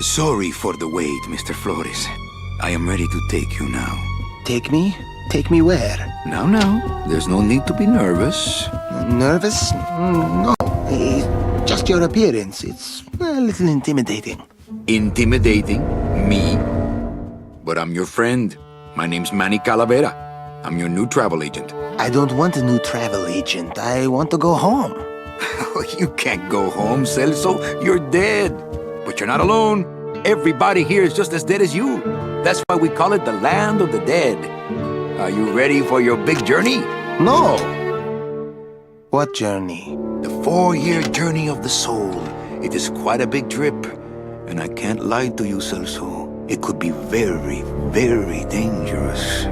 Sorry for the wait, Mr. Flores. I am ready to take you now. Take me? Take me where? Now, there's no need to be nervous. Nervous? No. Just your appearance. It's a little intimidating. Intimidating? Me? But I'm your friend. My name's Manny Calavera. I'm your new travel agent. I don't want a new travel agent. I want to go home. You can't go home, Celso. You're dead. But you're not alone. Everybody here is just as dead as you. That's why we call it the land of the dead. Are you ready for your big journey? No. What journey? The 4-year journey of the soul. It is quite a big trip. And I can't lie to you, Celso. It could be very, very dangerous.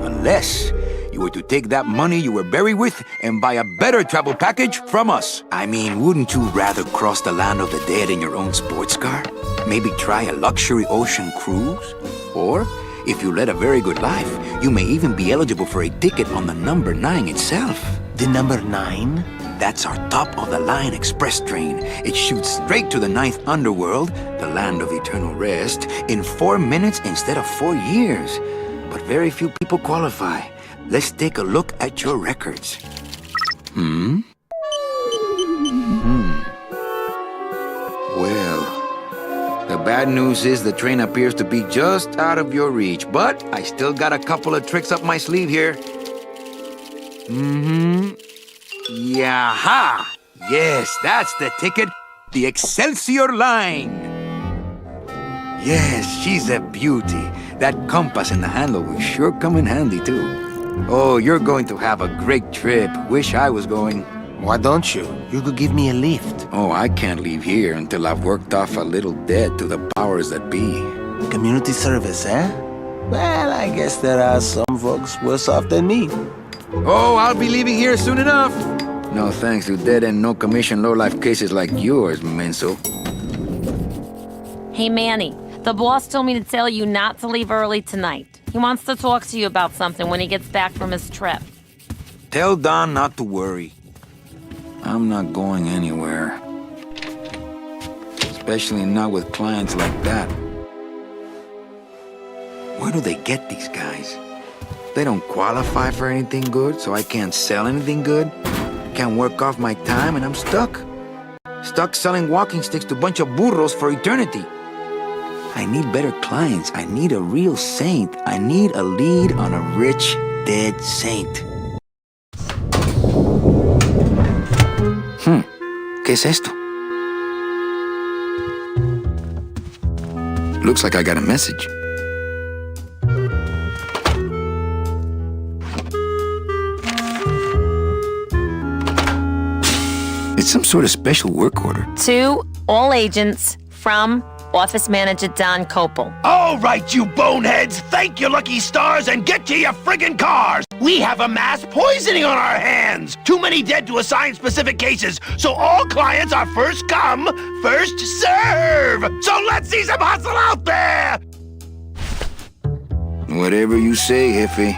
Unless you were to take that money you were buried with and buy a better travel package from us. I mean, wouldn't you rather cross the land of the dead in your own sports car? Maybe try a luxury ocean cruise? Or, if you led a very good life, you may even be eligible for a ticket on the number 9 itself. The number 9? That's our top-of-the-line express train. It shoots straight to the 9th underworld, the land of eternal rest, in 4 minutes instead of 4 years. But very few people qualify. Let's take a look at your records. Well, the bad news is the train appears to be just out of your reach, but I still got a couple of tricks up my sleeve here. Yaha! Yes, that's the ticket. The Excelsior line. Yes, she's a beauty. That compass in the handle will sure come in handy, too. Oh, you're going to have a great trip. Wish I was going. Why don't you? You could give me a lift. Oh, I can't leave here until I've worked off a little debt to the powers that be. Community service, eh? Well, I guess there are some folks worse off than me. Oh, I'll be leaving here soon enough. No thanks to dead and no commission low-life cases like yours, Menso. Hey, Manny. The boss told me to tell you not to leave early tonight. He wants to talk to you about something when he gets back from his trip. Tell Don not to worry. I'm not going anywhere. Especially not with clients like that. Where do they get these guys? They don't qualify for anything good, so I can't sell anything good. Can't work off my time, and I'm stuck. Stuck selling walking sticks to a bunch of burros for eternity. I need better clients. I need a real saint. I need a lead on a rich, dead saint. ¿Qué es esto? Looks like I got a message. It's some sort of special work order. To all agents from Office Manager Don Copel. All right, you boneheads, thank your lucky stars and get to your friggin' cars! We have a mass poisoning on our hands! Too many dead to assign specific cases, so all clients are first come, first serve! So let's see some hustle out there! Whatever you say, Jefe.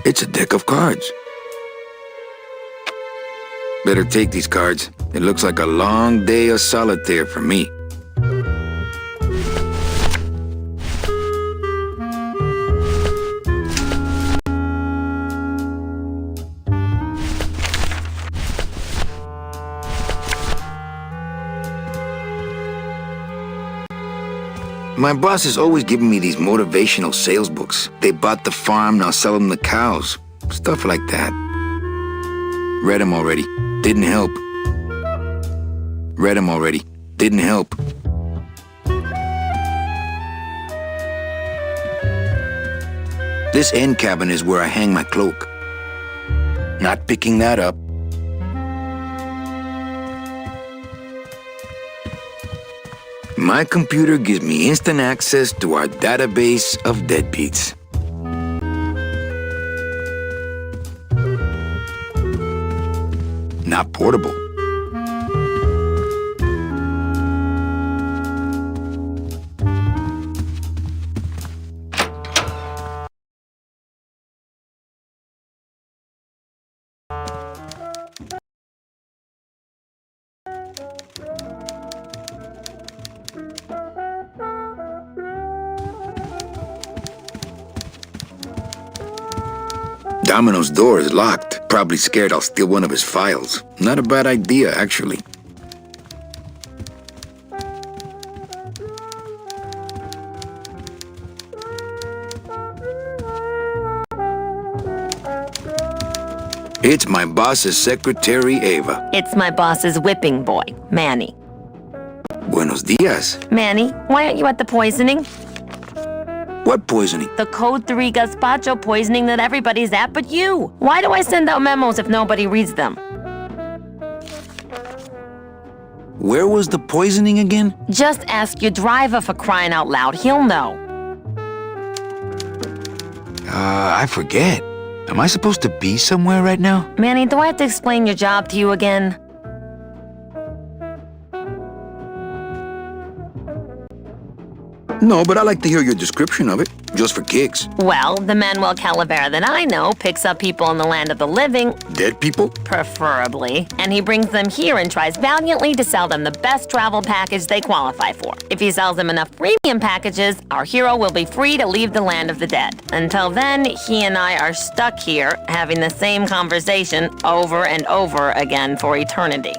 It's a deck of cards. Better take these cards. It looks like a long day of solitaire for me. My boss is always giving me these motivational sales books. They bought the farm, now sell them the cows. Stuff like that. Read them already. Didn't help. Read them already. Didn't help. This end cabin is where I hang my cloak. Not picking that up. My computer gives me instant access to our database of deadbeats. Not portable. Domino's door is locked. Probably scared I'll steal one of his files. Not a bad idea, actually. It's my boss's secretary, Ava. It's my boss's whipping boy, Manny. Buenos dias. Manny, why aren't you at the poisoning? What poisoning? The Code 3 gazpacho poisoning that everybody's at but you. Why do I send out memos if nobody reads them? Where was the poisoning again? Just ask your driver, for crying out loud. He'll know. I forget. Am I supposed to be somewhere right now? Manny, do I have to explain your job to you again? No, but I like to hear your description of it, just for kicks. Well, the Manuel Calavera that I know picks up people in the land of the living, Dead people? preferably, and he brings them here and tries valiantly to sell them the best travel package they qualify for. If he sells them enough premium packages, our hero will be free to leave the land of the dead. Until then, he and I are stuck here, having the same conversation over and over again for eternity.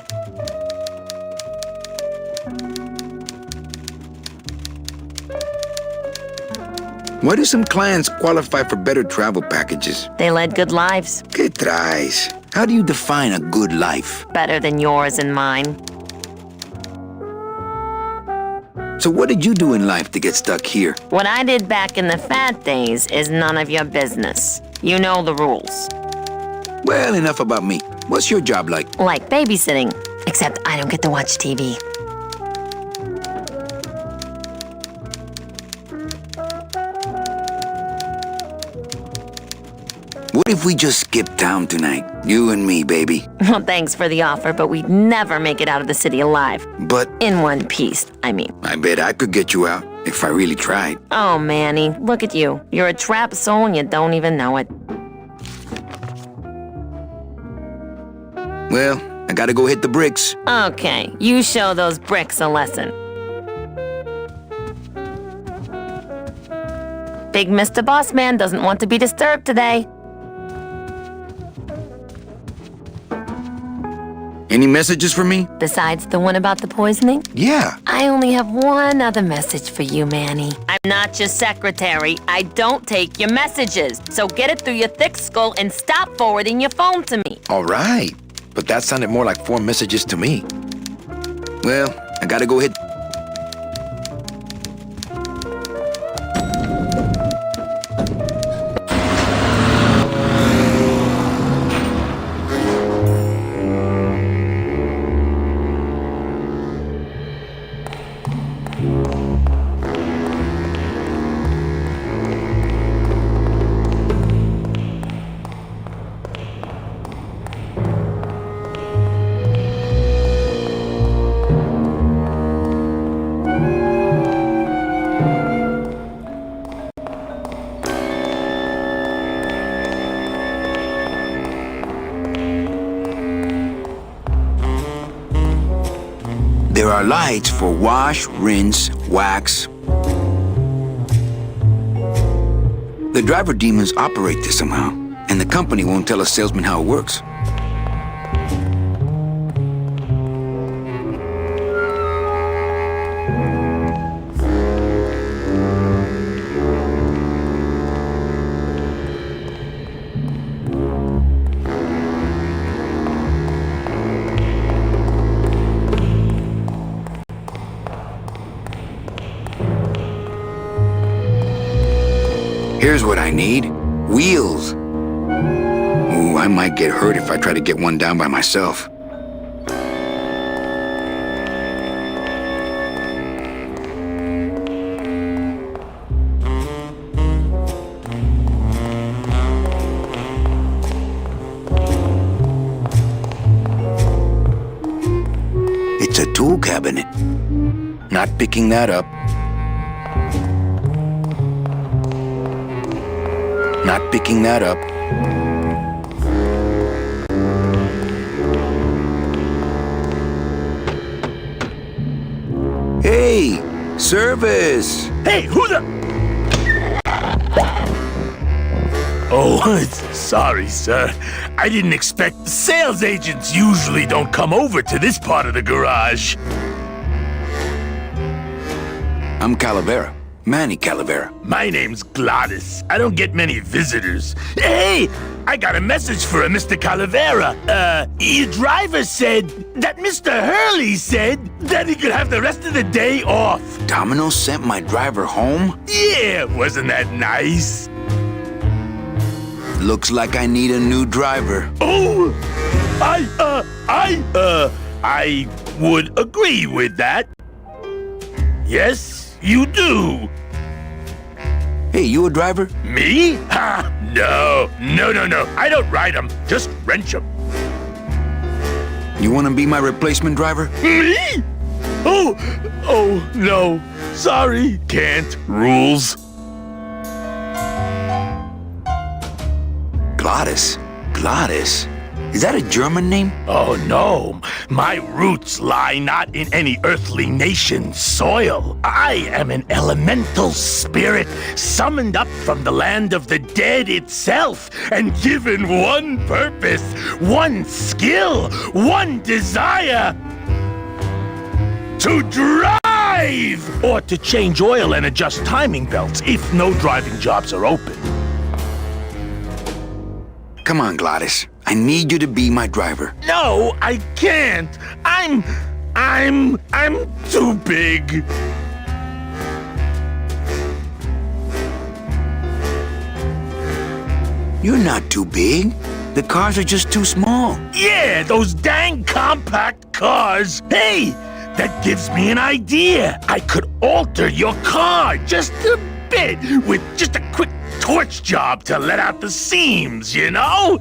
Why do some clients qualify for better travel packages? They led good lives, ¿Qué traes? How do you define a good life? better than yours and mine. So what did you do in life to get stuck here? What I did back in the fat days is none of your business. You know the rules. Well, enough about me. What's your job like? Like babysitting, except I don't get to watch TV. What if we just skip town tonight? You and me, baby. Well, thanks for the offer, but we'd never make it out of the city alive. But In one piece, I mean. I bet I could get you out if I really tried. Oh, Manny, look at you. You're a trapped soul and you don't even know it. Well, I gotta go hit the bricks. Okay, you show those bricks a lesson. Big Mr. Bossman doesn't want to be disturbed today. Any messages for me? Besides the one about the poisoning? Yeah. I only have one other message for you, Manny. I'm not your secretary. I don't take your messages. So get it through your thick skull and stop forwarding your phone to me. All right. But that sounded more like 4 messages to me. Well, I gotta go hit... There are lights for wash, rinse, wax. The driver demons operate this somehow, and the company won't tell a salesman how it works. Here's what I need. Wheels. Ooh, I might get hurt if I try to get one down by myself. It's a tool cabinet. Not picking that up. Not picking that up. Hey, service! Hey, who the... Oh, sorry, sir. I didn't expect... Sales agents usually don't come over to this part of the garage. I'm Calavera. Manny Calavera. My name's Gladys. I don't get many visitors. Hey! I got a message for a Mr. Calavera. Your driver said that Mr. Hurley said that he could have the rest of the day off. Domino sent my driver home? Yeah, wasn't that nice? Looks like I need a new driver. Oh! I would agree with that. Yes, you do. Hey, you a driver? Me? Ha! No. I don't ride them, just wrench them. You want to be my replacement driver? Me? Oh, no. Sorry. Can't. Rules. Gladys? Gladys? Is that a German name? Oh, no. My roots lie not in any earthly nation's soil. I am an elemental spirit summoned up from the land of the dead itself and given one purpose, one skill, one desire. To drive! Or to change oil and adjust timing belts if no driving jobs are open. Come on, Gladys. I need you to be my driver. No, I can't. I'm too big. You're not too big. The cars are just too small. Yeah, those dang compact cars. Hey, that gives me an idea. I could alter your car just a bit with just a quick torch job to let out the seams, you know?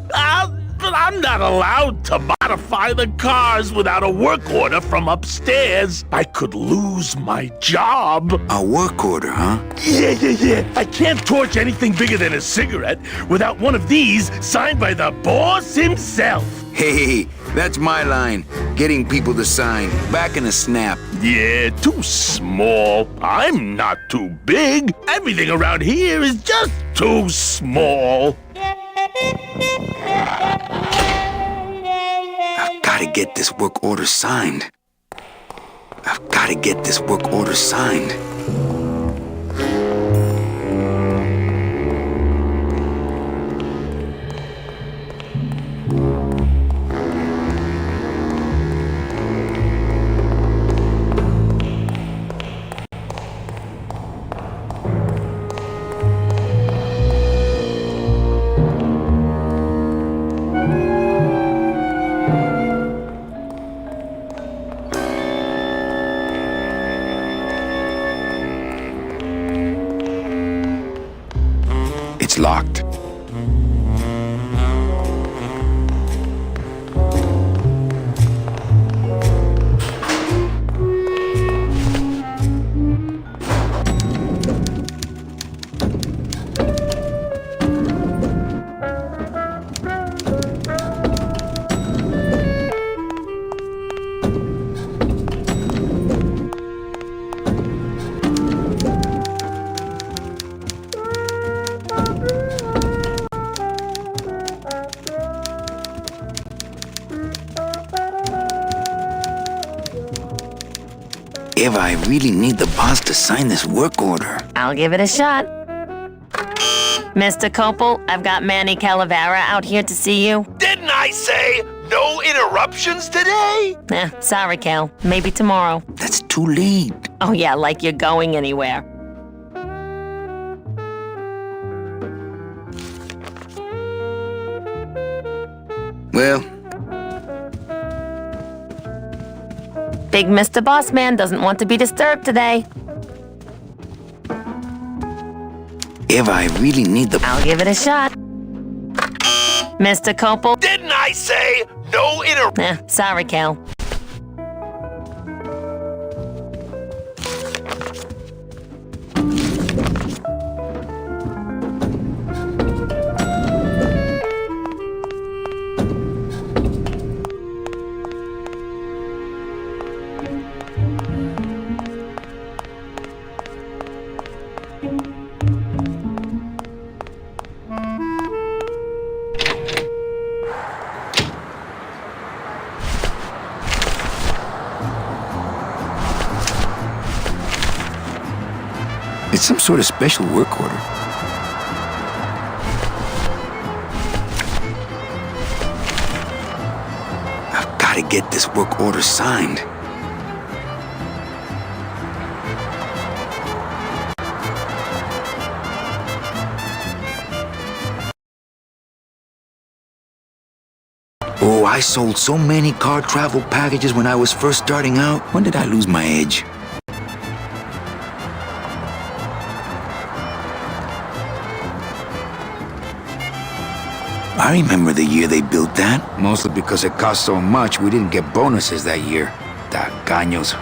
But I'm not allowed to modify the cars without a work order from upstairs. I could lose my job. A work order, huh? Yeah. I can't torch anything bigger than a cigarette without one of these signed by the boss himself. Hey, that's my line. Getting people to sign. Back in a snap. Yeah, too small. I'm not too big. Everything around here is just too small. I've got to get this work order signed. I've got to get this work order signed. It's locked. Eva, I really need the boss to sign this work order. I'll give it a shot. Mr. Copel, I've got Manny Calavera out here to see you. Didn't I say no interruptions today? Sorry, Cal. Maybe tomorrow. That's too late. Oh yeah, like you're going anywhere. Well, Big Mr. Bossman doesn't want to be disturbed today. Eva, I really need the... I'll give it a shot. Mr. Copel. Didn't I say no interruptions? Sorry, Cal. sort of special work order. I've got to get this work order signed. Oh, I sold so many car travel packages when I was first starting out. When did I lose my edge? I remember the year they built that. Mostly because it cost so much, we didn't get bonuses that year. Tacaños.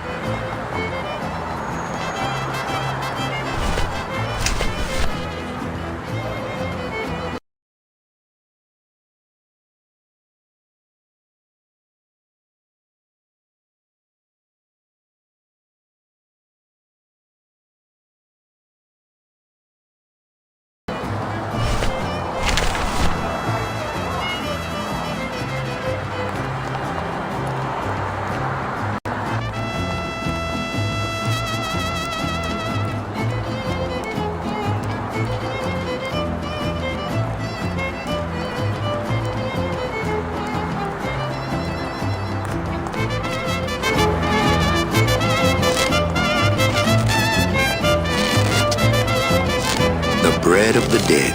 Bread of the dead.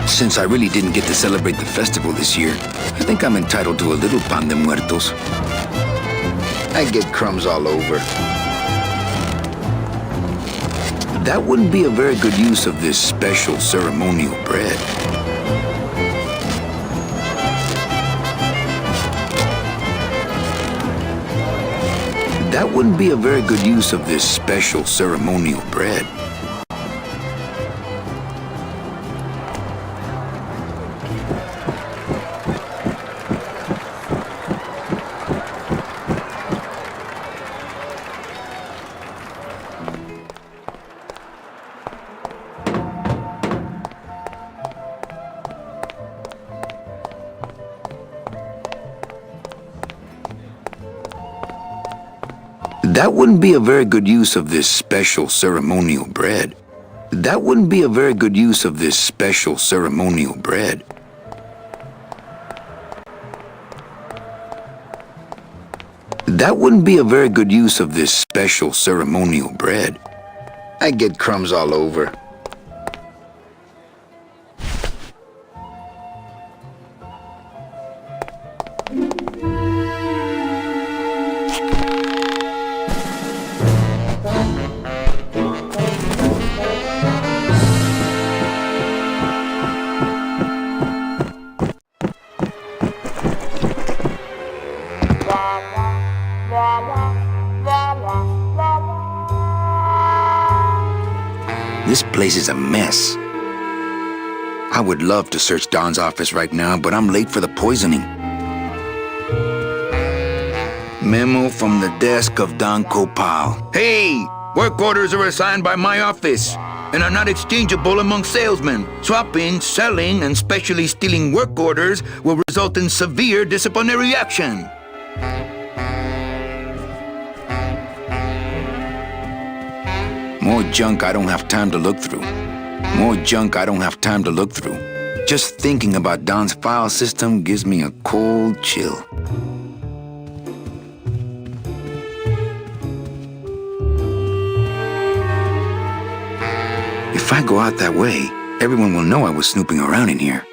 Since I really didn't get to celebrate the festival this year, I think I'm entitled to a little pan de muertos. I get crumbs all over. That wouldn't be a very good use of this special ceremonial bread. That wouldn't be a very good use of this special ceremonial bread. That wouldn't be a very good use of this special ceremonial bread. That wouldn't be a very good use of this special ceremonial bread. That wouldn't be a very good use of this special ceremonial bread. I get crumbs all over. This place is a mess. I would love to search Don's office right now, but I'm late for the poisoning. Memo from the desk of Don Copal. Hey! Work orders are assigned by my office and are not exchangeable among salesmen. Swapping, selling, and specially stealing work orders will result in severe disciplinary action. More junk I don't have time to look through. More junk I don't have time to look through. Just thinking about Don's file system gives me a cold chill. If I go out that way, everyone will know I was snooping around in here.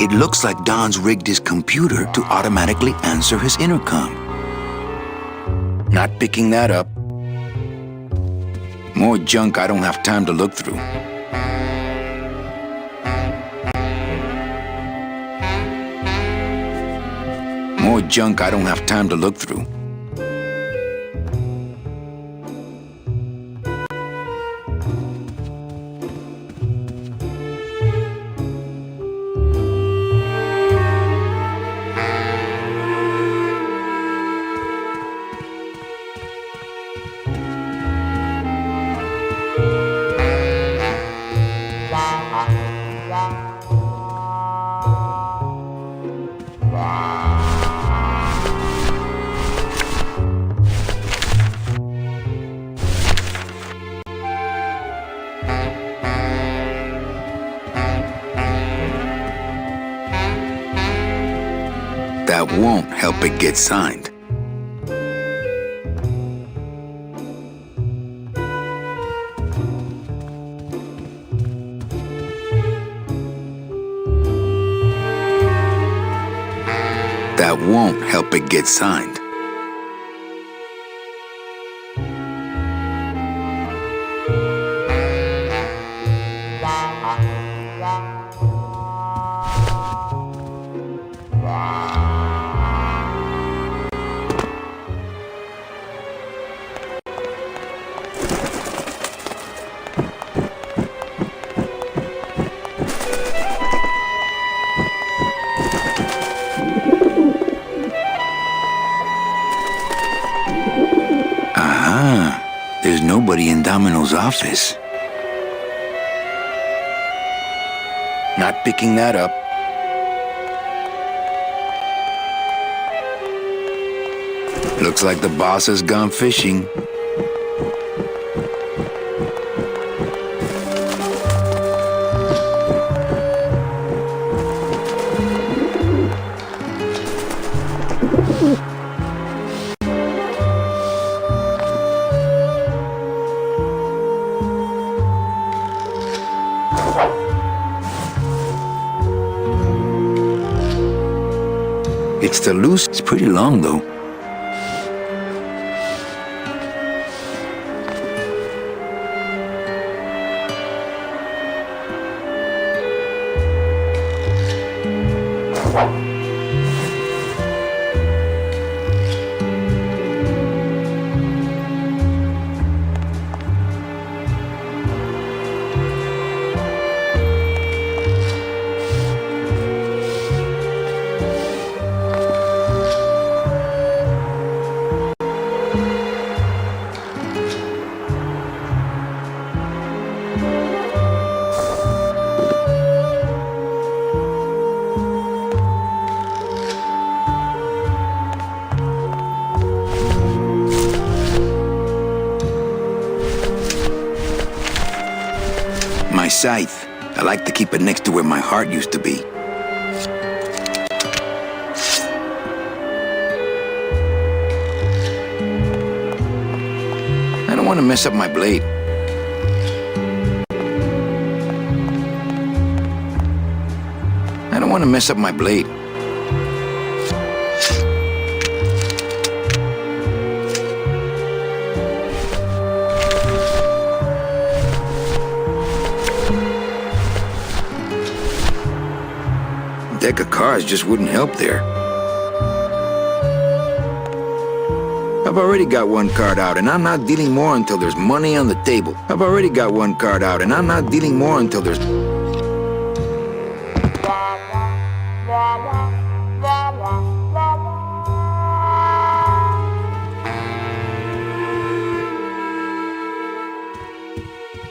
It looks like Don's rigged his computer to automatically answer his intercom. Not picking that up. More junk I don't have time to look through. More junk I don't have time to look through. That won't help it get signed. That won't help it get signed. There's nobody in Domino's office. Not picking that up. Looks like the boss has gone fishing. It's still loose. It's pretty long, though. My scythe. I like to keep it next to where my heart used to be. I don't want to mess up my blade. I don't want to mess up my blade. Deck of cards just wouldn't help there. I've already got one card out, and I'm not dealing more until there's money on the table. I've already got one card out, and I'm not dealing more until there's...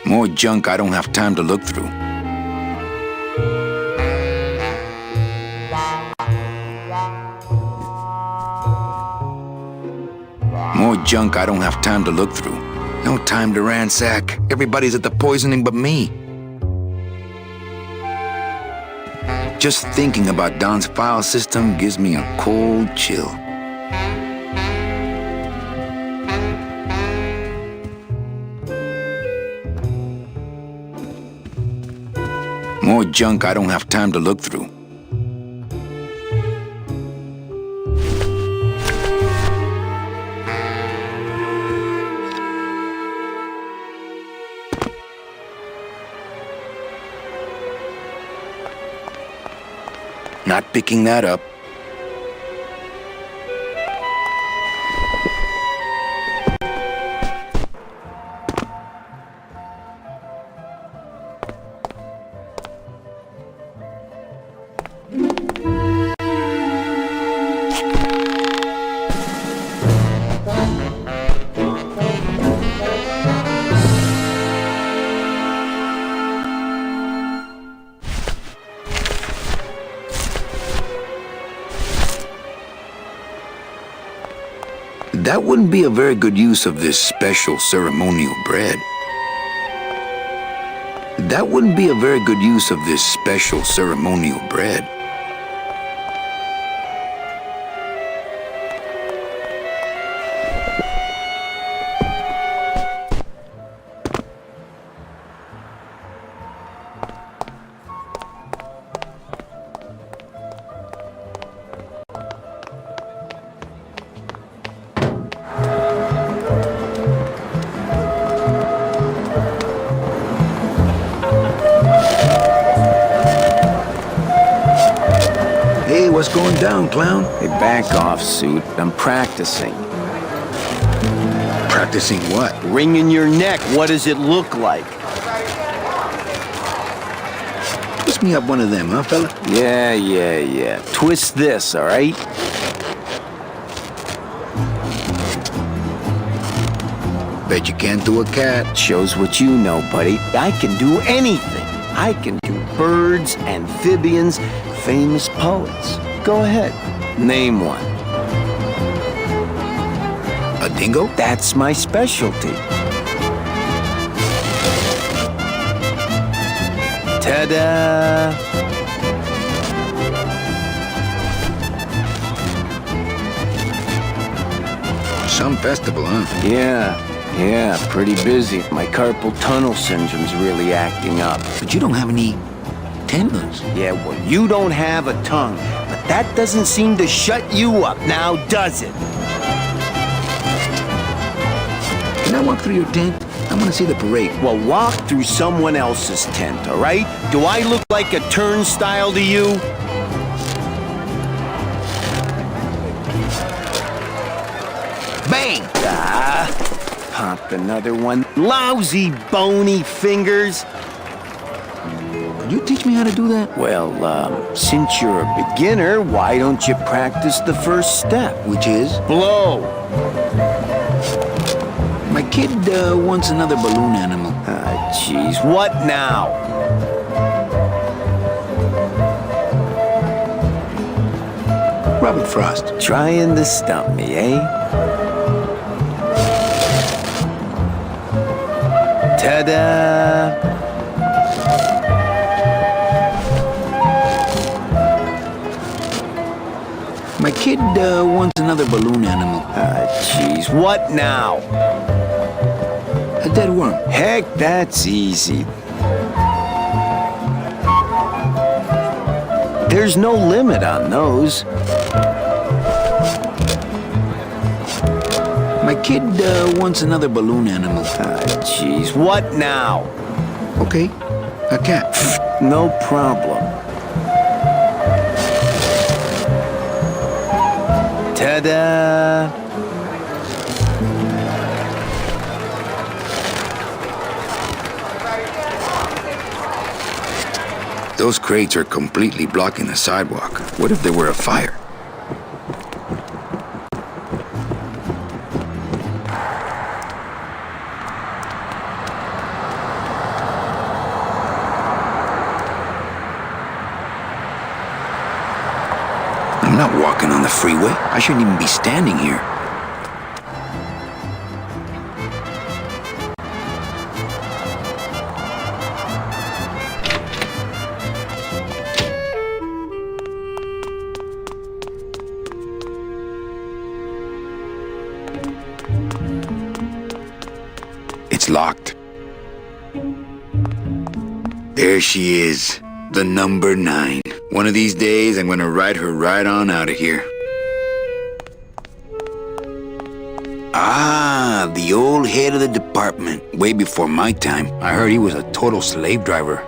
more junk I don't have time to look through. More junk I don't have time to look through. No time to ransack. Everybody's at the poisoning but me. Just thinking about Don's file system gives me a cold chill. More junk I don't have time to look through. Not picking that up. That wouldn't be a very good use of this special ceremonial bread. That wouldn't be a very good use of this special ceremonial bread. what's going down, clown. Hey, back off, suit. I'm practicing. Practicing what? Wringing your neck. What does it look like? Twist me up one of them, huh, fella? Yeah. Twist this, all right? Bet you can't do a cat. Shows what you know, buddy. I can do anything. I can do birds, amphibians, famous poets. Go ahead. Name one. A dingo? That's my specialty. Ta-da! Some festival, huh? Yeah, pretty busy. My carpal tunnel syndrome's really acting up. But you don't have any tendons. Yeah, well, you don't have a tongue, but that doesn't seem to shut you up now, does it? Can I walk through your tent? I want to see the parade. Well, walk through someone else's tent, all right? Do I look like a turnstile to you? Bang! Pop another one. Lousy, bony fingers. Could you teach me how to do that? Well, since you're a beginner, why don't you practice the first step? Which is? Blow. My kid wants another balloon animal. Ah, jeez. What now? Robert Frost. Trying to stump me, eh? Ta-da! My kid wants another balloon animal. Ah, jeez. What now? A dead worm. Heck, that's easy. There's no limit on those. My kid wants another balloon animal. Ah, jeez. What now? Okay, a cat. No problem. Ta-da! Those crates are completely blocking the sidewalk. What if there were a fire? I'm not walking on the freeway. I shouldn't even be standing here. It's locked. There she is, the number 9. One of these days, I'm gonna ride her right on out of here. Ah, the old head of the department. Way before my time. I heard he was a total slave driver.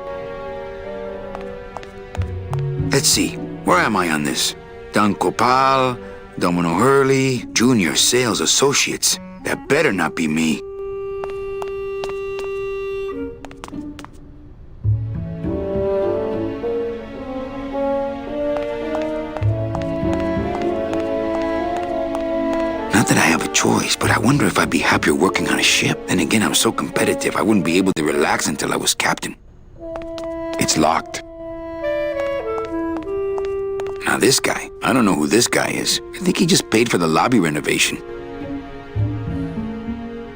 Let's see, where am I on this? Don Copal, Domino Hurley, Junior Sales Associates. That better not be me. Not that I have a choice, but I wonder if I'd be happier working on a ship. Then again, I'm so competitive, I wouldn't be able to relax until I was captain. It's locked. Now this guy, I don't know who this guy is. I think he just paid for the lobby renovation.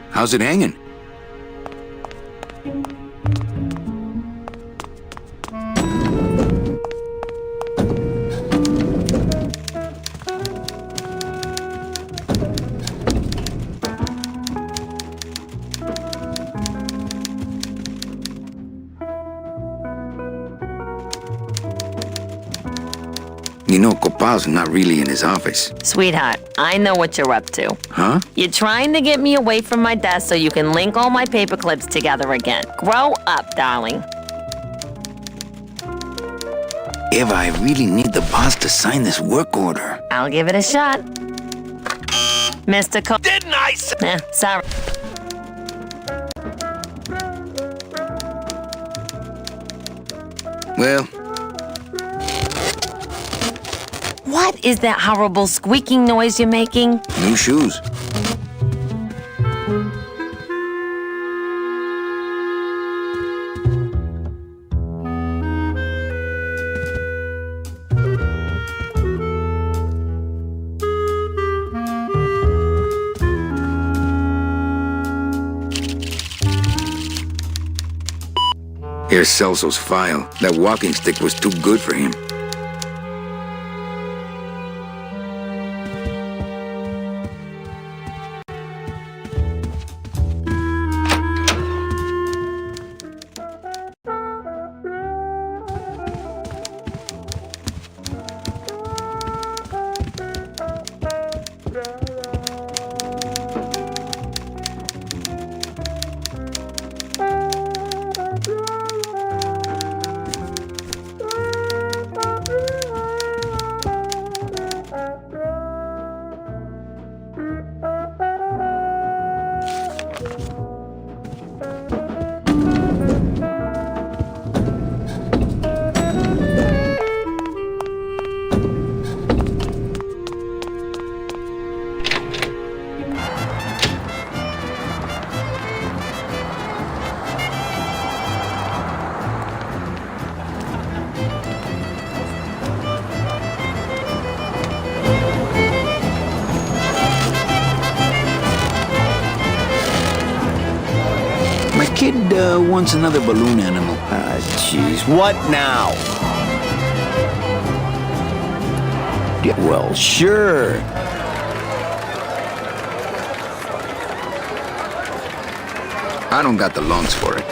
How's it hanging? You know, Copal's not really in his office. Sweetheart, I know what you're up to. Huh? You're trying to get me away from my desk so you can link all my paper clips together again. Grow up, darling. Eva, I really need the boss to sign this work order. I'll give it a shot. Mr. Didn't I say? Sorry. Well, What is that horrible squeaking noise you're making? new shoes. Here's Celso's file. That walking stick was too good for him. Kid wants another balloon animal. Jeez, what now? Yeah, well, sure. I don't got the lungs for it.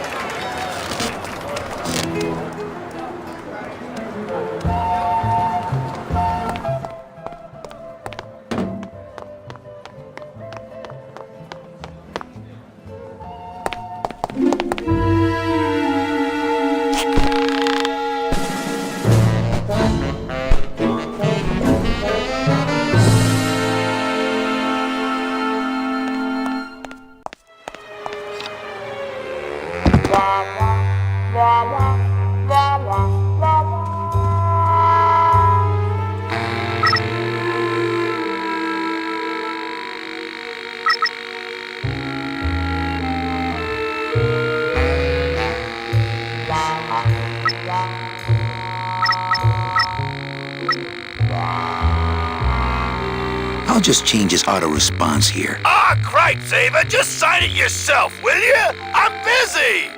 I'll just change his auto response here. Ah, cripes, Ava, just sign it yourself, will you? I'm busy!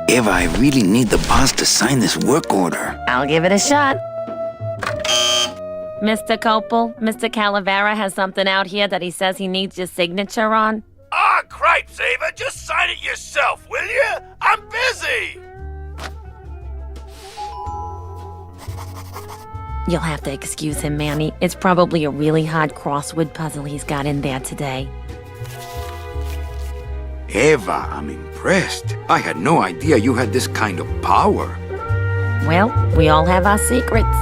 Eva, I really need the boss to sign this work order. I'll give it a shot. Mr. Copel, Mr. Calavera has something out here that he says he needs your signature on. Ah, cripes, Ava, just sign it yourself, will you? I'm busy! You'll have to excuse him, Manny. It's probably a really hard crossword puzzle he's got in there today. Eva, I'm impressed. I had no idea you had this kind of power. Well, we all have our secrets.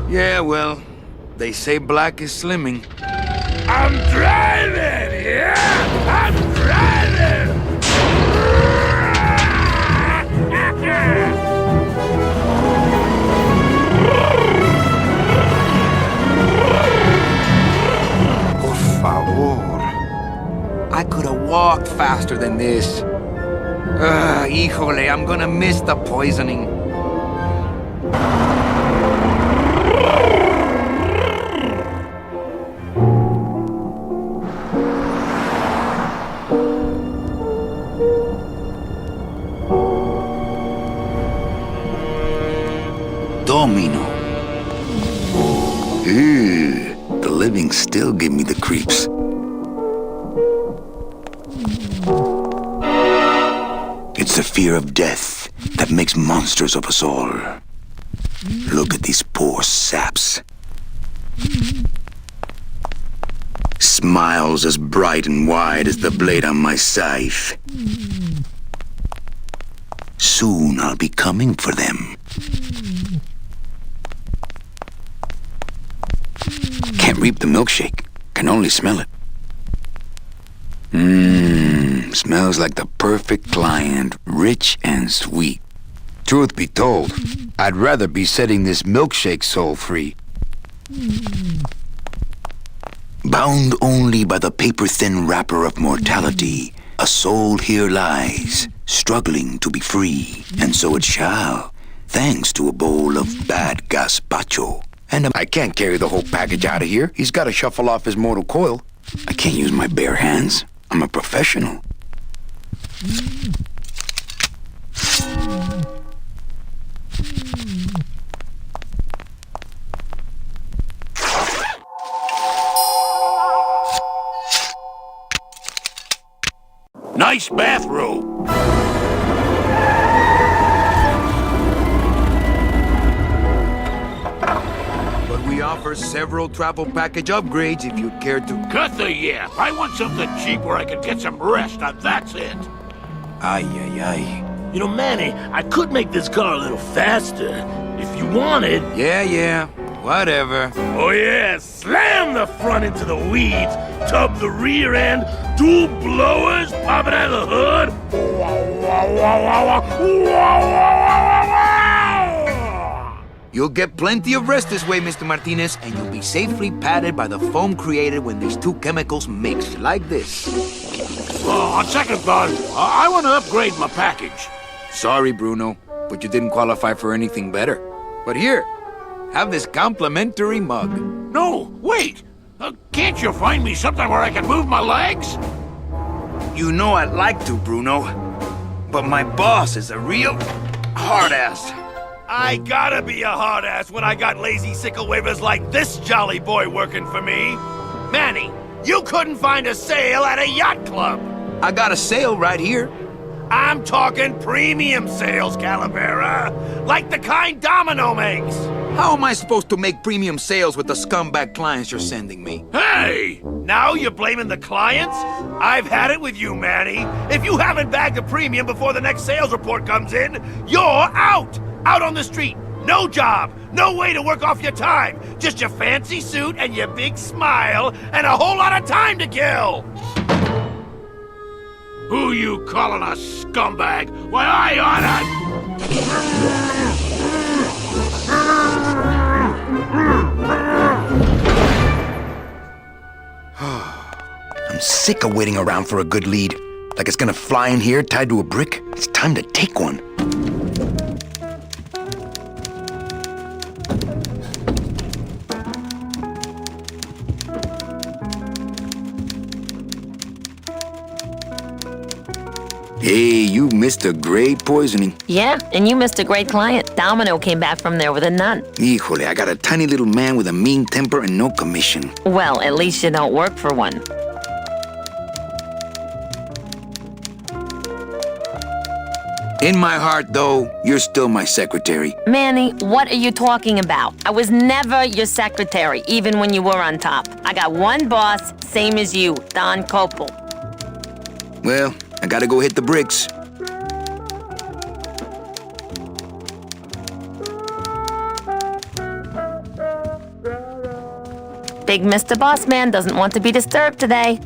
Yeah, well, they say black is slimming. I'm driving! Yeah! I'm driving! Por favor. I could have walked faster than this. Híjole, I'm gonna miss the poisoning. Domino. Ew, the living still give me the creeps. It's the fear of death that makes monsters of us all. Look at these poor saps. Smiles as bright and wide as the blade on my scythe. Soon I'll be coming for them. Can't reap the milkshake, can only smell it. Smells like the perfect client, rich and sweet. Truth be told, I'd rather be setting this milkshake soul free. Bound only by the paper-thin wrapper of mortality, a soul here lies, struggling to be free, and so it shall, thanks to a bowl of bad gazpacho. And I can't carry the whole package out of here. He's got to shuffle off his mortal coil. I can't use my bare hands. I'm a professional. Nice bathrobe. But we offer several travel package upgrades if you care to. Cut the yap. I want something cheap where I can get some rest. Now that's it. Ay, ay, ay. You know, Manny, I could make this car a little faster if you wanted. Yeah, whatever. Oh yeah, slam the front into the weeds, tub the rear end, dual blowers popping out of the hood. You'll get plenty of rest this way, Mr. Martinez, and you'll be safely padded by the foam created when these two chemicals mix, like this. On second thought, I want to upgrade my package. Sorry, Bruno, but you didn't qualify for anything better. But here, have this complimentary mug. No, wait! Can't you find me something where I can move my legs? You know I'd like to, Bruno, but my boss is a real hard-ass. I gotta be a hard-ass when I got lazy sickle wavers like this jolly boy working for me. Manny, you couldn't find a sale at a yacht club. I got a sale right here. I'm talking premium sales, Calavera. Like the kind Domino makes. How am I supposed to make premium sales with the scumbag clients you're sending me? Hey! Now you're blaming the clients? I've had it with you, Manny. If you haven't bagged a premium before the next sales report comes in, you're out! Out on the street. No job. No way to work off your time. Just your fancy suit and your big smile and a whole lot of time to kill. Who you calling a scumbag? Why, I oughta... I'm sick of waiting around for a good lead. Like it's gonna fly in here tied to a brick. It's time to take one. Hey, you missed a great poisoning. Yeah, and you missed a great client. Domino came back from there with a none. Híjole, I got a tiny little man with a mean temper and no commission. Well, at least you don't work for one. In my heart, though, you're still my secretary. Manny, what are you talking about? I was never your secretary, even when you were on top. I got one boss, same as you, Don Copel. Well, I gotta go hit the bricks. Big Mr. Bossman doesn't want to be disturbed today.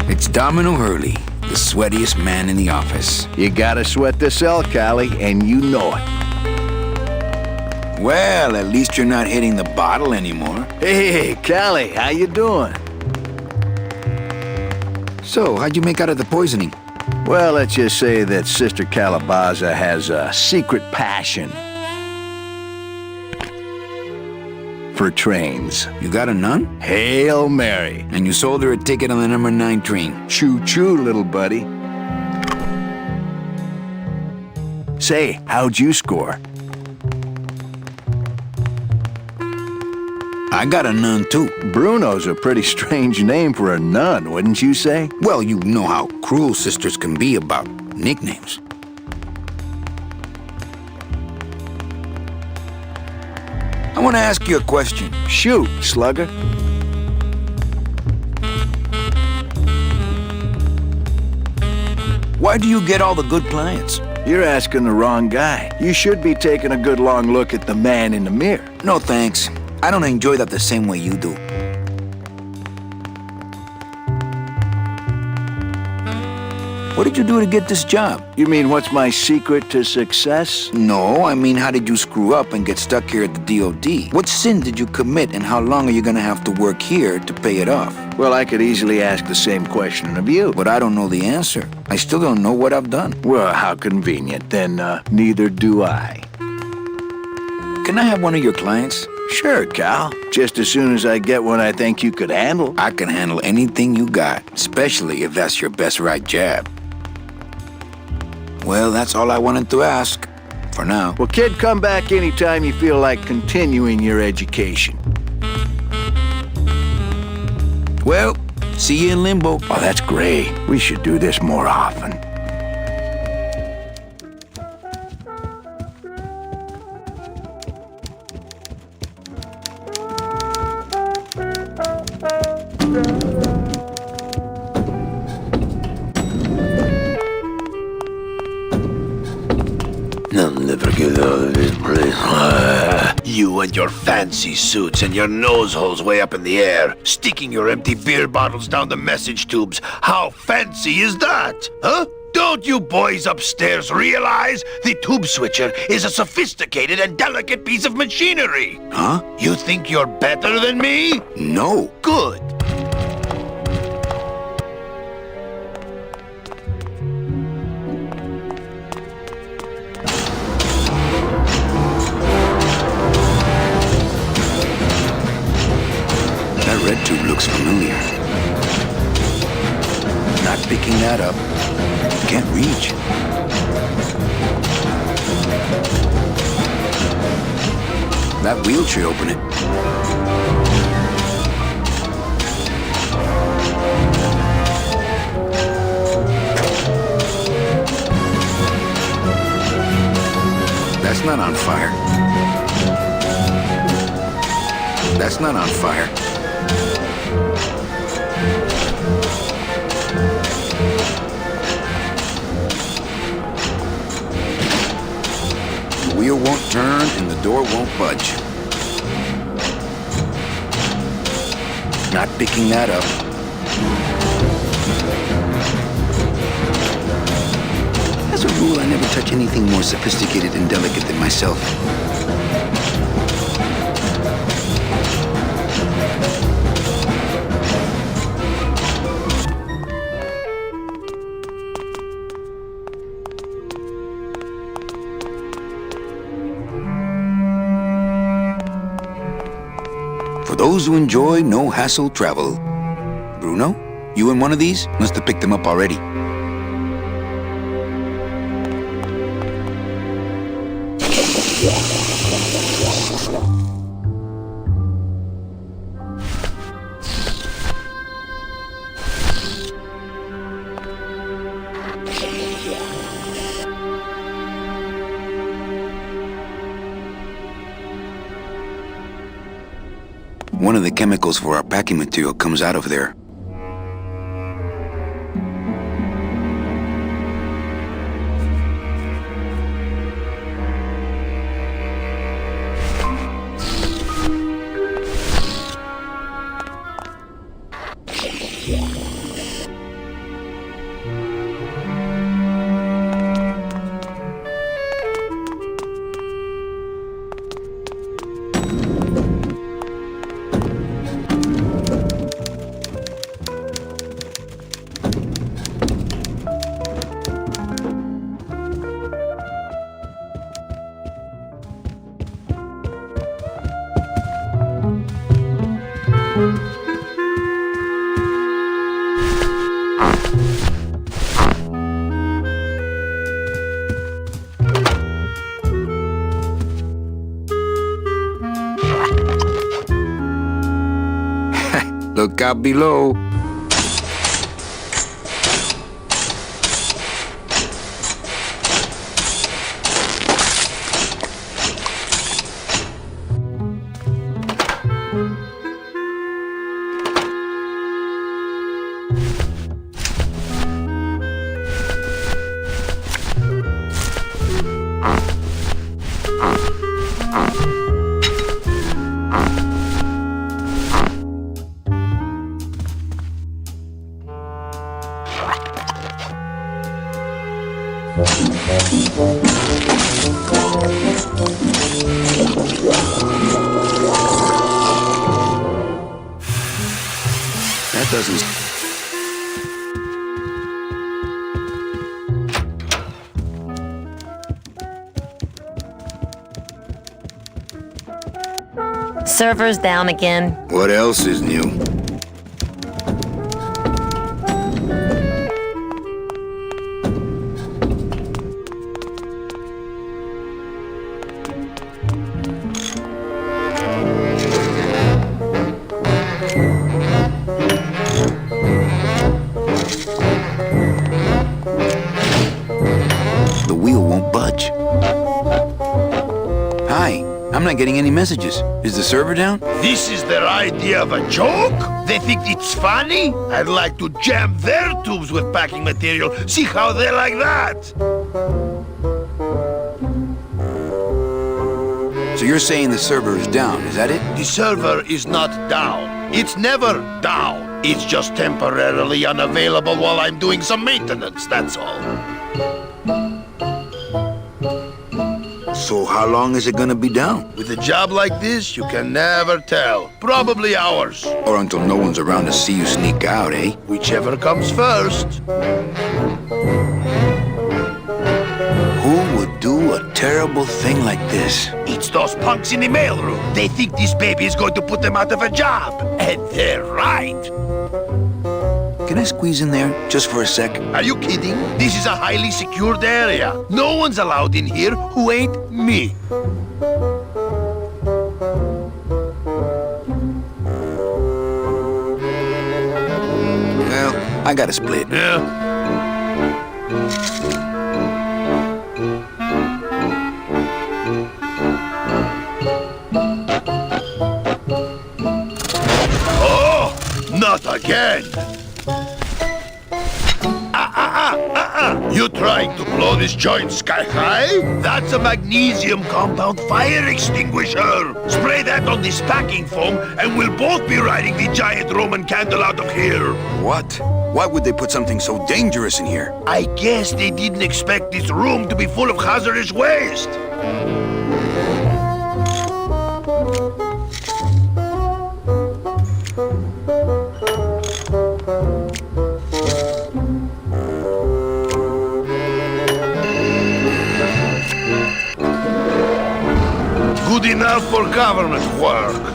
It's Domino Hurley, the sweatiest man in the office. You gotta sweat the cell, Callie, and you know it. Well, at least you're not hitting the bottle anymore. Hey, Callie, how you doing? So, how'd you make out of the poisoning? Well, let's just say that Sister Calabaza has a secret passion for trains. You got a nun? Hail Mary. And you sold her a ticket on the number 9 train. Choo-choo, little buddy. Say, how'd you score? I got a nun, too. Bruno's a pretty strange name for a nun, wouldn't you say? Well, you know how cruel sisters can be about nicknames. I want to ask you a question. Shoot, slugger. Why do you get all the good clients? You're asking the wrong guy. You should be taking a good long look at the man in the mirror. No, thanks. I don't enjoy that the same way you do. What did you do to get this job? You mean what's my secret to success? No, I mean, how did you screw up and get stuck here at the DOD? What sin did you commit, and how long are you gonna have to work here to pay it off? Well, I could easily ask the same question of you. But I don't know the answer. I still don't know what I've done. Well, how convenient. Then, neither do I. Can I have one of your clients? Sure, Cal. Just as soon as I get one I think you could handle. I can handle anything you got, especially if that's your best right jab. Well, that's all I wanted to ask. For now. Well, kid, come back anytime you feel like continuing your education. Well, see you in limbo. Oh, that's great. We should do this more often. I'll never get out of this place. You and your fancy suits and your nose holes way up in the air, sticking your empty beer bottles down the message tubes. How fancy is that? Huh? Don't you boys upstairs realize the tube switcher is a sophisticated and delicate piece of machinery? Huh? You think you're better than me? No. Good. That red tube looks familiar. Not picking that up. Can't reach. That wheel should open it. That's not on fire. That's not on fire. The wheel won't turn and the door won't budge. Not picking that up. As a rule, I never touch anything more sophisticated and delicate than myself. For those who enjoy no-hassle travel. Bruno, you in one of these? Must have picked them up already. One of the chemicals for our packing material comes out of there. Look out below. That doesn't... Server's down again. What else is new? The wheel won't budge. Hi, I'm not getting any messages. Is the server down? This is their idea of a joke? They think it's funny? I'd like to jam their tubes with packing material. See how they like that? So you're saying the server is down, is that it? The server is not down. It's never down. It's just temporarily unavailable while I'm doing some maintenance, that's all. So how long is it gonna be down? With a job like this, you can never tell. Probably hours. Or until no one's around to see you sneak out, eh? Whichever comes first. Who would do a terrible thing like this? It's those punks in the mailroom. They think this baby is going to put them out of a job. And they're right. Can I squeeze in there, just for a sec? Are you kidding? This is a highly secured area. No one's allowed in here who ain't me. Well, I gotta split. Yeah. Oh, not again. You trying to blow this joint sky high? That's a magnesium compound fire extinguisher. Spray that on this packing foam and we'll both be riding the giant Roman candle out of here. What? Why would they put something so dangerous in here? I guess they didn't expect this room to be full of hazardous waste. Good enough for government work.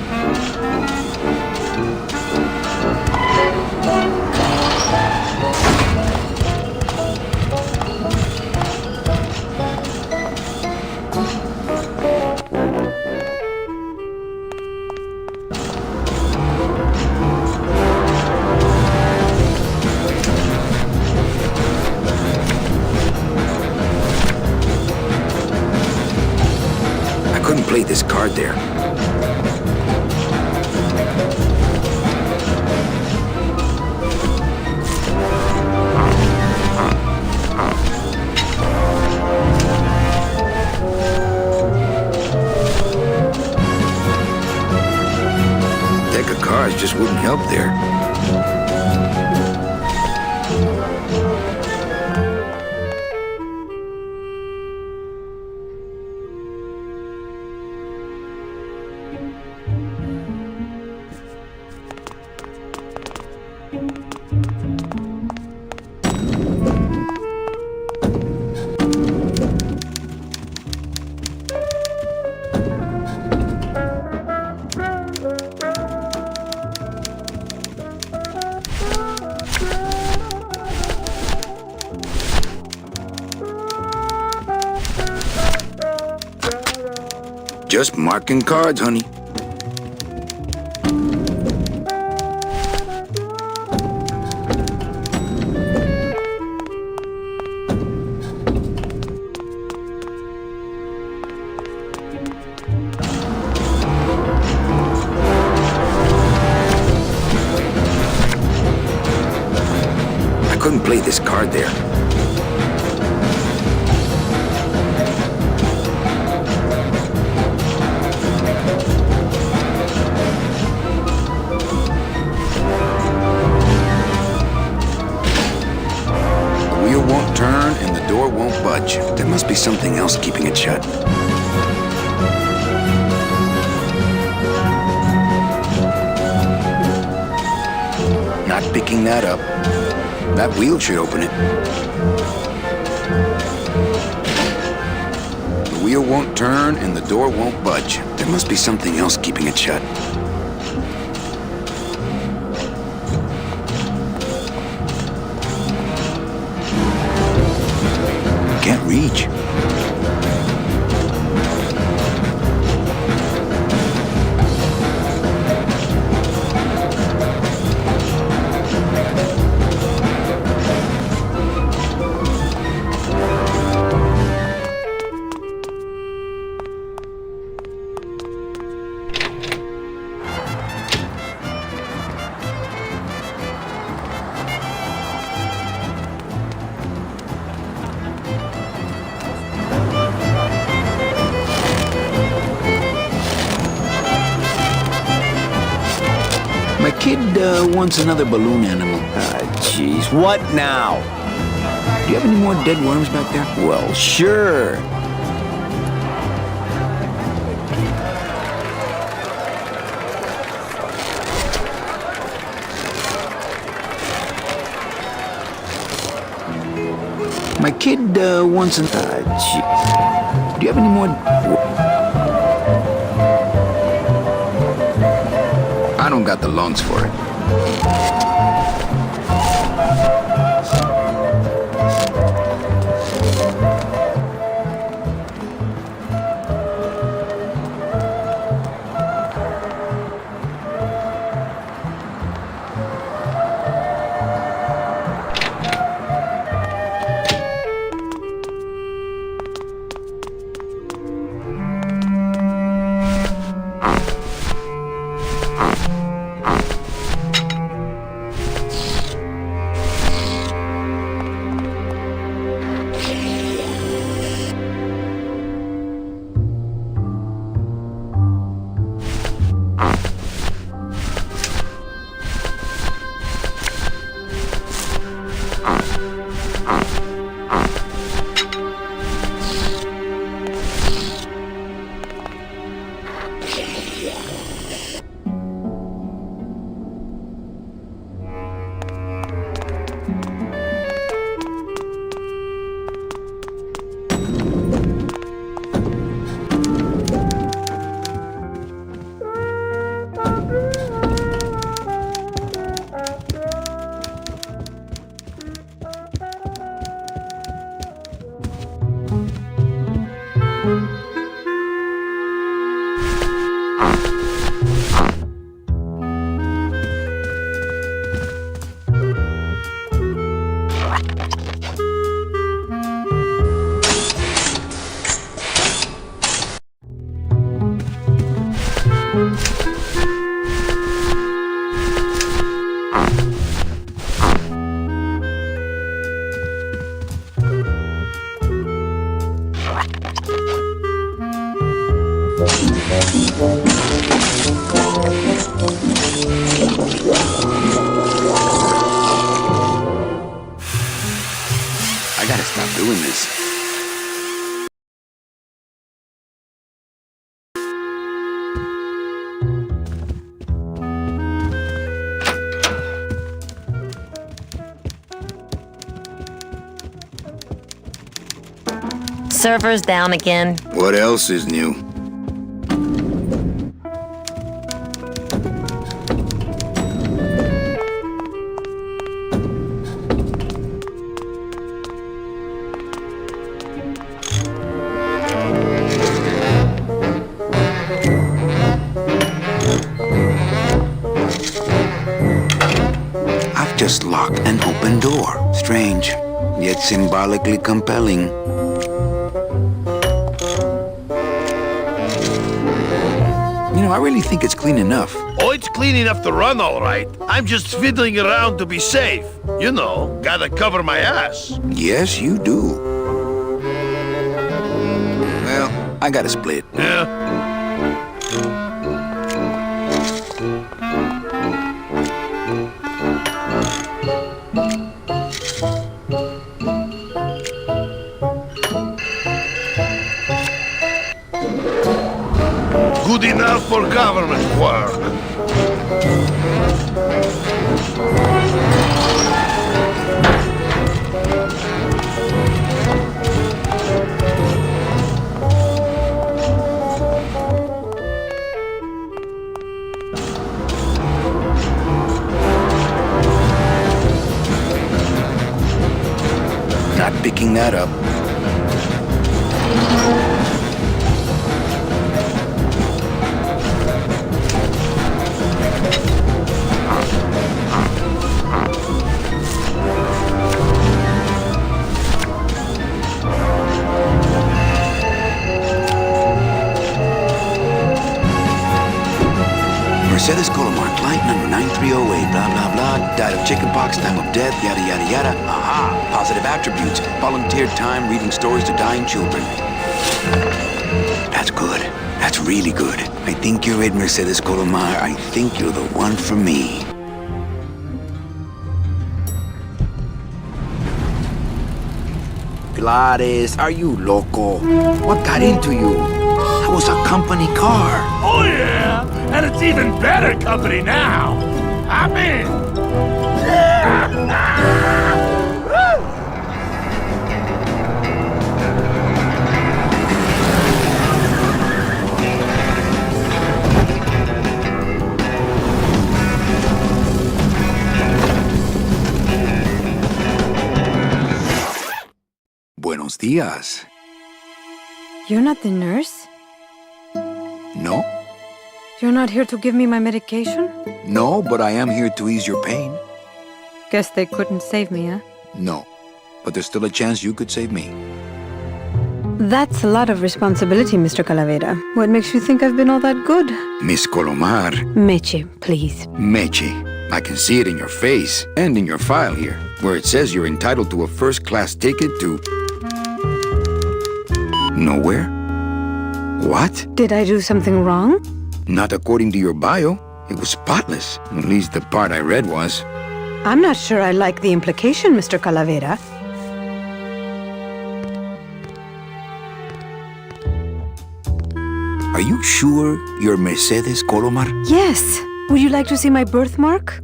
Couldn't play this card there. Deck of cards just wouldn't help there. Just marking cards, honey. I couldn't play this card there. The wheel won't turn and the door won't budge. There must be something else keeping it shut. Not picking that up. That wheel should open it. The wheel won't turn and the door won't budge. There must be something else keeping it shut. Can't reach. My kid wants another balloon animal. Jeez, what now? Do you have any more dead worms back there? Well, sure. My kid wants an... Gee. Do you have any more... I don't got the lungs for it. I gotta stop doing this. Server's down again. What else is new? strange, yet symbolically compelling. You know, I really think it's clean enough. Oh, it's clean enough to run, all right. I'm just fiddling around to be safe. You know, gotta cover my ass. Yes, you do. Well, I gotta split. Yeah. Good enough for government work. Not picking that up. Mercedes Colomar, client number 9308, blah, blah, blah, died of chickenpox, time of death, yada, yada, yada. Aha! Positive attributes. Volunteered time reading stories to dying children. That's good. That's really good. I think you're it, Mercedes Colomar. I think you're the one for me. Gladys, are you loco? What got into you? That was a company car. Oh, yeah. And it's even better company now. I'm in. Buenos días. You're not the nurse? No? You're not here to give me my medication? No, but I am here to ease your pain. Guess they couldn't save me, huh? No, but there's still a chance you could save me. That's a lot of responsibility, Mr. Calavera. What makes you think I've been all that good? Miss Colomar. Meche, please. Meche. I can see it in your face and in your file here, where it says you're entitled to a first-class ticket to... nowhere? What? Did I do something wrong? Not according to your bio. It was spotless. At least the part I read was. I'm not sure I like the implication, Mr. Calavera. Are you sure you're Mercedes Colomar? Yes. Would you like to see my birthmark?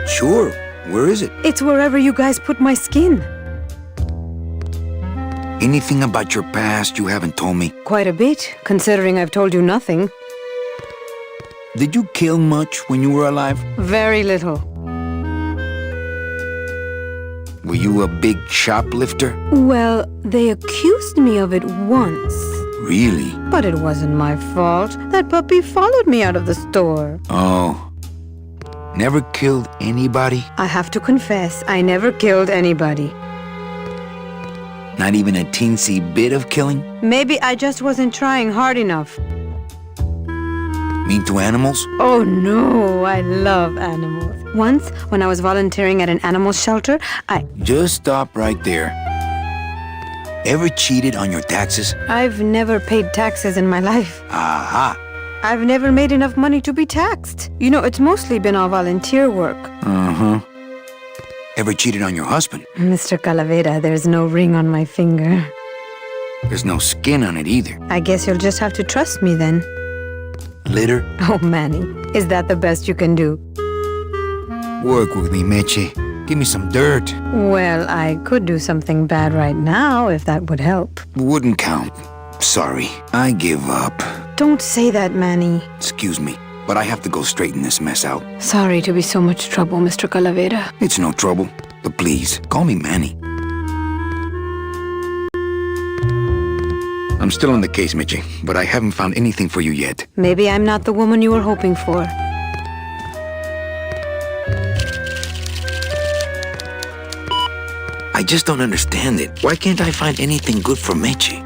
Sure. Where is it? It's wherever you guys put my skin. Anything about your past you haven't told me? Quite a bit, considering I've told you nothing. Did you kill much when you were alive? Very little. Were you a big shoplifter? Well, they accused me of it once. Really? But it wasn't my fault. That puppy followed me out of the store. Oh. Never killed anybody? I have to confess, I never killed anybody. Not even a teensy bit of killing? Maybe I just wasn't trying hard enough. Mean to animals? Oh no, I love animals. Once, when I was volunteering at an animal shelter, Just stop right there. Ever cheated on your taxes? I've never paid taxes in my life. Aha! I've never made enough money to be taxed. You know, it's mostly been all volunteer work. Uh-huh. Ever cheated on your husband? Mr. Calavera, there's no ring on my finger. There's no skin on it either. I guess you'll just have to trust me then. Litter? Oh, Manny, is that the best you can do? Work with me, Meche. Give me some dirt. Well, I could do something bad right now if that would help. Wouldn't count. Sorry. I give up. Don't say that, Manny. Excuse me, but I have to go straighten this mess out. Sorry to be so much trouble, Mr. Calavera. It's no trouble. But please, call me Manny. I'm still on the case, Mitchie, but I haven't found anything for you yet. Maybe I'm not the woman you were hoping for. I just don't understand it. Why can't I find anything good for Mitchie?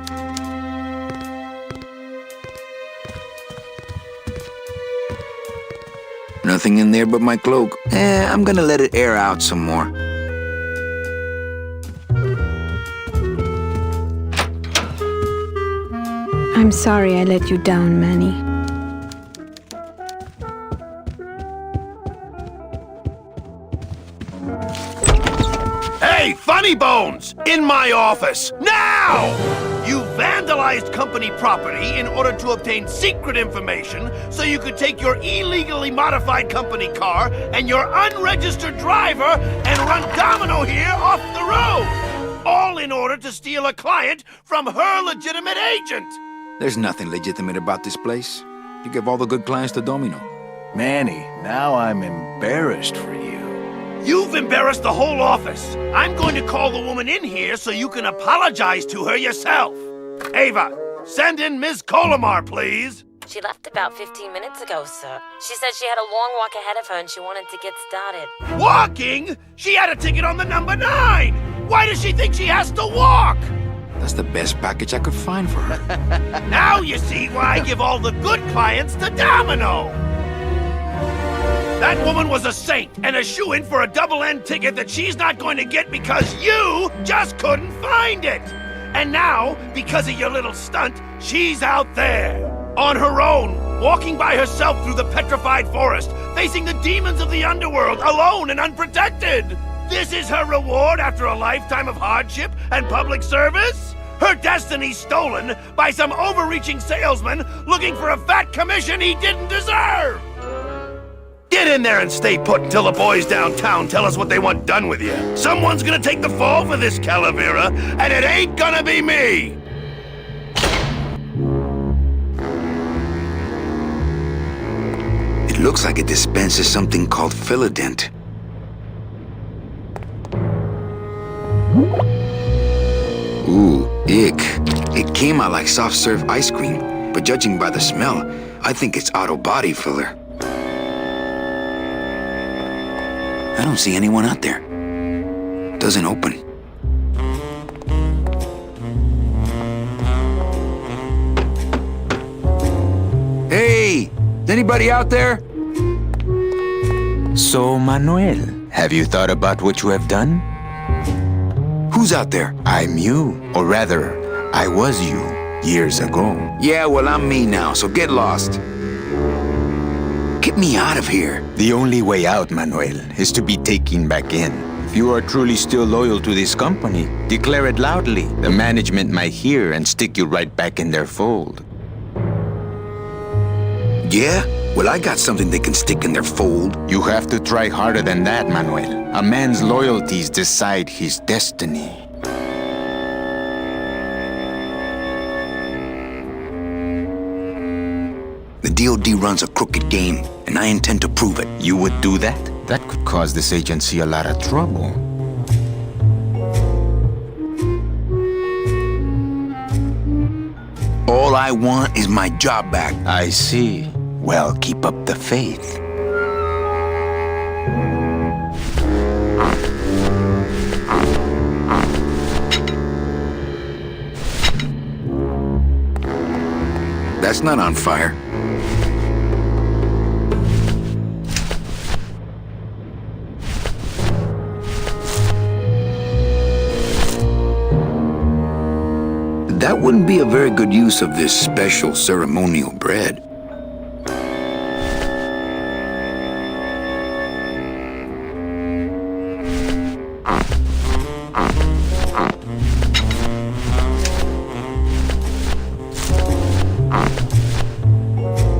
Nothing in there but my cloak. I'm gonna let it air out some more. I'm sorry I let you down, Manny. Hey, Funny Bones! In my office! Now! You vandalized company property in order to obtain secret information so you could take your illegally modified company car and your unregistered driver and run domino here off the road! All in order to steal a client from her legitimate agent! There's nothing legitimate about this place. You give all the good clients to Domino. Manny, now I'm embarrassed for you. You've embarrassed the whole office. I'm going to call the woman in here so you can apologize to her yourself. Ava, send in Ms. Colomar, please. She left about 15 minutes ago, sir. She said she had a long walk ahead of her and she wanted to get started. Walking? She had a ticket on the number 9. Why does she think she has to walk? That's the best package I could find for her. Now you see why I give all the good clients to Domino. That woman was a saint and a shoo-in for a double-end ticket that she's not going to get because you just couldn't find it. And now, because of your little stunt, she's out there, on her own, walking by herself through the petrified forest, facing the demons of the underworld, alone and unprotected. This is her reward after a lifetime of hardship and public service? Her destiny stolen by some overreaching salesman looking for a fat commission he didn't deserve! Get in there and stay put until the boys downtown tell us what they want done with you. Someone's gonna take the fall for this, Calavera, and it ain't gonna be me! It looks like it dispenses something called Philodent. Ooh, ick. It came out like soft-serve ice cream, but judging by the smell, I think it's auto body filler. I don't see anyone out there. Doesn't open. Hey! Is anybody out there? So, Manuel, have you thought about what you have done? Who's out there? I'm you, or rather, I was you, years ago. Yeah, well, I'm me now, so get lost. Get me out of here. The only way out, Manuel, is to be taken back in. If you are truly still loyal to this company, declare it loudly. The management might hear and stick you right back in their fold. Yeah? Well, I got something they can stick in their fold. You have to try harder than that, Manuel. A man's loyalties decide his destiny. The DOD runs a crooked game, and I intend to prove it. You would do that? That could cause this agency a lot of trouble. All I want is my job back. I see. Well, keep up the faith. That's not on fire. That wouldn't be a very good use of this special ceremonial bread.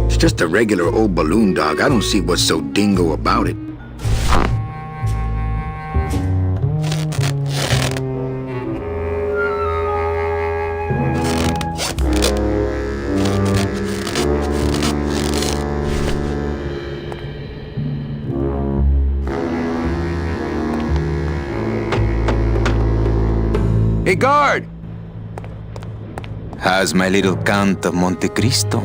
It's just a regular old balloon dog. I don't see what's so dingo about it. Hey, guard! How's my little Count of Monte Cristo?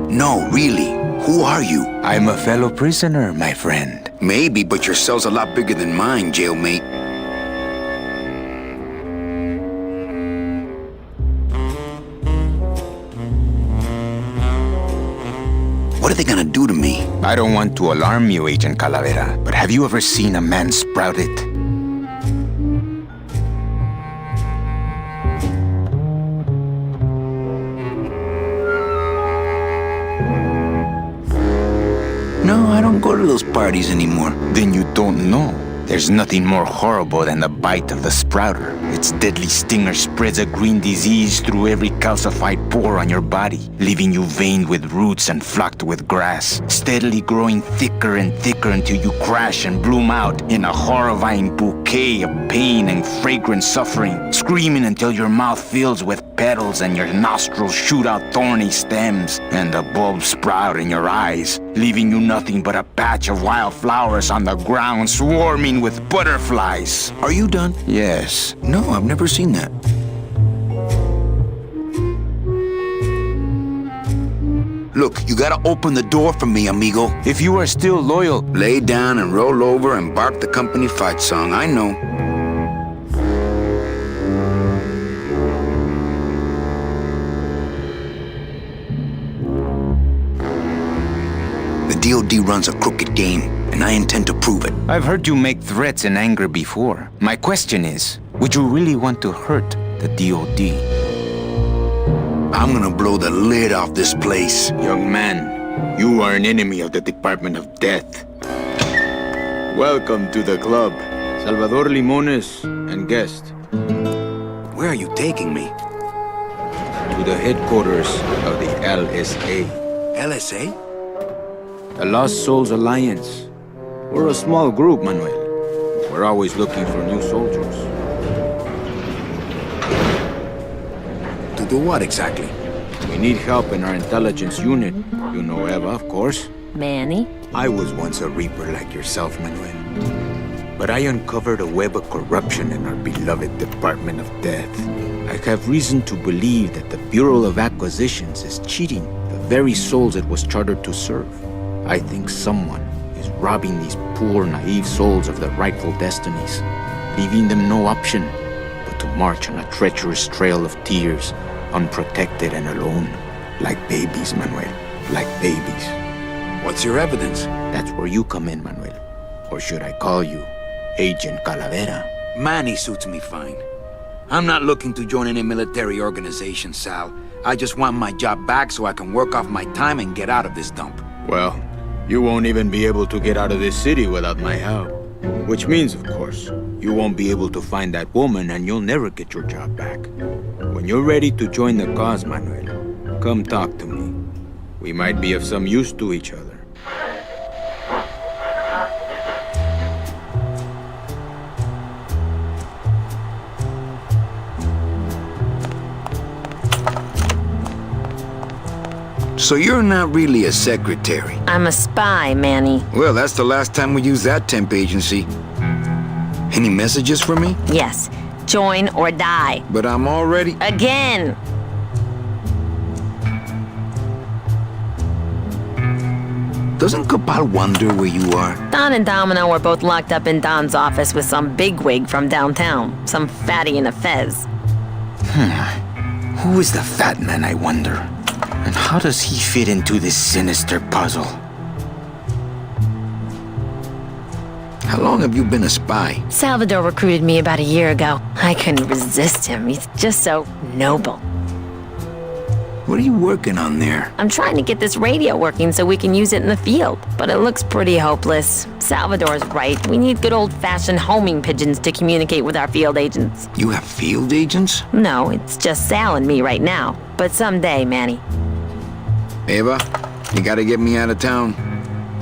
No, really. Who are you? I'm a fellow prisoner, my friend. Maybe, but your cell's a lot bigger than mine, jailmate. What are they gonna do to me? I don't want to alarm you, Agent Calavera, but have you ever seen a man sprouted? No, I don't go to those parties anymore. Then you don't know. There's nothing more horrible than the bite of the sprouter. Its deadly stinger spreads a green disease through every calcified pore on your body, leaving you veined with roots and flocked with grass, steadily growing thicker and thicker until you crash and bloom out in a horrifying bouquet of pain and fragrant suffering, screaming until your mouth fills with petals and your nostrils shoot out thorny stems, and the bulbs sprout in your eyes, leaving you nothing but a patch of wild flowers on the ground swarming with butterflies. Are you done? Yes. No, I've never seen that. Look, you gotta open the door for me, amigo. If you are still loyal, Lay down and roll over and bark the company fight song, I know. The DOD runs a crooked game, and I intend to prove it. I've heard you make threats in anger before. My question is, would you really want to hurt the DOD? I'm gonna blow the lid off this place. Young man, you are an enemy of the Department of Death. Welcome to the club. Salvador Limones and guest. Where are you taking me? To the headquarters of the LSA. LSA? The Lost Souls Alliance. We're a small group, Manuel. We're always looking for new soldiers. To do what exactly? We need help in our intelligence unit. You know Eva, of course. Manny? I was once a reaper like yourself, Manuel. But I uncovered a web of corruption in our beloved Department of Death. I have reason to believe that the Bureau of Acquisitions is cheating the very souls it was chartered to serve. I think someone is robbing these poor, naive souls of their rightful destinies, leaving them no option but to march on a treacherous trail of tears, unprotected and alone, like babies, Manuel, like babies. What's your evidence? That's where you come in, Manuel. Or should I call you Agent Calavera? Manny suits me fine. I'm not looking to join any military organization, Sal. I just want my job back so I can work off my time and get out of this dump. Well, you won't even be able to get out of this city without my help. Which means, of course, you won't be able to find that woman and you'll never get your job back. When you're ready to join the cause, Manuel, come talk to me. We might be of some use to each other. So you're not really a secretary? I'm a spy, Manny. Well, that's the last time we used that temp agency. Any messages for me? Yes. Join or die. But I'm already... Again! Doesn't Cabal wonder where you are? Don and Domino were both locked up in Don's office with some bigwig from downtown. Some fatty in a fez. Who is the fat man, I wonder? And how does he fit into this sinister puzzle? How long have you been a spy? Salvador recruited me about a year ago. I couldn't resist him. He's just so noble. What are you working on there? I'm trying to get this radio working so we can use it in the field, but it looks pretty hopeless. Salvador's right. We need good old-fashioned homing pigeons to communicate with our field agents. You have field agents? No, it's just Sal and me right now. But someday, Manny. Eva, you gotta get me out of town.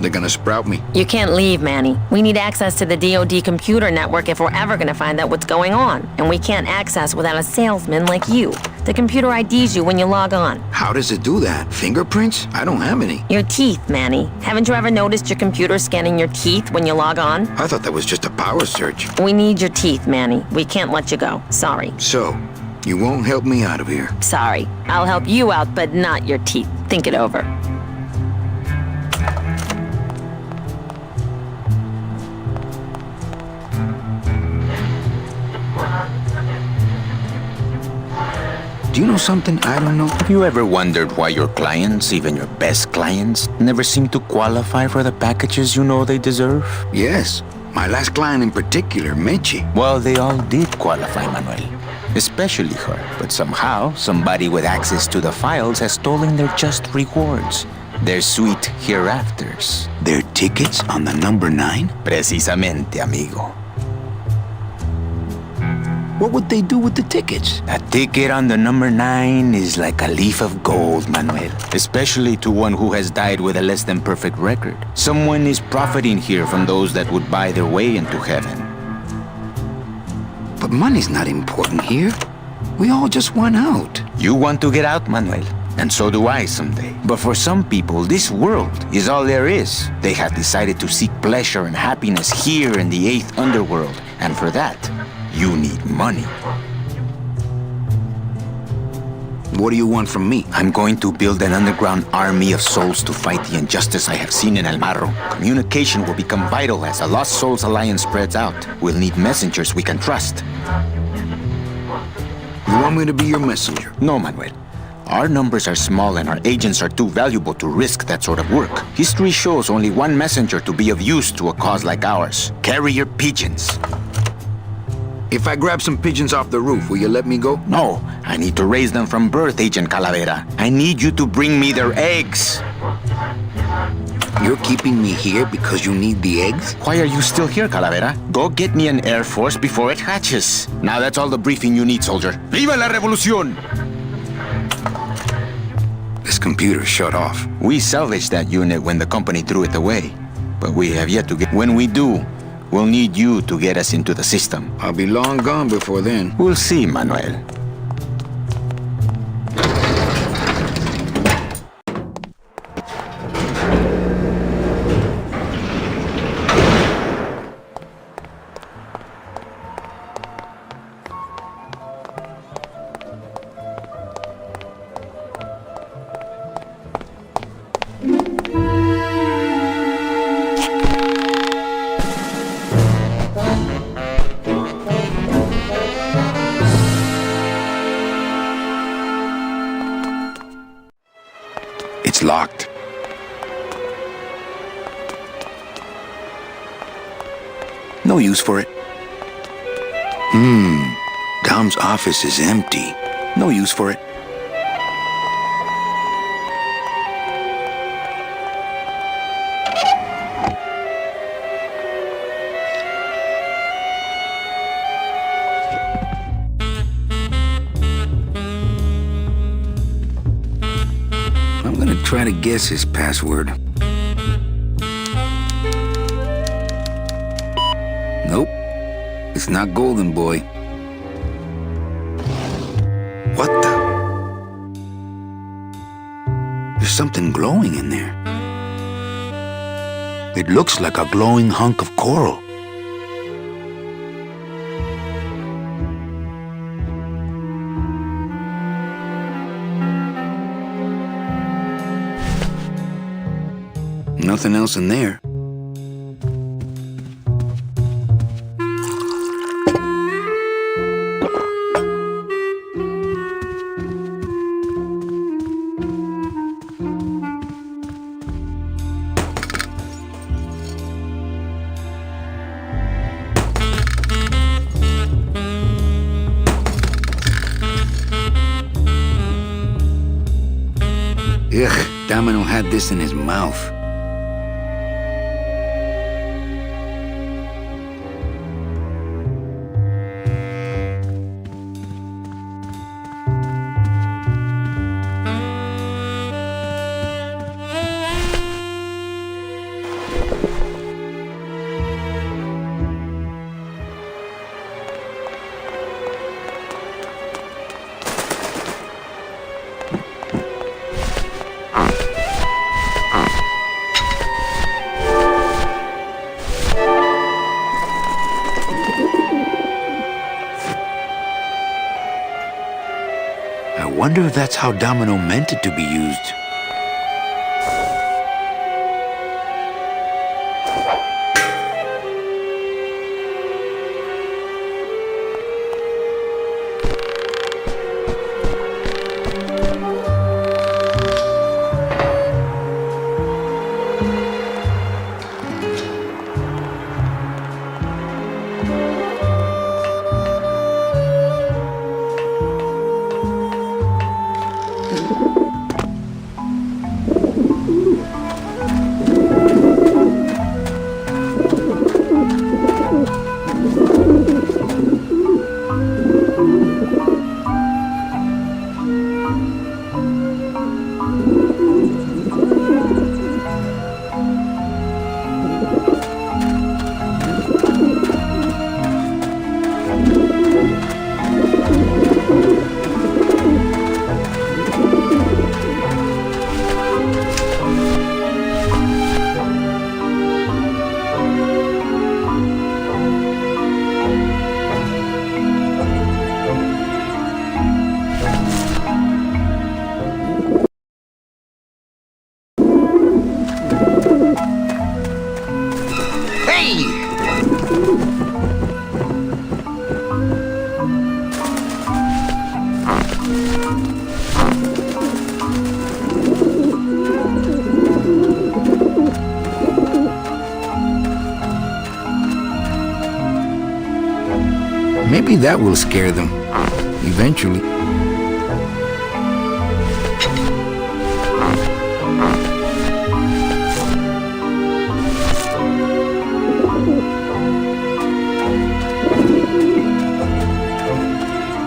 They're gonna sprout me. You can't leave, Manny. We need access to the DOD computer network if we're ever gonna find out what's going on. And we can't access without a salesman like you. The computer IDs you when you log on. How does it do that? Fingerprints? I don't have any. Your teeth, Manny. Haven't you ever noticed your computer scanning your teeth when you log on? I thought that was just a power surge. We need your teeth, Manny. We can't let you go. Sorry. So, you won't help me out of here. Sorry. I'll help you out, but not your teeth. Think it over. Do you know something I don't know? Have you ever wondered why your clients, even your best clients, never seem to qualify for the packages you know they deserve? Yes. My last client in particular, Mechi. Well, they all did qualify, Manuel. Especially her. But somehow, somebody with access to the files has stolen their just rewards. Their sweet hereafters. Their tickets on the number 9? Precisamente, amigo. What would they do with the tickets? A ticket on the number 9 is like a leaf of gold, Manuel. Especially to one who has died with a less than perfect record. Someone is profiting here from those that would buy their way into heaven. But money's not important here. We all just want out. You want to get out, Manuel. And so do I someday. But for some people, this world is all there is. They have decided to seek pleasure and happiness here in the 8th underworld. And for that, you need money. What do you want from me? I'm going to build an underground army of souls to fight the injustice I have seen in El Marro. Communication will become vital as a Lost Souls Alliance spreads out. We'll need messengers we can trust. You want me to be your messenger? No, Manuel. Our numbers are small and our agents are too valuable to risk that sort of work. History shows only one messenger to be of use to a cause like ours. Carrier pigeons. If I grab some pigeons off the roof, will you let me go? No, I need to raise them from birth, Agent Calavera. I need you to bring me their eggs. You're keeping me here because you need the eggs? Why are you still here, Calavera? Go get me an Air Force before it hatches. Now that's all the briefing you need, soldier. ¡Viva la revolución! This computer shut off. We salvaged that unit when the company threw it away. But we have yet to get... When we do, we'll need you to get us into the system. I'll be long gone before then. We'll see, Manuel. It's locked. No use for it. Dom's office is empty. No use for it. I'm gonna try to guess his password. Nope. It's not Golden Boy. What the? There's something glowing in there. It looks like a glowing hunk of coral. Nothing else in there. Ugh, Domino had this in his mouth. I wonder if that's how Domino meant it to be used. Maybe that will scare them, eventually.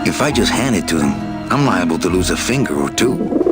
If I just hand it to them, I'm liable to lose a finger or two.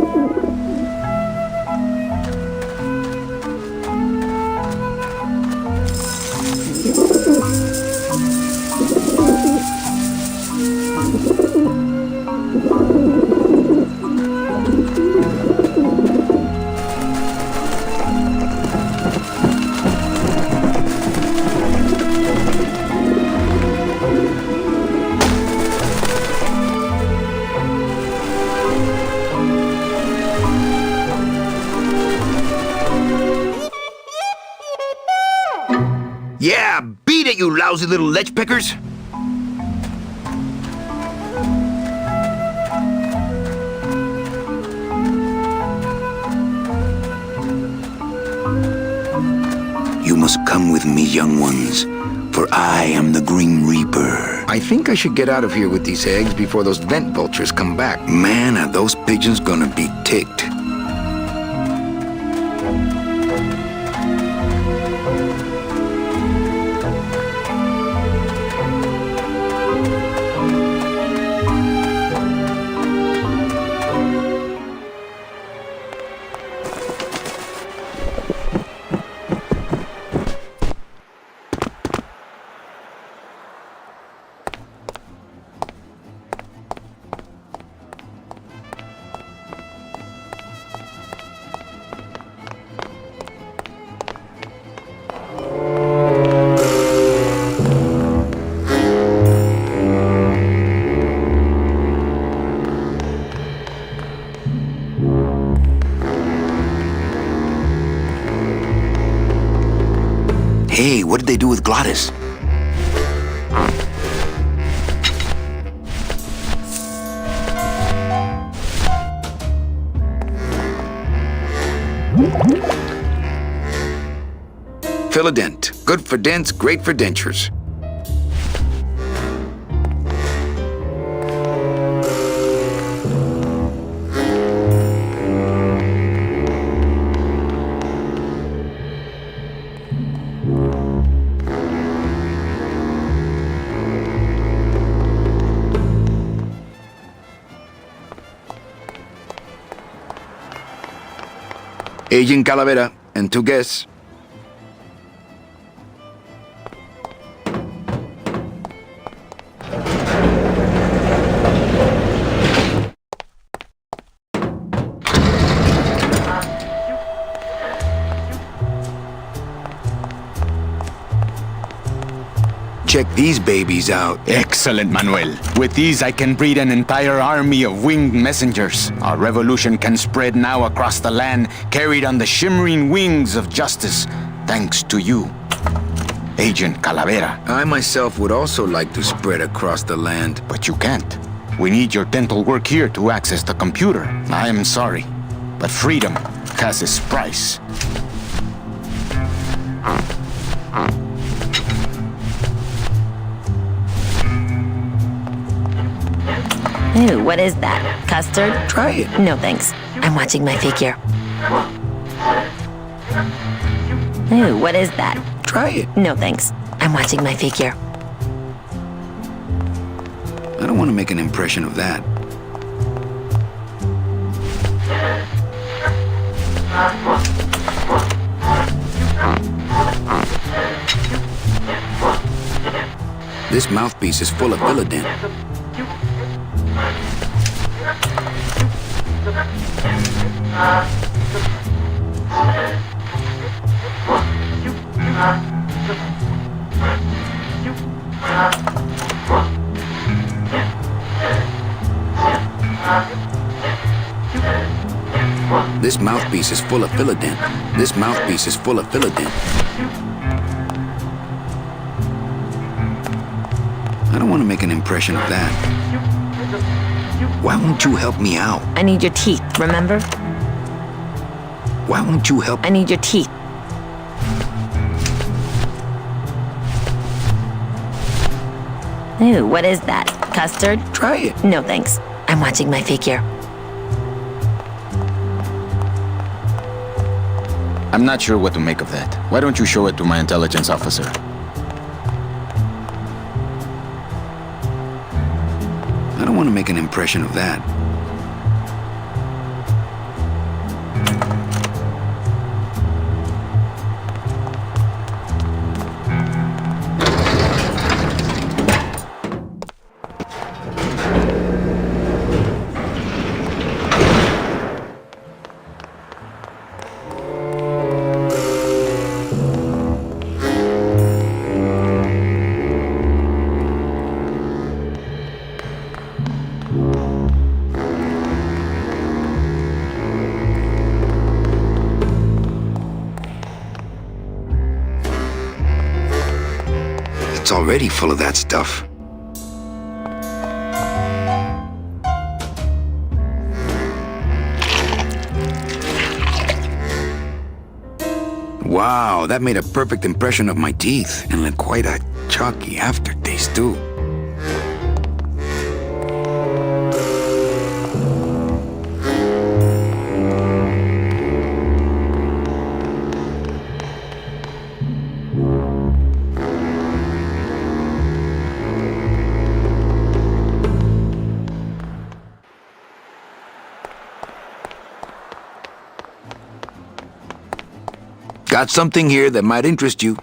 Yeah, beat it, you lousy little lech pickers! You must come with me, young ones, for I am the Grim Reaper. I think I should get out of here with these eggs before those vent vultures come back. Man, are those pigeons gonna be ticked. Hey, what did they do with Glottis? Fill a dent. Good for dents, great for dentures. Agent Calavera and 2 guests. check these babies out. Excellent, Manuel. With these, I can breed an entire army of winged messengers. Our revolution can spread now across the land, carried on the shimmering wings of justice, thanks to you, Agent Calavera. I myself would also like to spread across the land. But you can't. We need your dental work here to access the computer. I am sorry, but freedom has its price. Ooh, what is that? Custard? Try it. No thanks. I'm watching my figure. Ooh, what is that? Try it. No thanks. I'm watching my figure. I don't want to make an impression of that. This mouthpiece is full of Illidan. This mouthpiece is full of Illidan. This mouthpiece is full of Illidan. I don't want to make an impression of that. Why won't you help me out? I need your teeth, remember? Why won't you help? I need your teeth. Ooh, what is that? Custard? Try it. No thanks. I'm watching my figure. I'm not sure what to make of that. Why don't you show it to my intelligence officer? I don't want to make an impression of that. It's already full of that stuff. Wow, that made a perfect impression of my teeth, and left quite a chalky aftertaste, too. Got something here that might interest you.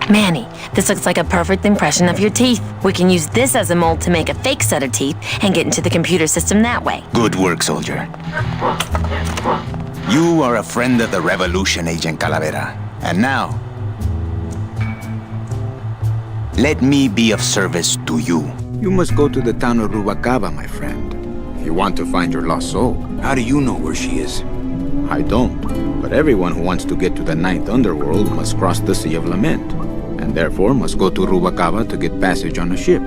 Manny, this looks like a perfect impression of your teeth. We can use this as a mold to make a fake set of teeth and get into the computer system that way. Good work, soldier. You are a friend of the revolution, Agent Calavera. And now, let me be of service to you. You must go to the town of Rubalcaba, my friend, if you want to find your lost soul. How do you know where she is? I don't, but everyone who wants to get to the ninth underworld must cross the Sea of Lament, and therefore must go to Rubalcaba to get passage on a ship.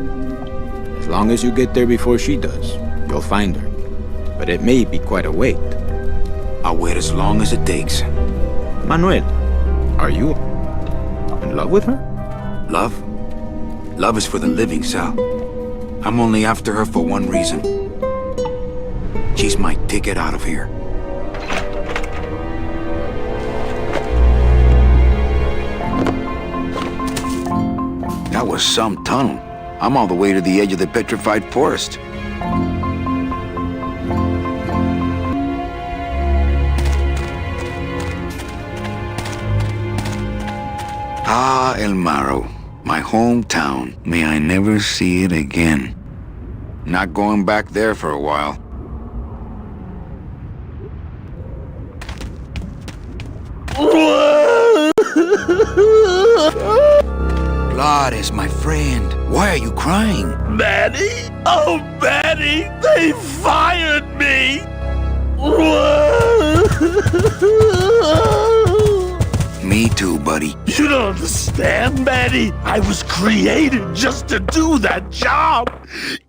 As long as you get there before she does, you'll find her. But it may be quite a wait. I'll wait as long as it takes. Manuel, are you in love with her? Love? Love is for the living, Sal. I'm only after her for one reason. She's my ticket out of here. That was some tunnel. I'm all the way to the edge of the petrified forest. Ah, El Maro, my hometown. May I never see it again. Not going back there for a while. Gladys, my friend, why are you crying? Manny? Oh, Manny! They fired me! Me too, buddy. You don't understand, Manny. I was created just to do that job.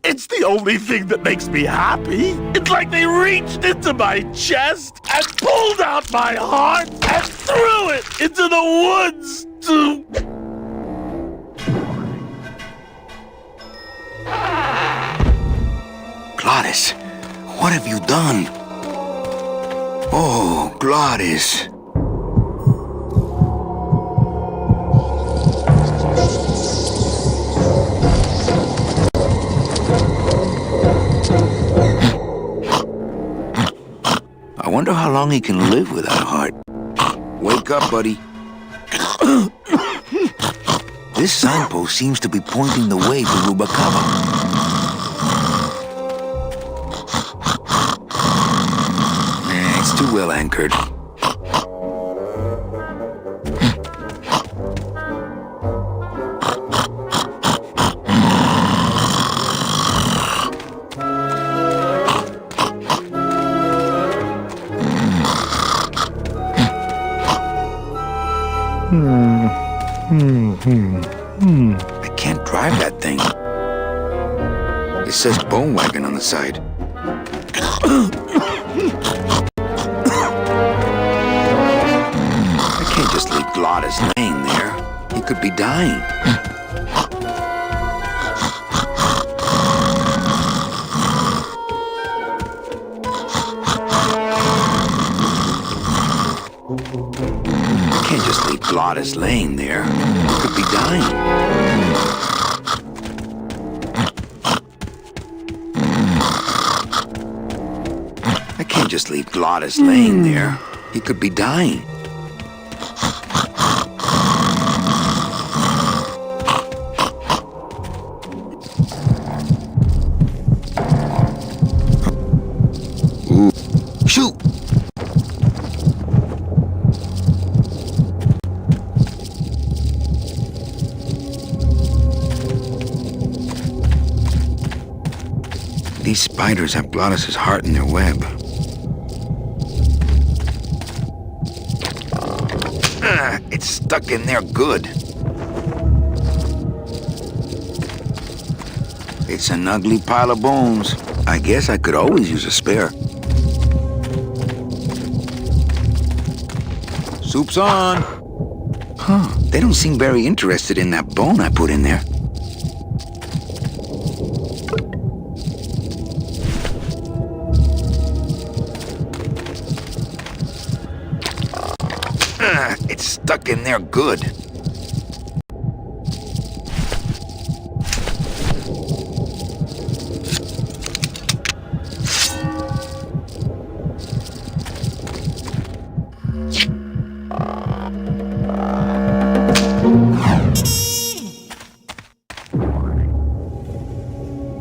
It's the only thing that makes me happy. It's like they reached into my chest and pulled out my heart and threw it into the woods to... Gladys, what have you done? Oh, Gladys. I wonder how long he can live without a heart. Wake up, buddy. This signpost seems to be pointing the way to Rubacava. It's too well anchored. I can't drive that thing. It says bone wagon on the side. I can't just leave Gladys laying there. He could be dying. I can't just leave Gladys laying there. He could be dying. I can't just leave Gladys laying there. He could be dying. Ooh. Shoot! These spiders have Gladys's heart in their web. It's stuck in there good. It's an ugly pile of bones. I guess I could always use a spare. Soup's on. Huh, they don't seem very interested in that bone I put in there. It's stuck in there good.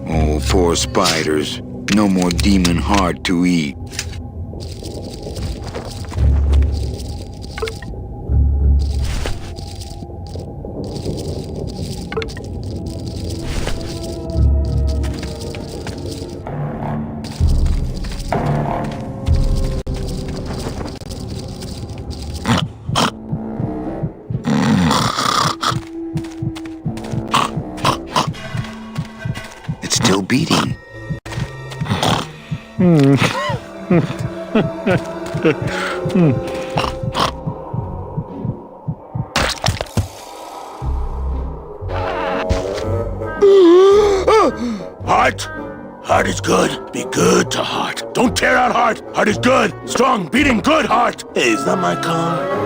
Oh, poor spiders. No more demon heart to eat. Still beating. Heart? Heart is good. Be good to heart. Don't tear out heart. Heart is good. Strong, beating, good heart. Hey, is that my car?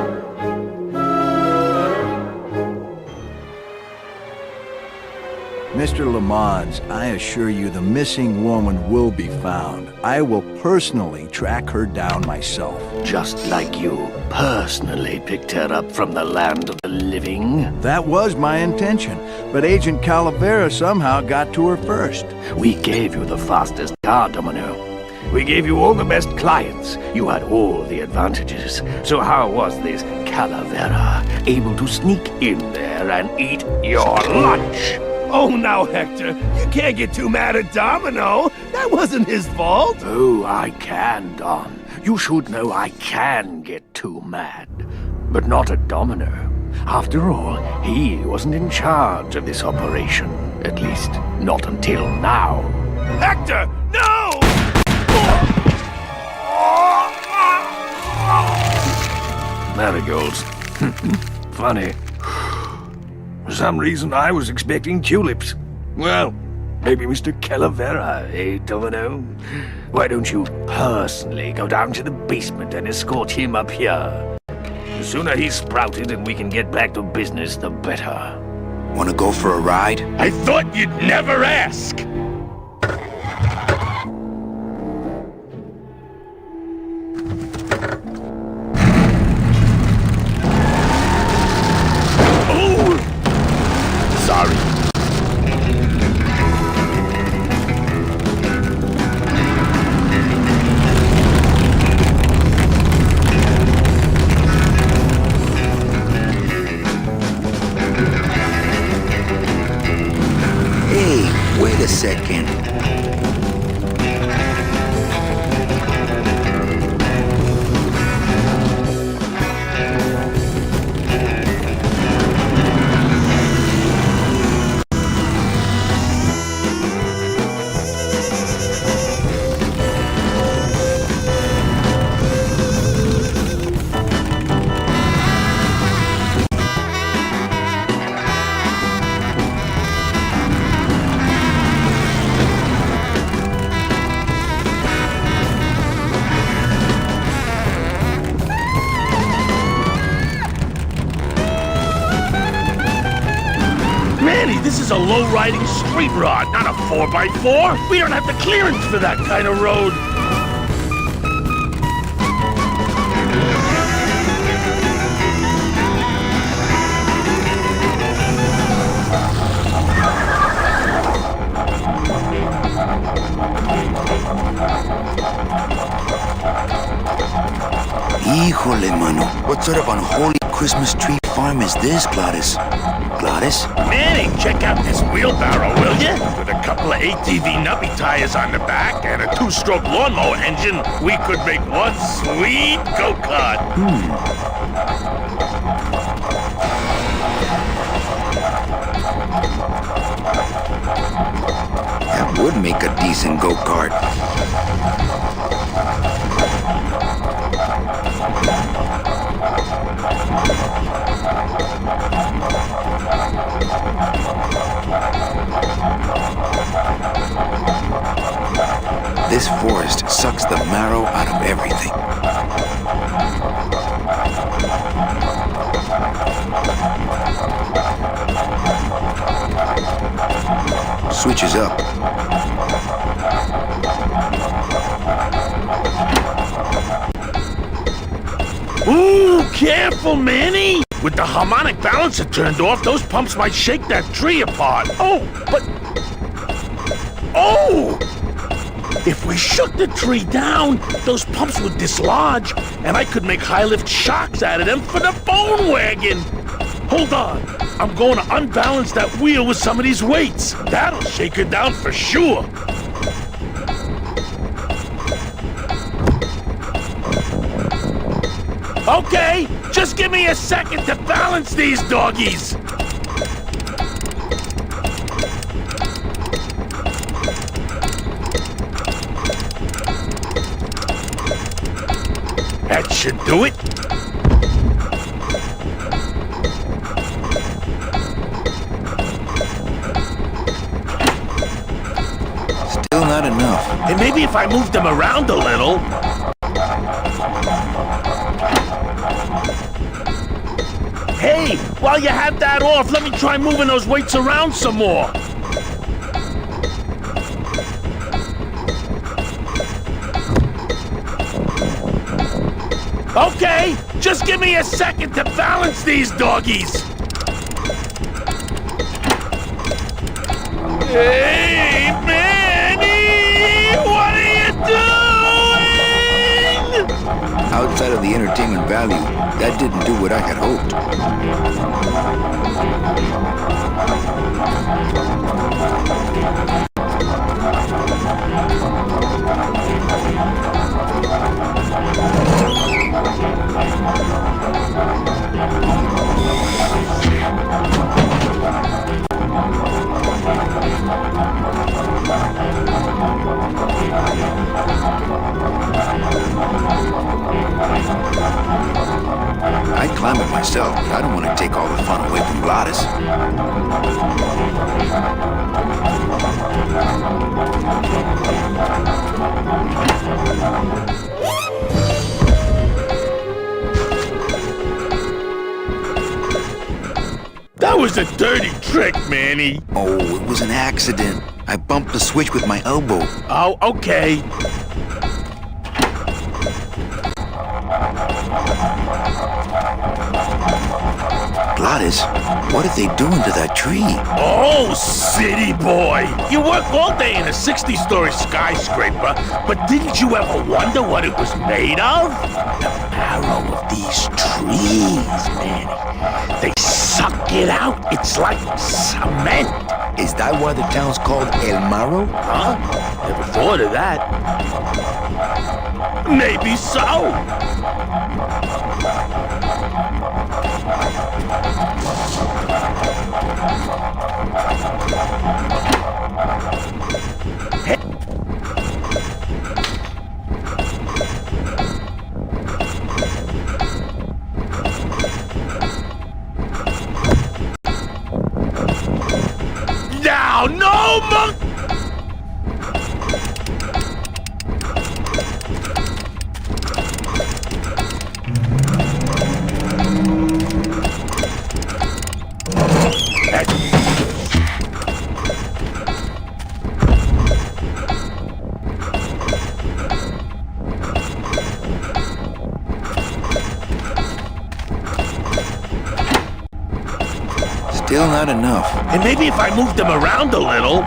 Mr. Lamont, I assure you the missing woman will be found. I will personally track her down myself. Just like you personally picked her up from the land of the living? That was my intention, but Agent Calavera somehow got to her first. We gave you the fastest car, Domino. We gave you all the best clients. You had all the advantages. So how was this Calavera able to sneak in there and eat your lunch? Oh, now, Hector, you can't get too mad at Domino. That wasn't his fault. Oh, I can, Don. You should know I can get too mad. But not at Domino. After all, he wasn't in charge of this operation. At least, not until now. Hector, no! Marigolds. Funny. For some reason, I was expecting tulips. Well, maybe Mr. Calavera, eh, Domino? Why don't you personally go down to the basement and escort him up here? The sooner he's sprouted and we can get back to business, the better. Wanna go for a ride? I thought you'd never ask. Sorry. Hey, wait a second. Manny, this is a low-riding street rod, not a 4x4. We don't have the clearance for that kind of road. Híjole, mano. What sort of unholy Christmas tree farm is this, Gladys? Gladys? Manny, check out this wheelbarrow, will ya? With a couple of ATV nubby tires on the back and a 2-stroke lawnmower engine, we could make one sweet go-kart. That would make a decent go-kart. This forest sucks the marrow out of everything. Switches up. Ooh, careful, Manny! With the harmonic balancer turned off, those pumps might shake that tree apart. Oh, but... Oh! If we shook the tree down, those pumps would dislodge, and I could make high-lift shocks out of them for the bone wagon. Hold on. I'm going to unbalance that wheel with some of these weights. That'll shake her down for sure. Okay, just give me a second to balance these doggies. That should do it. Still not enough. And maybe if I moved them around a little... Hey, while you have that off, let me try moving those weights around some more. Okay, just give me a second to balance these doggies. Hey, Manny! What are you doing? Outside of the entertainment value, that didn't do what I had hoped. I'd climb it myself, but I don't want to take all the fun away from Gladys. That was a dirty trick, Manny. Oh, it was an accident. I bumped the switch with my elbow. Oh, okay. Gladys, what are they doing to that tree? Oh, city boy! You work all day in a 60-story skyscraper, but didn't you ever wonder what it was made of? The marrow of these trees, Manny. They suck it out. It's like cement. Is that why the town's called El Marrow? Huh? Never thought of that. Maybe so. Now, no monk! Still not enough. And maybe if I moved them around a little.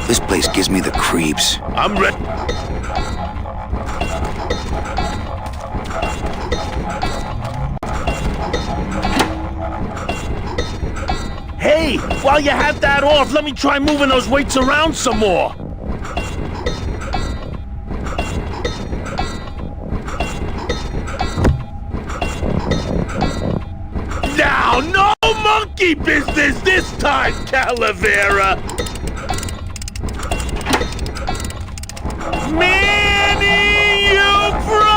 This place gives me the creeps. I'm ready. Hey, while you have that off, let me try moving those weights around some more. Now, no monkey business this time, Calavera. Manny, you promise?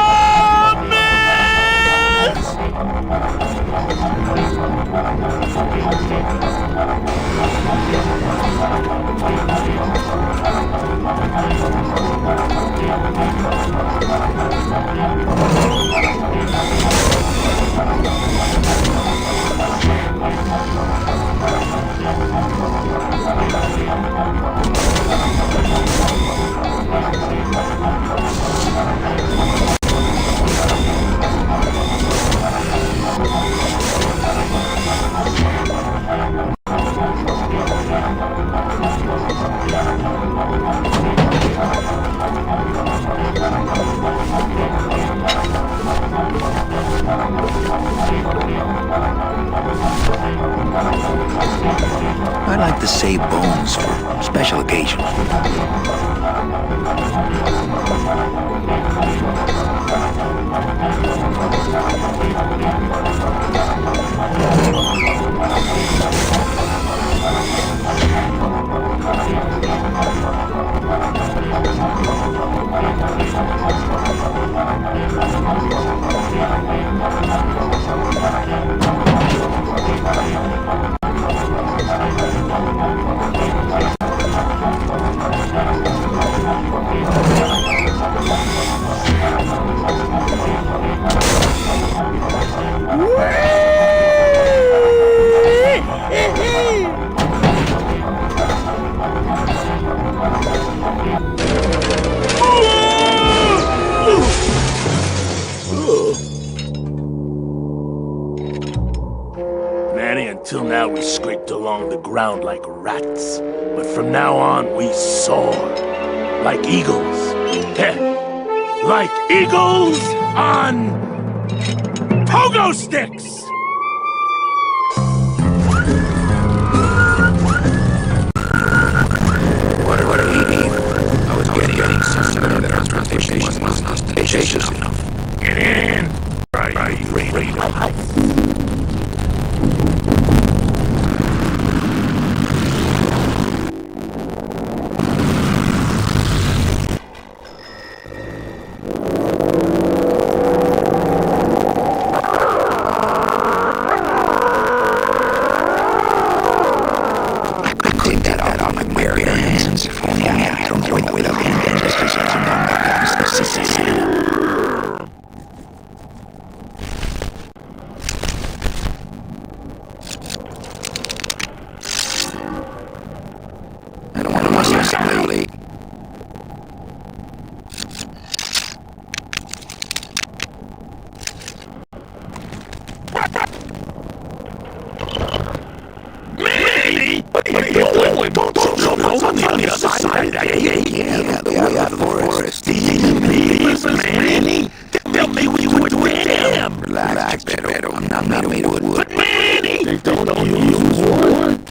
I like to save bones for special occasions. Manny, until now we scraped along the ground like rats. But from now on, we soar. Like eagles. Like eagles on pogo sticks! What do you mean? I was getting something that our transportation was not spacious enough. Get in! Are you ready to life? Yeah, the way out of the forest. Manny, tell me what you would do with them. Relax, Pedro. I'm not made of wood. But Manny, they don't use wood.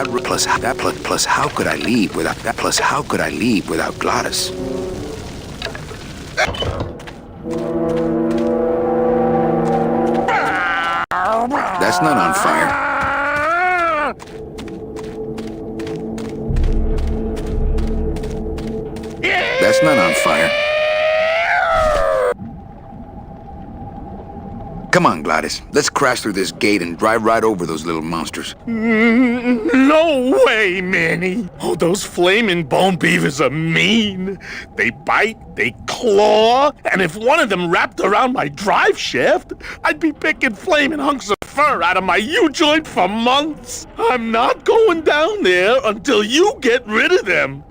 plus how could I leave without that? Plus how could I leave without Gladys? That's not on fire. That's not on fire. Come on, Gladys. Let's crash through this gate and drive right over those little monsters. No way, Manny. Oh, those flaming bone beavers are mean. They bite, they claw, and if one of them wrapped around my drive shaft, I'd be picking flaming hunks of fur out of my U-joint for months. I'm not going down there until you get rid of them.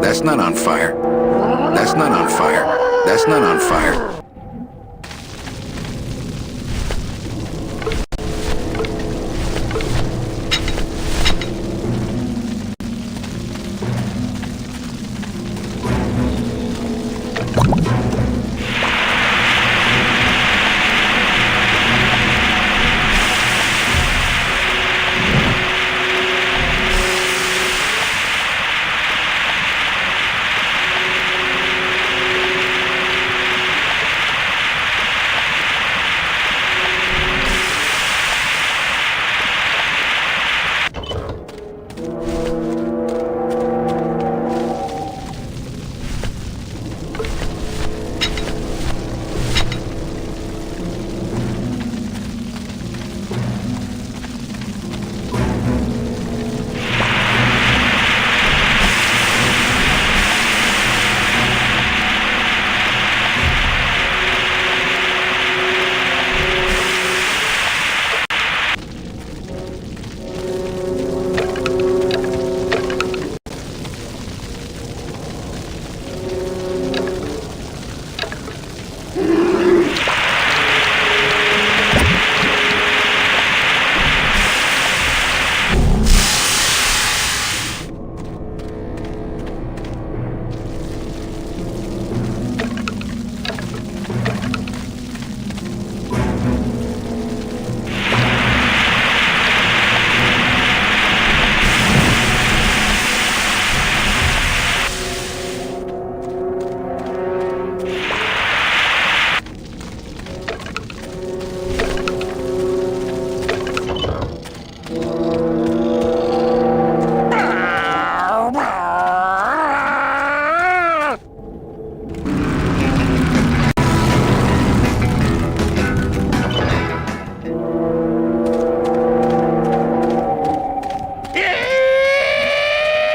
That's not on fire. That's not on fire. That's not on fire.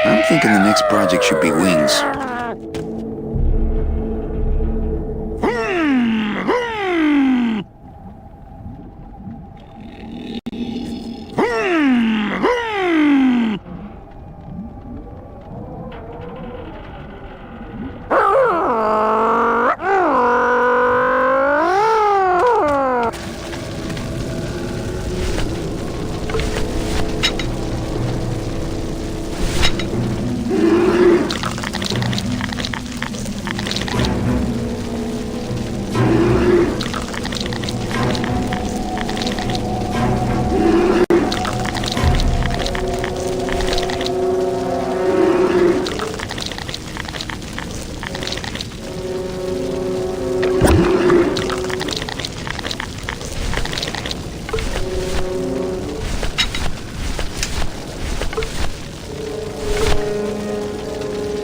I'm thinking the next project should be wings.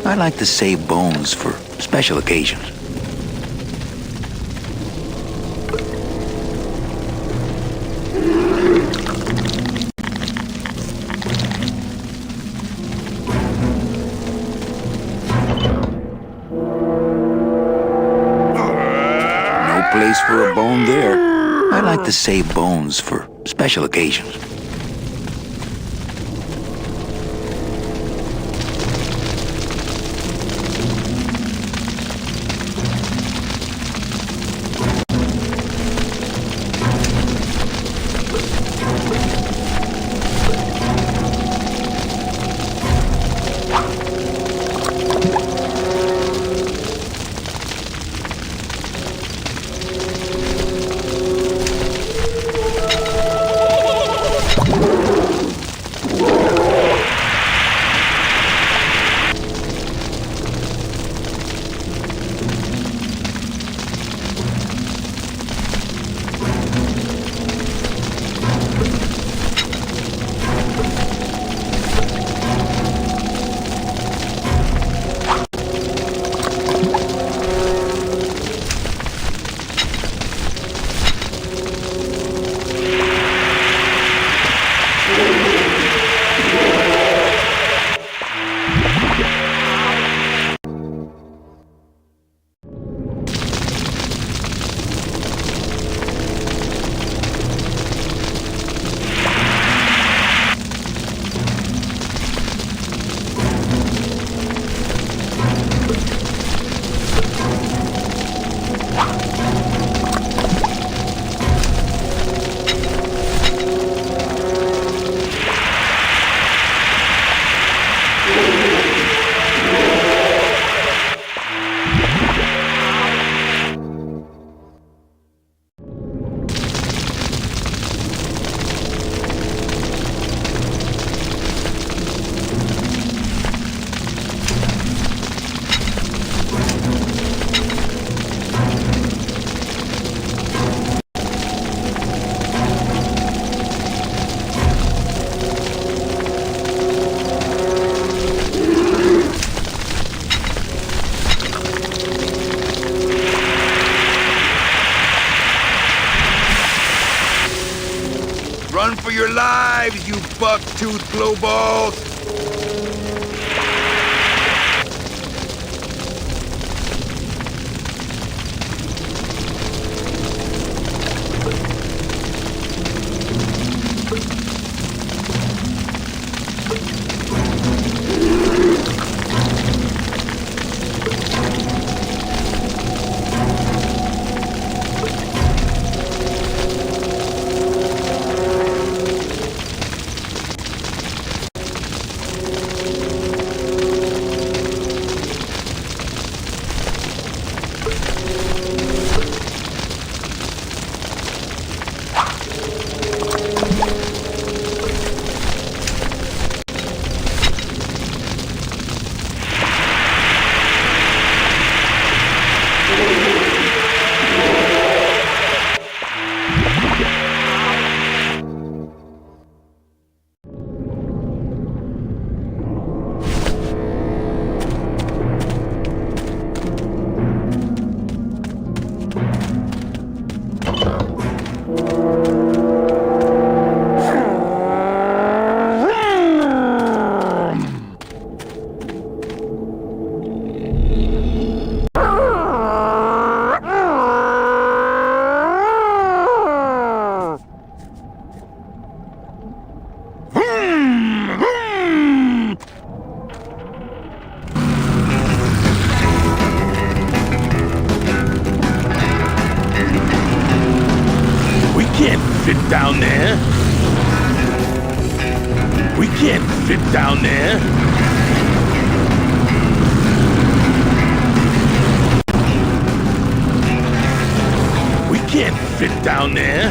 I like to save bones for special occasions. place for a bone there. I like to save bones for special occasions. Run for your lives, you buck-toothed blowballs! Down there? We can't fit down there. We can't fit down there.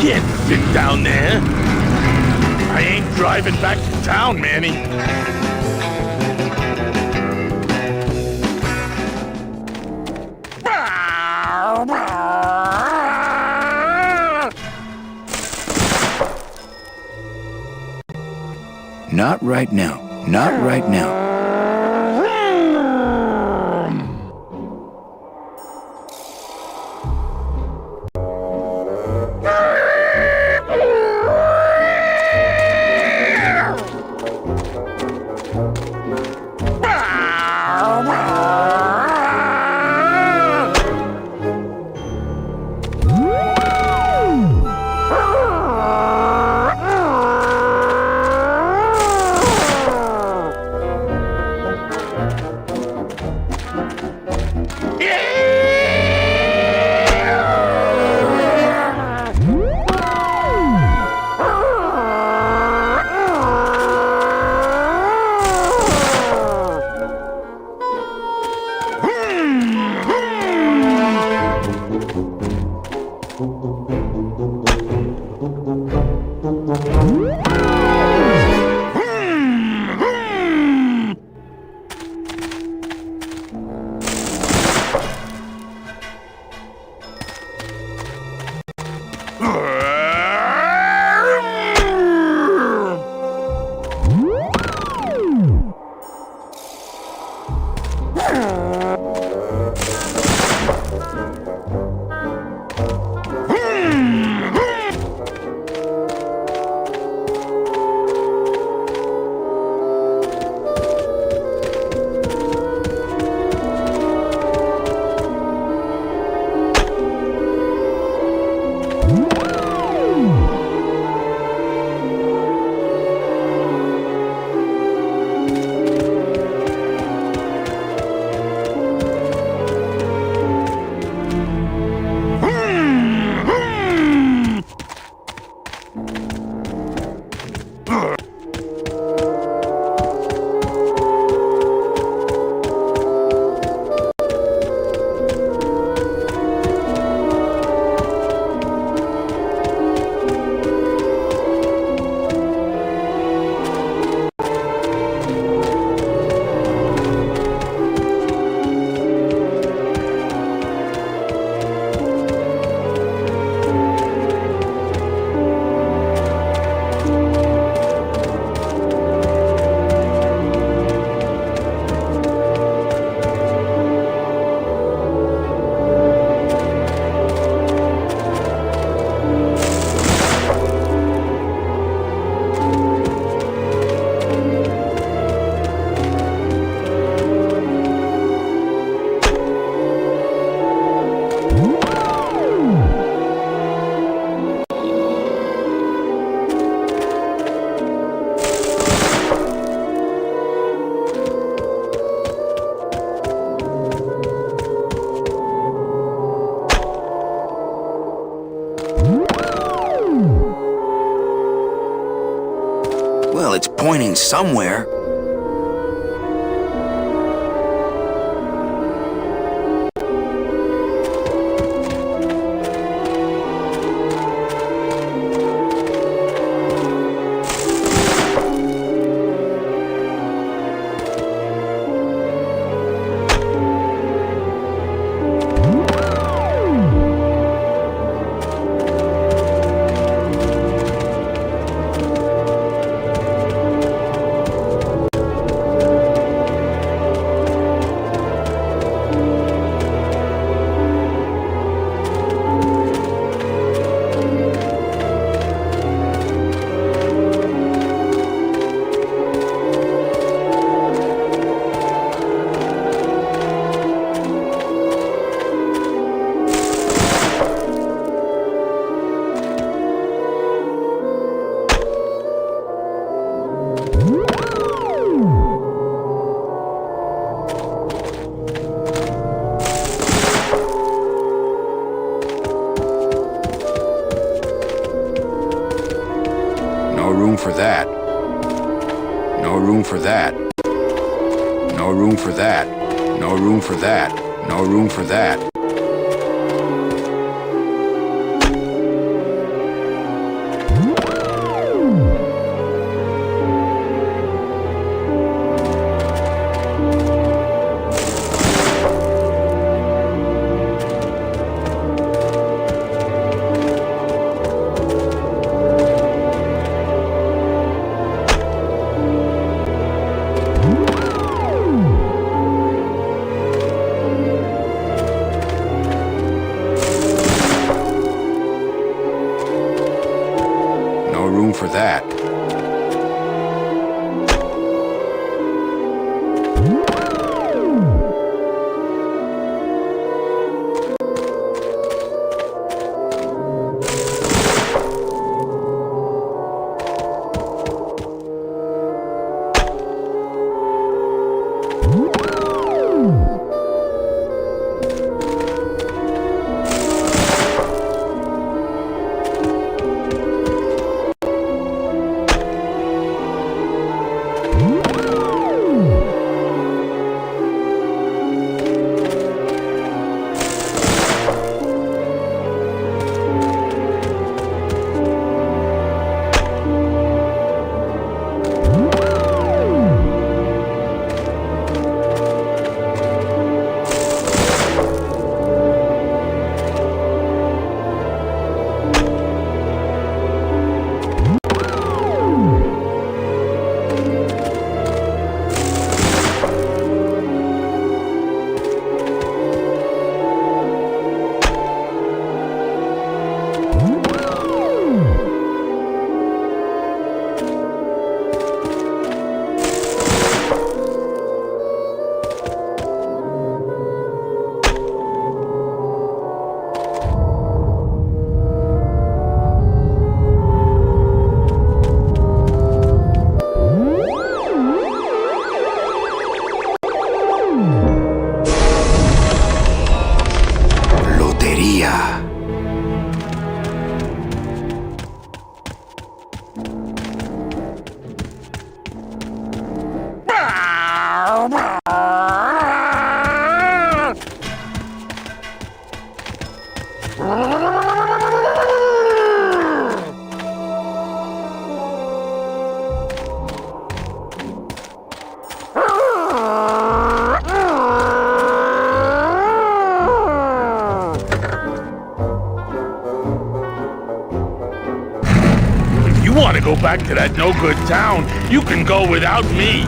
Can't fit down there. I ain't driving back to town, Manny. Not right now. Not right now. Well, it's pointing somewhere. No room for that. No room for that. No room for that. No room for that. No room for that. for that. Go back to that no-good town. You can go without me.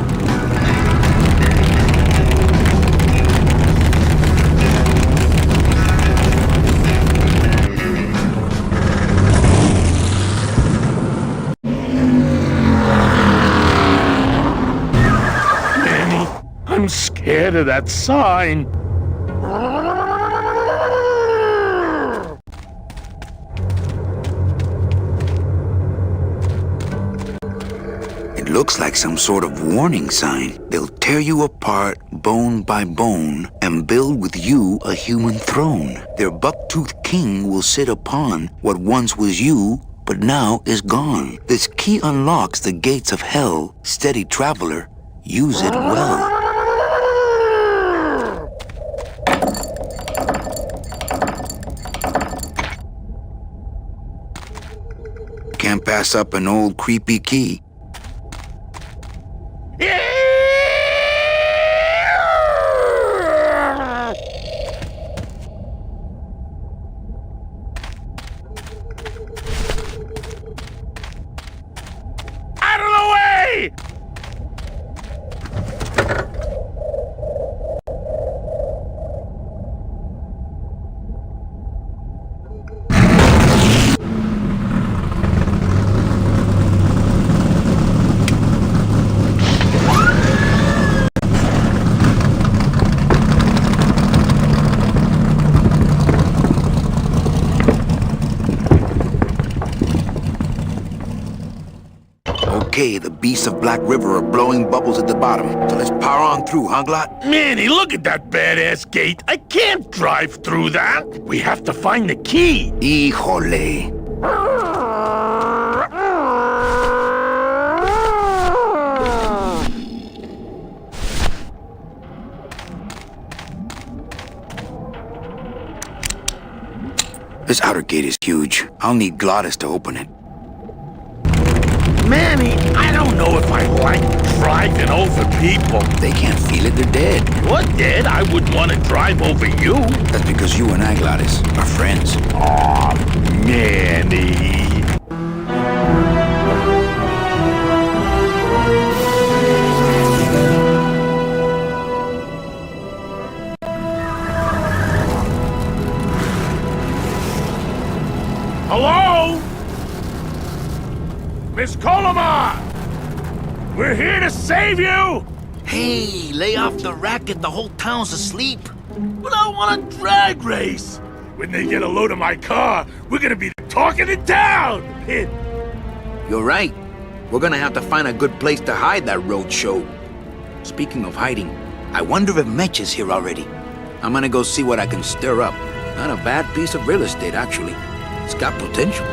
Manny, I'm scared of that sign. Looks like some sort of warning sign. They'll tear you apart bone by bone and build with you a human throne. Their buck-toothed king will sit upon what once was you, but now is gone. This key unlocks the gates of hell. Steady traveler, use it well. Can't pass up an old creepy key. Okay, the beasts of Black River are blowing bubbles at the bottom. So let's power on through, huh, Glot? Manny, look at that badass gate. I can't drive through that. We have to find the key. Híjole. This outer gate is huge. I'll need Glottis to open it. Manny, I don't know if I like driving over people. They can't feel it, they're dead. You're dead? I wouldn't want to drive over you. That's because you and I, Glottis, are friends. Aw, Manny. Hello? Miss Colomar! We're here to save you! Hey, lay off the racket. The whole town's asleep. But I want a drag race. When they get a load of my car, we're gonna be talking it down! You're right. We're gonna have to find a good place to hide that road show. Speaking of hiding, I wonder if Mitch is here already. I'm gonna go see what I can stir up. Not a bad piece of real estate, actually. It's got potential.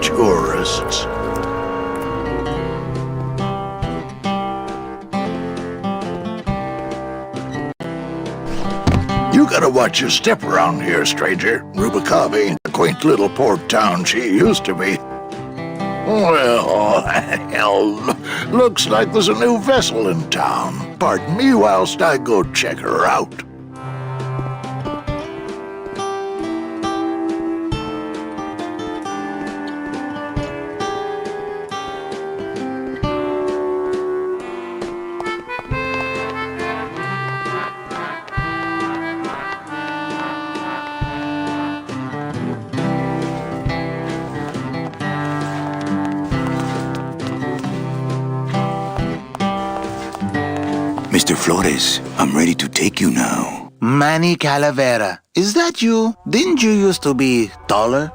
Tourists. You gotta watch your step around here, stranger. Rubicava ain't the quaint little port town she used to be. Well, hell, looks like there's a new vessel in town. Pardon me whilst I go check her out. Mr. Flores, I'm ready to take you now. Manny Calavera, is that you? Didn't you used to be taller?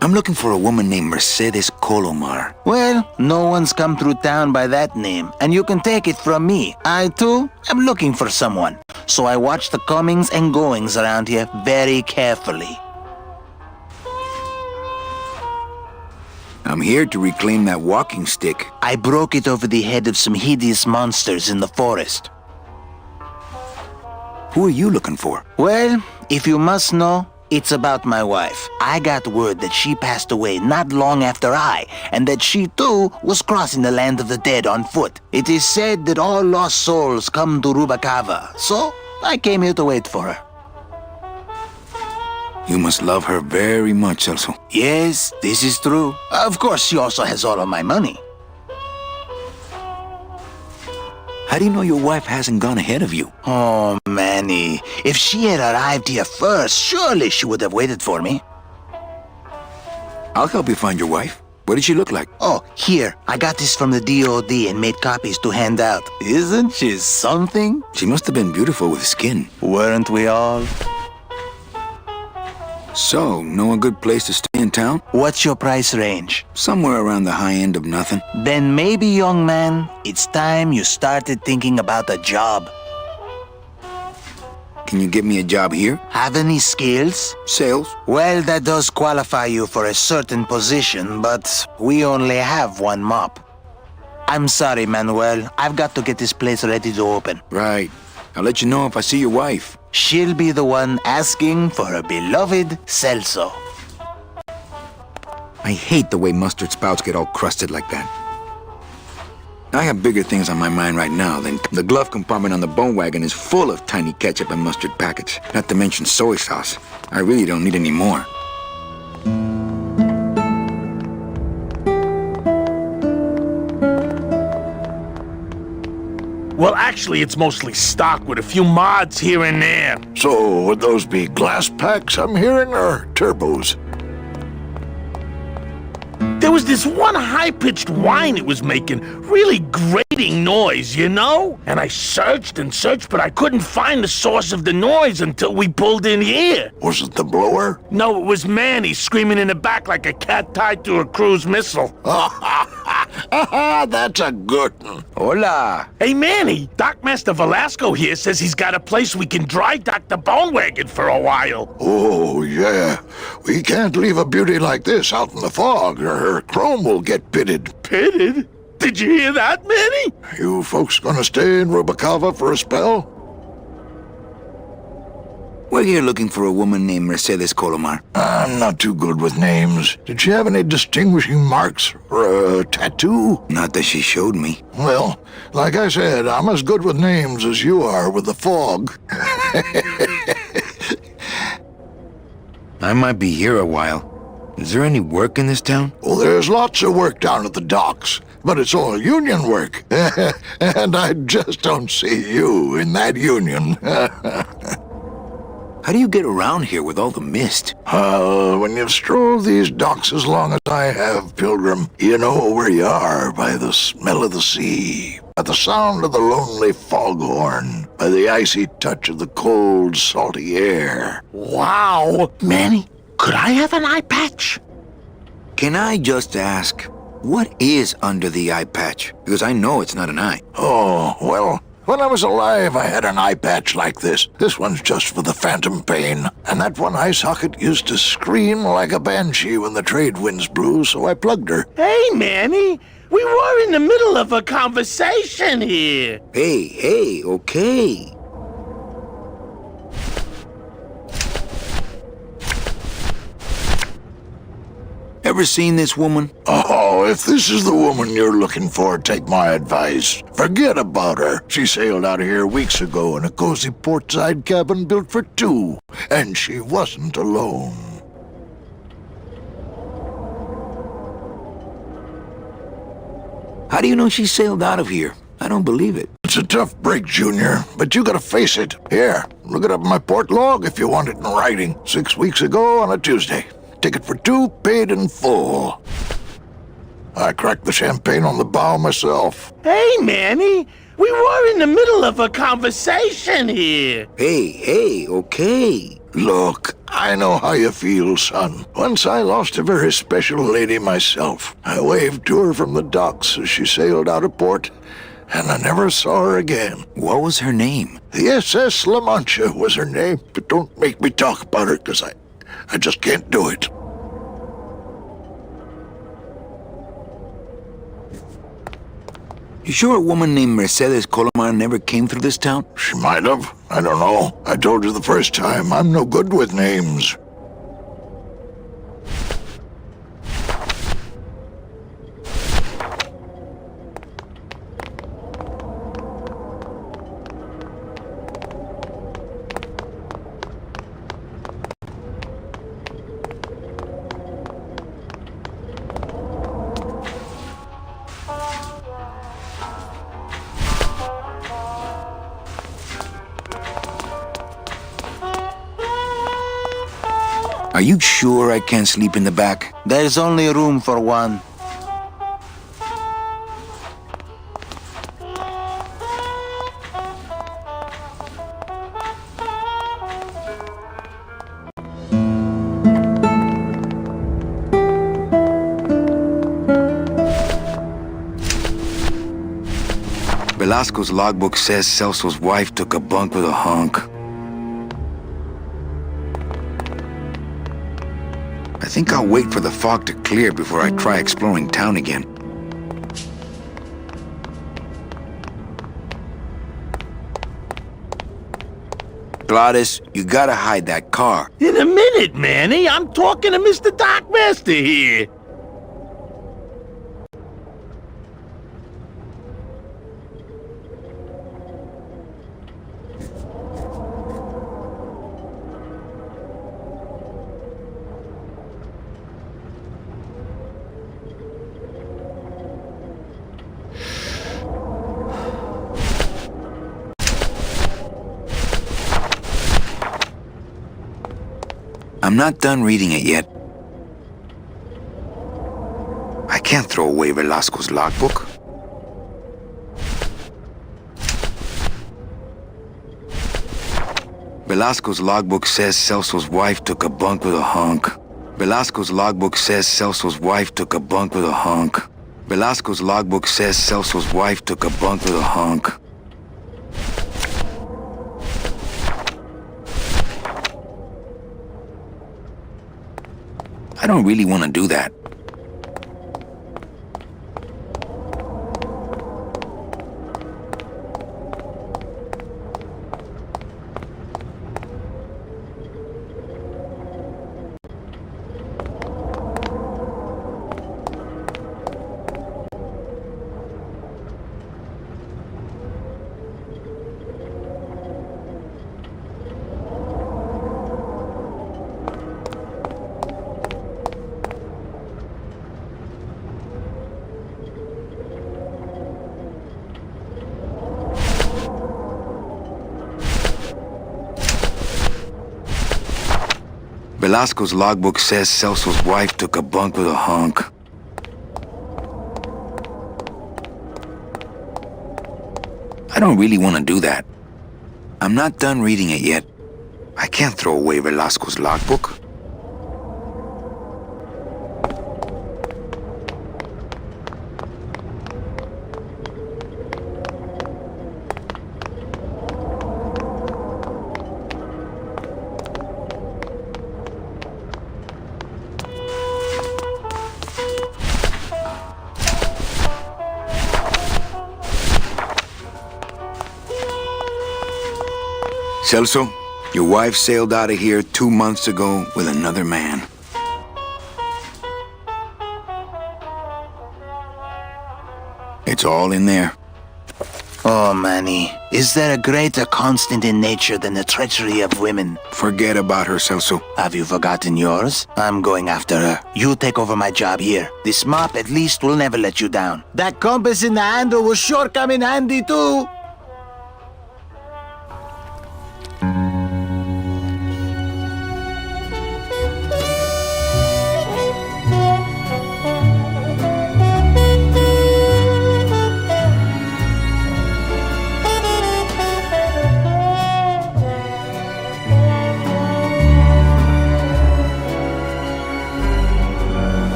I'm looking for a woman named Mercedes Colomar. Well, no one's come through town by that name, and you can take it from me. I, too, am looking for someone. So I watch the comings and goings around here very carefully. I'm here to reclaim that walking stick. I broke it over the head of some hideous monsters in the forest. Who are you looking for? Well, if you must know, it's about my wife. I got word that she passed away not long after I, and that she too was crossing the land of the dead on foot. It is said that all lost souls come to Rubicava, so I came here to wait for her. You must love her very much, Celso. Yes, this is true. Of course, she also has all of my money. How do you know your wife hasn't gone ahead of you? Oh, Manny. If she had arrived here first, surely she would have waited for me. I'll help you find your wife. What did she look like? Oh, here. I got this from the DOD and made copies to hand out. Isn't she something? She must have been beautiful with skin. Weren't we all? So, know a good place to stay in town? What's your price range? Somewhere around the high end of nothing. Then maybe, young man, it's time you started thinking about a job. Can you give me a job here? Have any skills? Sales? Well, that does qualify you for a certain position, but we only have one mop. I'm sorry, Manuel. I've got to get this place ready to open. Right. I'll let you know if I see your wife. She'll be the one asking for her beloved Celso. I hate the way mustard spouts get all crusted like that. I have bigger things on my mind right now than the glove compartment on the bone wagon is full of tiny ketchup and mustard packets, not to mention soy sauce. I really don't need any more. Well, actually, it's mostly stock with a few mods here and there. So, would those be glass packs I'm hearing, or turbos? There was this one high-pitched whine it was making, really grating noise, you know? And I searched and searched, but I couldn't find the source of the noise until we pulled in here. Was it the blower? No, it was Manny screaming in the back like a cat tied to a cruise missile. That's a good one. Hola. Hey, Manny, Dockmaster Velasco here says he's got a place we can dry dock the bone wagon for a while. Oh, yeah. We can't leave a beauty like this out in the fog, or her chrome will get pitted. Pitted? Did you hear that, Manny? You folks gonna stay in Rubicava for a spell? We're here looking for a woman named Mercedes Colomar. I'm not too good with names. Did she have any distinguishing marks or a tattoo? Not that she showed me. Well, like I said, I'm as good with names as you are with the fog. I might be here a while. Is there any work in this town? Well, there's lots of work down at the docks, but it's all union work. And I just don't see you in that union. How do you get around here with all the mist? When you've strolled these docks as long as I have, Pilgrim, you know where you are by the smell of the sea, by the sound of the lonely foghorn, by the icy touch of the cold, salty air. Wow! Manny, could I have an eye patch? Can I just ask, what is under the eye patch? Because I know it's not an eye. Oh, well, when I was alive, I had an eye patch like this. This one's just for the phantom pain. And that one eye socket used to scream like a banshee when the trade winds blew, so I plugged her. Hey, Manny, we were in the middle of a conversation here. Hey, okay. Ever seen this woman? Oh, if this is the woman you're looking for, take my advice. Forget about her. She sailed out of here weeks ago in a cozy portside cabin built for two, and she wasn't alone. How do you know she sailed out of here? I don't believe it. It's a tough break, Junior, but you gotta face it. Here, look it up in my port log if you want it in writing. 6 weeks ago on a Tuesday. Ticket for two, paid in full. I cracked the champagne on the bow myself. Hey, Manny, we were in the middle of a conversation here. Hey, okay. Look, I know how you feel, son. Once I lost a very special lady myself. I waved to her from the docks as she sailed out of port, and I never saw her again. What was her name? The SS La Mancha was her name, but don't make me talk about her, because I just can't do it. You sure a woman named Mercedes Colomar never came through this town? She might have. I don't know. I told you the first time, I'm no good with names. Are you sure I can't sleep in the back? There's only room for one. Velasco's logbook says Celso's wife took a bunk with a hunk. I think I'll wait for the fog to clear before I try exploring town again. Gladys, you gotta hide that car. In a minute, Manny. I'm talking to Mr. Dockmaster here. I'm not done reading it yet. I can't throw away Velasco's logbook. Velasco's logbook says Celso's wife took a bunk with a hunk. Velasco's logbook says Celso's wife took a bunk with a hunk. Velasco's logbook says Celso's wife took a bunk with a hunk. I don't really want to do that. Velasco's logbook says Celso's wife took a bunk with a hunk. I don't really want to do that. I'm not done reading it yet. I can't throw away Velasco's logbook. Celso, your wife sailed out of here 2 months ago with another man. It's all in there. Oh, Manny, is there a greater constant in nature than the treachery of women? Forget about her, Celso. Have you forgotten yours? I'm going after her. You take over my job here. This mop at least will never let you down. That compass in the handle will sure come in handy too.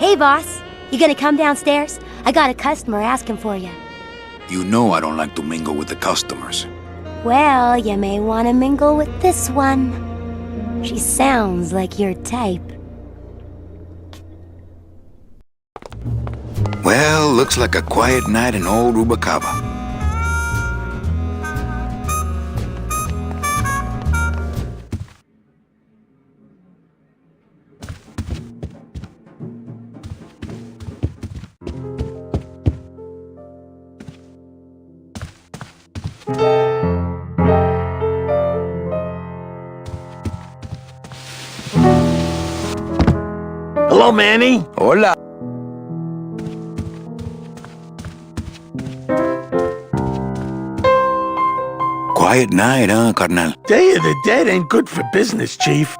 Hey, boss. You gonna come downstairs? I got a customer asking for you. You know I don't like to mingle with the customers. Well, you may want to mingle with this one. She sounds like your type. Well, looks like a quiet night in old Rubacaba. Hello, Manny. Hola. Quiet night, huh, carnal? Day of the Dead ain't good for business, Chief.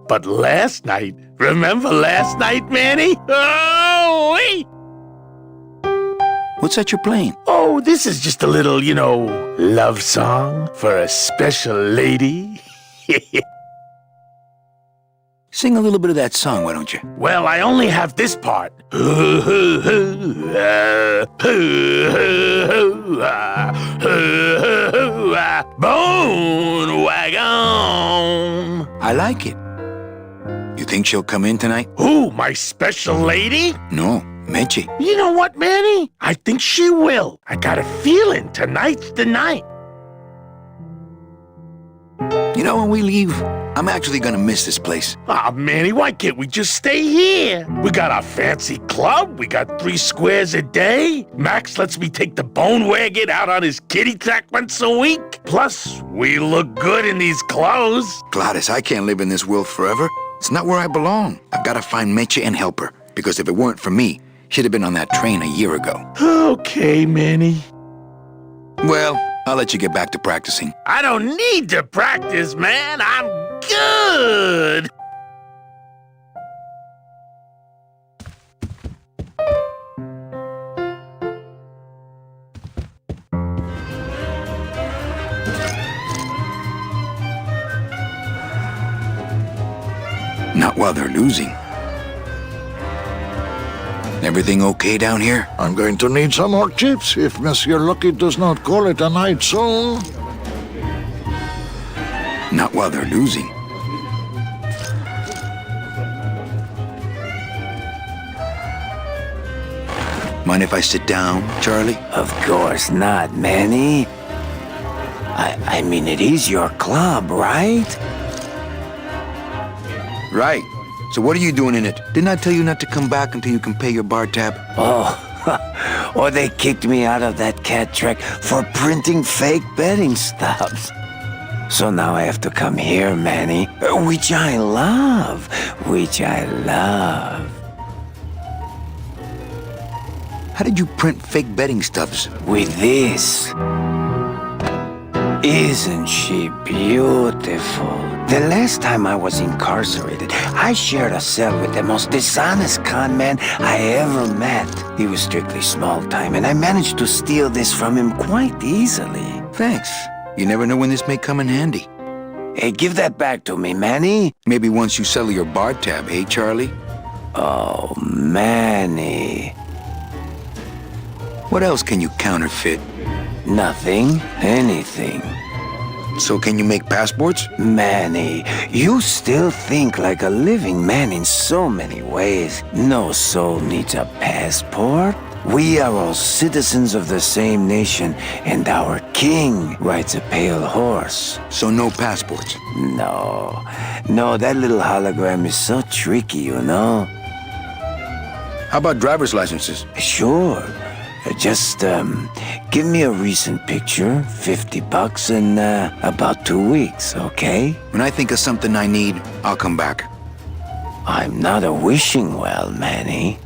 But last night, remember last night, Manny? Oh, wait! What's that you're playing? Oh, this is just a little, love song for a special lady. Sing a little bit of that song, why don't you? Well, I only have this part. Bone wagon. I like it. You think she'll come in tonight? Who, my special lady? No, Meche. You know what, Manny? I think she will. I got a feeling tonight's the night. You know, when we leave, I'm actually gonna miss this place. Aw, Manny, why can't we just stay here? We got our fancy club, we got 3 squares a day. Max lets me take the bone wagon out on his kitty track once a week. Plus, we look good in these clothes. Gladys, I can't live in this world forever. It's not where I belong. I've gotta find Meche and help her, because if it weren't for me, she'd have been on that train a year ago. Okay, Manny. Well, I'll let you get back to practicing. I don't need to practice, man. I'm good. Not while they're losing. Everything okay down here? I'm going to need some more chips if Monsieur Lucky does not call it a night soon. Not while they're losing. Mind if I sit down, Charlie? Of course not, Manny. I mean, it is your club, right? Right. So what are you doing in it? Didn't I tell you not to come back until you can pay your bar tab? Oh, Or they kicked me out of that cat track for printing fake betting stubs. So now I have to come here, Manny, which I love. How did you print fake betting stubs? With this. Isn't she beautiful? The last time I was incarcerated, I shared a cell with the most dishonest con man I ever met. He was strictly small time, and I managed to steal this from him quite easily. Thanks. You never know when this may come in handy. Hey, give that back to me, Manny. Maybe once you settle your bar tab, eh, Charlie? Oh, Manny. What else can you counterfeit? Nothing. Anything. So can you make passports? Manny, you still think like a living man in so many ways. No soul needs a passport. We are all citizens of the same nation, and our king rides a pale horse. So no passports? No, that little hologram is so tricky, you know? How about driver's licenses? Sure. Just, give me a recent picture, $50 in, about 2 weeks, okay? When I think of something I need, I'll come back. I'm not a wishing well, Manny.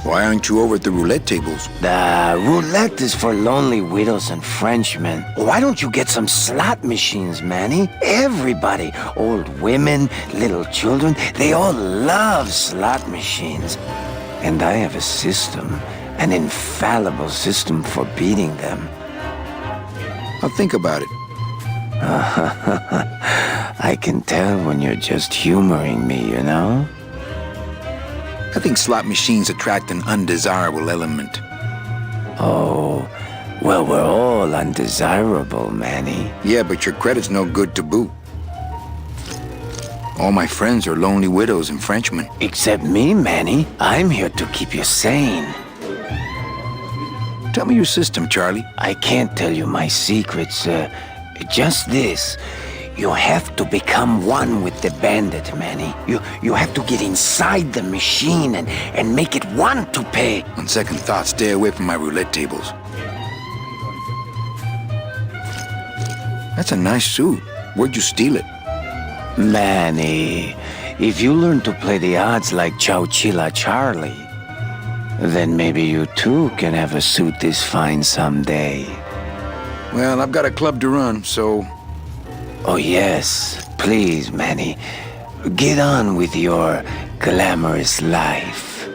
Why aren't you over at the roulette tables? The roulette is for lonely widows and Frenchmen. Why don't you get some slot machines, Manny? Everybody, old women, little children, they all love slot machines. And I have a system. An infallible system for beating them. I'll think about it. I can tell when you're just humoring me, you know? I think slot machines attract an undesirable element. Oh, well, we're all undesirable, Manny. Yeah, but your credit's no good to boot. All my friends are lonely widows and Frenchmen. Except me, Manny. I'm here to keep you sane. Tell me your system, Charlie. I can't tell you my secrets. Just this. You have to become one with the bandit, Manny. You have to get inside the machine and make it want to pay. On second thought, stay away from my roulette tables. That's a nice suit. Where'd you steal it? Manny, if you learn to play the odds like Chowchilla Charlie, then maybe you too can have a suit this fine someday. Well, I've got a club to run, so... Oh yes, please, Manny. Get on with your glamorous life.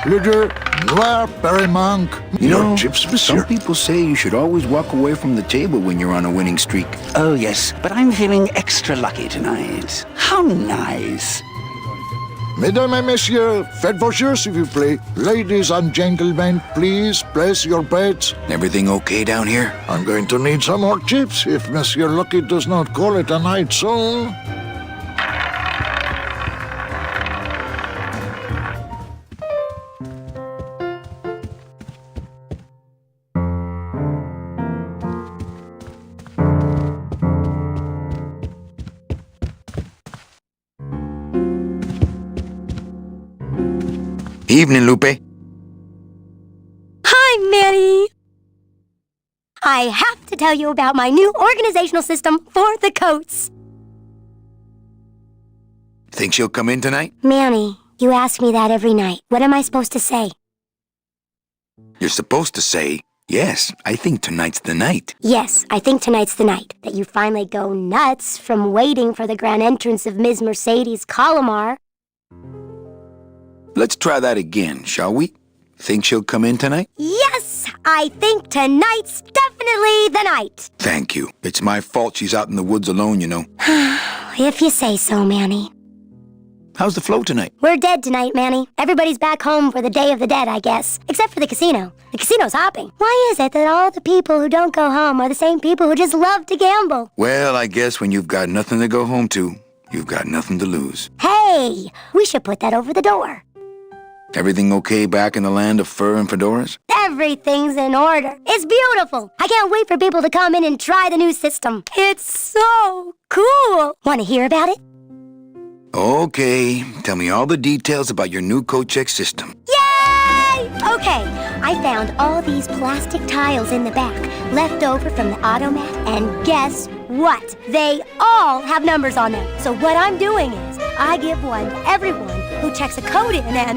Leader, noir, monk. You know, chips, monsieur. Some people say you should always walk away from the table when you're on a winning streak. Oh, yes, but I'm feeling extra lucky tonight. How nice. Mesdames et messieurs, faites vos jeux, s'il vous plaît. Ladies and gentlemen, please place your bets. Everything okay down here? I'm going to need some more chips if Monsieur Lucky does not call it a night soon. Evening, Lupe. Hi, Manny. I have to tell you about my new organizational system for the coats. Think she'll come in tonight? Manny, you ask me that every night. What am I supposed to say? You're supposed to say, yes, I think tonight's the night. Yes, I think tonight's the night that you finally go nuts from waiting for the grand entrance of Ms. Mercedes Colomar. Let's try that again, shall we? Think she'll come in tonight? Yes, I think tonight's definitely the night. Thank you. It's my fault she's out in the woods alone, you know. If you say so, Manny. How's the flow tonight? We're dead tonight, Manny. Everybody's back home for the Day of the Dead, I guess. Except for the casino. The casino's hopping. Why is it that all the people who don't go home are the same people who just love to gamble? Well, I guess when you've got nothing to go home to, you've got nothing to lose. Hey, we should put that over the door. Everything okay back in the land of fur and fedoras? Everything's in order. It's beautiful. I can't wait for people to come in and try the new system. It's so cool. Want to hear about it? Okay, tell me all the details about your new coat check system. Yay! Okay, I found all these plastic tiles in the back, left over from the automat, and guess what? They all have numbers on them. So what I'm doing is, I give one to everyone who checks a code in and...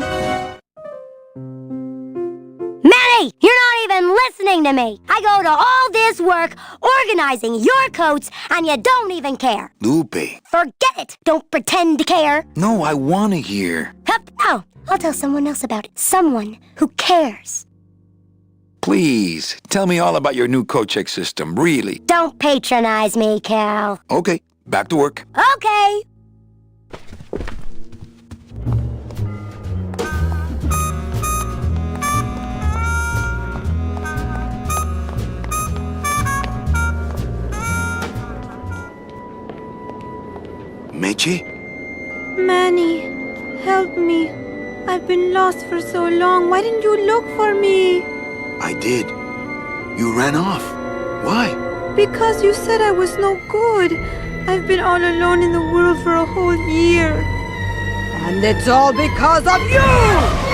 Manny! You're not even listening to me! I go to all this work organizing your coats, and you don't even care! Lupe. Forget it! Don't pretend to care! No, I want to hear. Hup! Oh, I'll tell someone else about it. Someone who cares. Please, tell me all about your new coat check system, really. Don't patronize me, Cal. Okay, back to work. Okay! Meche? Manny, help me. I've been lost for so long. Why didn't you look for me? I did. You ran off. Why? Because you said I was no good. I've been all alone in the world for a whole year. And it's all because of you!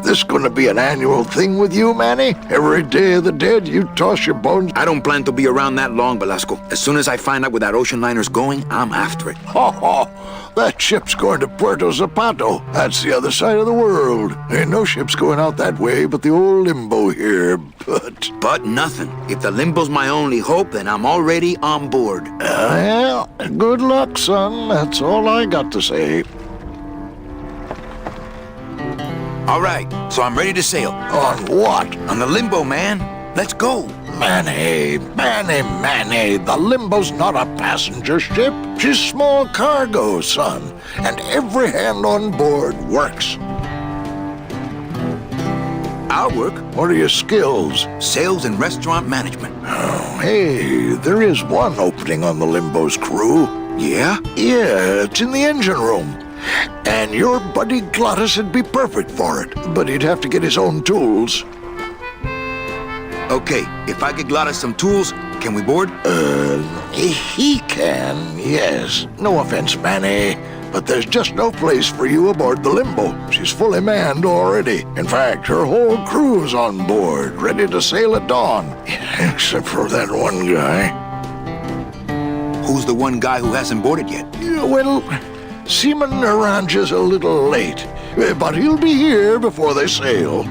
This gonna be an annual thing with you, Manny? Every Day of the Dead, you toss your bones? I don't plan to be around that long, Velasco. As soon as I find out where that ocean liner's going, I'm after it. Ho ho! That ship's going to Puerto Zapato. That's the other side of the world. Ain't no ships going out that way but the old limbo here, but... But nothing. If the limbo's my only hope, then I'm already on board. Well, good luck, son. That's all I got to say. All right, so I'm ready to sail. On what? On the limbo, man. Let's go. Manny, the Limbo's not a passenger ship. She's small cargo, son. And every hand on board works. I'll work. What are your skills? Sales and restaurant management. Oh, hey, there is one opening on the Limbo's crew. Yeah? Yeah, it's in the engine room. And your buddy Glottis would be perfect for it, but he'd have to get his own tools. Okay, if I get Glottis some tools, can we board? He can, yes. No offense, Manny, but there's just no place for you aboard the Limbo. She's fully manned already. In fact, her whole crew's on board, ready to sail at dawn. Except for that one guy. Who's the one guy who hasn't boarded yet? Yeah, well... Seaman Naranja's a little late, but he'll be here before they sail.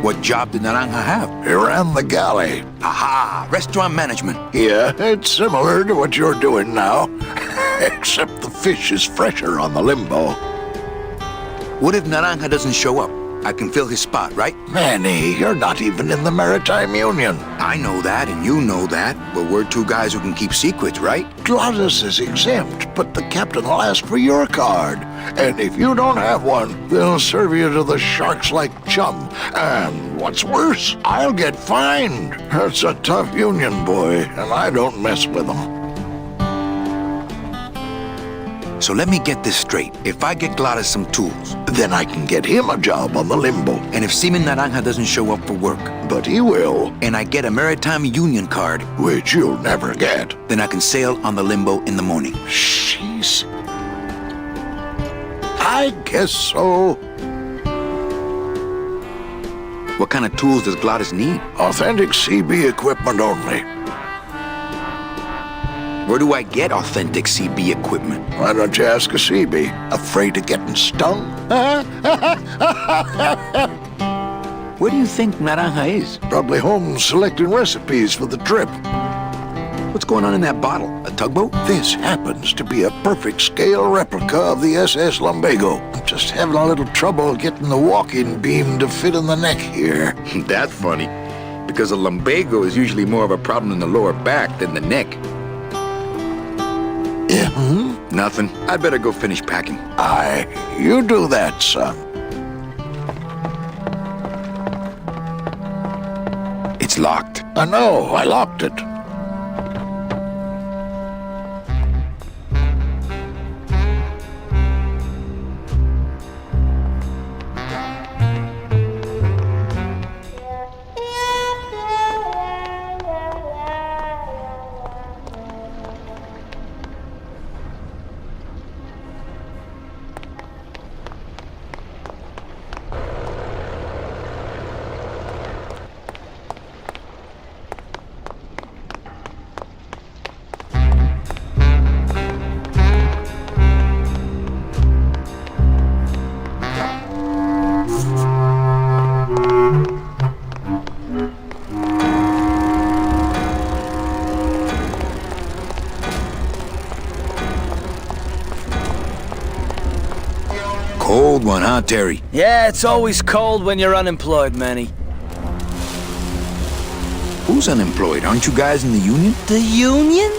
What job did Naranja have? He ran the galley. Aha! Restaurant management. Yeah, it's similar to what you're doing now, except the fish is fresher on the Limbo. What if Naranja doesn't show up? I can fill his spot, right? Manny, you're not even in the Maritime Union. I know that, and you know that, but we're two guys who can keep secrets, right? Glottis is exempt, but the captain will ask for your card. And if you don't have one, they'll serve you to the sharks like chum. And what's worse, I'll get fined. That's a tough union, boy, and I don't mess with them. So let me get this straight. If I get Glottis some tools, then I can get him a job on the Limbo. And if Seaman Naranja doesn't show up for work, but he will, and I get a Maritime Union card, which you'll never get, then I can sail on the Limbo in the morning. Jeez. I guess so. What kind of tools does Glottis need? Authentic CB equipment only. Where do I get authentic CB equipment? Why don't you ask a CB? Afraid of getting stung? Where do you think Naranja is? Probably home selecting recipes for the trip. What's going on in that bottle? A tugboat? This happens to be a perfect scale replica of the SS Lumbago. I'm just having a little trouble getting the walking beam to fit in the neck here. That's funny, because a lumbago is usually more of a problem in the lower back than the neck. Yeah, Nothing. I better go finish packing. Aye, you do that, son. It's locked. I know, I locked it. Cold one, huh, Terry? Yeah, it's always cold when you're unemployed, Manny. Who's unemployed? Aren't you guys in the union? The union?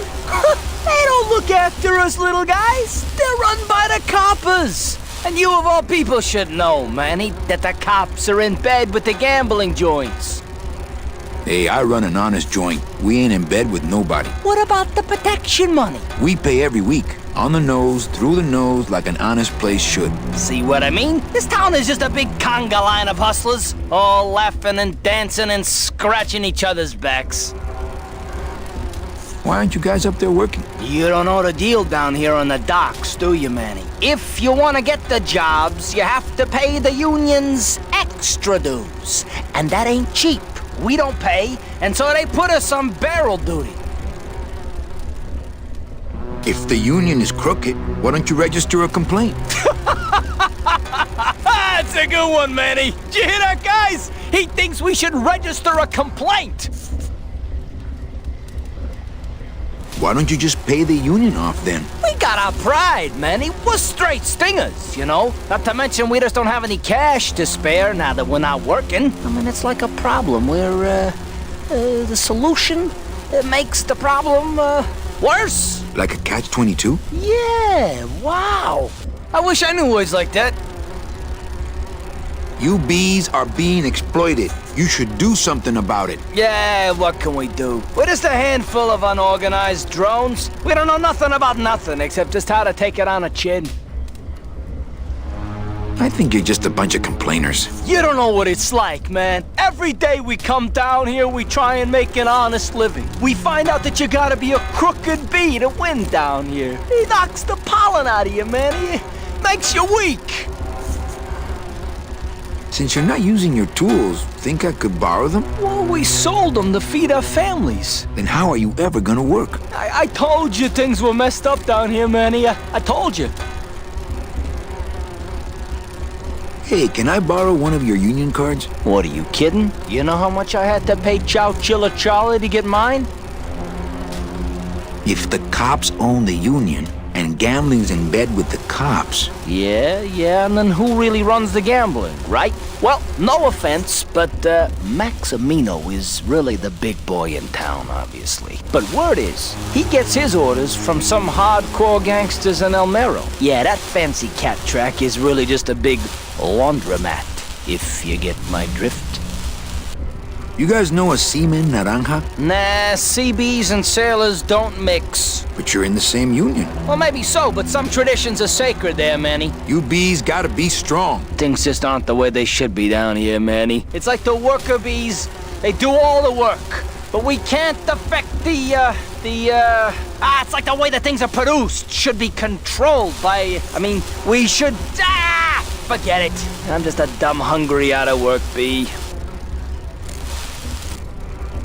They don't look after us little guys. They're run by the coppers. And you of all people should know, Manny, that the cops are in bed with the gambling joints. Hey, I run an honest joint. We ain't in bed with nobody. What about the protection money? We pay every week. On the nose, through the nose, like an honest place should. See what I mean? This town is just a big conga line of hustlers, all laughing and dancing and scratching each other's backs. Why aren't you guys up there working? You don't know the deal down here on the docks, do you, Manny? If you want to get the jobs, you have to pay the unions extra dues. And that ain't cheap. We don't pay, and so they put us on barrel duty. If the union is crooked, why don't you register a complaint? That's a good one, Manny. Did you hear that, guys? He thinks we should register a complaint. Why don't you just pay the union off then? We got our pride, Manny. We're straight stingers, you know? Not to mention we just don't have any cash to spare now that we're not working. I mean, it's like a problem where, the solution makes the problem, worse. Like a catch-22? Yeah, wow. I wish I knew words like that. You bees are being exploited. You should do something about it. Yeah, what can we do? We're just a handful of unorganized drones. We don't know nothing about nothing except just how to take it on a chin. I think you're just a bunch of complainers. You don't know what it's like, man. Every day we come down here, we try and make an honest living. We find out that you gotta be a crooked bee to win down here. He knocks the pollen out of you, man. He makes you weak. Since you're not using your tools, think I could borrow them? Well, we sold them to feed our families. Then how are you ever gonna work? I told you things were messed up down here, Manny. I told you. Hey, can I borrow one of your union cards? What, are you kidding? You know how much I had to pay Chow Chilla Charlie to get mine? If the cops own the union, and gambling's in bed with the cops. Yeah, and then who really runs the gambling, right? Well, no offense, but Maximino is really the big boy in town, obviously. But word is, he gets his orders from some hardcore gangsters in El Mero. Yeah, that fancy cat track is really just a big laundromat, if you get my drift. You guys know a seaman, Naranja? Nah, CBs and sailors don't mix. But you're in the same union. Well, maybe so, but some traditions are sacred there, Manny. You bees gotta be strong. Things just aren't the way they should be down here, Manny. It's like the worker bees. They do all the work, but we can't affect it's like the way that things are produced should be controlled by, we should, forget it. I'm just a dumb, hungry, out-of-work bee.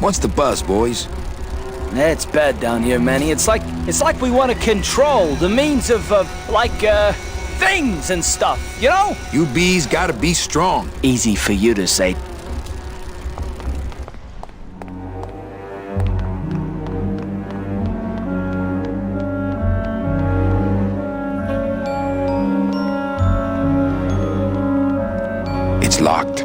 What's the buzz, boys? It's bad down here, Manny. It's like we want to control the means of things and stuff, you know? You bees gotta be strong. Easy for you to say. It's locked.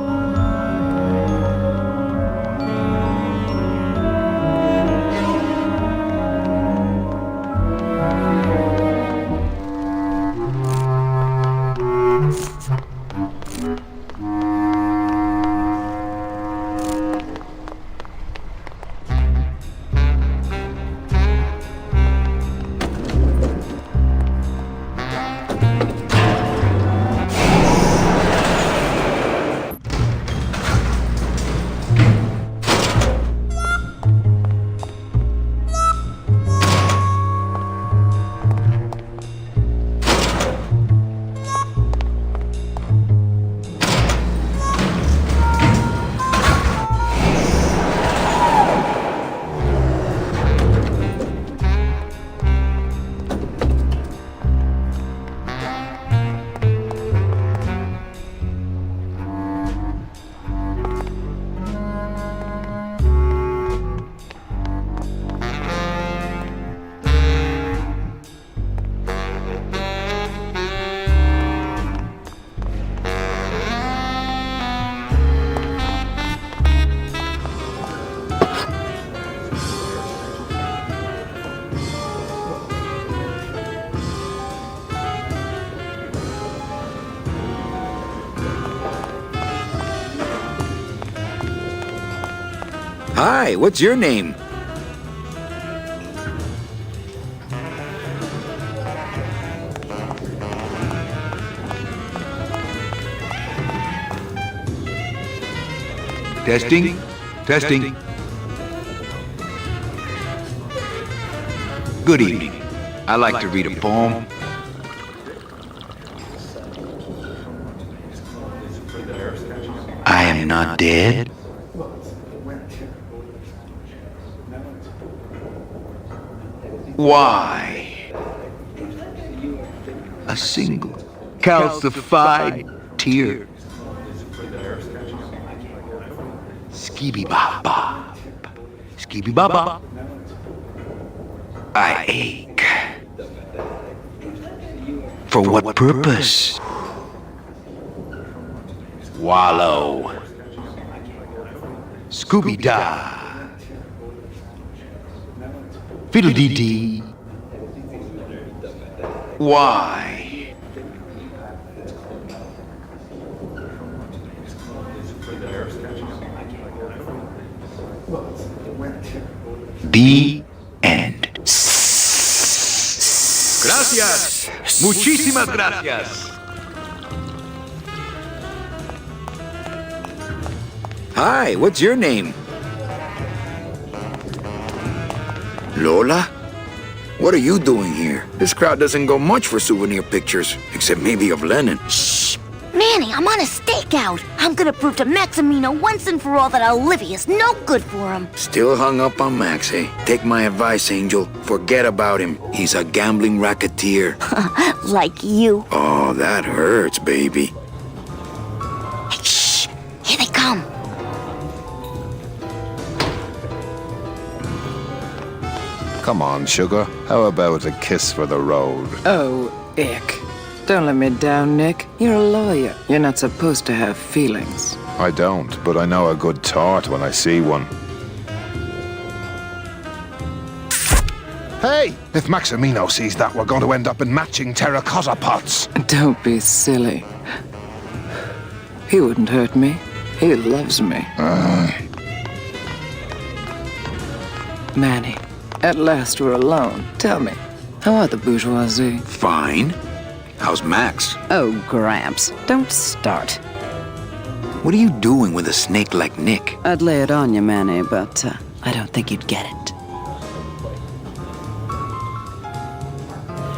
Hi, what's your name? Testing? Testing. Good evening. I like to read a poem. I am not dead. Why? A single calcified tear. Skibby-bop-bop. Skibby-bop-bop. I ache. For what purpose? Wallow. Scooby-Dah. Fiddle-dee-dee. Why? The end. Gracias. Muchísimas gracias. Hi, what's your name? Lola? What are you doing here? This crowd doesn't go much for souvenir pictures, except maybe of Lennon. Shh! Manny, I'm on a stakeout. I'm gonna prove to Maximino once and for all that Olivia's no good for him. Still hung up on Max, eh? Take my advice, Angel. Forget about him. He's a gambling racketeer. Like you. Oh, that hurts, baby. Hey, shh! Here they come. Come on, sugar. How about a kiss for the road? Oh, ick. Don't let me down, Nick. You're a lawyer. You're not supposed to have feelings. I don't, but I know a good tart when I see one. Hey! If Maximino sees that, we're going to end up in matching terracotta pots. Don't be silly. He wouldn't hurt me. He loves me. Manny, at last we're alone. Tell me, how are the bourgeoisie? Fine. How's Max? Oh, Gramps, don't start. What are you doing with a snake like Nick? I'd lay it on you, Manny, but I don't think you'd get it.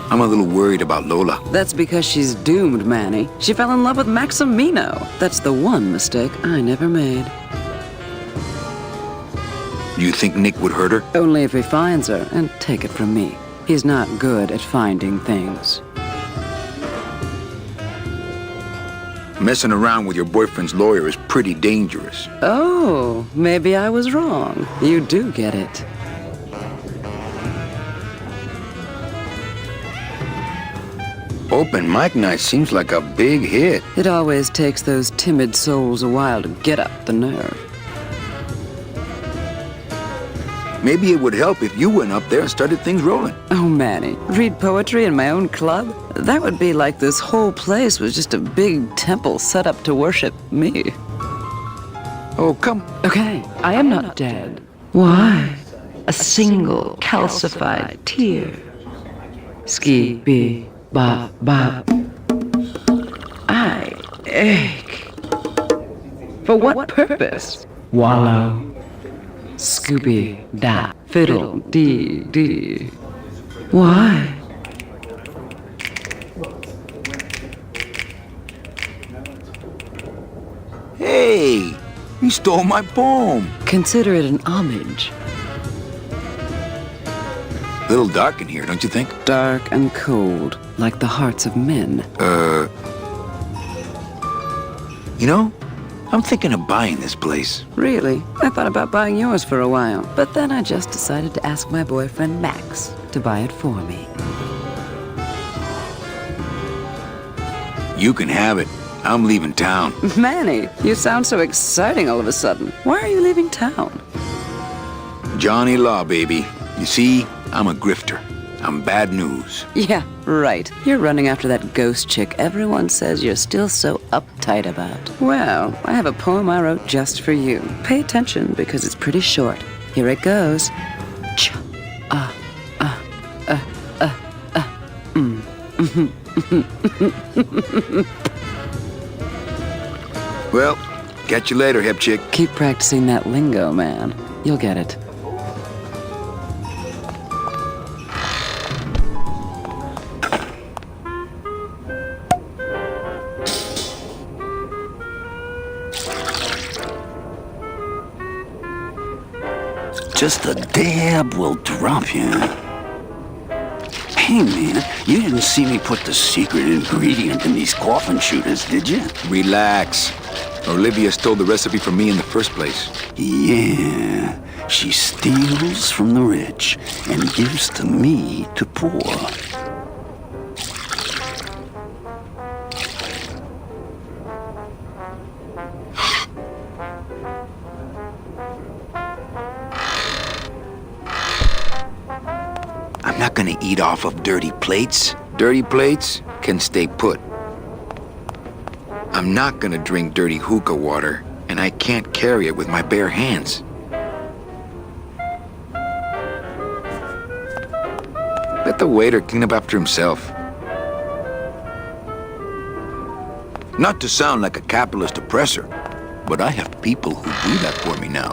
I'm a little worried about Lola. That's because she's doomed, Manny. She fell in love with Maximino. That's the one mistake I never made. You think Nick would hurt her? Only if he finds her, and take it from me. He's not good at finding things. Messing around with your boyfriend's lawyer is pretty dangerous. Oh, maybe I was wrong. You do get it. Open mic night seems like a big hit. It always takes those timid souls a while to get up the nerve. Maybe it would help if you went up there and started things rolling. Oh, Manny, read poetry in my own club? That would be like this whole place was just a big temple set up to worship me. Oh, come. Okay, I am not dead. Why? A single calcified tear. Ski, bee, bop, bop. I ache. For what purpose? Wallow. Scooby, da, fiddle, dee, dee. Why? Hey, you stole my poem. Consider it an homage. A little dark in here, don't you think? Dark and cold, like the hearts of men. You know, I'm thinking of buying this place. Really? I thought about buying yours for a while, but then I just decided to ask my boyfriend Max to buy it for me. You can have it. I'm leaving town. Manny, you sound so exciting all of a sudden. Why are you leaving town? Johnny Law, baby. You see, I'm a grifter. I'm bad news. Yeah, right. You're running after that ghost chick everyone says you're still so uptight about. Well, I have a poem I wrote just for you. Pay attention because it's pretty short. Here it goes. Well, catch you later, hip chick. Keep practicing that lingo, man. You'll get it. Just a dab will drop you. Hey, man, you didn't see me put the secret ingredient in these coffin shooters, did you? Relax. Olivia stole the recipe from me in the first place. Yeah, she steals from the rich and gives to me to poor. I'm not gonna eat off of dirty plates. Dirty plates can stay put. I'm not gonna drink dirty hookah water, and I can't carry it with my bare hands. Let the waiter clean up after himself. Not to sound like a capitalist oppressor, but I have people who do that for me now.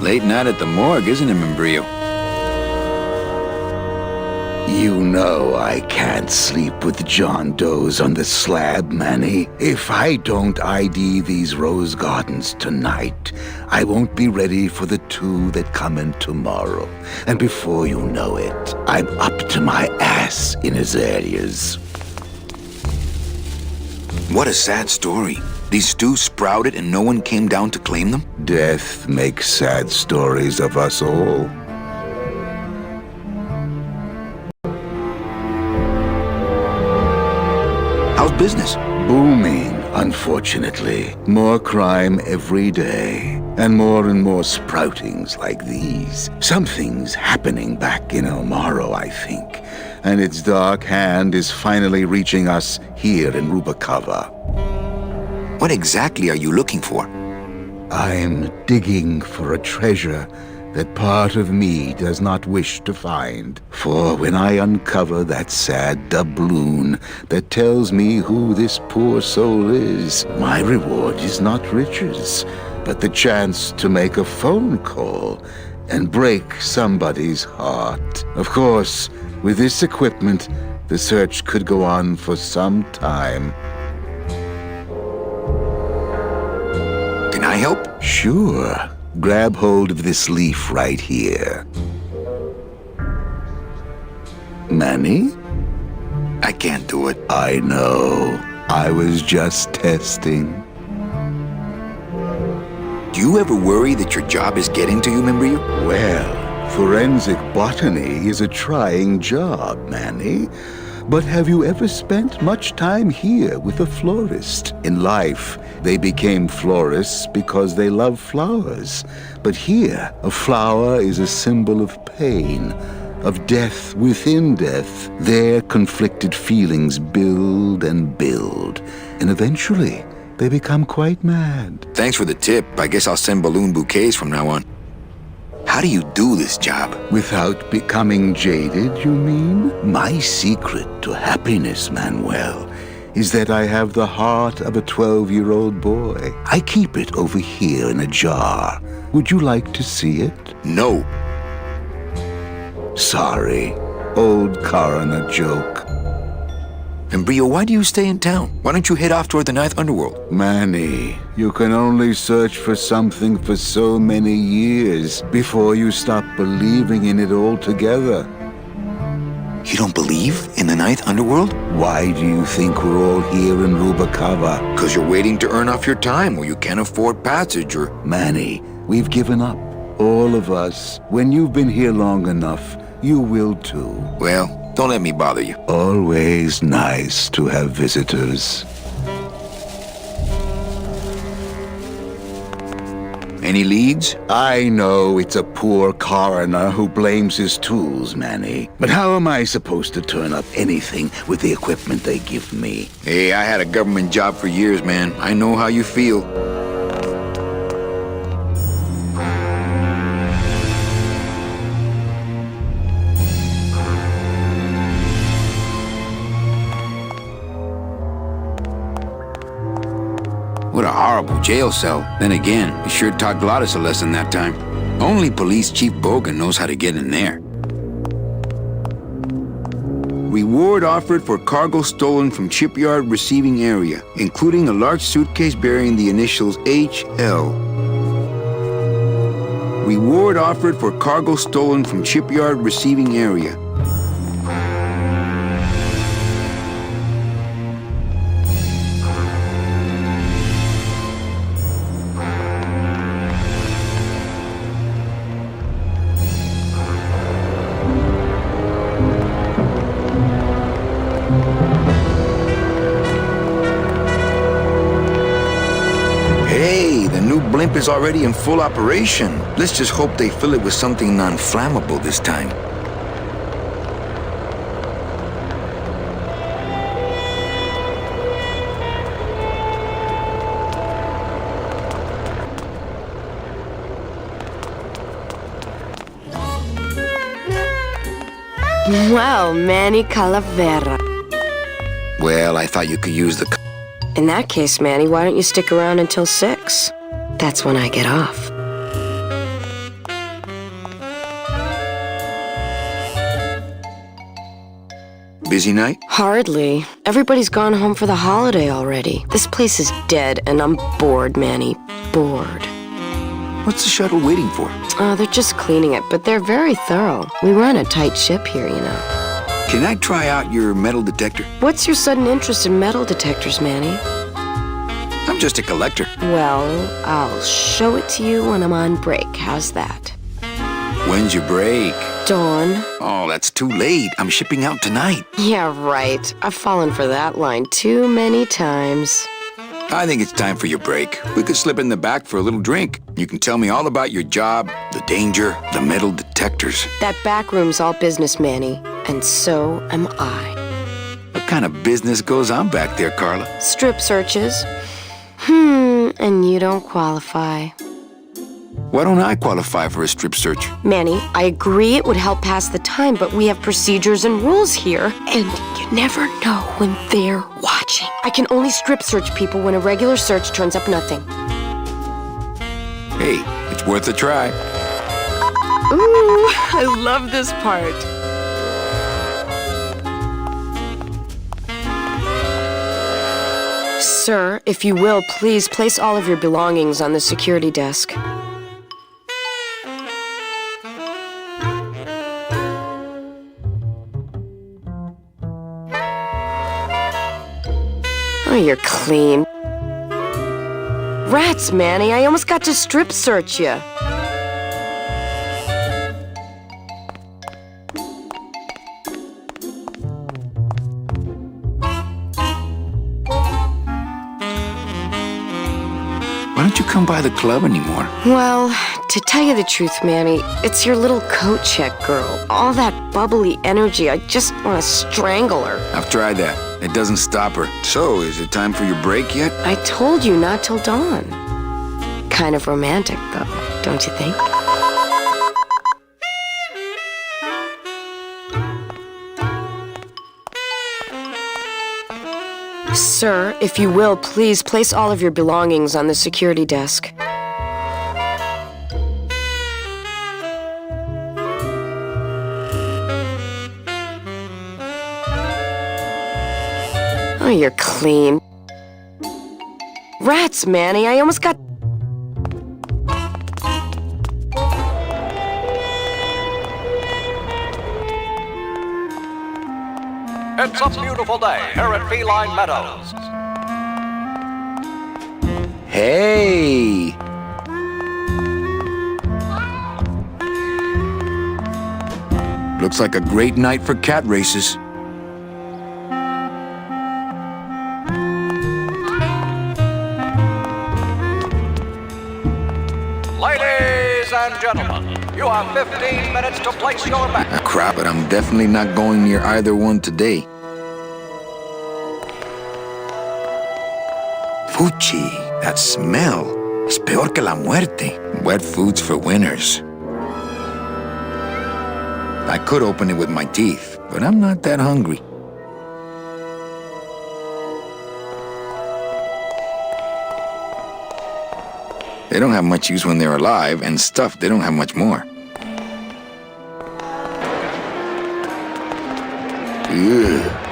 Late night at the morgue, isn't it, Membrillo? You know I can't sleep with John Doe's on the slab, Manny. If I don't ID these rose gardens tonight, I won't be ready for the two that come in tomorrow. And before you know it, I'm up to my ass in azaleas. What a sad story. These stews sprouted and no one came down to claim them? Death makes sad stories of us all. business? Booming, unfortunately. More crime every day. And more sproutings like these. Something's happening back in El Morro, I think. And its dark hand is finally reaching us here in Rubacava. What exactly are you looking for? I'm digging for a treasure that part of me does not wish to find. For when I uncover that sad doubloon that tells me who this poor soul is, my reward is not riches, but the chance to make a phone call and break somebody's heart. Of course, with this equipment, the search could go on for some time. Can I help? Sure. Grab hold of this leaf right here. Manny? I can't do it. I know. I was just testing. Do you ever worry that your job is getting to you, Membrillo? Well, forensic botany is a trying job, Manny. But have you ever spent much time here with a florist? In life, they became florists because they love flowers. But here, a flower is a symbol of pain, of death within death. Their conflicted feelings build and build, and eventually, they become quite mad. Thanks for the tip. I guess I'll send balloon bouquets from now on. How do you do this job? Without becoming jaded, you mean? My secret to happiness, Manuel, is that I have the heart of a 12-year-old boy. I keep it over here in a jar. Would you like to see it? No. Sorry. Old coroner joke. Membrillo, why do you stay in town? Why don't you head off toward the Ninth Underworld? Manny, you can only search for something for so many years before you stop believing in it altogether. You don't believe in the Ninth Underworld? Why do you think we're all here in Rubacava? Because you're waiting to earn off your time, or you can't afford passage, or... Manny, we've given up. All of us. When you've been here long enough, you will too. Well, don't let me bother you. Always nice to have visitors. Any leads? I know it's a poor coroner who blames his tools, Manny. But how am I supposed to turn up anything with the equipment they give me? Hey, I had a government job for years, man. I know how you feel. What a horrible jail cell. Then again, we sure taught Gladys a lesson that time. Only Police Chief Bogan knows how to get in there. Reward offered for cargo stolen from shipyard receiving area, including a large suitcase bearing the initials HL. Reward offered for cargo stolen from shipyard receiving area. Blimp is already in full operation. Let's just hope they fill it with something non-flammable this time. Well, Manny Calavera. Well, I thought you could use the... In that case, Manny, why don't you stick around until 6? That's when I get off. Busy night? Hardly. Everybody's gone home for the holiday already. This place is dead, and I'm bored, Manny. Bored. What's the shuttle waiting for? Oh, they're just cleaning it, but they're very thorough. We run a tight ship here, you know. Can I try out your metal detector? What's your sudden interest in metal detectors, Manny? I'm just a collector. Well, I'll show it to you when I'm on break. How's that? When's your break? Dawn. Oh, that's too late. I'm shipping out tonight. Yeah, right. I've fallen for that line too many times. I think it's time for your break. We could slip in the back for a little drink. You can tell me all about your job, the danger, the metal detectors. That back room's all business, Manny. And so am I. What kind of business goes on back there, Carla? Strip searches. And you don't qualify. Why don't I qualify for a strip search? Manny, I agree it would help pass the time, but we have procedures and rules here. And you never know when they're watching. I can only strip search people when a regular search turns up nothing. Hey, it's worth a try. Ooh, I love this part. Sir, if you will, please place all of your belongings on the security desk. Oh, you're clean. Rats, Manny, I almost got to strip search you. Why don't you come by the club anymore? Well, to tell you the truth, Manny, it's your little coat check girl. All that bubbly energy, I just want to strangle her. I've tried that. It doesn't stop her. So, is it time for your break yet? I told you not till dawn. Kind of romantic, though, don't you think? Sir, if you will, please place all of your belongings on the security desk. Oh, you're clean. Rats, Manny, I almost got... It's a beautiful day here at Feline Meadows. Hey! Looks like a great night for cat races. Ladies and gentlemen, you have 15 minutes to place your bet. Crap, but I'm definitely not going near either one today. Fuchi, that smell. Es peor que la muerte. Wet foods for winners. I could open it with my teeth, but I'm not that hungry. They don't have much use when they're alive, and stuffed, they don't have much more. Ugh.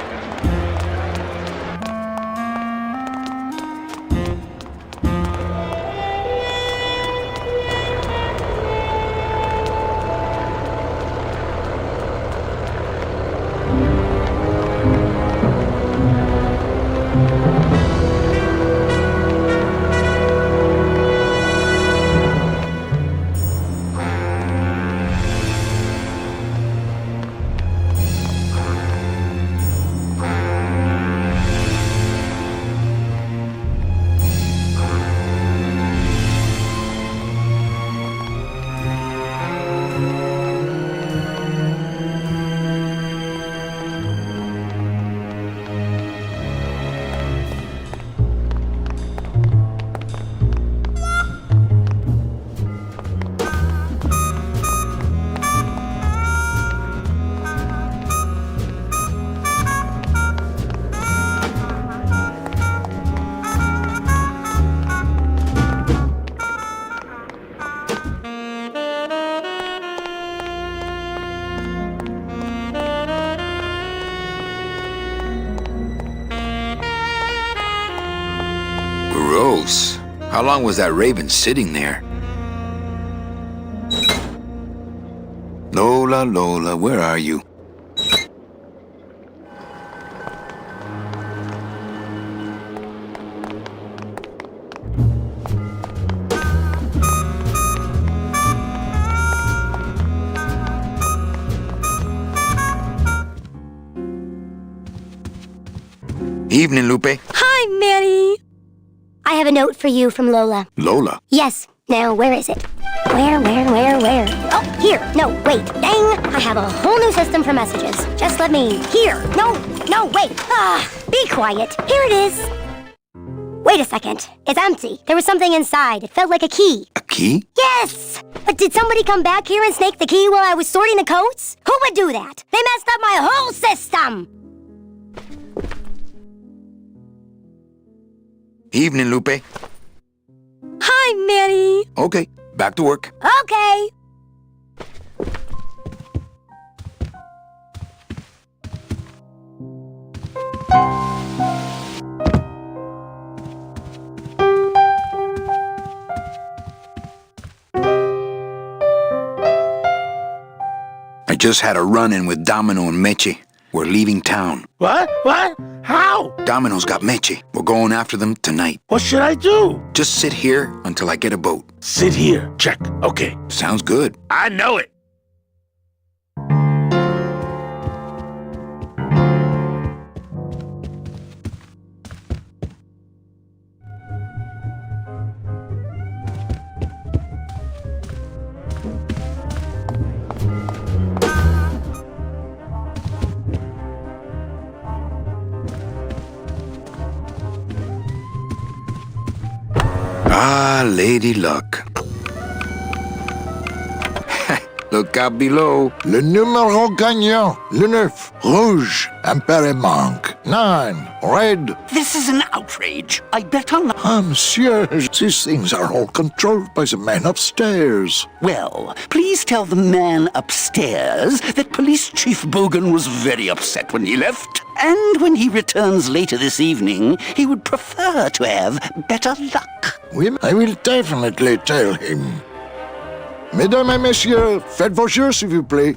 Gross. How long was that raven sitting there? Lola, Lola, where are you? Evening, Lupe. Hi, Manny. I have a note for you from Lola. Lola? Yes. Now, where is it? Where? Oh, here. No, wait. Dang. I have a whole new system for messages. Just let me... Here. No, wait. Be quiet. Here it is. Wait a second. It's empty. There was something inside. It felt like a key. A key? Yes! But did somebody come back here and snake the key while I was sorting the coats? Who would do that? They messed up my whole system! Evening, Lupe. Hi, Manny. Okay, back to work. Okay. I just had a run-in with Domino and Meche. We're leaving town. What? How? Domino's got Meche. We're going after them tonight. What should I do? Just sit here until I get a boat. Sit here. Check. Okay. Sounds good. I know it. Ah, Lady Luck. Look out below. Le numéro gagnant, le 9, rouge, impair manque, 9, red. This is an outrage. I bet on... Monsieur, these things are all controlled by the man upstairs. Well, please tell the man upstairs that Police Chief Bogan was very upset when he left. And when he returns later this evening, he would prefer to have better luck. Oui, I will definitely tell him. Mesdames et messieurs, faites vos jeux, s'il vous plaît.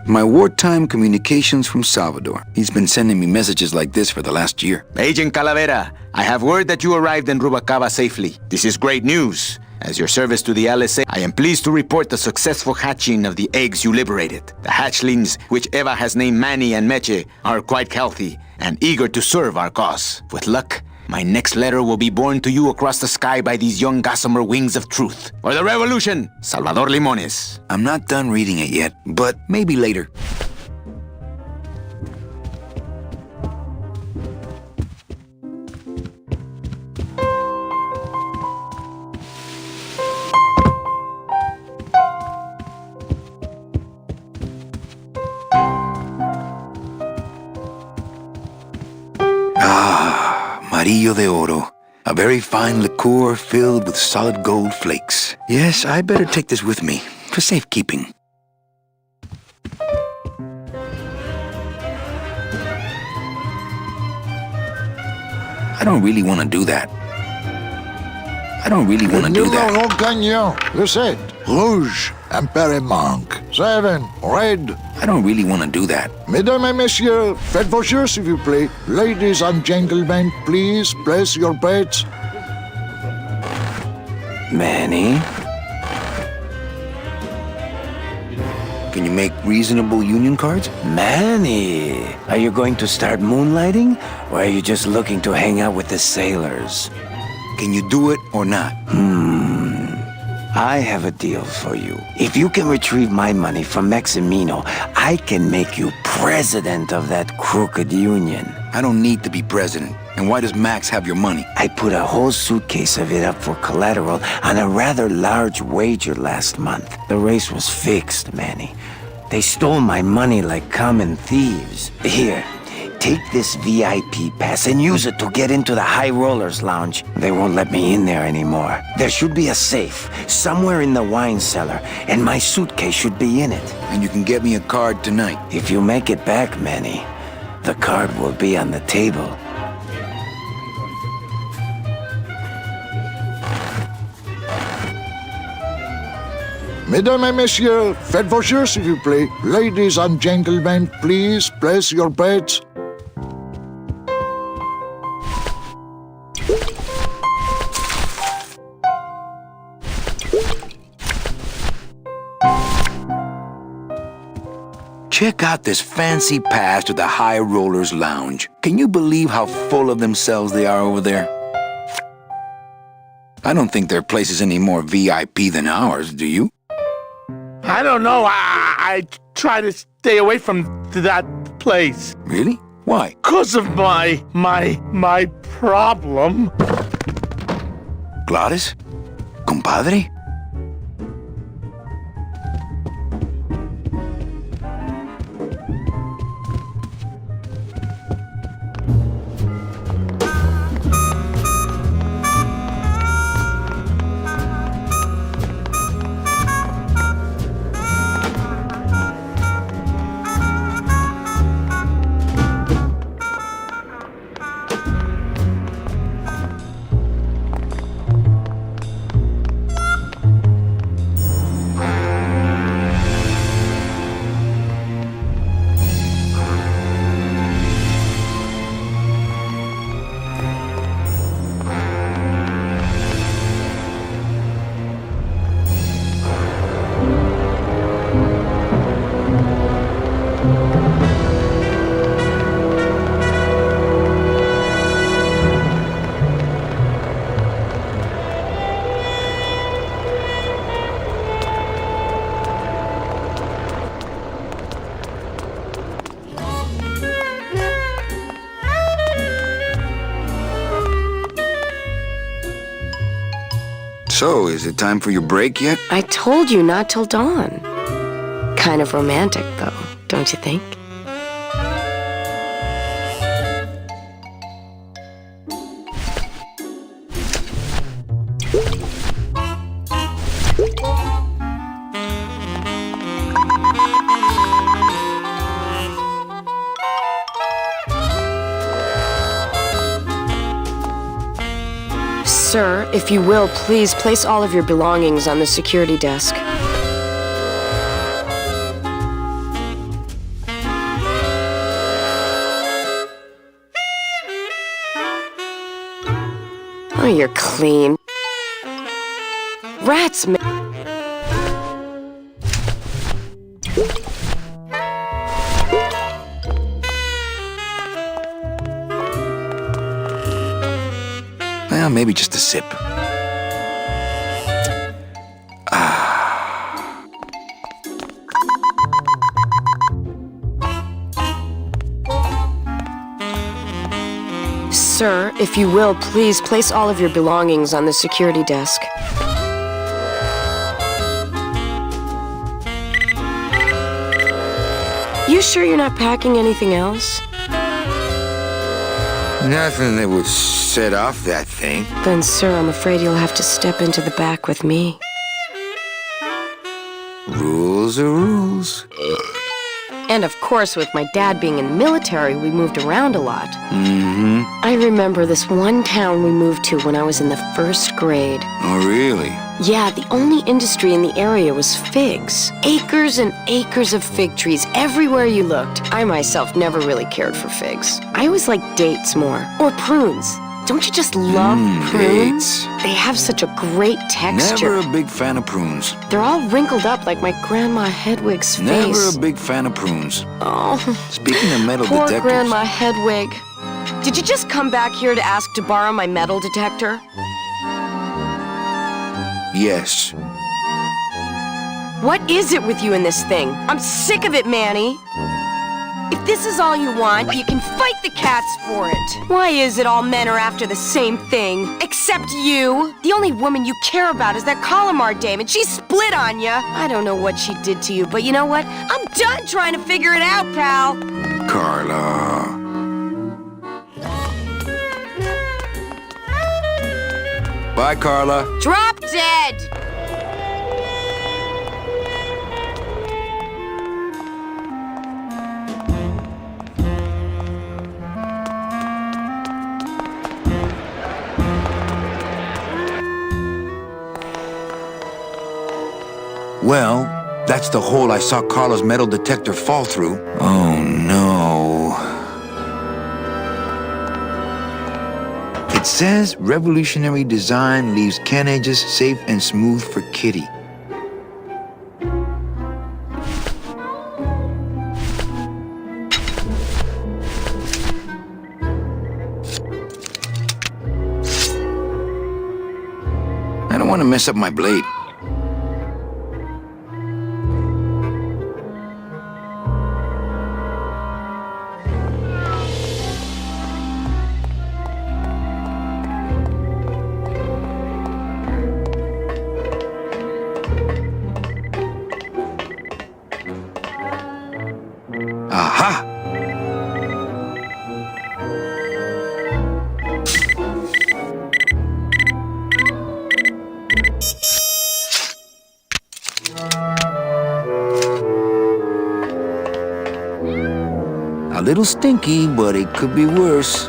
My wartime communications from Salvador. He's been sending me messages like this for the last year. Agent Calavera, I have word that you arrived in Rubalcaba safely. This is great news. As your service to the LSA, I am pleased to report the successful hatching of the eggs you liberated. The hatchlings, which Eva has named Manny and Meche, are quite healthy and eager to serve our cause. With luck, my next letter will be borne to you across the sky by these young gossamer wings of truth. For the revolution, Salvador Limones. I'm not done reading it yet, but maybe later. Amarillo de Oro, a very fine liqueur filled with solid gold flakes. Yes, I better take this with me for safekeeping. I don't really want to do that. Numéro gagnant, le 7, rouge, impair manque, 7, red. I don't really want to do that. Mesdames et messieurs, faites vos jeux, s'il vous plaît. Ladies and gentlemen, please place your bets. Manny? Can you make reasonable union cards? Manny! Are you going to start moonlighting? Or are you just looking to hang out with the sailors? Can you do it or not? I have a deal for you. If you can retrieve my money from Maximino, I can make you president of that crooked union. I don't need to be president. And why does Max have your money? I put a whole suitcase of it up for collateral on a rather large wager last month. The race was fixed, Manny. They stole my money like common thieves. Here, take this VIP pass and use it to get into the High Rollers Lounge. They won't let me in there anymore. There should be a safe somewhere in the wine cellar, and my suitcase should be in it. And you can get me a card tonight. If you make it back, Manny, the card will be on the table. Mesdames et messieurs, faites vos jeux, s'il vous plaît. Ladies and gentlemen, please place your bets. Check out this fancy pass to the High Rollers Lounge. Can you believe how full of themselves they are over there? I don't think their place is any more VIP than ours, do you? I don't know. I try to stay away from that place. Really? Why? 'Cause of my problem. Gladys? Compadre? So, is it time for your break yet? I told you not till dawn. Kind of romantic, though, don't you think? Sir, if you will, please place all of your belongings on the security desk. Oh, you're clean. Rats, man. Well, maybe just a sip. Sir, if you will, please place all of your belongings on the security desk. You sure you're not packing anything else? Nothing that would set off that thing. Then, sir, I'm afraid you'll have to step into the back with me. Rules are rules. And of course, with my dad being in the military, we moved around a lot. Mm-hmm. I remember this one town we moved to when I was in the 1st grade. Oh, really? Yeah, the only industry in the area was figs. Acres and acres of fig trees everywhere you looked. I myself never really cared for figs. I always liked dates more. Or prunes. Don't you just love prunes? Dates. They have such a great texture. Never a big fan of prunes. They're all wrinkled up like my Grandma Hedwig's face. Never a big fan of prunes. Oh. Speaking of metal Poor detectors... Grandma Hedwig. Did you just come back here to ask to borrow my metal detector? Yes. What is it with you in this thing? I'm sick of it, Manny. If this is all you want, you can fight the cats for it. Why is it all men are after the same thing? Except you. The only woman you care about is that Calamar dame, and she split on you. I don't know what she did to you, but you know what? I'm done trying to figure it out, pal. Carla. Bye, Carla. Drop dead! Well, that's the hole I saw Carla's metal detector fall through. Oh, no. It says revolutionary design leaves can edges safe and smooth for Kitty. don't want to mess up my blade. Aha! A little stinky, but it could be worse.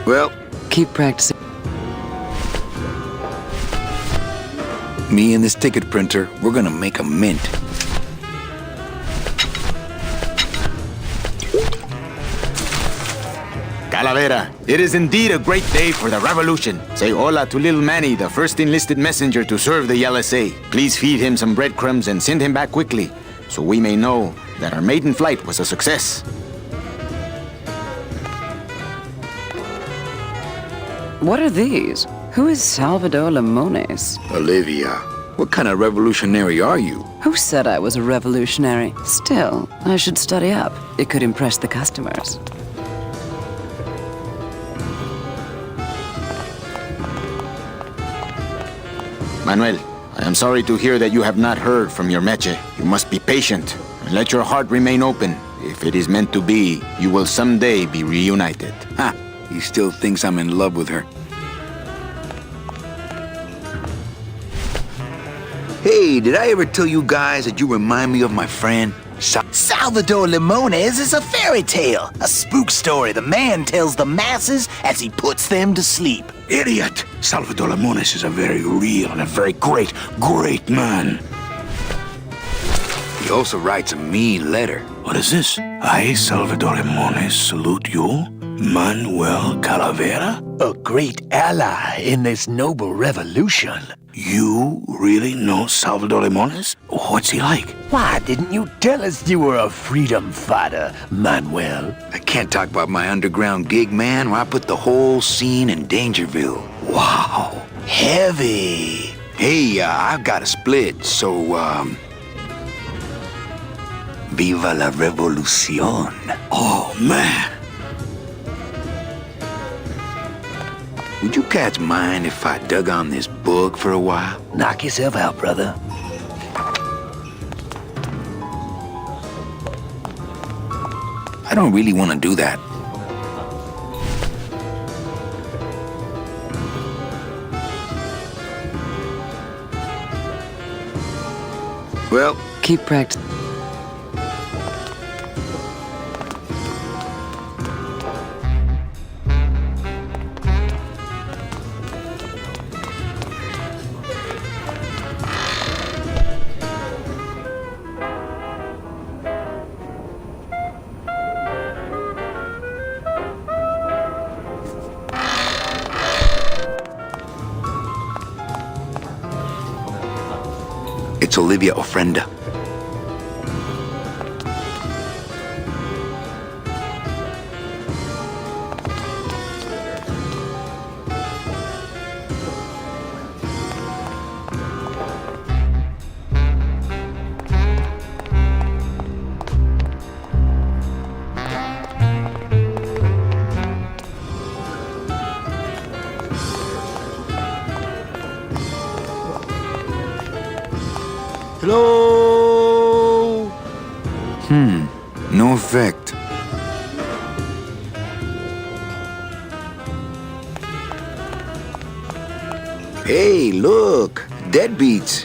Well, keep practicing. Me and this ticket printer, we're gonna make a mint. Calavera, it is indeed a great day for the revolution. Say hola to little Manny, the first enlisted messenger to serve the LSA. Please feed him some breadcrumbs and send him back quickly, so we may know that our maiden flight was a success. What are these? Who is Salvador Limones? Olivia, what kind of revolutionary are you? Who said I was a revolutionary? Still, I should study up. It could impress the customers. Manuel, I am sorry to hear that you have not heard from your Meche. You must be patient and let your heart remain open. If it is meant to be, you will someday be reunited. Ha! He still thinks I'm in love with her. Hey, did I ever tell you guys that you remind me of my friend? Salvador Limones is a fairy tale, a spook story the man tells the masses as he puts them to sleep. Idiot! Salvador Limones is a very real and a very great man. He also writes a mean letter. What is this? I, Salvador Limones, salute you, Manuel Calavera, a great ally in this noble revolution. You really know Salvador Limones? What's he like? Why didn't you tell us you were a freedom fighter, Manuel? I can't talk about my underground gig, man, where I put the whole scene in Dangerville. Wow, heavy. Hey, I've got a split, so, Viva la revolución. Oh, man. Would you cats mind if I dug on this book for a while? Knock yourself out, brother. I don't really want to do that. Well, keep practicing. It's Olivia Ofrenda. Hello? No effect. Hey, look! Deadbeats!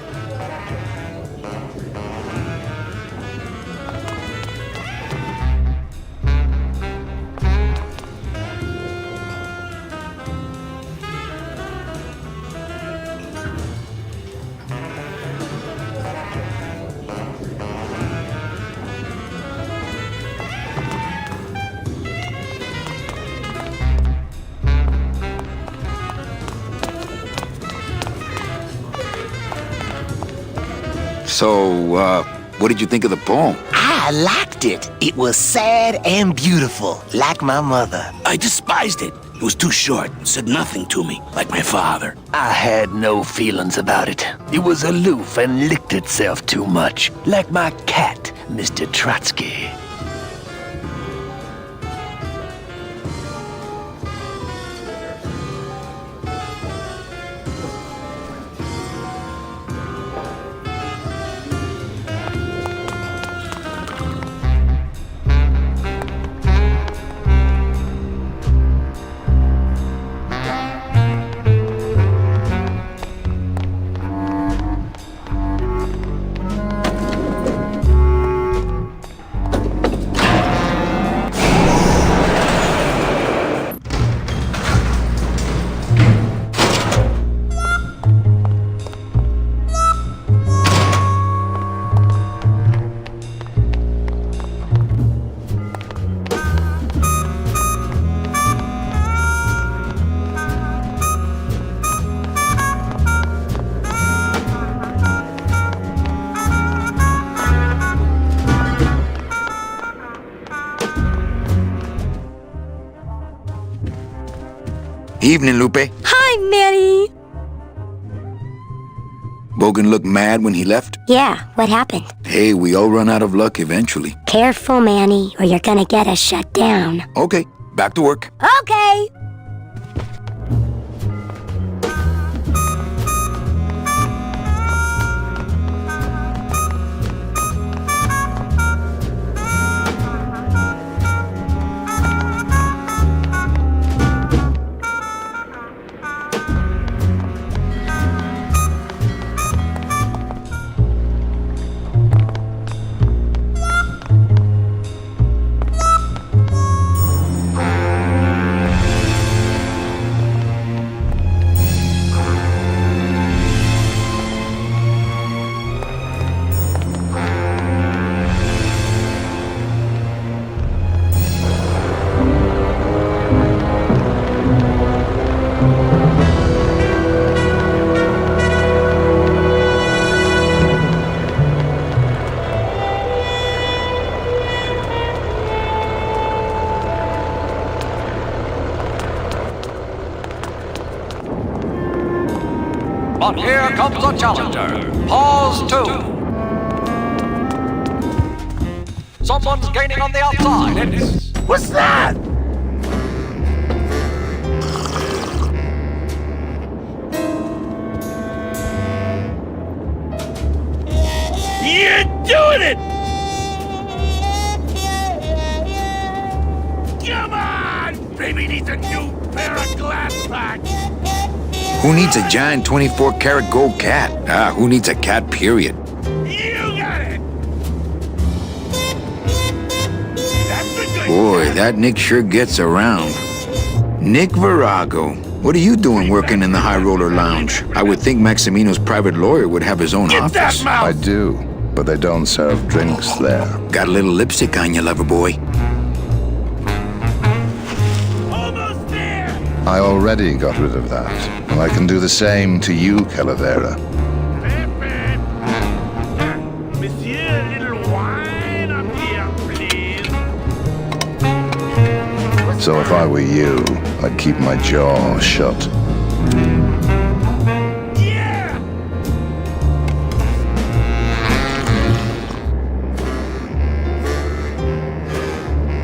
So, what did you think of the poem? I liked it. It was sad and beautiful, like my mother. I despised it. It was too short, said nothing to me, like my father. I had no feelings about it. It was aloof and licked itself too much, like my cat, Mr. Trotsky. Evening, Lupe. Hi, Manny. Bogan looked mad when he left? Yeah, what happened? Hey, we all run out of luck eventually. Careful, Manny, or you're gonna get us shut down. Okay, back to work. Okay. But here comes a challenger. Pause 2. Someone's gaining on the outside. It's... What's that? You're doing it! Come on! Baby needs a new pair of glass packs! Who needs a giant 24-karat gold cat? Who needs a cat, period? You got it! That's a good Boy, that Nick sure gets around. Nick Virago. What are you doing working in the High Roller Lounge? I would think Maximino's private lawyer would have his own office. I do, but they don't serve drinks there. Got a little lipstick on you, lover boy. I already got rid of that, and I can do the same to you, Calavera. Monsieur, a little wine up here, please. So if I were you, I'd keep my jaw shut.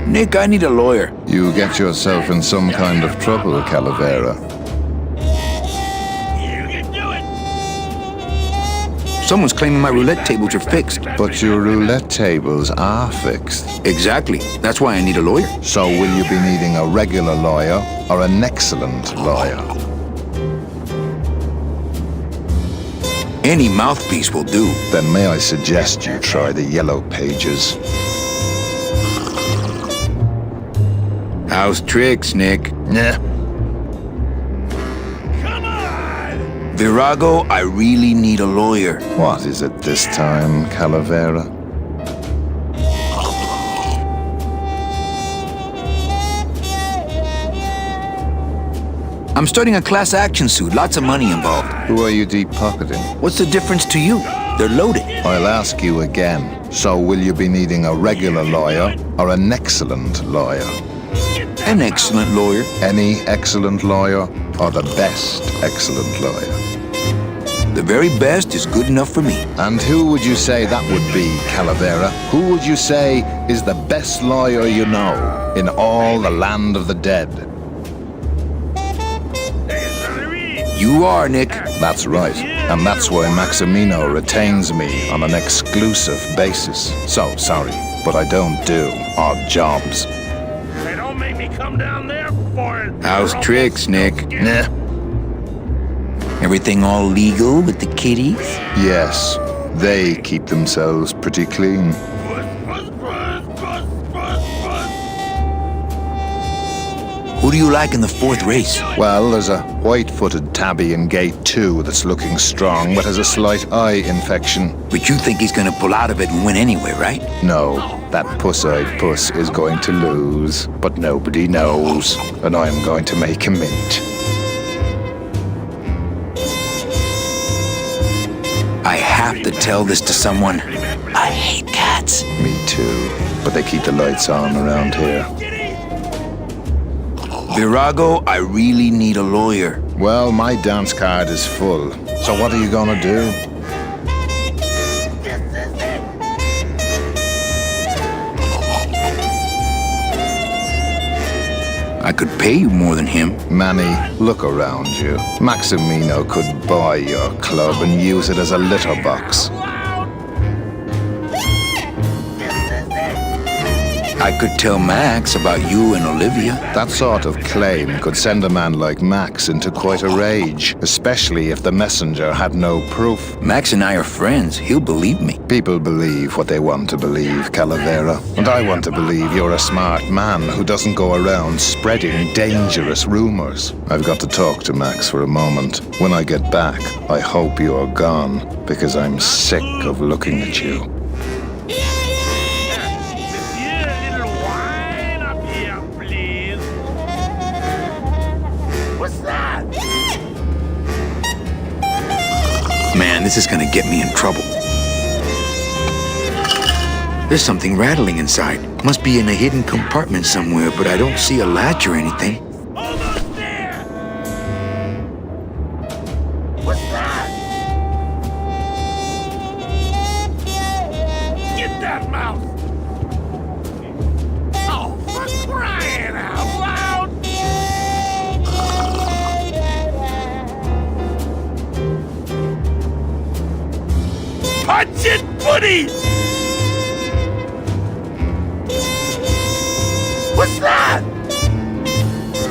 Nick, I need a lawyer. You get yourself in some kind of trouble, Calavera. You can do it! Someone's claiming my roulette tables are fixed. But your roulette tables are fixed. Exactly. That's why I need a lawyer. So will you be needing a regular lawyer or an excellent lawyer? Any mouthpiece will do. Then may I suggest you try the Yellow Pages? How's tricks, Nick? Nah. Virago, I really need a lawyer. What is it this time, Calavera? I'm starting a class action suit. Lots of money involved. Who are you deep-pocketing? What's the difference to you? They're loaded. I'll ask you again. So will you be needing a regular lawyer or an excellent lawyer? An excellent lawyer. Any excellent lawyer or the best excellent lawyer? The very best is good enough for me. And who would you say that would be, Calavera? Who would you say is the best lawyer you know in all the land of the dead? You are, Nick. That's right. And that's why Maximino retains me on an exclusive basis. So, sorry, but I don't do odd jobs. They don't make me come down there for it. How's tricks, Nick? Nah. Everything all legal with the kiddies? Yes, they keep themselves pretty clean. Who do you like in the fourth race? Well, there's a white-footed tabby in gate 2 that's looking strong, but has a slight eye infection. But you think he's gonna pull out of it and win anyway, right? No, that puss-eyed puss is going to lose, but nobody knows, and I'm going to make him mint. I have to tell this to someone. I hate cats. Me too, but they keep the lights on around here. Virago, I really need a lawyer. Well, my dance card is full, so what are you gonna do? I could pay you more than him. Manny, look around you. Maximino could buy your club and use it as a litter box. I could tell Max about you and Olivia. That sort of claim could send a man like Max into quite a rage, especially if the messenger had no proof. Max and I are friends. He'll believe me. People believe what they want to believe, Calavera. And I want to believe you're a smart man who doesn't go around spreading dangerous rumors. I've got to talk to Max for a moment. When I get back, I hope you're gone, because I'm sick of looking at you. Man, this is gonna get me in trouble. There's something rattling inside. Must be in a hidden compartment somewhere, but I don't see a latch or anything. Almost there! What's that? Get that mouse! Oh, for crying out loud! Punch it, buddy! What's that?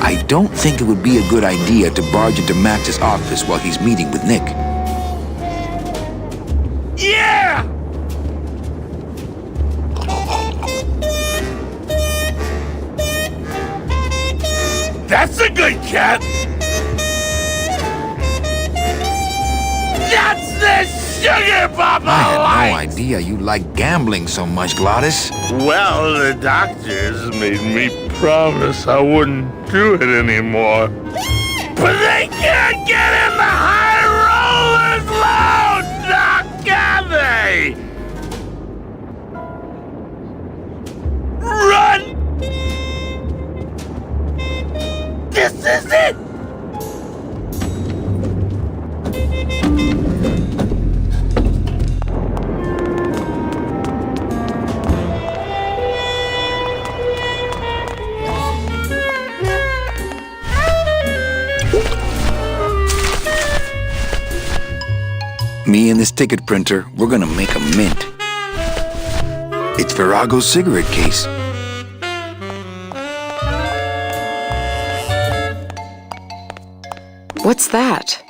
I don't think it would be a good idea to barge into Max's office while he's meeting with Nick. Yeah! That's a good cat! That's the sugar bubble! I had no idea you liked gambling so much, Glottis. Well, the doctors made me promise I wouldn't do it anymore. But they can't get in the high rollers load, Doc, can they? Run! This is it! Me and this ticket printer, we're gonna make a mint. It's Virago's cigarette case. What's that?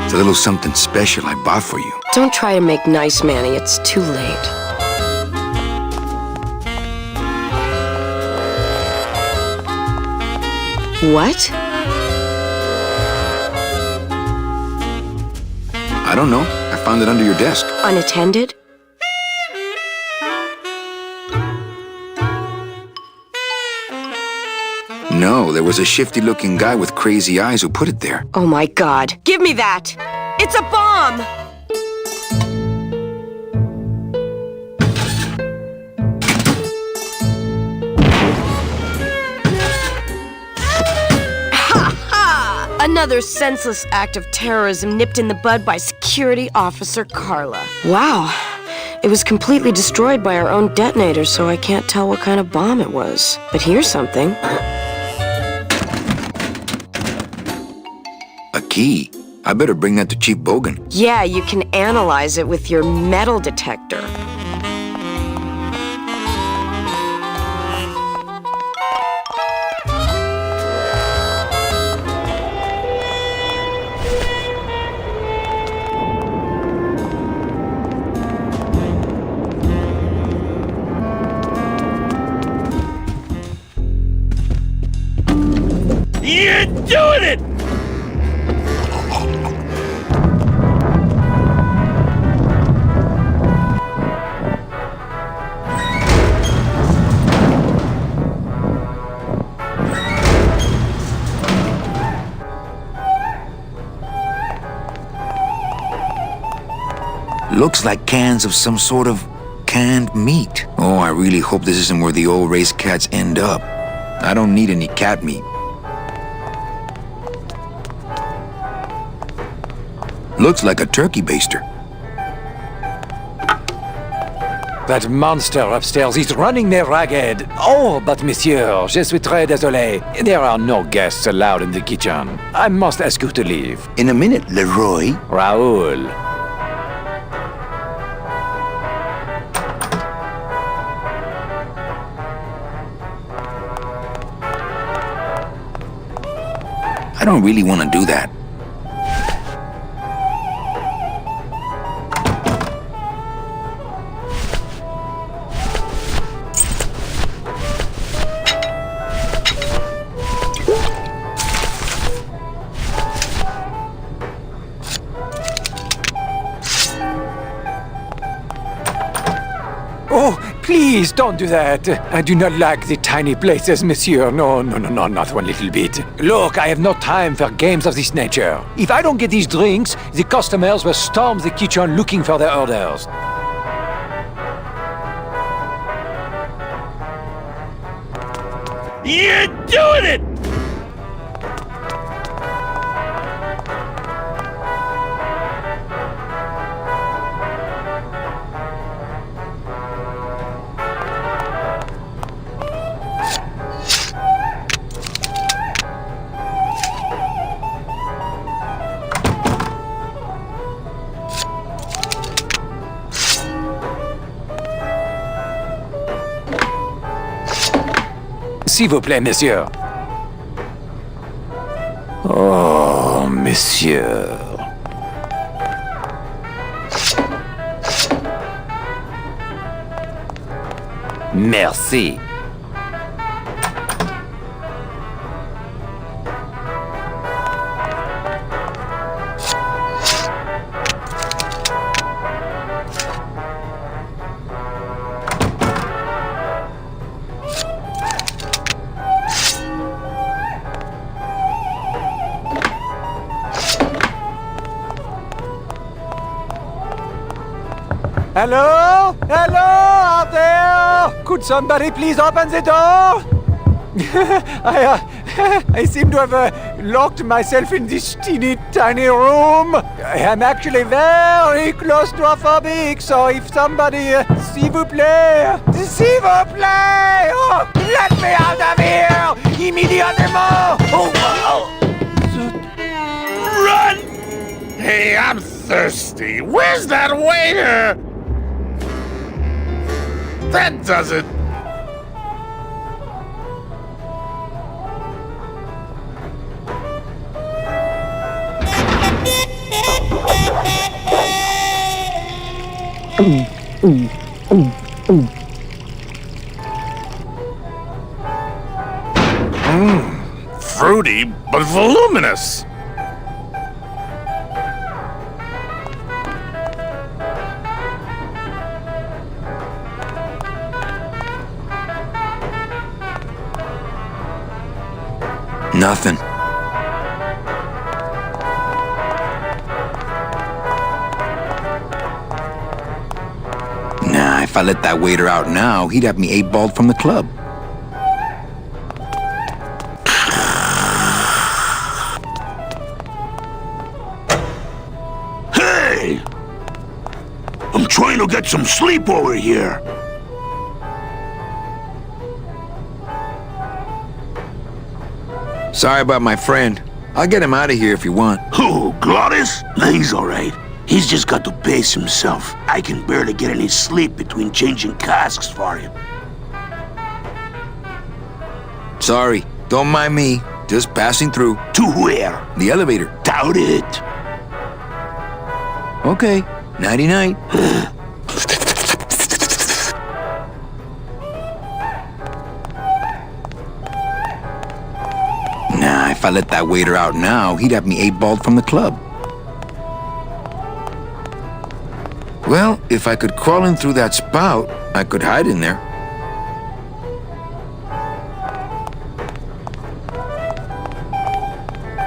It's a little something special I bought for you. Don't try to make nice, Manny. It's too late. What? I don't know. I found it under your desk. Unattended? No, there was a shifty-looking guy with crazy eyes who put it there. Oh my God. Give me that! It's a bomb! Ha ha! Another senseless act of terrorism nipped in the bud by Security Officer Carla. Wow. It was completely destroyed by our own detonator, so I can't tell what kind of bomb it was. But here's something. A key. I better bring that to Chief Bogan. Yeah, you can analyze it with your metal detector. You're doing it! Looks like cans of some sort of canned meat. Oh, I really hope this isn't where the old race cats end up. I don't need any cat meat. Looks like a turkey baster. That monster upstairs is running me ragged. Oh, but monsieur, je suis très désolé. There are no guests allowed in the kitchen. I must ask you to leave. In a minute, Leroy. Raoul. I don't really want to do that. Oh, please don't do that. I do not like the tiny places, monsieur. No, not one little bit. Look, I have no time for games of this nature. If I don't get these drinks, the customers will storm the kitchen looking for their orders. You're doing it! S'il vous plaît, monsieur. Oh, monsieur. Merci. Hello? Hello out there? Could somebody please open the door? I seem to have locked myself in this teeny tiny room. I am actually very claustrophobic, so if somebody, s'il vous plaît, oh, let me out of here! Hey, I'm thirsty. Where's that waiter? That does it. Fruity, but voluminous. Nothing. Nah, if I let that waiter out now, he'd have me 8-balled from the club. Hey! I'm trying to get some sleep over here. Sorry about my friend. I'll get him out of here if you want. Who, Glottis? Nah, he's alright. He's just got to pace himself. I can barely get any sleep between changing casks for him. Sorry, don't mind me. Just passing through. To where? The elevator. Doubt it. Okay, nighty-night. Nah, if I let that waiter out now, he'd have me 8-balled from the club. Well, if I could crawl in through that spout, I could hide in there.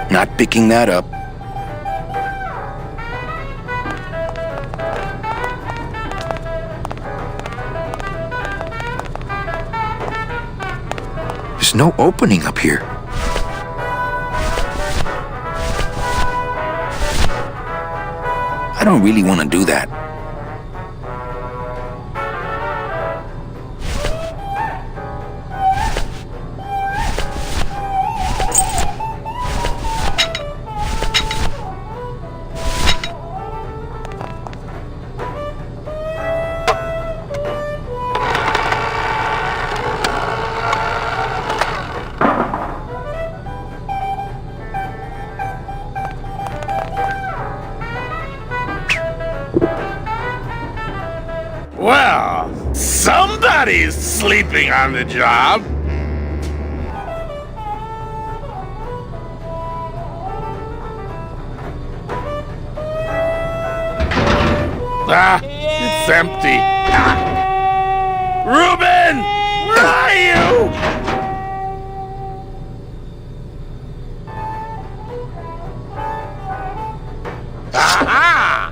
Not picking that up. There's no opening up here. I don't really want to do that. Well, somebody's sleeping on the job. Ah, it's empty. Ah. Reuben! Where are you? Aha!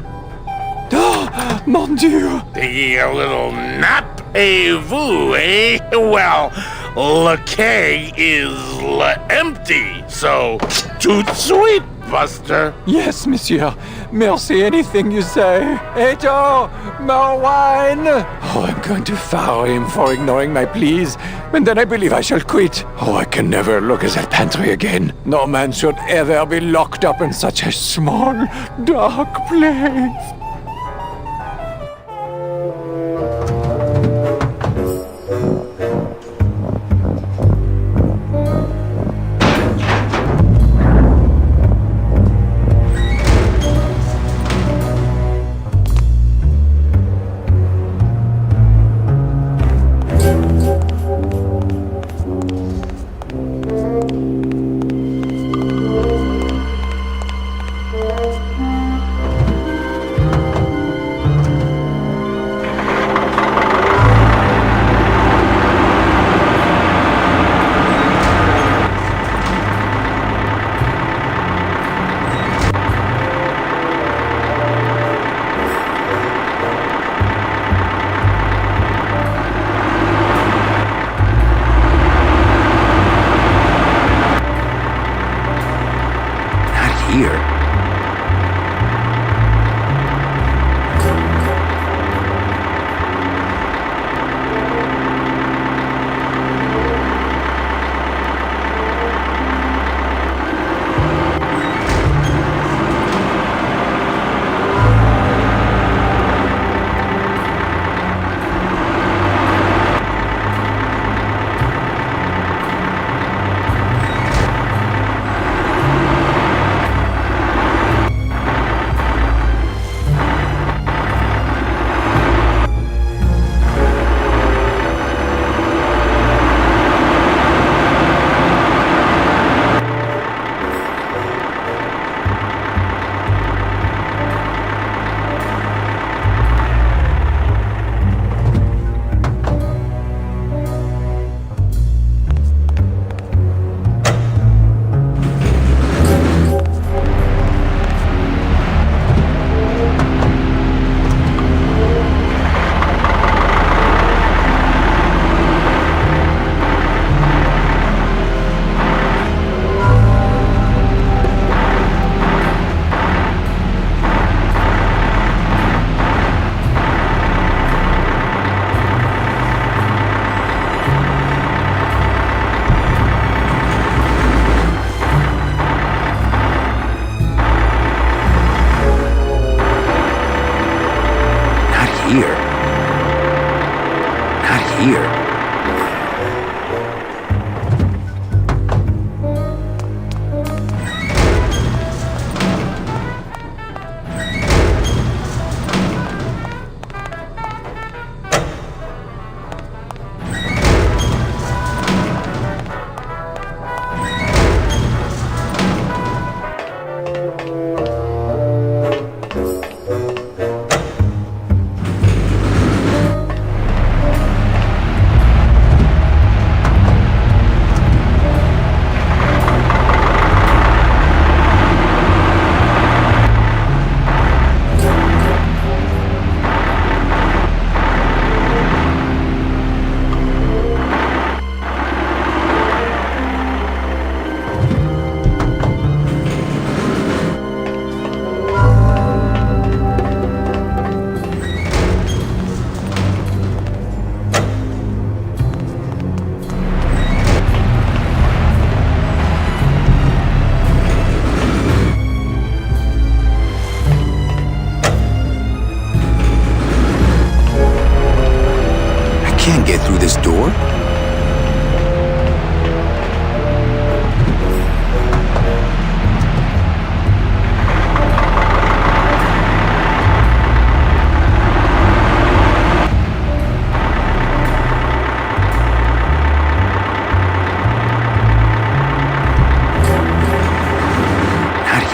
Mon Dieu! Taking a little nap, vous, eh? Well, le keg is empty, so tout sweet, Buster. Yes, monsieur. Merci, anything you say. Eto, more wine. Oh, I'm going to fire him for ignoring my pleas, and then I believe I shall quit. Oh, I can never look at that pantry again. No man should ever be locked up in such a small, dark place.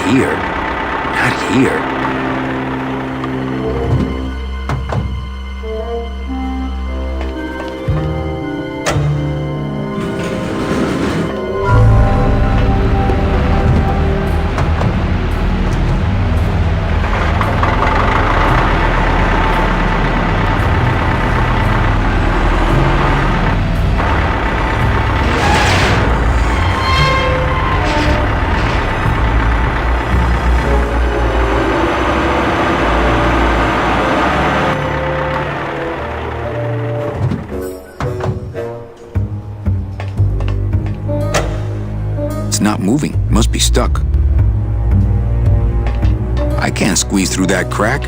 here. Not here. It's not moving. Must be stuck. I can't squeeze through that crack.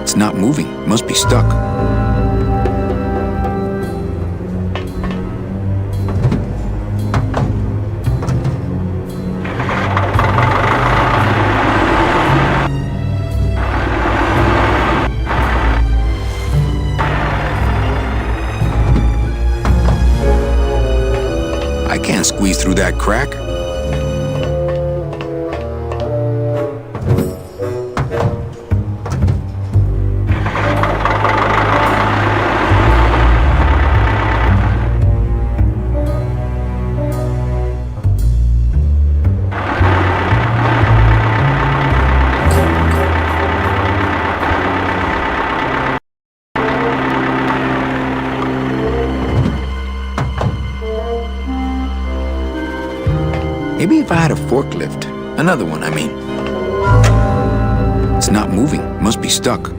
It's not moving. Must be stuck. I can't squeeze through that crack. Maybe if I had a forklift. Another one, I mean. It's not moving. Must be stuck.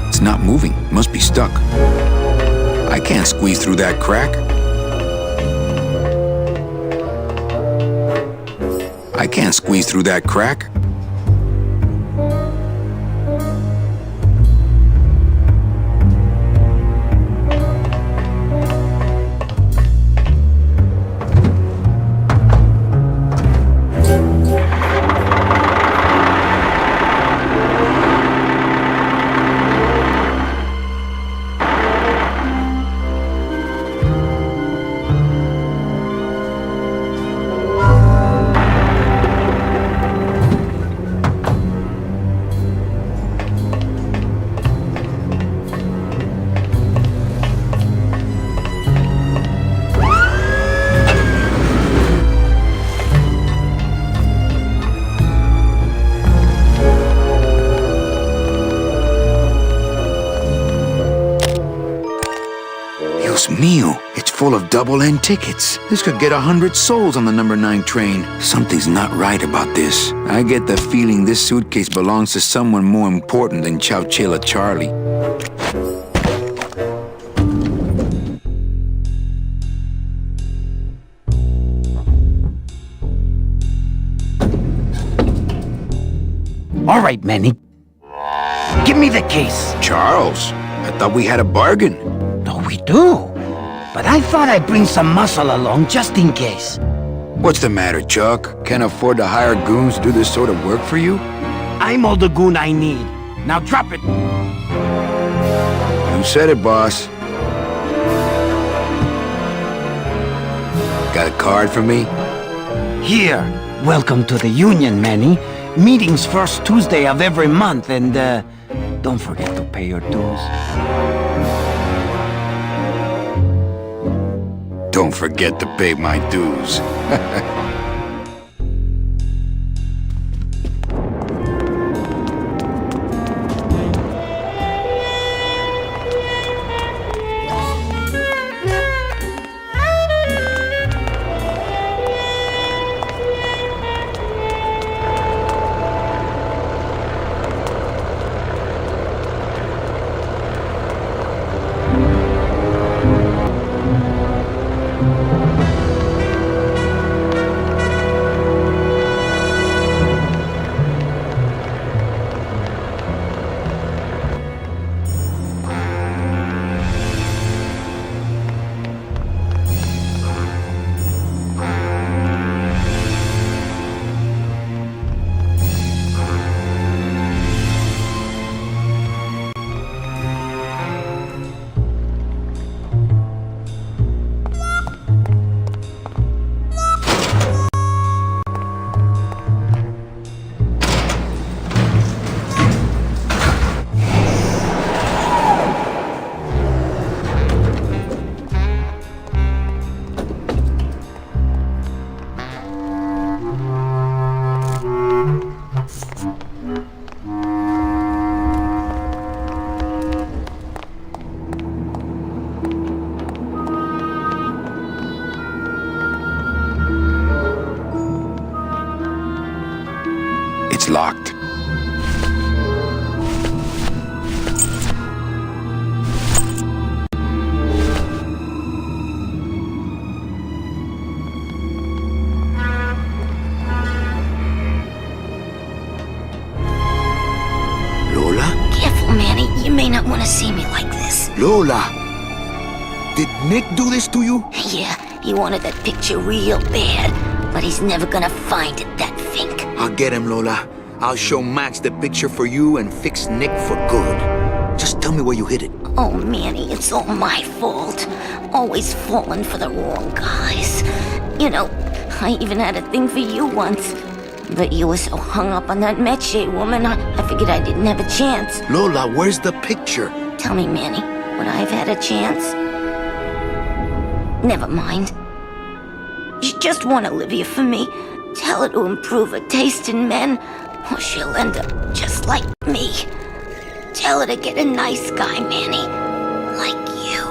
It's not moving. Must be stuck. I can't squeeze through that crack. I can't squeeze through that crack. Dios mío, it's full of double-end tickets. This could get 100 souls on the number 9 train. Something's not right about this. I get the feeling this suitcase belongs to someone more important than Chowchilla Charlie. All right, Manny. Give me the case. Charles, I thought we had a bargain. No, we do. But I thought I'd bring some muscle along just in case. What's the matter, Chuck? Can't afford to hire goons to do this sort of work for you? I'm all the goon I need. Now drop it. You said it, boss. Got a card for me? Here. Welcome to the Union, Manny. Meetings first Tuesday of every month, and don't forget to pay your dues. Don't forget to pay my dues. locked. Lola? Careful, Manny. You may not want to see me like this. Lola! Did Nick do this to you? Yeah, he wanted that picture real bad, but he's never gonna find it, that fink. I'll get him, Lola. I'll show Max the picture for you and fix Nick for good. Just tell me where you hid it. Oh, Manny, it's all my fault. Always falling for the wrong guys. You know, I even had a thing for you once. But you were so hung up on that Meche woman, I figured I didn't have a chance. Lola, where's the picture? Tell me, Manny, would I have had a chance? Never mind. You just want Olivia for me. Tell her to improve her taste in men, or she'll end up just like me. Tell her to get a nice guy, Manny. Like you.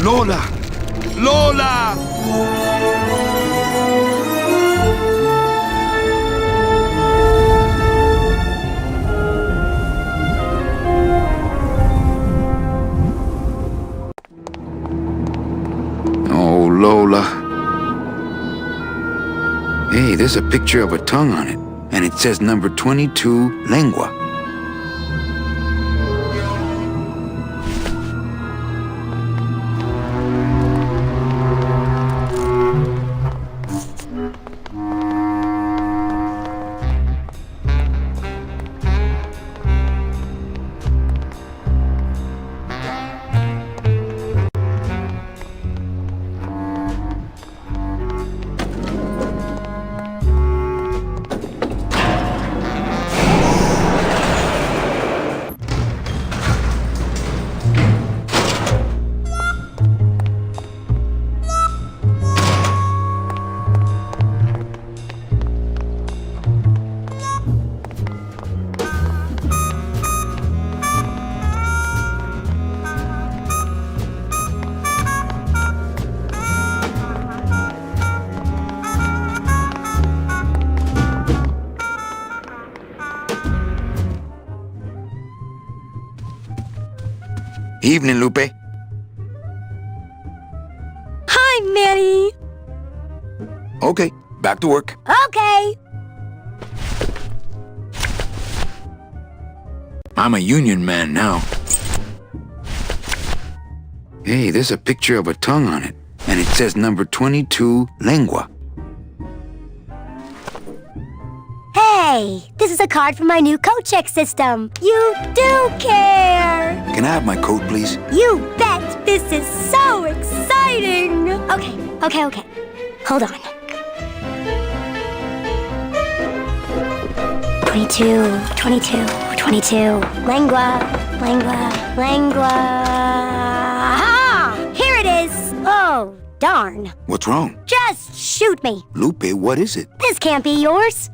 Lola! Lola! Oh, Lola. Hey, there's a picture of a tongue on it, and it says number 22, lengua. Evening, Lupe. Hi, Manny. Okay, back to work. Okay. I'm a union man now. Hey, there's a picture of a tongue on it, and it says number 22, lengua. Hey, this is a card from my new coat check system. You do care. Can I have my coat, please? You bet. This is so exciting. Okay. Hold on. 22. Lengua. Aha! Here it is. Oh, darn. What's wrong? Just shoot me. Lupe, what is it? This can't be yours.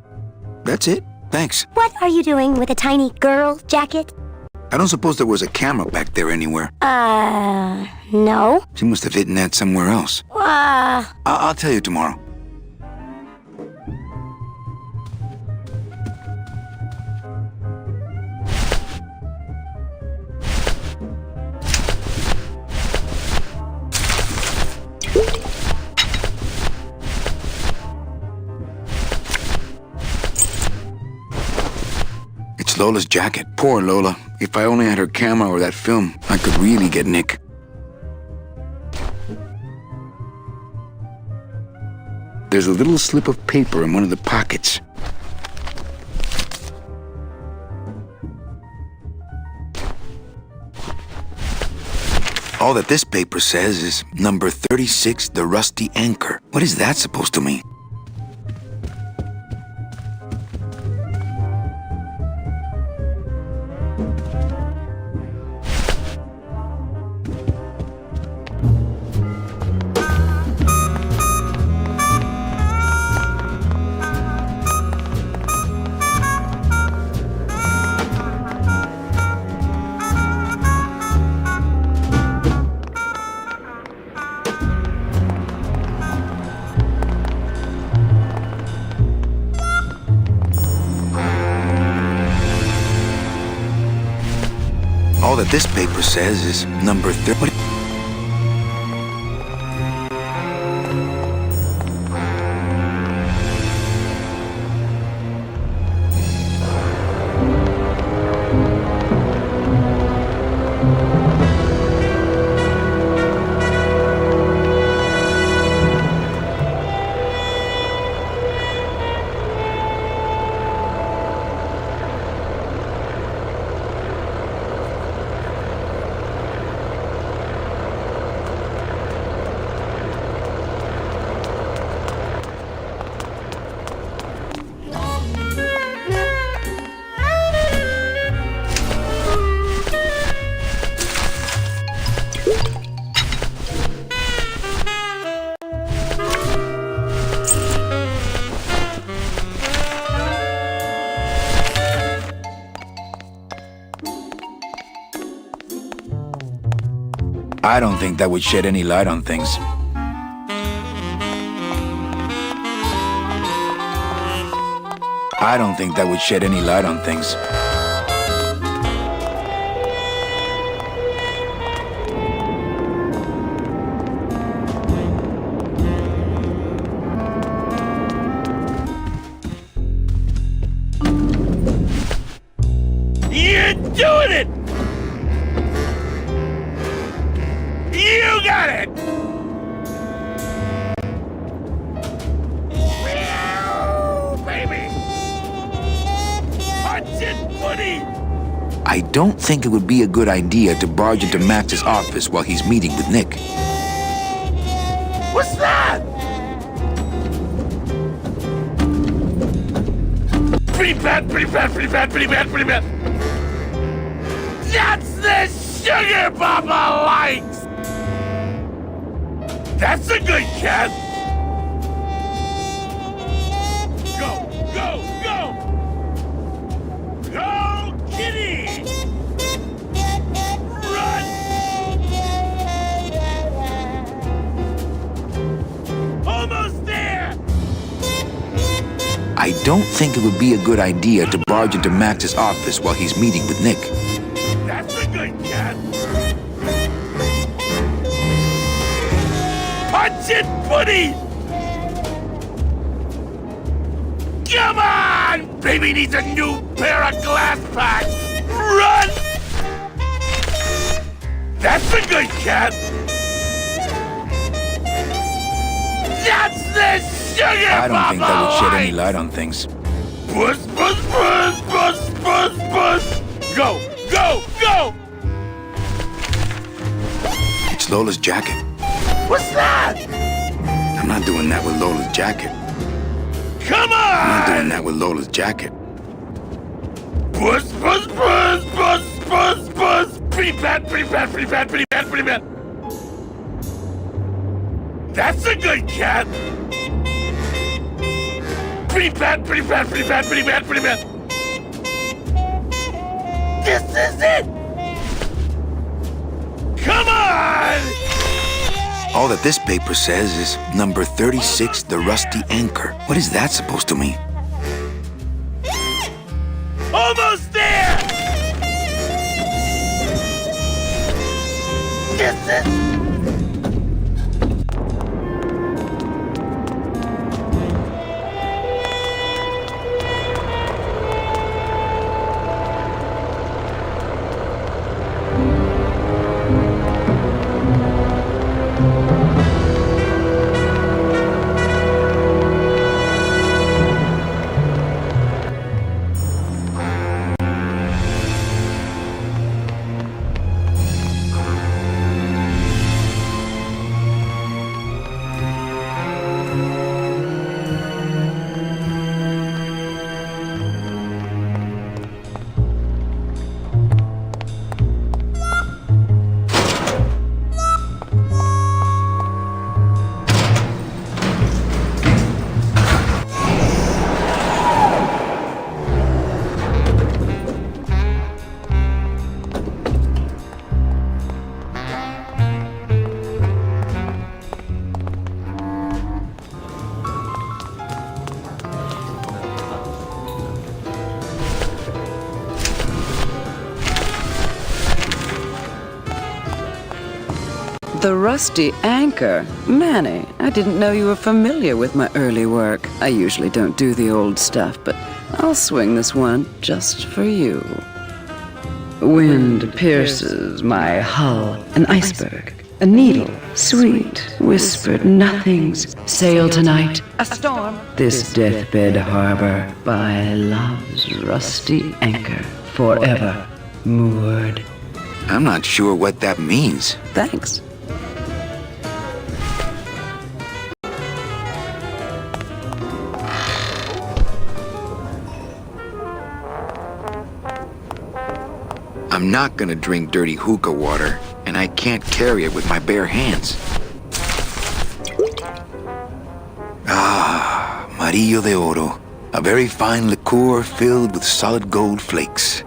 That's it. Thanks. What are you doing with a tiny girl jacket? I don't suppose there was a camera back there anywhere. No. She must have hidden that somewhere else. I'll tell you tomorrow. It's Lola's jacket. Poor Lola. If I only had her camera or that film, I could really get Nick. There's a little slip of paper in one of the pockets. All that this paper says is number 36, the rusty anchor. What is that supposed to mean? All that this paper says is number 30. I don't think that would shed any light on things. I don't think that would shed any light on things. You're doing it! You got it! Meow, baby! Punch it, buddy! I don't think it would be a good idea to barge into Max's office while he's meeting with Nick. What's that? Pretty bad, pretty bad, pretty bad, pretty bad, pretty bad. That's the sugar Papa likes! That's a good cat! Go, go, go! Go, kitty! Run! Almost there! I don't think it would be a good idea to barge into Max's office while he's meeting with Nick. That's a good cat! Punch it, buddy! Come on! Baby needs a new pair of glass packs! Run! That's a good cat! That's the sugar I don't think that would shed any Papa light on things. Buzz, buzz, buzz, buzz, buzz, buzz! Go, go, go! It's Lola's jacket. What's that? I'm not doing that with Lola's jacket. Come on! I'm not doing that with Lola's jacket. Buzz, buzz, buzz, buzz, buzz, buzz! Pretty bad, pretty bad, pretty bad, pretty bad, pretty bad! That's a good cat! Pretty bad, pretty bad, pretty bad, pretty bad, pretty bad! This is it! Come on! All that this paper says is number 36, the rusty anchor. What is that supposed to mean? Almost there! This is... rusty anchor. Manny, I didn't know you were familiar with my early work. I usually don't do the old stuff, but I'll swing this one just for you. Wind pierces my hull, an iceberg, a needle, sweet, whispered nothings. Sail tonight, a storm. This deathbed harbor by love's rusty anchor, forever moored. I'm not sure what that means. Thanks. I'm not gonna drink dirty hookah water, and I can't carry it with my bare hands. Ah, Marillo de Oro. A very fine liqueur filled with solid gold flakes.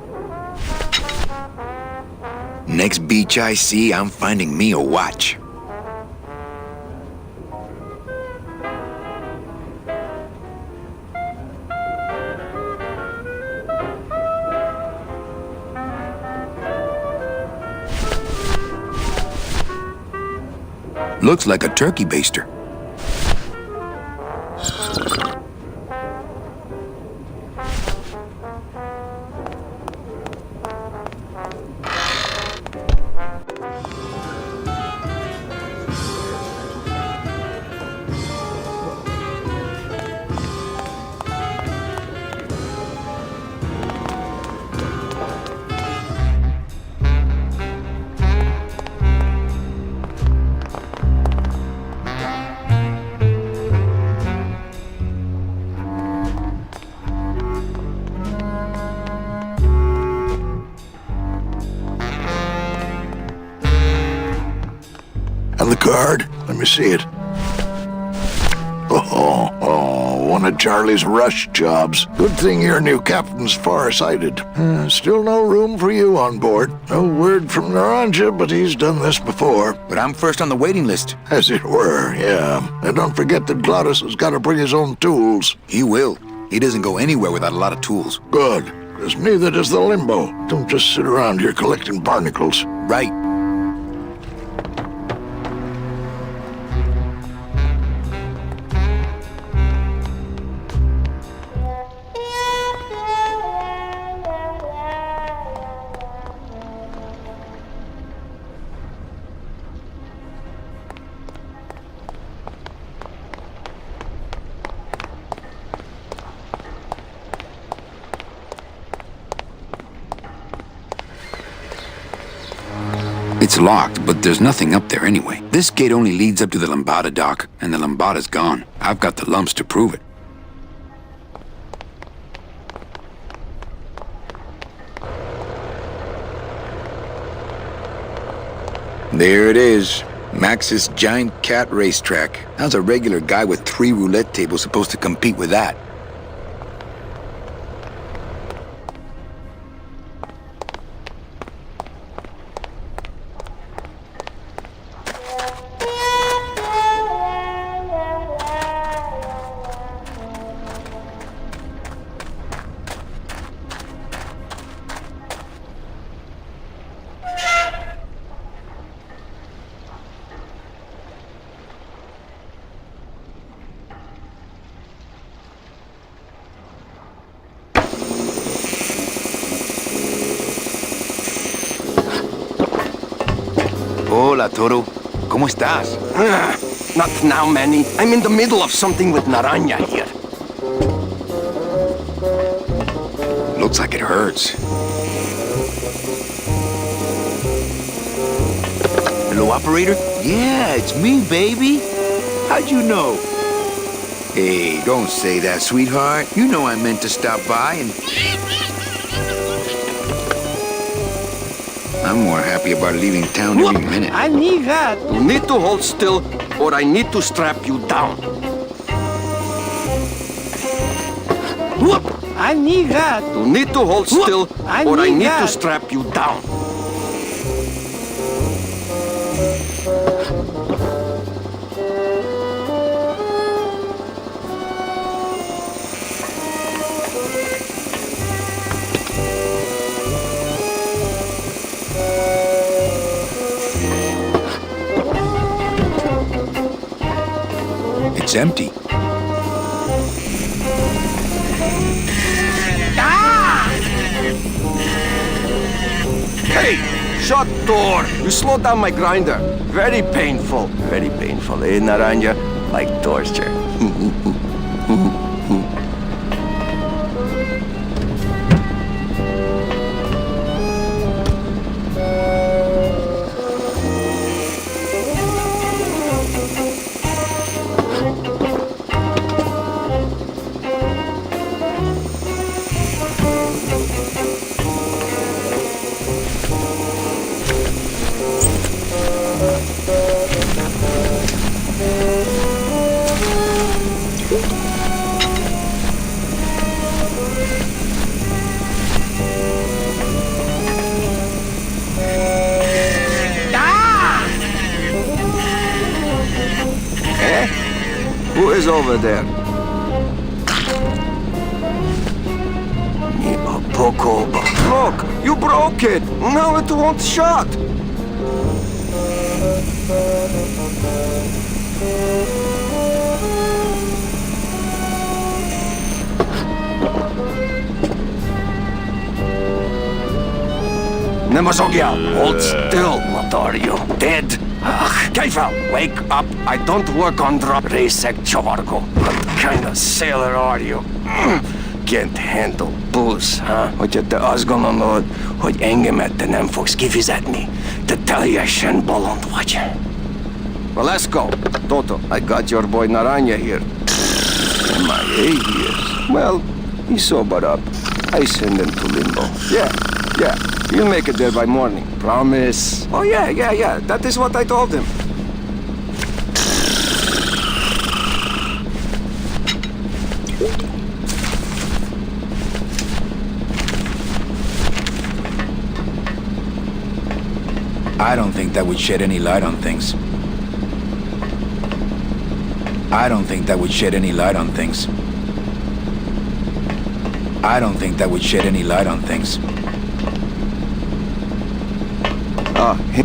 Next beach I see, I'm finding me a watch. Looks like a turkey baster. And the card? Let me see it. Oh, one of Charlie's rush jobs. Good thing your new captain's far-sighted. Still no room for you on board. No word from Naranja, but he's done this before. But I'm first on the waiting list. As it were, yeah. And don't forget that Glottis has got to bring his own tools. He will. He doesn't go anywhere without a lot of tools. Good, because neither does the Limbo. Don't just sit around here collecting barnacles. Right. It's locked, but there's nothing up there anyway. This gate only leads up to the Lambada dock, and the Lambada's gone. I've got the lumps to prove it. There it is. Max's giant cat racetrack. How's a regular guy with 3 roulette tables supposed to compete with that? Hola, Toro. ¿Cómo estás? Not now, Manny. I'm in the middle of something with Naranja here. Looks like it hurts. Hello, operator? Yeah, it's me, baby. How'd you know? Hey, don't say that, sweetheart. You know I meant to stop by and... I'm more happy about leaving town every minute. I need that. You need to hold still, or I need to strap you down. I need that. You need to hold still, or I need to strap you down. It's empty. Hey! Shut door! You slowed down my grinder. Very painful, eh, Naranja? Like torture. Who is over there? Poco. Look, you broke it. Now it won't shut. Nemazogia, hold still. What are you, dead? Kaifel, wake up. I don't work on drop Resek Chavargo. What kind of sailor are you? Can't handle booze, huh? Hogy te azt gondolod, hogy engemet te nem fogsz kifizetni? Te teljesen bolond vagy. Well, let's go. Toto, I got your boy Naranja here. MIA years. Well, he sobered up. I send him to limbo. Yeah. You'll make it there by morning. Promise. Oh, yeah. That is what I told him. I don't think that would shed any light on things. I don't think that would shed any light on things. I don't think that would shed any light on things.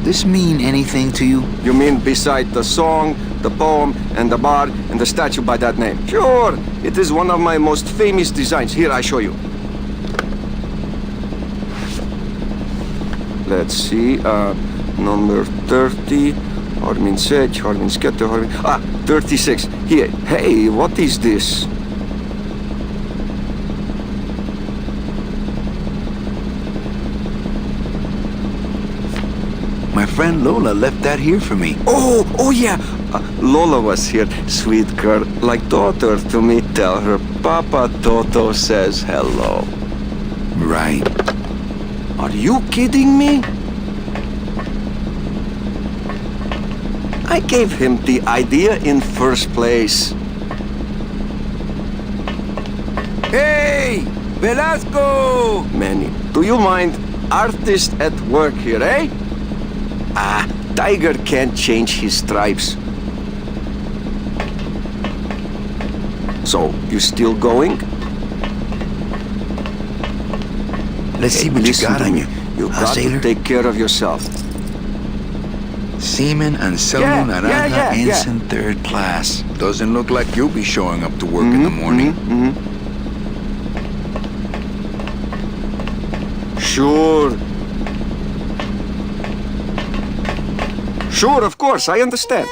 This mean anything to you? You mean beside the song, the poem, and the bar, and the statue by that name? Sure! It is one of my most famous designs. Here, I show you. Let's see, number 30, Hormin Sech, Hormin Sketter, Hormin... 36. Here. Hey, what is this? My friend Lola left that here for me. Oh yeah. Lola was here, sweet girl, like daughter to me. Tell her Papa Toto says hello. Right. Are you kidding me? I gave him the idea in first place. Hey, Velasco! Manny, do you mind? Artist at work here, eh? Tiger can't change his stripes. So, you still going? Let's see what you got on you. You got sailor? to take care of yourself. Seaman Anselmo Naranja, ensign 3rd class. Doesn't look like you'll be showing up to work in the morning. Sure. Sure, of course, I understand.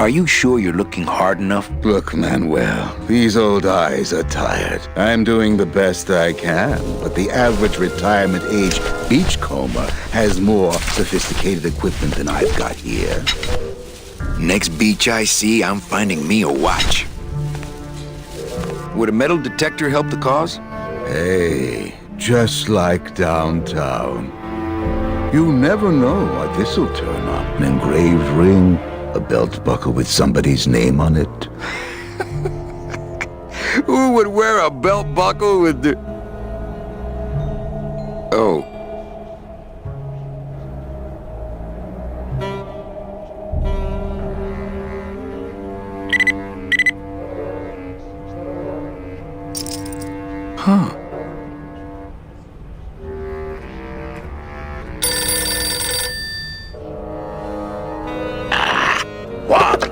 Are you sure you're looking hard enough? Look, Manuel, these old eyes are tired. I'm doing the best I can, but the average retirement age beachcomber has more sophisticated equipment than I've got here. Next beach I see, I'm finding me a watch. Would a metal detector help the cause? Hey, just like downtown. You never know what this'll turn up. An engraved ring, a belt buckle with somebody's name on it. Who would wear a belt buckle with the... Oh. Huh. What?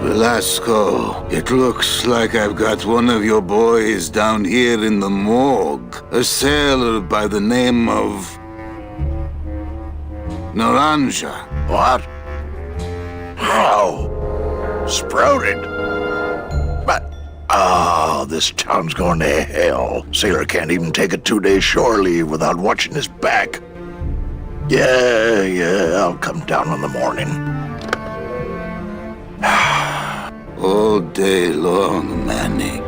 Velasco, it looks like I've got one of your boys down here in the morgue. A sailor by the name of... Naranja. What? How? Sprouted? But... Oh, this town's going to hell. Sailor can't even take a 2-day shore leave without watching his back. Yeah, I'll come down in the morning. All day long, Manny,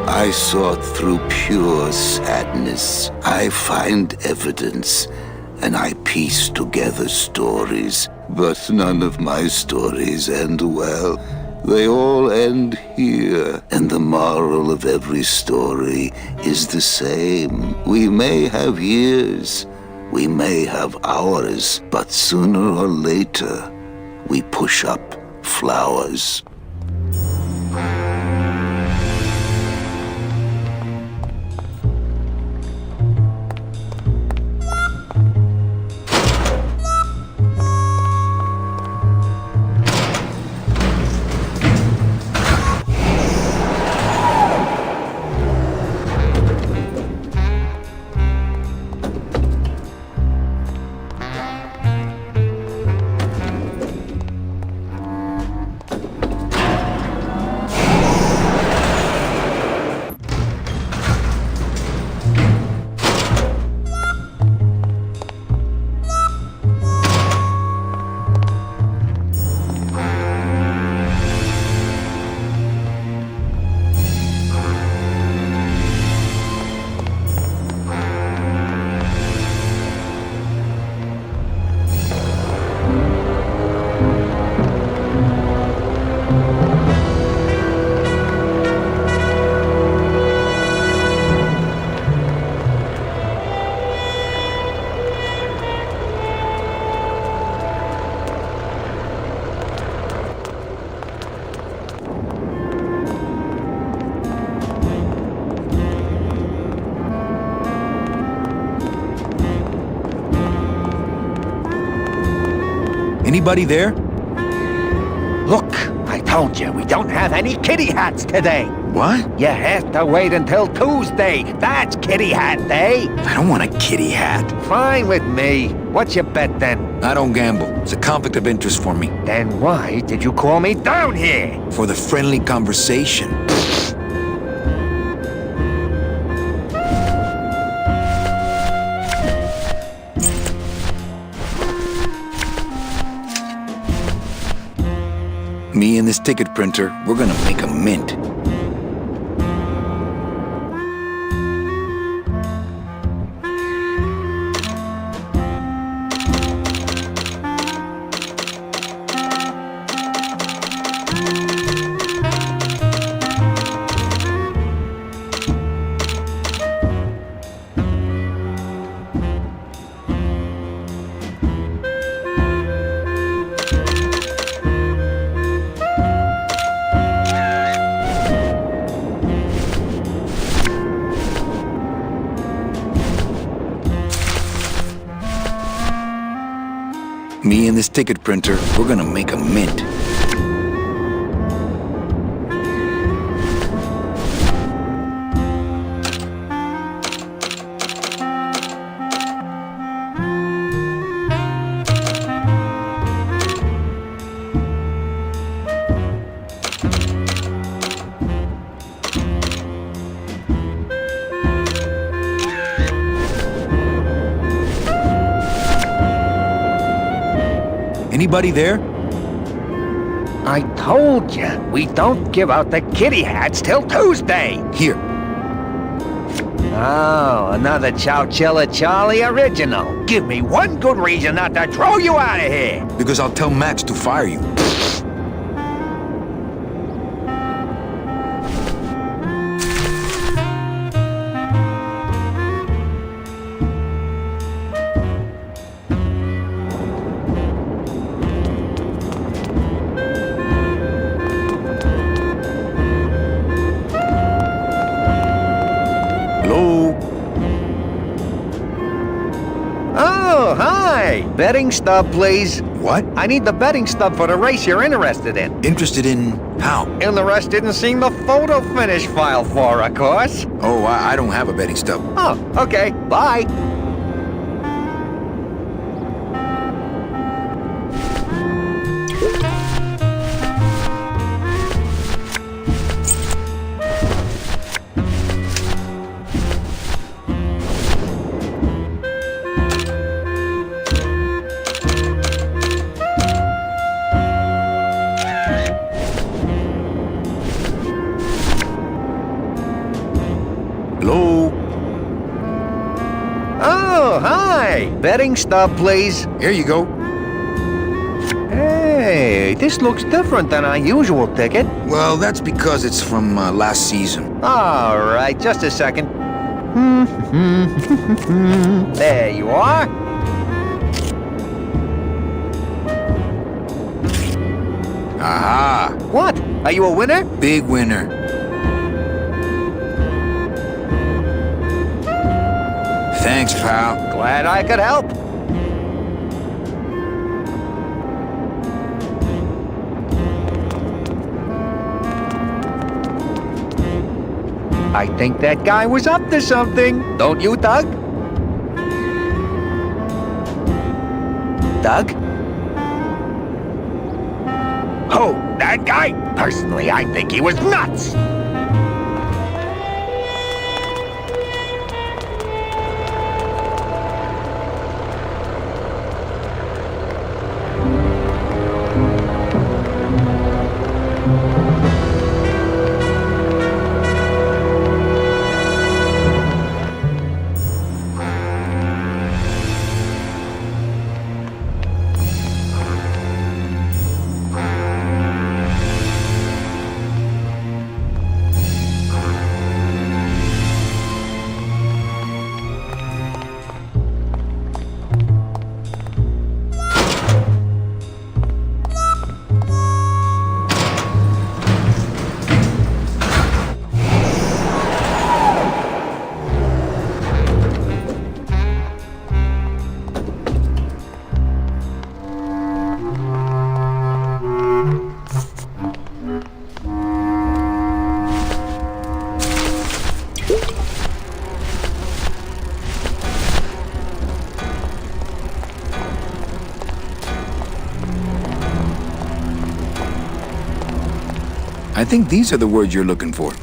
I sought through pure sadness. I find evidence, and I piece together stories. But none of my stories end well. They all end here, and the moral of every story is the same. We may have years, we may have hours, but sooner or later, we push up flowers. Anybody there? Look, I told you, we don't have any kitty hats today. What? You have to wait until Tuesday. That's kitty hat day. I don't want a kitty hat. Fine with me. What's your bet then? I don't gamble. It's a conflict of interest for me. Then why did you call me down here? For the friendly conversation. Me and this ticket printer, we're gonna make a mint. Me and this ticket printer, we're gonna make a mint. Anybody there? I told you, we don't give out the kitty hats till Tuesday. Here. Oh, another Chowchilla Charlie original. Give me one good reason not to throw you out of here. Because I'll tell Max to fire you. Oh, hi! Betting stub, please. What? I need the betting stub for the race you're interested in. Interested in how? Interested in seeing the photo finish file for, of course. Oh, I don't have a betting stub. Oh, okay. Bye. Hello? Oh, hi! Betting stub, please. Here you go. Hey, this looks different than our usual ticket. Well, that's because it's from last season. All right, just a second. There you are. Aha! What? Are you a winner? Big winner. Thanks, pal. Glad I could help. I think that guy was up to something. Don't you, Doug? Doug? Oh, that guy? Personally, I think he was nuts. I think these are the words you're looking for.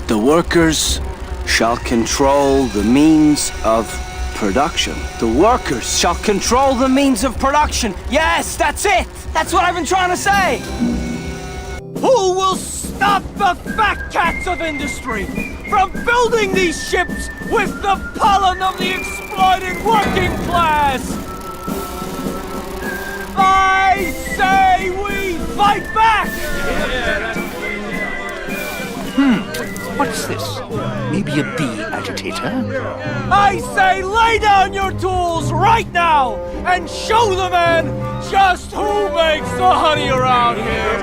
The workers shall control the means of production. The workers shall control the means of production. Yes, that's it. That's what I've been trying to say. Who will stop the fat cats of industry from building these ships with the pollen of the exploited working class? I say we fight back! What's this? Maybe a bee agitator? I say lay down your tools right now and show the men just who makes the honey around here!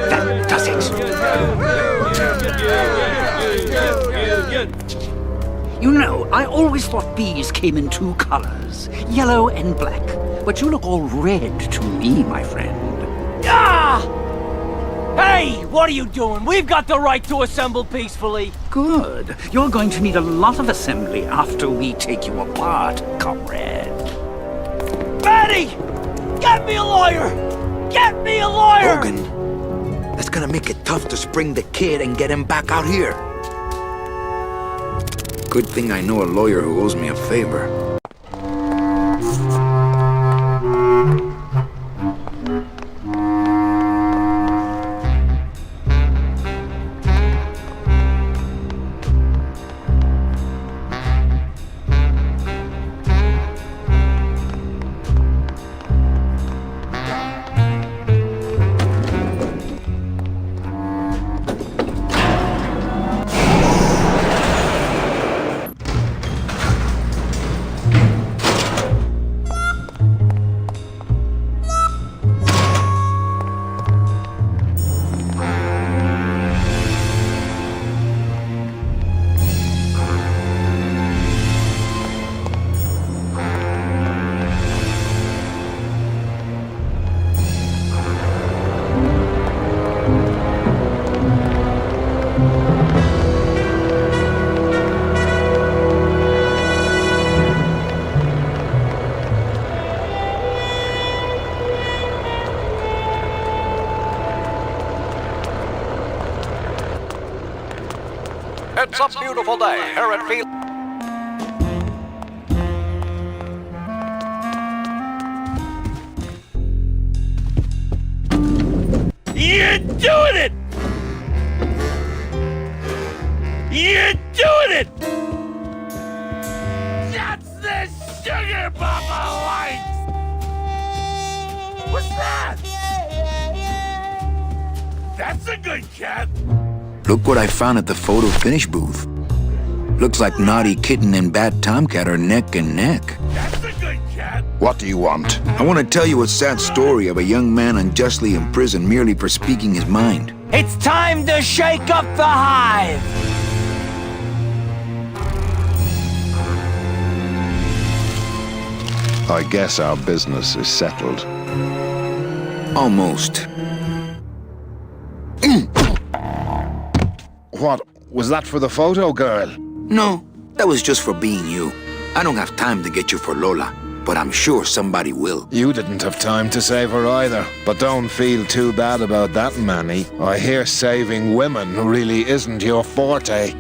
That does it. You know, I always thought bees came in two colors, yellow and black. But you look all red to me, my friend. Ah! Hey, what are you doing? We've got the right to assemble peacefully. Good. You're going to need a lot of assembly after we take you apart, comrade. Manny! Get me a lawyer! Get me a lawyer! Logan, that's gonna make it tough to spring the kid and get him back out here. Good thing I know a lawyer who owes me a favor. It's a beautiful day here at Field. You're doing it! You're doing it! That's the sugar Papa likes! What's that? That's a good cat! Look what I found at the photo finish booth. Looks like Naughty Kitten and Bad Tomcat are neck and neck. That's a good cat! What do you want? I want to tell you a sad story of a young man unjustly imprisoned merely for speaking his mind. It's time to shake up the hive! I guess our business is settled. Almost. What? Was that for the photo girl? No, that was just for being you. I don't have time to get you for Lola, but I'm sure somebody will. You didn't have time to save her either. But don't feel too bad about that, Manny. I hear saving women really isn't your forte.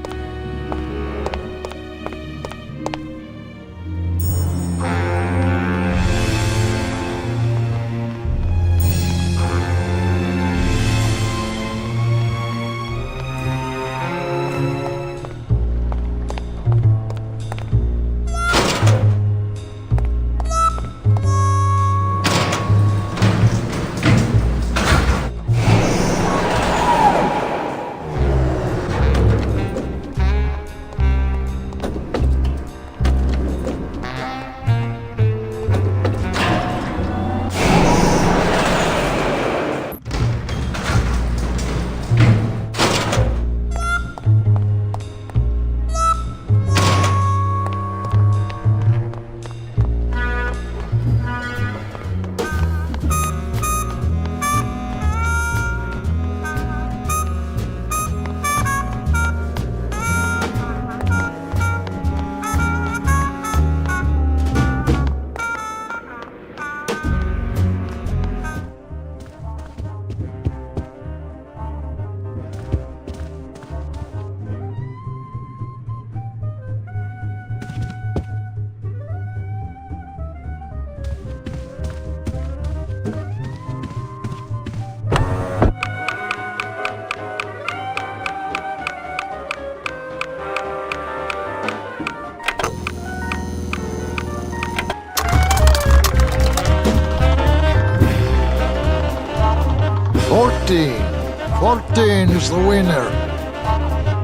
$14 is the winner.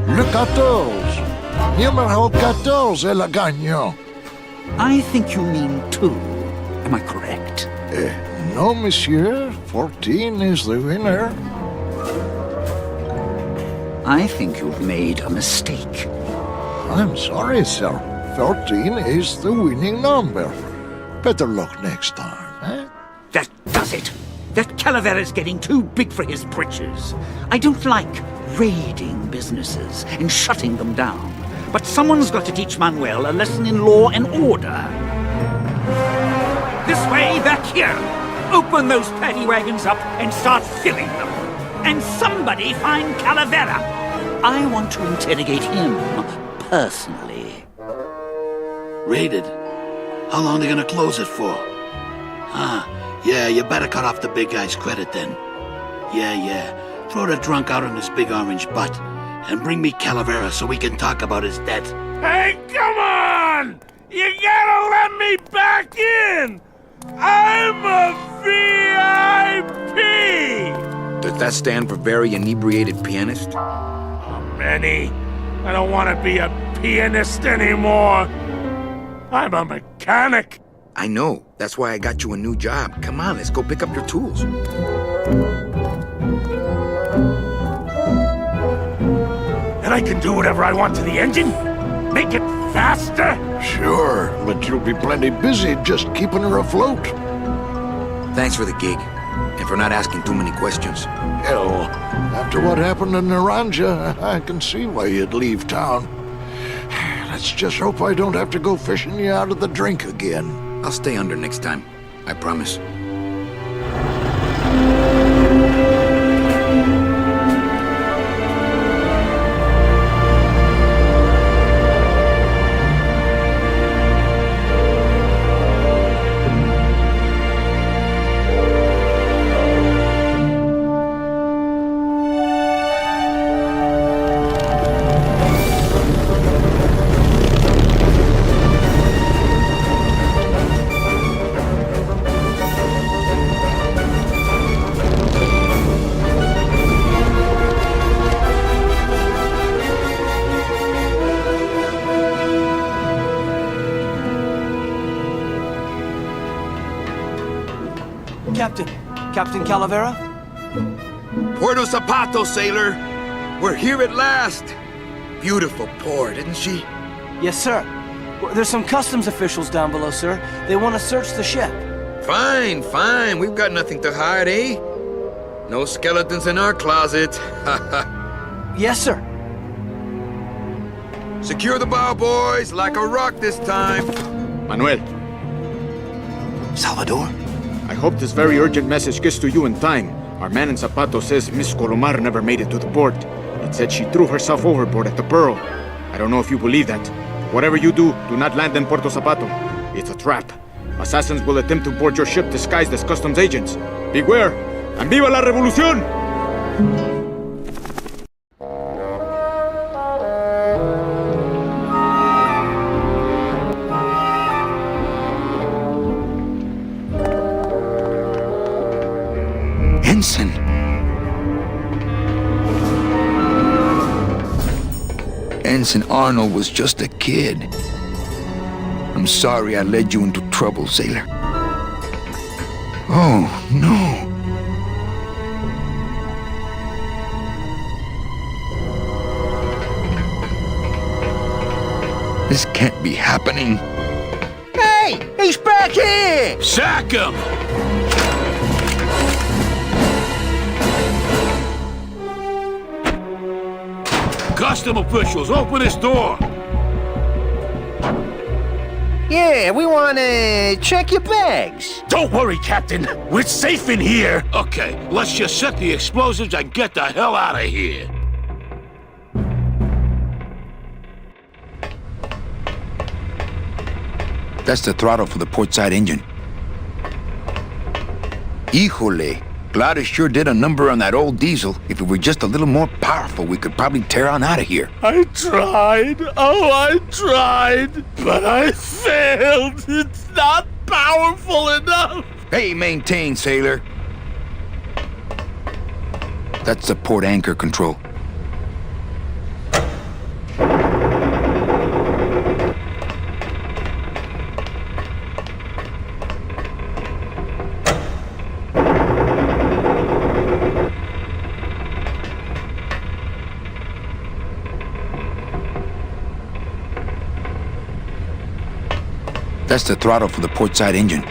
Le 14. Numéro 14 est le gagnant. I think you mean 2. Am I correct? No, monsieur. 14 is the winner. I think you've made a mistake. I'm sorry, sir. 14 is the winning number. Better luck next time, eh? That does it. That Calavera's getting too big for his britches. I don't like raiding businesses and shutting them down. But someone's got to teach Manuel a lesson in law and order. This way, back here. Open those paddy wagons up and start filling them. And somebody find Calavera. I want to interrogate him personally. Raided? How long are they gonna close it for? Yeah, you better cut off the big guy's credit then. Yeah. Throw the drunk out on his big orange butt. And bring me Calavera so we can talk about his debt. Hey, come on! You gotta let me back in! I'm a VIP! Does that stand for very inebriated pianist? Oh, Manny, I don't want to be a pianist anymore. I'm a mechanic. I know. That's why I got you a new job. Come on, let's go pick up your tools. And I can do whatever I want to the engine? Make it faster? Sure, but you'll be plenty busy just keeping her afloat. Thanks for the gig, and for not asking too many questions. Hell, after what happened in Naranja, I can see why you'd leave town. Let's just hope I don't have to go fishing you out of the drink again. I'll stay under next time, I promise. Captain Calavera? Puerto Zapato, sailor! We're here at last! Beautiful port, isn't she? Yes, sir. There's some customs officials down below, sir. They want to search the ship. Fine. We've got nothing to hide, eh? No skeletons in our closet. Yes, sir. Secure the bow, boys, like a rock this time. Manuel. Salvador? I hope this very urgent message gets to you in time. Our man in Zapato says Miss Colomar never made it to the port. It said she threw herself overboard at the Pearl. I don't know if you believe that. Whatever you do, do not land in Puerto Zapato. It's a trap. Assassins will attempt to board your ship disguised as customs agents. Beware, and viva la revolución! Ensign. Ensign Arnold was just a kid. I'm sorry I led you into trouble, sailor. Oh, no. This can't be happening. Hey! He's back here! Sack him! Custom officials, open this door! Yeah, we want to check your bags. Don't worry, Captain. We're safe in here. Okay, let's just set the explosives and get the hell out of here. That's the throttle for the port side engine. Híjole. Gladys sure did a number on that old diesel. If it were just a little more powerful, we could probably tear on out of here. I tried. Oh, I tried. But I failed. It's not powerful enough. Hey, maintain, sailor. That's the port anchor control. That's the throttle for the port side engine.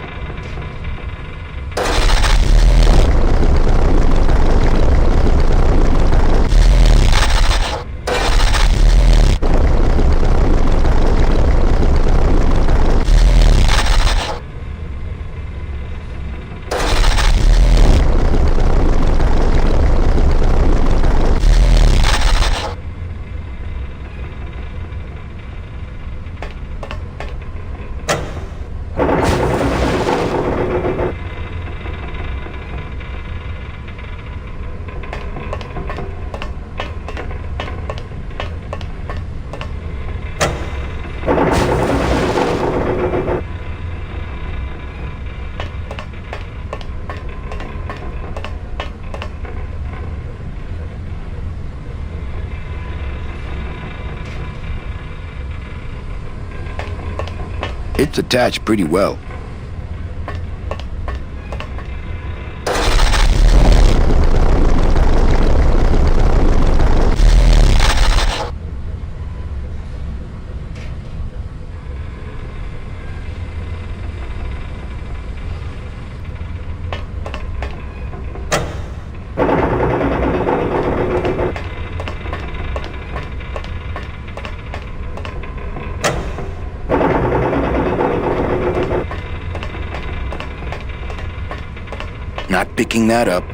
It's attached pretty well. Not picking that up.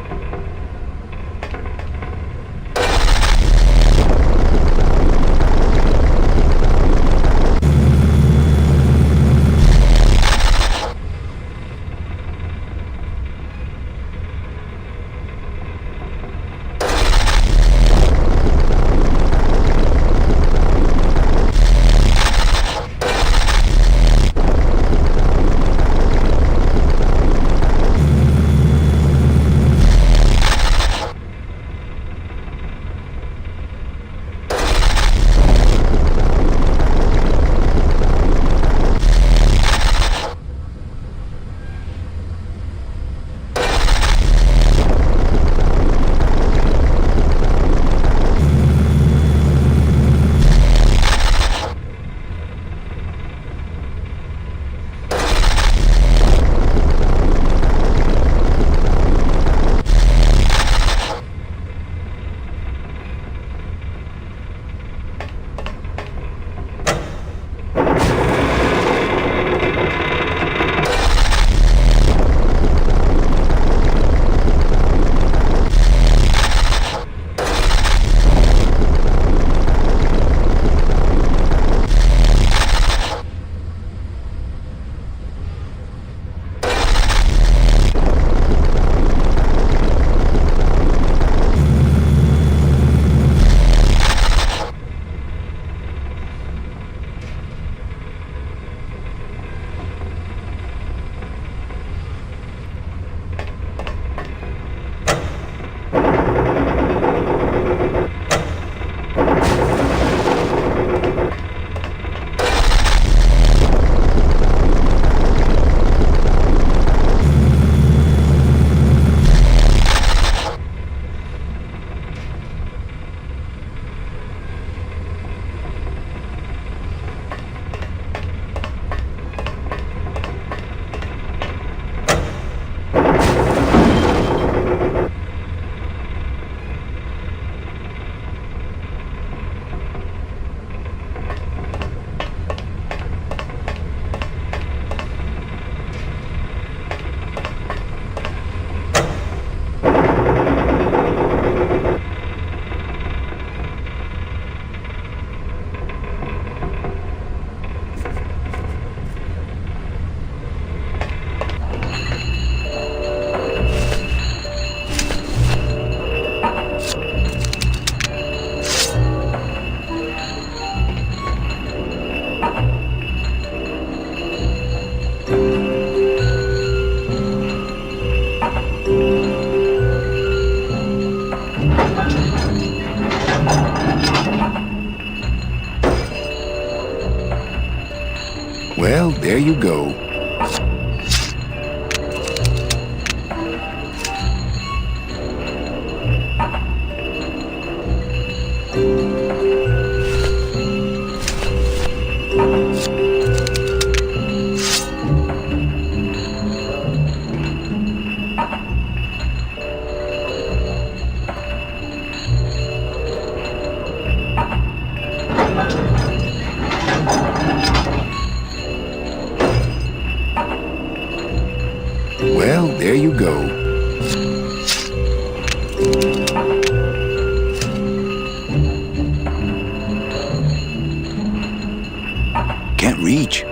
Well, there you go. Well, there you go. Can't reach.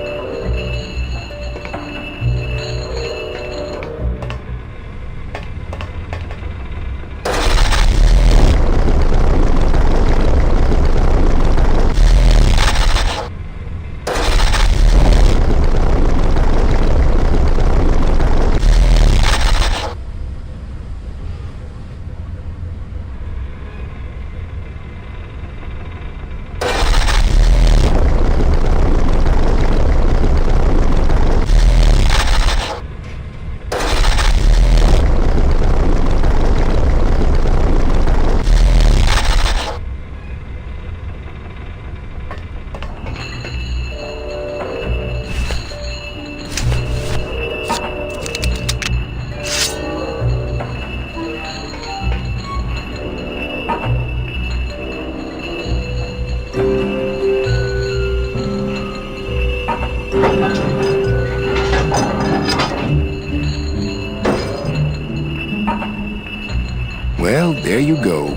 Well, there you go.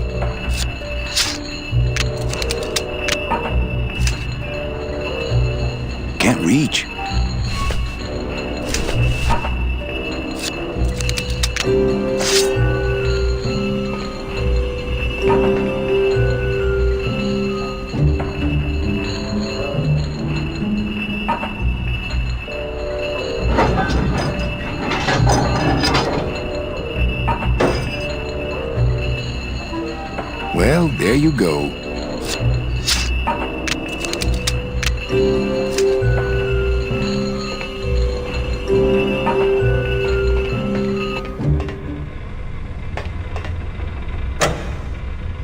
Can't reach. Well, there you go.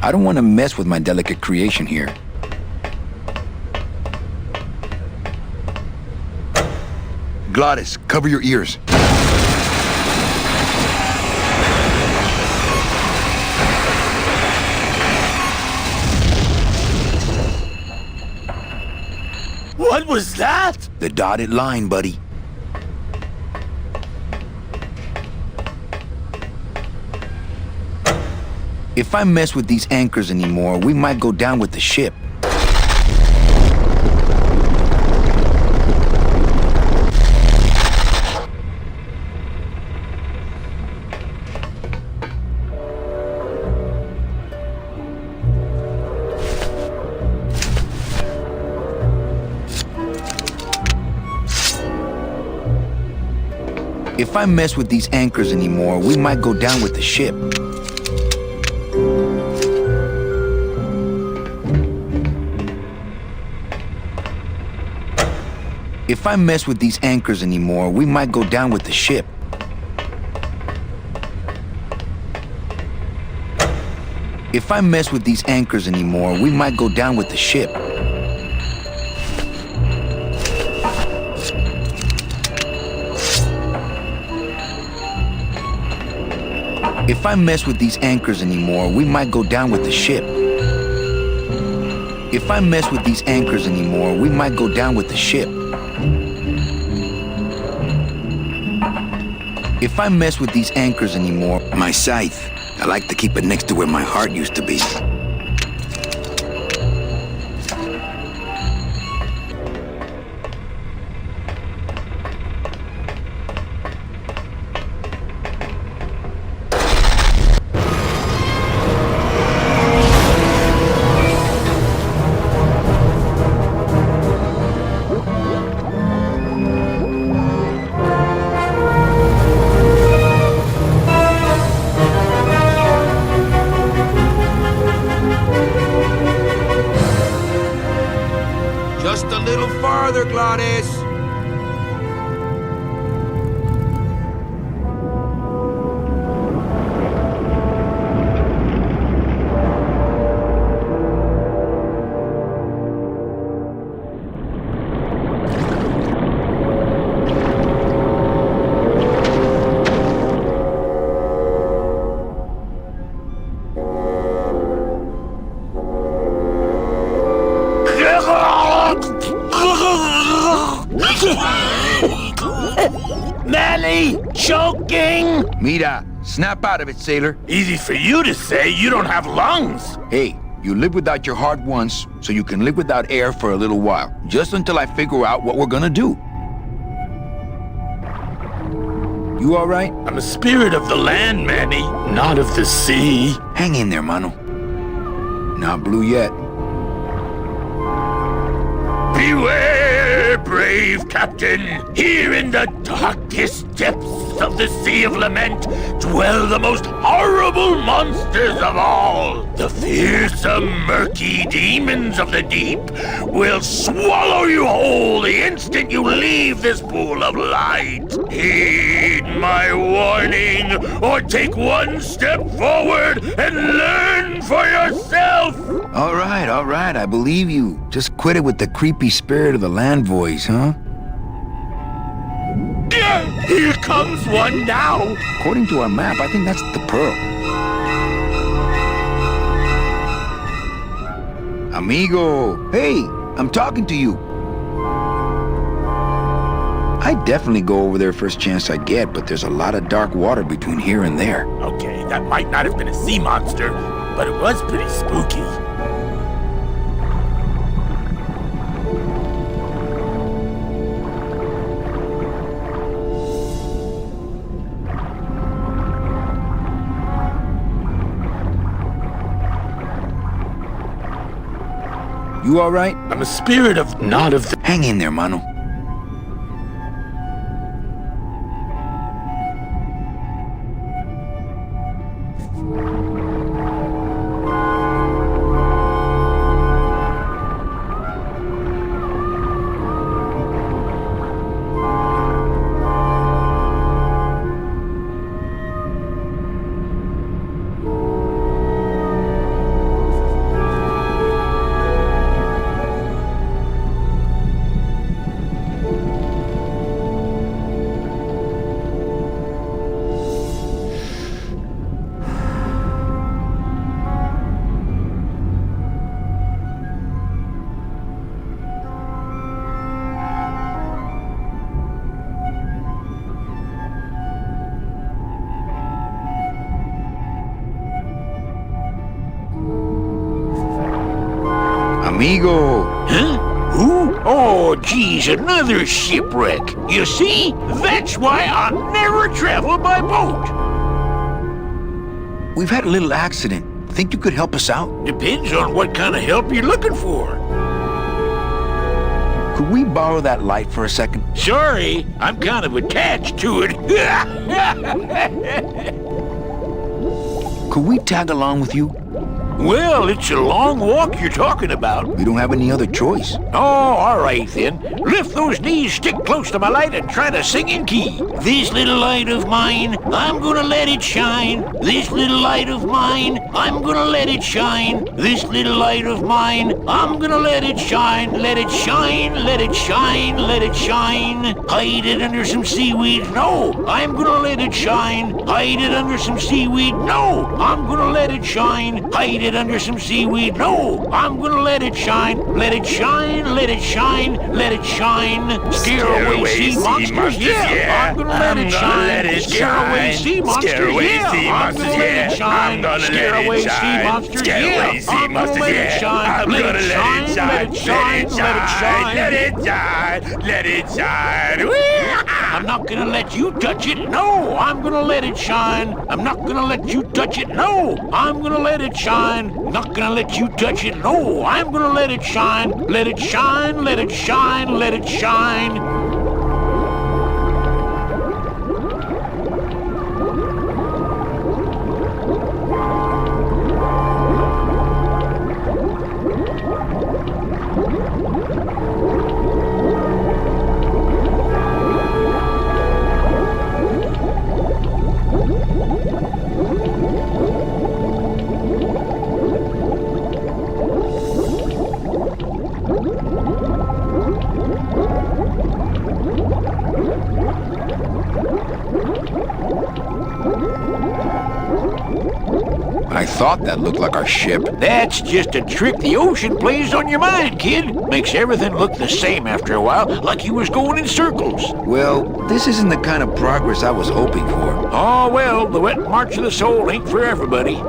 I don't want to mess with my delicate creation here. Glottis, cover your ears. What was that? The dotted line, buddy. If I mess with these anchors anymore, we might go down with the ship. If I mess with these anchors anymore, we might go down with the ship. If I mess with these anchors anymore, we might go down with the ship. If I mess with these anchors anymore, we might go down with the ship. If I mess with these anchors anymore, we might go down with the ship. If I mess with these anchors anymore, we might go down with the ship. If I mess with these anchors anymore... My scythe. I like to keep it next to where my heart used to be. Just a little farther, Glottis. Manny! Choking! Mira, snap out of it, sailor. Easy for you to say, you don't have lungs. Hey, you live without your heart once, so you can live without air for a little while. Just until I figure out what we're gonna do. You all right? I'm a spirit of the land, Manny, not of the sea. Hang in there, mano. Not blue yet. Beware, brave captain! Here in the darkest depths of the Sea of Lament dwell the most horrible monsters of all! The fearsome, murky demons of the deep will swallow you whole the instant you leave this pool of light! Heed my warning, or take one step forward and learn for yourself! All right, I believe you. Just quit it with the creepy spirit of the land voice, huh? Here comes one now! According to our map, I think that's the pearl. Amigo! Hey, I'm talking to you. I'd definitely go over there first chance I get, but there's a lot of dark water between here and there. Okay, that might not have been a sea monster, but it was pretty spooky. You all right? I'm a spirit of not of the... Hang in there, Mano. Amigo! Huh? Who? Oh, geez, another shipwreck. You see? That's why I never travel by boat. We've had a little accident. Think you could help us out? Depends on what kind of help you're looking for. Could we borrow that light for a second? Sorry, I'm kind of attached to it. Could we tag along with you? Well, it's a long walk you're talking about. We don't have any other choice. Oh, all right then. Lift those knees, stick close to my light, and try to sing in key. This little light of mine, I'm gonna let it shine. This little light of mine, I'm gonna let it shine. This little light of mine, I'm gonna let it shine. Let it shine, let it shine, let it shine. Hide it under some seaweed. No, I'm gonna let it shine. Hide it under some seaweed. No, I'm gonna let it shine. Hide it under some seaweed. No, I'm gonna let it shine. Let it shine, let it shine, let it shine. Scare away sea monsters. Yeah, I'm gonna let it shine. Scare away sea monsters. Yeah, I'm gonna let it shine. Scare away sea monsters. Yeah, I'm gonna let it shine. Let it shine, let it shine, let it shine. Let it shine, let it shine. I'm not gonna let you touch it. No, I'm gonna let it shine. I'm not gonna let you touch it. No, I'm gonna let it shine. Not gonna let you touch it. No, I'm gonna let it shine. Let it shine, let it shine, let it shine. I thought that looked like our ship. That's just a trick the ocean plays on your mind, kid. Makes everything look the same after a while, like you was going in circles. Well, this isn't the kind of progress I was hoping for. Oh, well, the wet march of the soul ain't for everybody.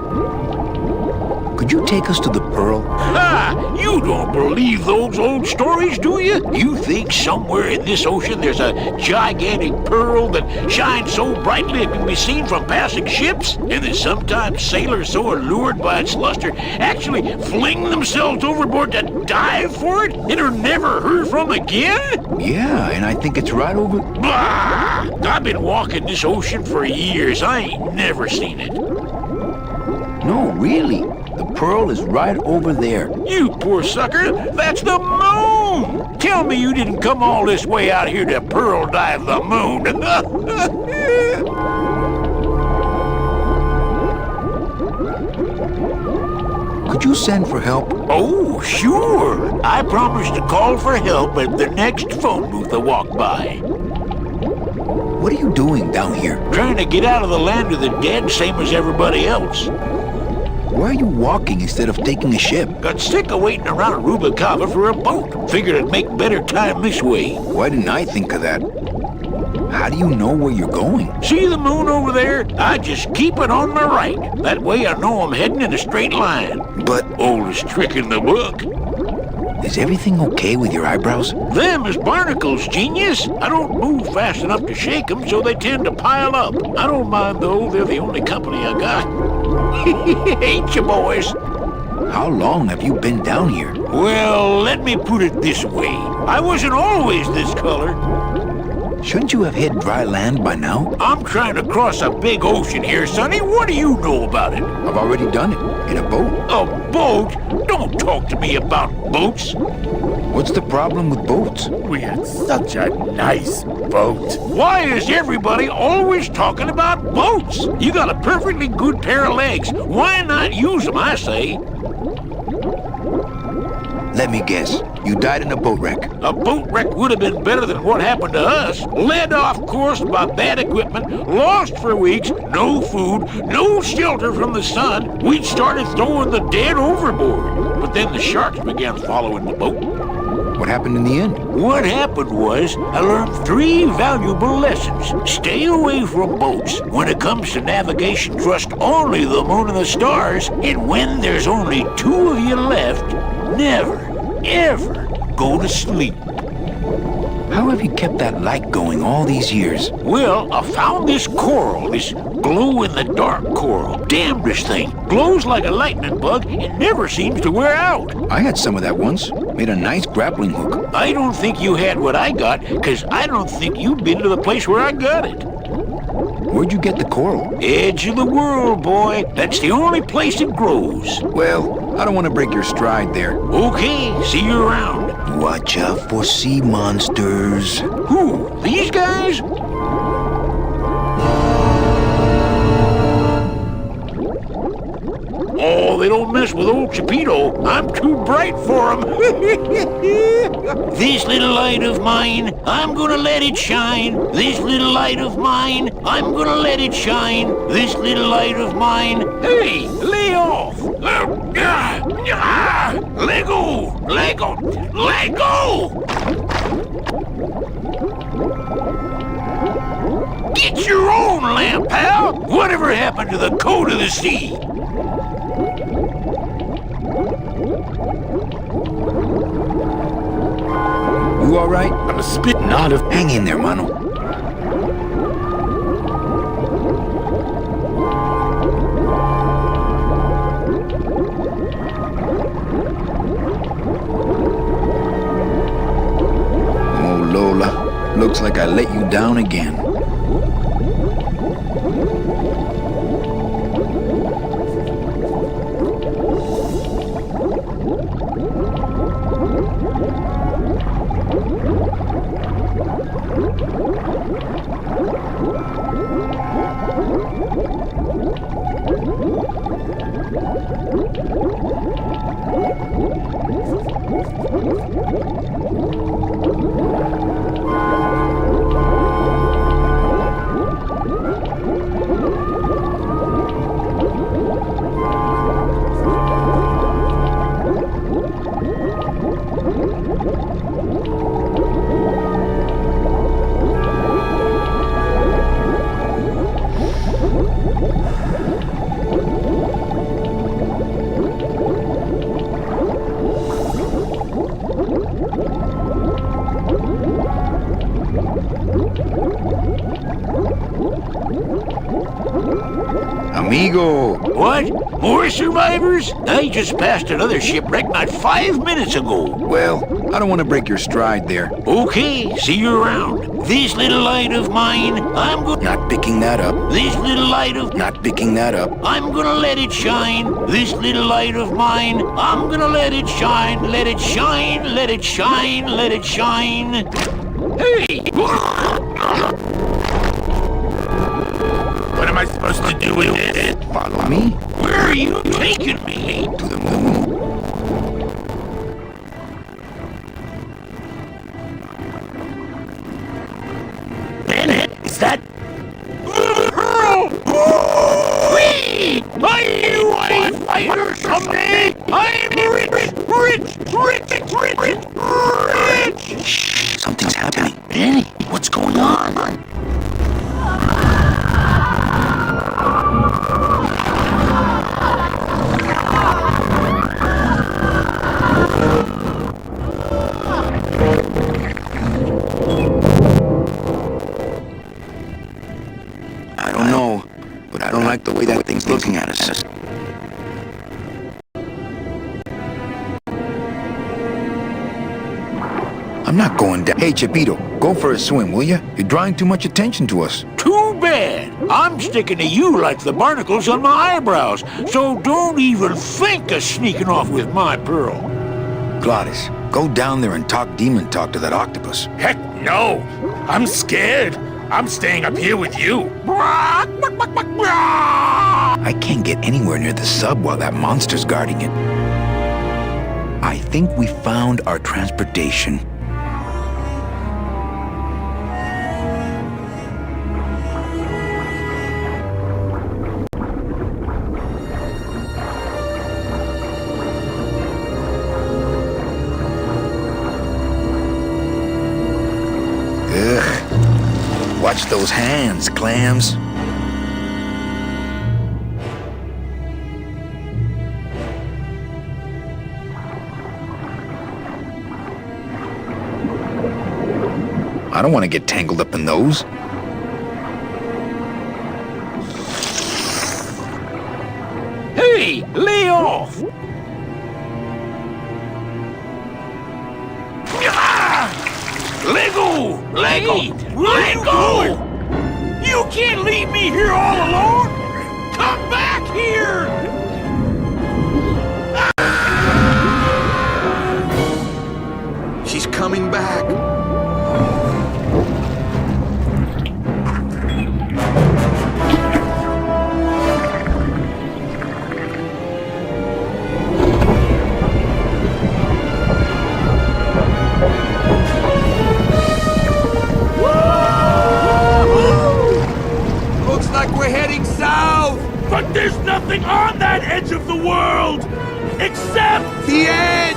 Could you take us to the Pearl? Ah, you don't believe those old stories, do you? You think somewhere in this ocean there's a gigantic pearl that shines so brightly it can be seen from passing ships? And that sometimes sailors so allured by its luster actually fling themselves overboard to dive for it and are never heard from again? Yeah, and I think it's right over... Bah! I've been walking this ocean for years. I ain't never seen it. No, really. The Pearl is right over there. You poor sucker! That's the moon! Tell me you didn't come all this way out here to pearl dive the moon. Could you send for help? Oh, sure. I promise to call for help at the next phone booth I walk by. What are you doing down here? Trying to get out of the land of the dead, same as everybody else. Why are you walking instead of taking a ship? Got sick of waiting around Rubicava for a boat. Figured I'd make better time this way. Why didn't I think of that? How do you know where you're going? See the moon over there? I just keep it on my right. That way I know I'm heading in a straight line. But oldest trick in the book. Is everything okay with your eyebrows? Them is barnacles, genius. I don't move fast enough to shake them, so they tend to pile up. I don't mind, though. They're the only company I got. Ain't you, boys? How long have you been down here? Well, let me put it this way. I wasn't always this color. Shouldn't you have hit dry land by now? I'm trying to cross a big ocean here, Sonny. What do you know about it? I've already done it. In a boat. A boat? Don't talk to me about boats. What's the problem with boats? We had such a nice boat. Why is everybody always talking about boats? You got a perfectly good pair of legs. Why not use them, I say? Let me guess. You died in a boat wreck. A boat wreck would have been better than what happened to us. Led off course by bad equipment, lost for weeks, no food, no shelter from the sun. We'd started throwing the dead overboard. But then the sharks began following the boat. What happened in the end? What happened was, I learned 3 valuable lessons. Stay away from boats. When it comes to navigation, trust only the moon and the stars. And when there's only 2 of you left, never, ever go to sleep. How have you kept that light going all these years? Well, I found this coral, this glow-in-the-dark coral. Damnedest thing. Glows like a lightning bug and never seems to wear out. I had some of that once. Made a nice grappling hook. I don't think you had what I got, because I don't think you've been to the place where I got it. Where'd you get the coral? Edge of the world, boy. That's the only place it grows. Well, I don't want to break your stride there. Okay, see you around. Watch out for sea monsters. Who? These guys? Oh, they don't mess with old Chipito. I'm too bright for 'em. This little light of mine, I'm gonna let it shine. This little light of mine, I'm gonna let it shine. This little light of mine. Hey, lay off. Let go. Let go. Let go. Get your own lamp, pal. Whatever happened to the code of the sea? You all right? I'm spitting out of... Hang in there, mano. Oh, Lola. Looks like I let you down again. Amigo! What? More survivors? I just passed another shipwreck not 5 minutes ago. Well, I don't want to break your stride there. Okay, see you around. This little light of mine, I'm gonna... Not picking that up. This little light of... Not picking that up. I'm gonna let it shine. This little light of mine, I'm gonna let it shine. Let it shine, let it shine, let it shine. Hey! What am I supposed to do with it? Follow me? Where are you taking me? To the moon. Is that... Wait! Are you fighter someday. I'm rich. Shh, something's happening. Manny, what's going on? I don't know, but I don't like the way that thing's looking at us. I'm not going down. Hey, Chipito, go for a swim, will you? You're drawing too much attention to us. Too bad. I'm sticking to you like the barnacles on my eyebrows, so don't even think of sneaking off with my pearl. Gladys, go down there and talk demon talk to that octopus. Heck no! I'm scared. I'm staying up here with you. I can't get anywhere near the sub while that monster's guarding it. I think we found our transportation. Watch those hands, clams. I don't want to get tangled up in those. Hey, lay off! Let go! Let go! Let go! You can't leave me here all alone! Come back here! She's coming back. We're heading south! But there's nothing on that edge of the world! Except... the edge!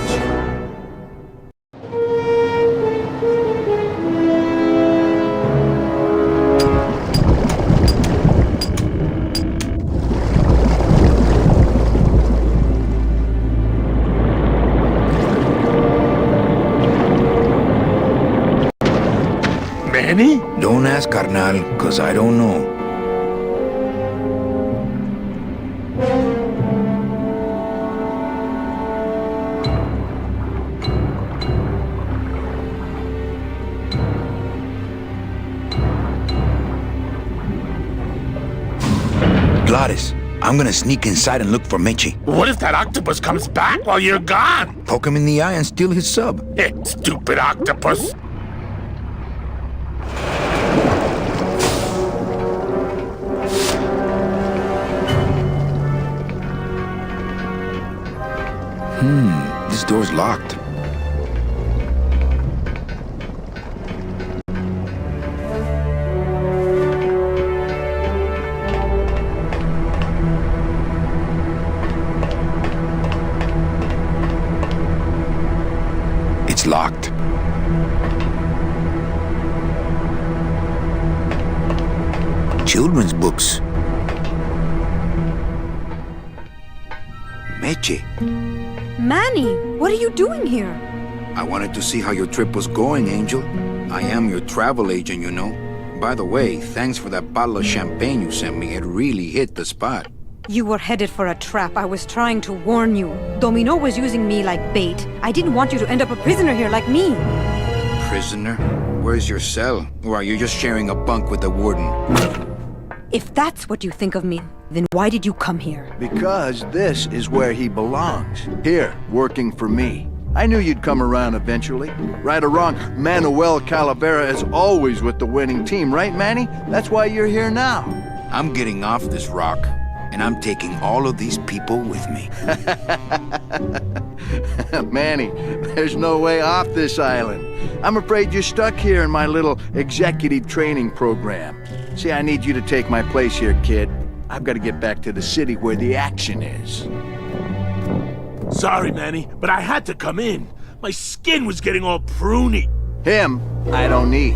Manny? Don't ask, carnal, cause I don't know. Gladys, I'm gonna sneak inside and look for Meche. What if that octopus comes back while you're gone? Poke him in the eye and steal his sub. Stupid octopus. This door's locked. It's locked. Children's books. Meche. Manny, what are you doing here? I wanted to see how your trip was going, Angel. I am your travel agent, you know. By the way, thanks for that bottle of champagne you sent me. It really hit the spot. You were headed for a trap. I was trying to warn you. Domino was using me like bait. I didn't want you to end up a prisoner here like me. Prisoner? Where's your cell? Or are you just sharing a bunk with the warden? If that's what you think of me, then why did you come here? Because this is where he belongs. Here, working for me. I knew you'd come around eventually. Right or wrong, Manuel Calavera is always with the winning team, right, Manny? That's why you're here now. I'm getting off this rock, and I'm taking all of these people with me. Manny, there's no way off this island. I'm afraid you're stuck here in my little executive training program. See, I need you to take my place here, kid. I've got to get back to the city where the action is. Sorry, Manny, but I had to come in. My skin was getting all pruny. Him, I don't need.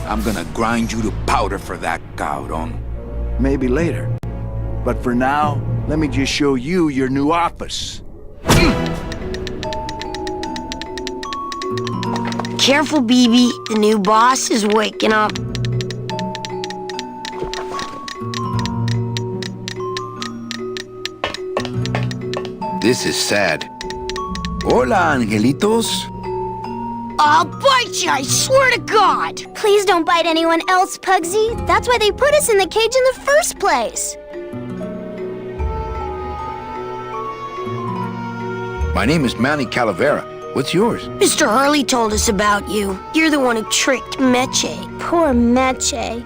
I'm gonna grind you to powder for that, cabrón. Maybe later. But for now, let me just show you your new office. Careful, BB. The new boss is waking up. This is sad. Hola, angelitos. I'll bite you, I swear to God! Please don't bite anyone else, Pugsy. That's why they put us in the cage in the first place. My name is Manny Calavera. What's yours? Mr. Hurley told us about you. You're the one who tricked Meche. Poor Meche.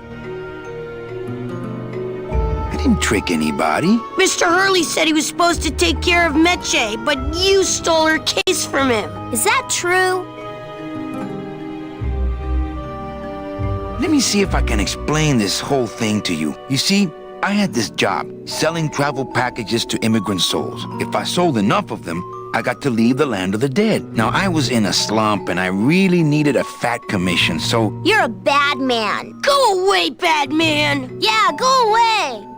I didn't trick anybody. Mr. Hurley said he was supposed to take care of Meche, but you stole her case from him. Is that true? Let me see if I can explain this whole thing to you. You see, I had this job, selling travel packages to immigrant souls. If I sold enough of them, I got to leave the land of the dead. Now, I was in a slump, and I really needed a fat commission, so... You're a bad man. Go away, bad man! Yeah, go away!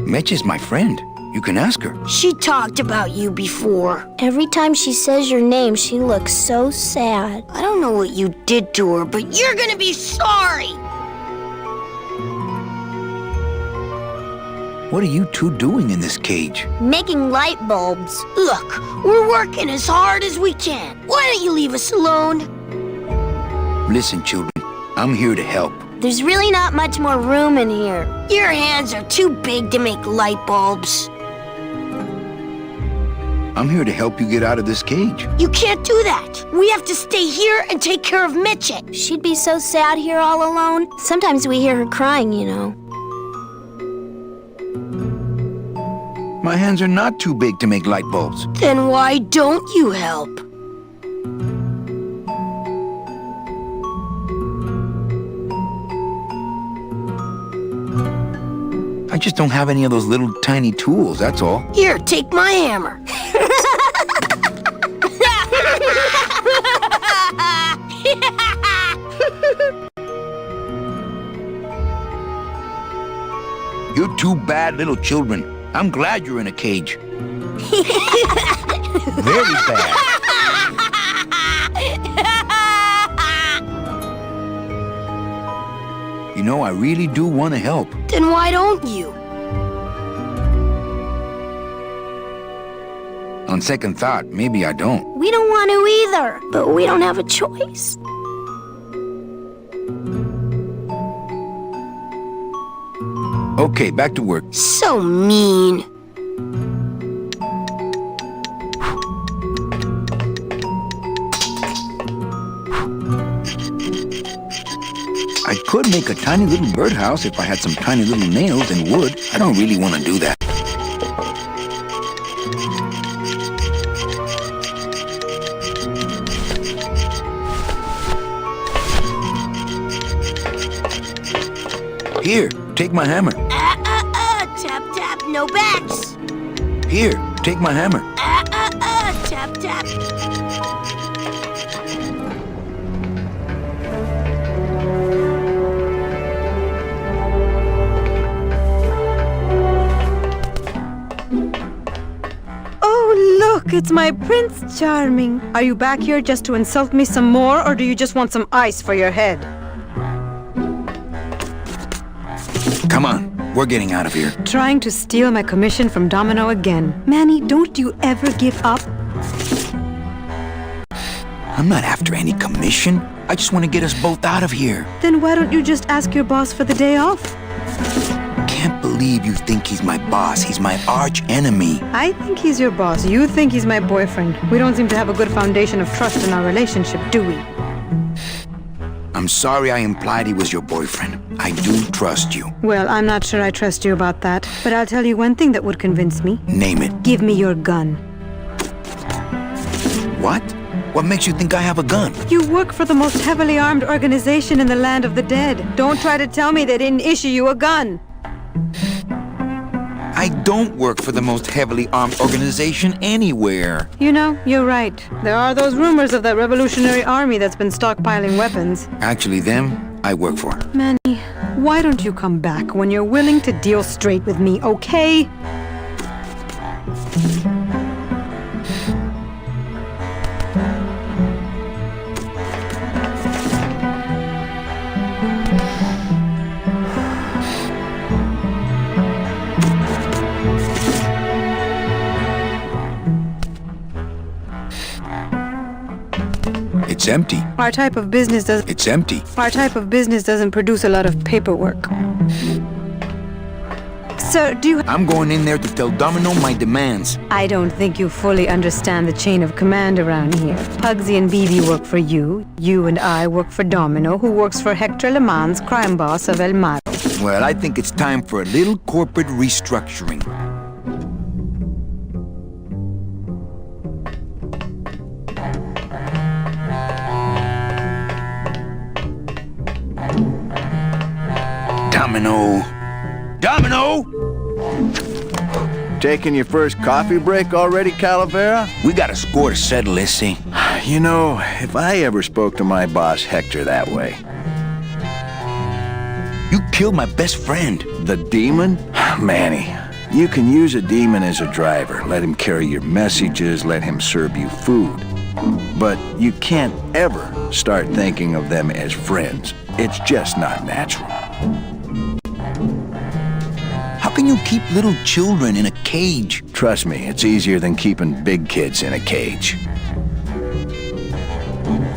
Meche's my friend. You can ask her. She talked about you before. Every time she says your name, she looks so sad. I don't know what you did to her, but you're gonna be sorry! What are you two doing in this cage? Making light bulbs. Look, we're working as hard as we can. Why don't you leave us alone? Listen, children, I'm here to help. There's really not much more room in here. Your hands are too big to make light bulbs. I'm here to help you get out of this cage. You can't do that. We have to stay here and take care of Meche. She'd be so sad here all alone. Sometimes we hear her crying, you know. My hands are not too big to make light bulbs. Then why don't you help? I just don't have any of those little tiny tools, that's all. Here, take my hammer. You're two bad little children. I'm glad you're in a cage. Very bad. You know, I really do want to help. Then why don't you? On second thought, maybe I don't. We don't want to either, but we don't have a choice. Okay, back to work. So mean. I could make a tiny little birdhouse if I had some tiny little nails and wood. I don't really want to do that. Here, take my hammer. Tap, tap, no backs. Here, take my hammer. Tap, tap. Oh, look, it's my Prince Charming. Are you back here just to insult me some more, or do you just want some ice for your head? Come on, we're getting out of here. Trying to steal my commission from Domino again. Manny, don't you ever give up? I'm not after any commission. I just want to get us both out of here. Then why don't you just ask your boss for the day off? Can't believe you think he's my boss. He's my arch enemy. I think he's your boss. You think he's my boyfriend. We don't seem to have a good foundation of trust in our relationship, do we? I'm sorry I implied he was your boyfriend. I do trust you. Well, I'm not sure I trust you about that, but I'll tell you one thing that would convince me. Name it. Give me your gun. What? What makes you think I have a gun? You work for the most heavily armed organization in the land of the dead. Don't try to tell me they didn't issue you a gun. I don't work for the most heavily armed organization anywhere. You know, you're right. There are those rumors of that Revolutionary Army that's been stockpiling weapons. Actually, them, I work for. Manny, why don't you come back when you're willing to deal straight with me, okay? It's empty. Our type of business doesn't... It's empty. Our type of business doesn't produce a lot of paperwork. Sir, do you... I'm going in there to tell Domino my demands. I don't think you fully understand the chain of command around here. Pugsy and BB work for you. You and I work for Domino, who works for Hector Le Mans, crime boss of El Mar. Well, I think it's time for a little corporate restructuring. Domino! Domino! Taking your first coffee break already, Calavera? We got a score to settle, let's see. You know, if I ever spoke to my boss Hector that way... You killed my best friend. The demon? Manny, you can use a demon as a driver. Let him carry your messages, let him serve you food. But you can't ever start thinking of them as friends. It's just not natural. How can you keep little children in a cage? Trust me, it's easier than keeping big kids in a cage.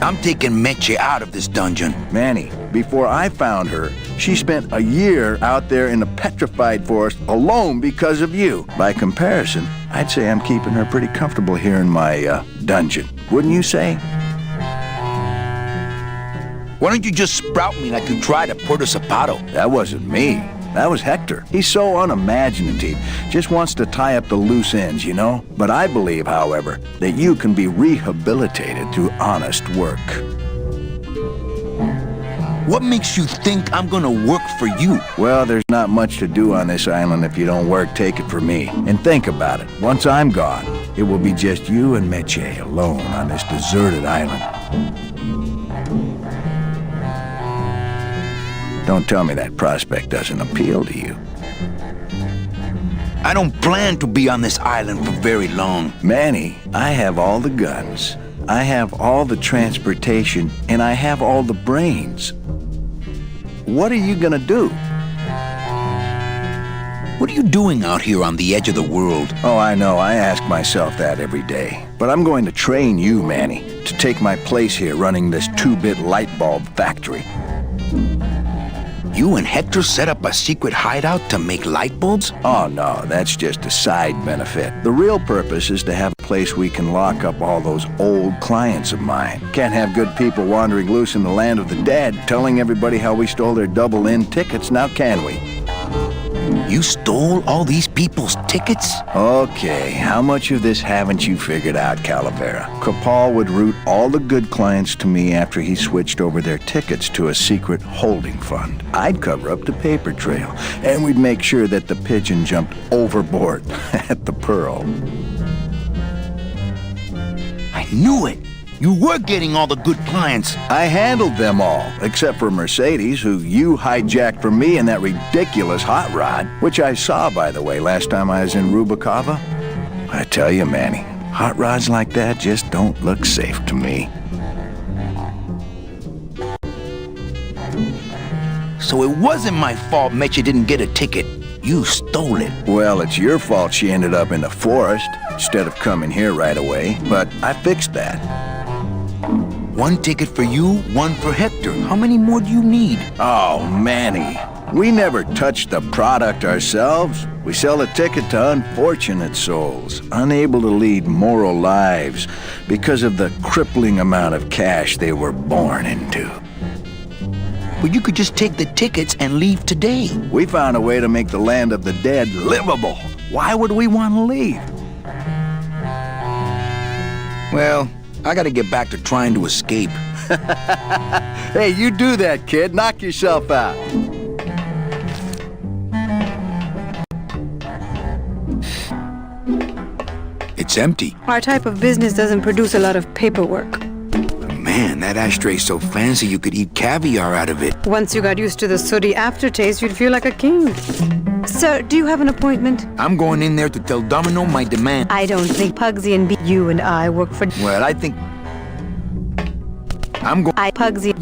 I'm taking Meche out of this dungeon. Manny, before I found her, she spent a year out there in the petrified forest alone because of you. By comparison, I'd say I'm keeping her pretty comfortable here in my dungeon. Wouldn't you say? Why don't you just sprout me like you tried at Puerto Zapato? That wasn't me. That was Hector. He's so unimaginative, just wants to tie up the loose ends, you know? But I believe, however, that you can be rehabilitated through honest work. What makes you think I'm gonna work for you? Well, there's not much to do on this island if you don't work, take it from me. And think about it. Once I'm gone, it will be just you and Meche alone on this deserted island. Don't tell me that prospect doesn't appeal to you. I don't plan to be on this island for very long. Manny, I have all the guns, I have all the transportation, and I have all the brains. What are you gonna do? What are you doing out here on the edge of the world? Oh, I know, I ask myself that every day. But I'm going to train you, Manny, to take my place here running this 2-bit light bulb factory. You and Hector set up a secret hideout to make light bulbs? Oh, no, that's just a side benefit. The real purpose is to have a place we can lock up all those old clients of mine. Can't have good people wandering loose in the land of the dead, telling everybody how we stole their double-in tickets, now can we? You stole all these people's tickets? Okay, how much of this haven't you figured out, Calavera? Capal would route all the good clients to me after he switched over their tickets to a secret holding fund. I'd cover up the paper trail, and we'd make sure that the pigeon jumped overboard at the Pearl. I knew it! You were getting all the good clients. I handled them all, except for Mercedes, who you hijacked from me in that ridiculous hot rod, which I saw, by the way, last time I was in Rubacava. I tell you, Manny, hot rods like that just don't look safe to me. So it wasn't my fault Meche didn't get a ticket. You stole it. Well, it's your fault she ended up in the forest instead of coming here right away, but I fixed that. One ticket for you, one for Hector. How many more do you need? Oh, Manny. We never touch the product ourselves. We sell a ticket to unfortunate souls, unable to lead moral lives because of the crippling amount of cash they were born into. But you could just take the tickets and leave today. We found a way to make the land of the dead livable. Why would we want to leave? Well, I gotta get back to trying to escape. Hey, you do that, kid. Knock yourself out. It's empty. Our type of business doesn't produce a lot of paperwork. Man, that ashtray's so fancy you could eat caviar out of it. Once you got used to the sooty aftertaste, you'd feel like a king. Sir, do you have an appointment? I'm going in there to tell Domino my demand. I don't think Pugsy and you and I work for... Well, I think... I'm going... Pugsy...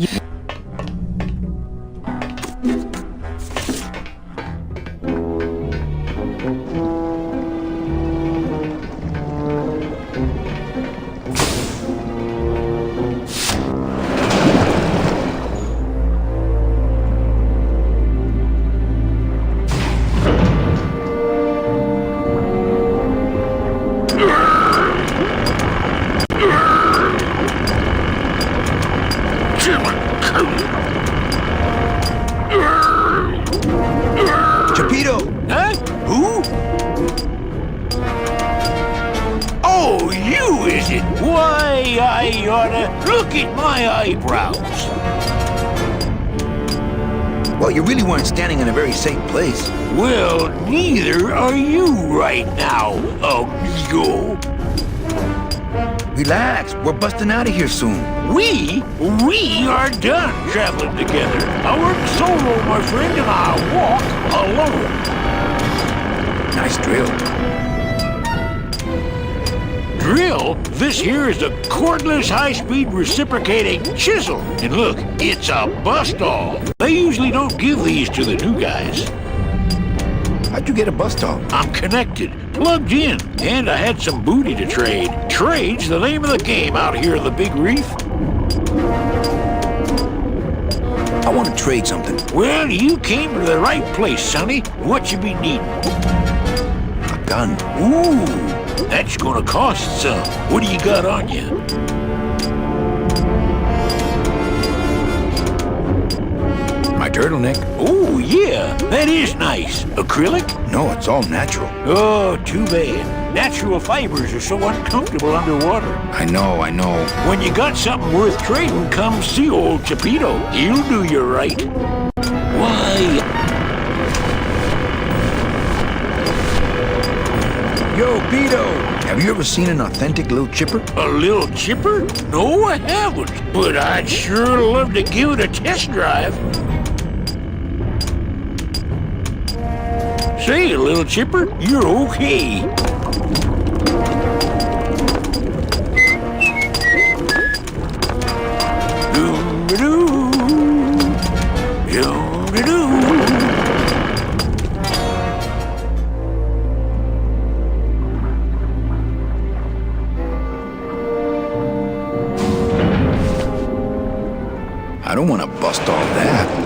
Chapito! Huh? Who? Oh, you, is it? Why, I oughta look at my eyebrows. Well, you really weren't standing in a very safe place. Well, neither are you right now, amigo. Relax, we're busting out of here soon. We are done traveling together. I work solo, my friend, and I walk alone. Nice drill. Drill? This here is a cordless, high-speed reciprocating chisel. And look, it's a bust-all. They usually don't give these to the new guys. How'd you get a bust-all? I'm connected, plugged in, and I had some booty to trade. Trade's the name of the game out here in the Big Reef. I want to trade something. Well, you came to the right place, Sonny. What you be needing? A gun. Ooh, that's gonna cost some. What do you got on you? My turtleneck. Oh, yeah, that is nice. Acrylic? No, it's all natural. Oh, too bad. Natural fibers are so uncomfortable underwater. I know. When you got something worth trading, come see old Chapito. He'll do you right. Why? Yo, Pito! Have you ever seen an authentic little chipper? A little chipper? No, I haven't. But I'd sure love to give it a test drive. Say, little chipper, you're okay. Doom-a-doo. Doom-a-doo. I don't want to bust all that.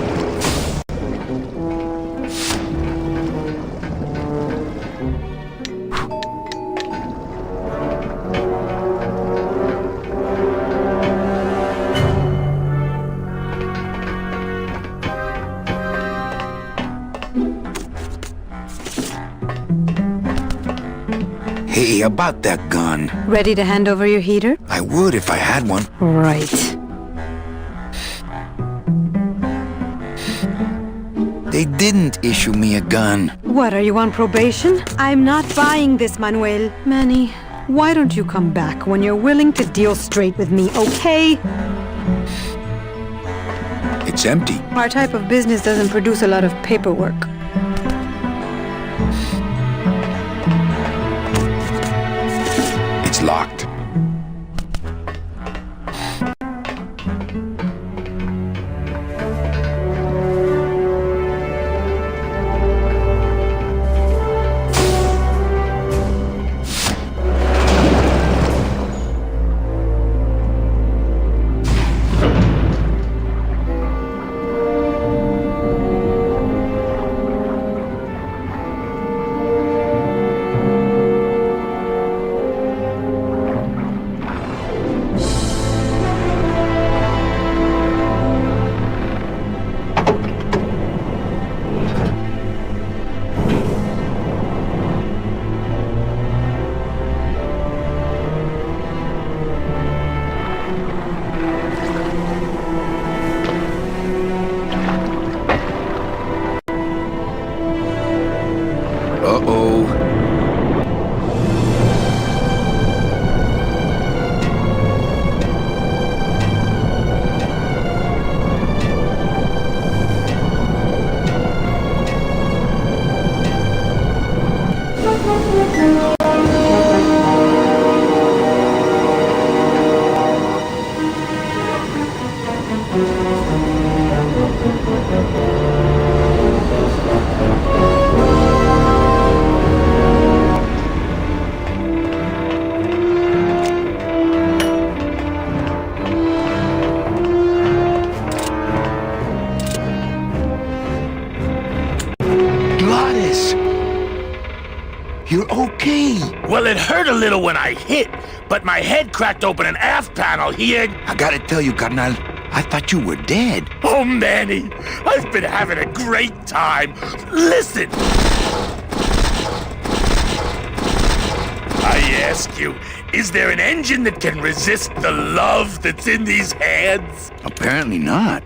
Hey, about that gun. Ready to hand over your heater? I would if I had one. Right. They didn't issue me a gun. What, are you on probation? I'm not buying this, Manuel. Manny, why don't you come back when you're willing to deal straight with me, okay? It's empty. Our type of business doesn't produce a lot of paperwork. It's locked. You're okay. Well, it hurt a little when I hit, but my head cracked open an aft panel here. I gotta tell you, carnal, I thought you were dead. Oh, Manny, I've been having a great time. Listen. I ask you, is there an engine that can resist the love that's in these hands? Apparently not.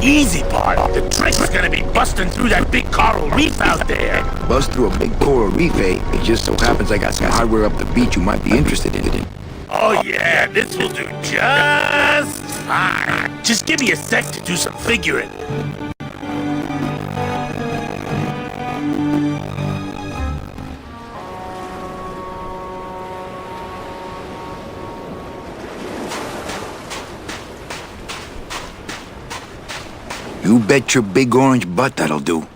easy part. The trick's gonna be busting through that big coral reef out there. Bust through a big coral reef, eh? It just so happens I got some hardware up the beach you might be interested in. Oh yeah, this will do just fine. Just give me a sec to do some figuring. You bet your big orange butt that'll do.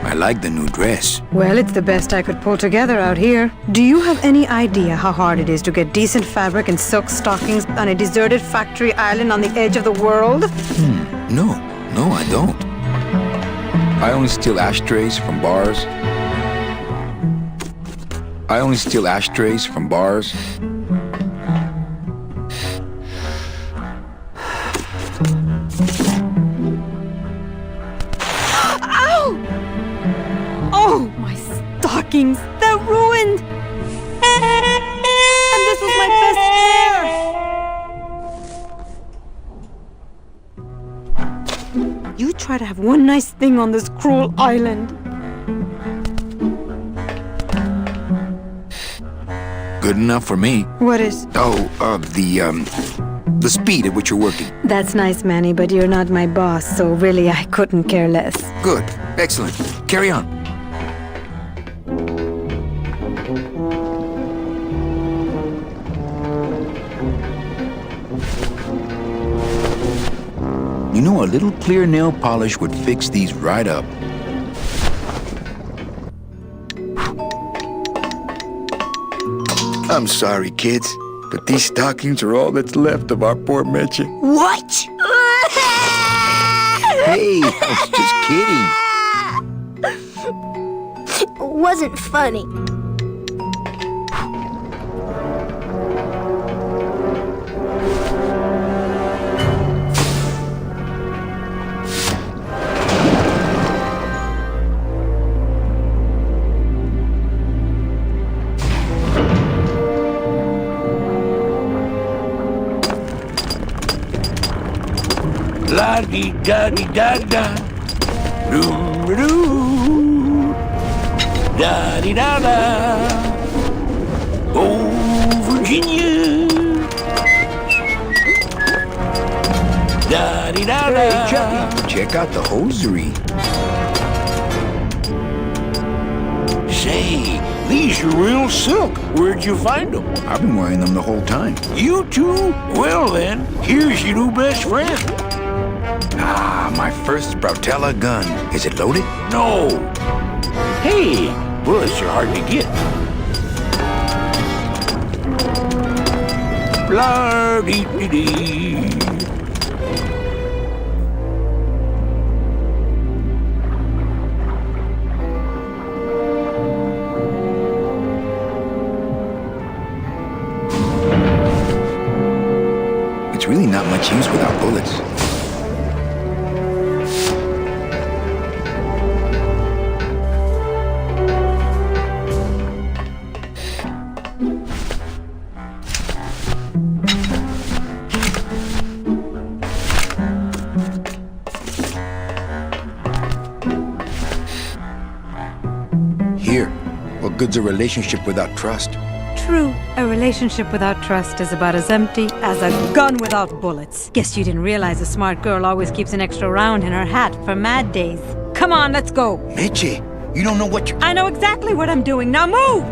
I like the new dress. Well, it's the best I could pull together out here. Do you have any idea how hard it is to get decent fabric and silk stockings on a deserted factory island on the edge of the world? No, I don't. I only steal ashtrays from bars. Ow! Oh, my stockings! They're ruined! And this was my best pair! You try to have one nice thing on this cruel island. Good enough for me. What is? The speed at which you're working. That's nice, Manny, but you're not my boss, so really I couldn't care less. Good. Excellent. Carry on. You know, a little clear nail polish would fix these right up. I'm sorry, kids, but these stockings are all that's left of our poor Meche. What? Hey, I was just kidding. It wasn't funny. La-dee-da-dee-da-da. Doo-doo. Da-dee-da-da. Oh, Virginia. Da-dee-da-da. Hey, Chucky, check out the hosiery. Say, these are real silk. Where'd you find them? I've been wearing them the whole time. You too? Well then, here's your new best friend. Ah, my first Brautella gun. Is it loaded? No. Hey, bullets are hard to get. La-dee-dee-dee. not much use without bullets. Here, what good's a relationship without trust? True, a relationship without trust is about as empty as a gun without bullets. Guess you didn't realize a smart girl always keeps an extra round in her hat for mad days. Come on, let's go. Meche, you don't know what you're... I know exactly what I'm doing. Now move!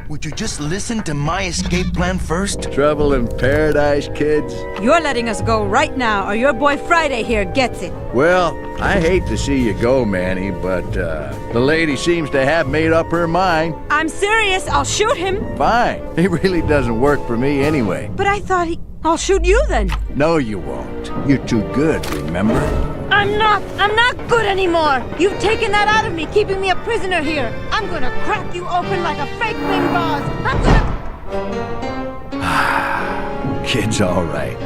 Would you just listen to my escape plan first? Trouble in paradise, kids? You're letting us go right now, or your boy Friday here gets it. Well, I hate to see you go, Manny, but the lady seems to have made up her mind. I'm serious. I'll shoot him. Fine. He really doesn't work for me anyway. But I thought I'll shoot you then. No, you won't. You're too good, remember? I'm not good anymore. You've taken that out of me, keeping me a prisoner here. I'm gonna crack you open like a fake wing gauze. I'm gonna... Kid's all right.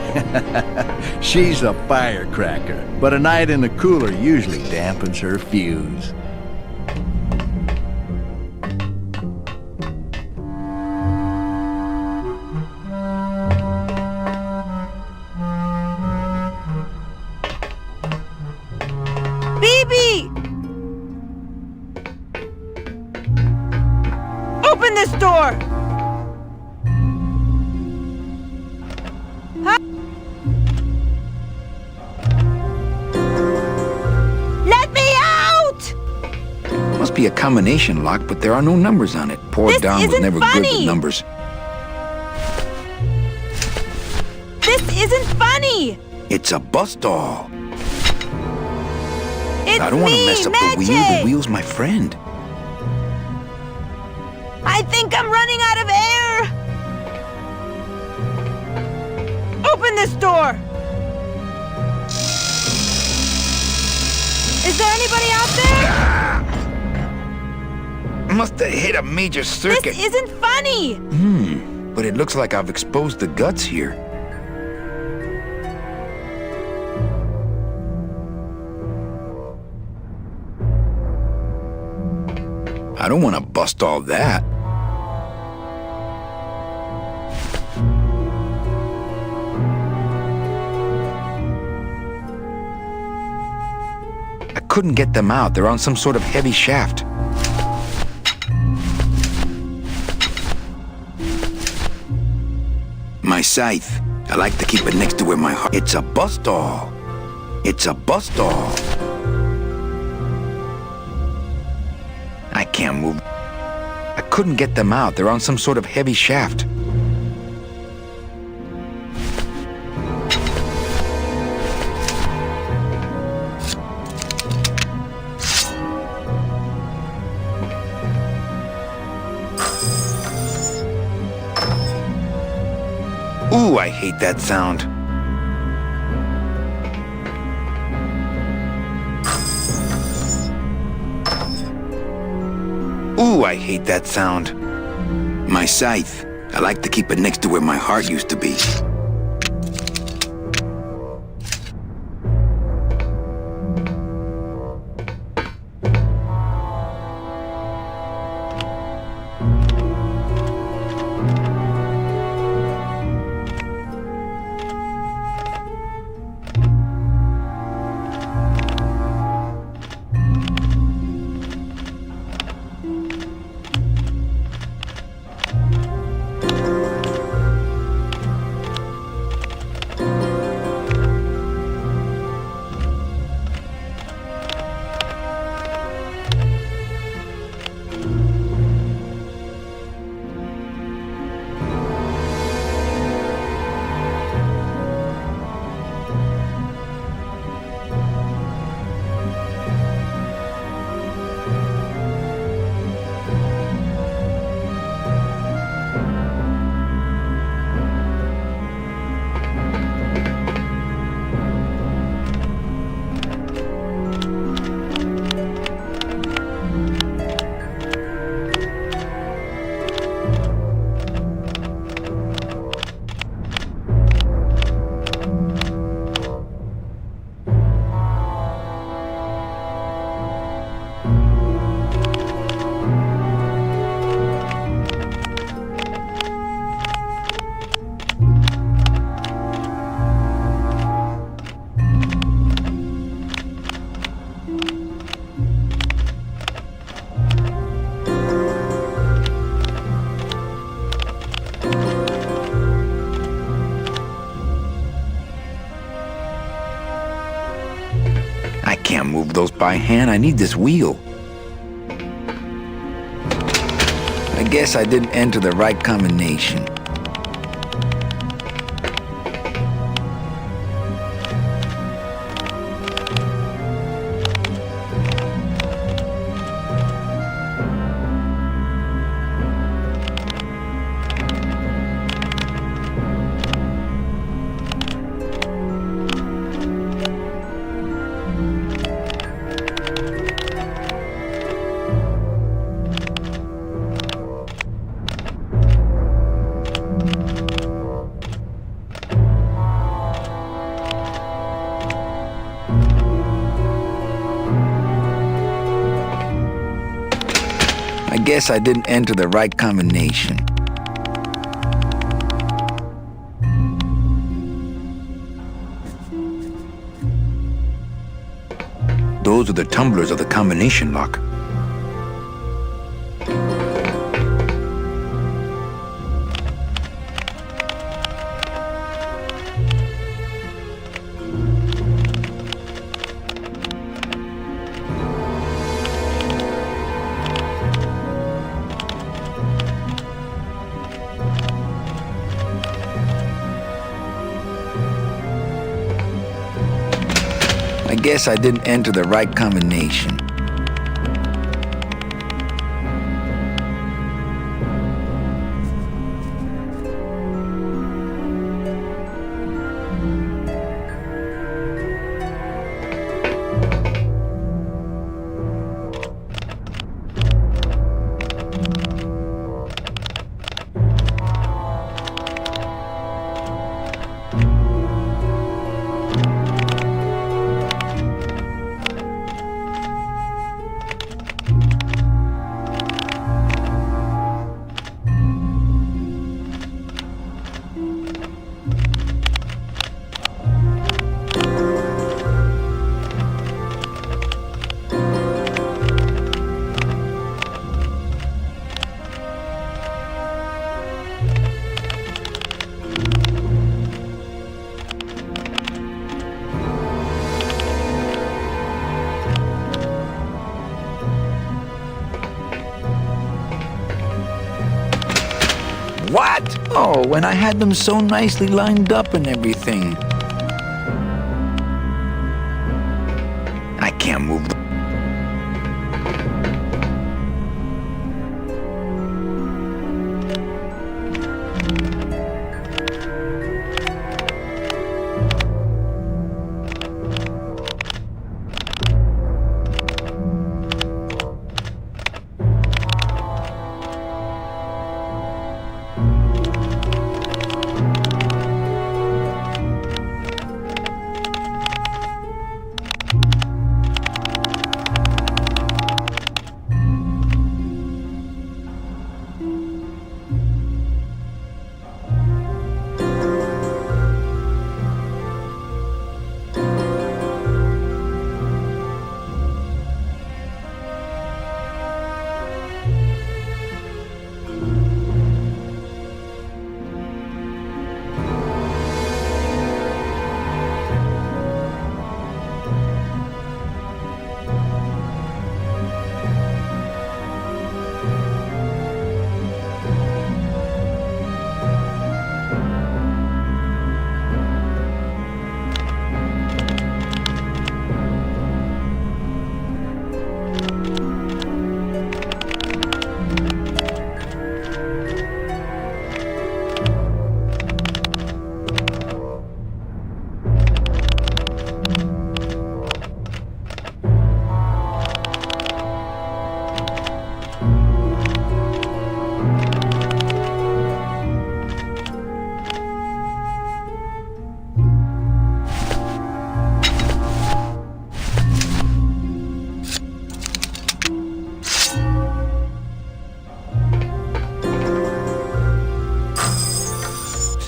She's a firecracker, but a night in the cooler usually dampens her fuse. Open this door! Huh? Let me out! Must be a combination lock, but there are no numbers on it. Poor This Don was isn't never good funny. with numbers. This isn't funny! It's a bus doll. It's I don't want to me, mess up the wheel. Meche. The wheel's my friend. I think I'm running out of air! Open this door! Is there anybody out there? Must have hit a major circuit. This isn't funny! But it looks like I've exposed the guts here. I don't want to bust all that. I couldn't get them out. They're on some sort of heavy shaft. My scythe. I like to keep it next to where my heart... It's a bus doll. It's a bus doll. I can't move. I couldn't get them out. They're on some sort of heavy shaft. Ooh, I hate that sound. Ooh, I hate that sound. My scythe. I like to keep it next to where my heart used to be. can't move those by hand. I need this wheel. I guess I didn't enter the right combination. I guess I didn't enter the right combination. Those are the tumblers of the combination lock. I guess I didn't enter the right combination. What? Oh, and I had them so nicely lined up and everything. I can't move them.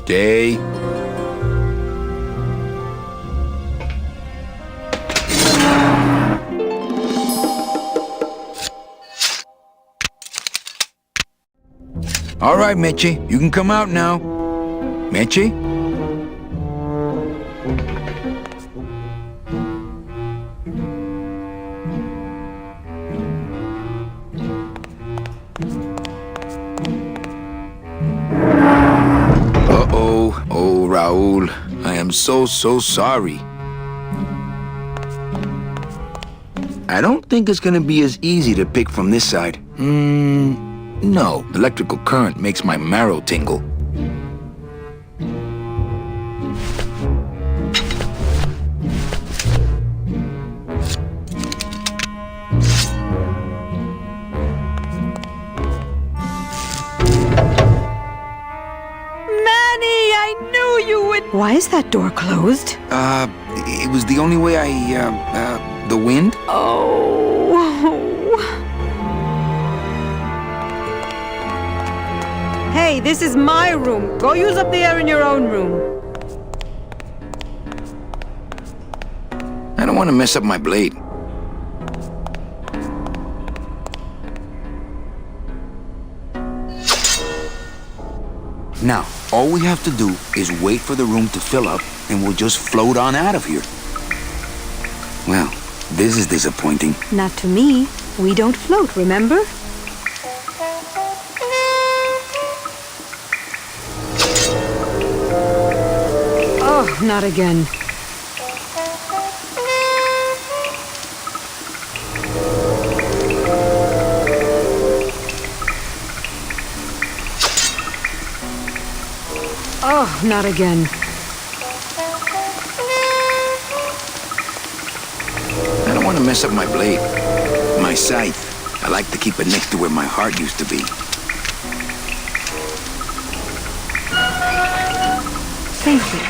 Stay. All right, Mitchie, you can come out now. Mitchie? I am so sorry. I don't think it's gonna be as easy to pick from this side. No. Electrical current makes my marrow tingle. Why is that door closed? It was the only way the wind? Oh. Hey, this is my room. Go use up the air in your own room. I don't want to mess up my blade. Now, all we have to do is wait for the room to fill up, and we'll just float on out of here. Well, this is disappointing. Not to me. We don't float, remember? Oh, not again. Oh, not again. I don't want to mess up my blade. My scythe. I like to keep it next to where my heart used to be. Thank you.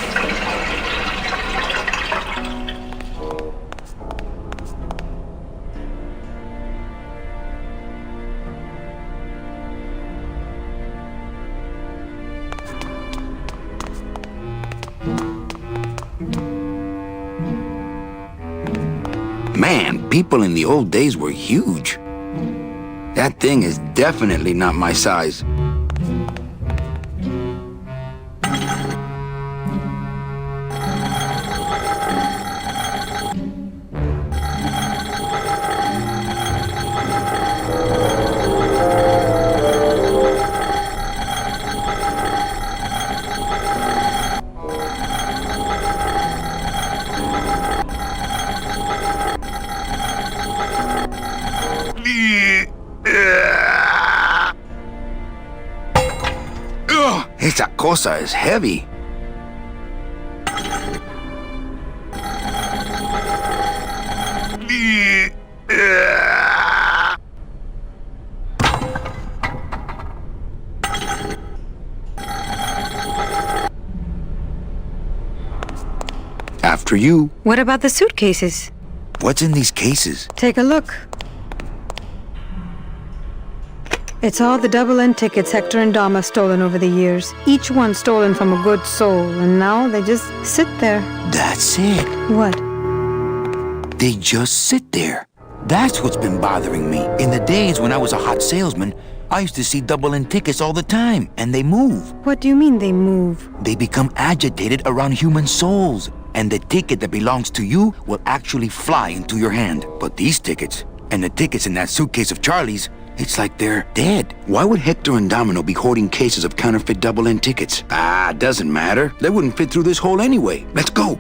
Man, people in the old days were huge. That thing is definitely not my size. Esa cosa is heavy. After you. What about the suitcases? What's in these cases? Take a look. It's all the double-end tickets Hector and Dom have stolen over the years. Each one stolen from a good soul, and now they just sit there. That's it. What? They just sit there. That's what's been bothering me. In the days when I was a hot salesman, I used to see double-end tickets all the time, and they move. What do you mean they move? They become agitated around human souls, and the ticket that belongs to you will actually fly into your hand. But these tickets, and the tickets in that suitcase of Charlie's, it's like they're dead. Why would Hector and Domino be hoarding cases of counterfeit double-end tickets? Doesn't matter. They wouldn't fit through this hole anyway. Let's go.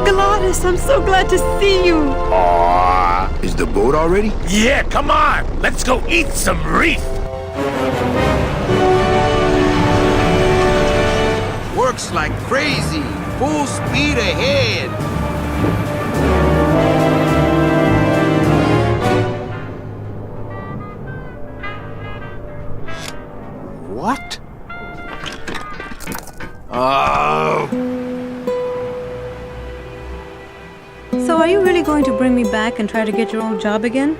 Gladys, I'm so glad to see you. Aww. Is the boat already? Yeah, come on. Let's go eat some reef. Works like crazy. Full speed ahead. What? Oh. So are you really going to bring me back and try to get your old job again?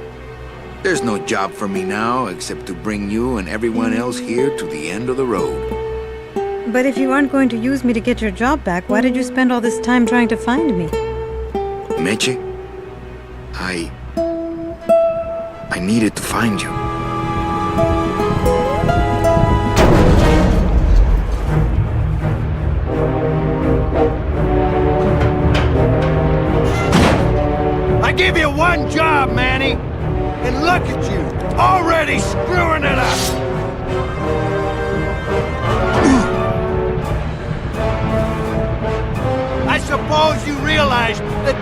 There's no job for me now except to bring you and everyone else here to the end of the road. But if you aren't going to use me to get your job back, why did you spend all this time trying to find me? Meche, I needed to find you. I give you one job, Manny, and look at you, already screwing it up.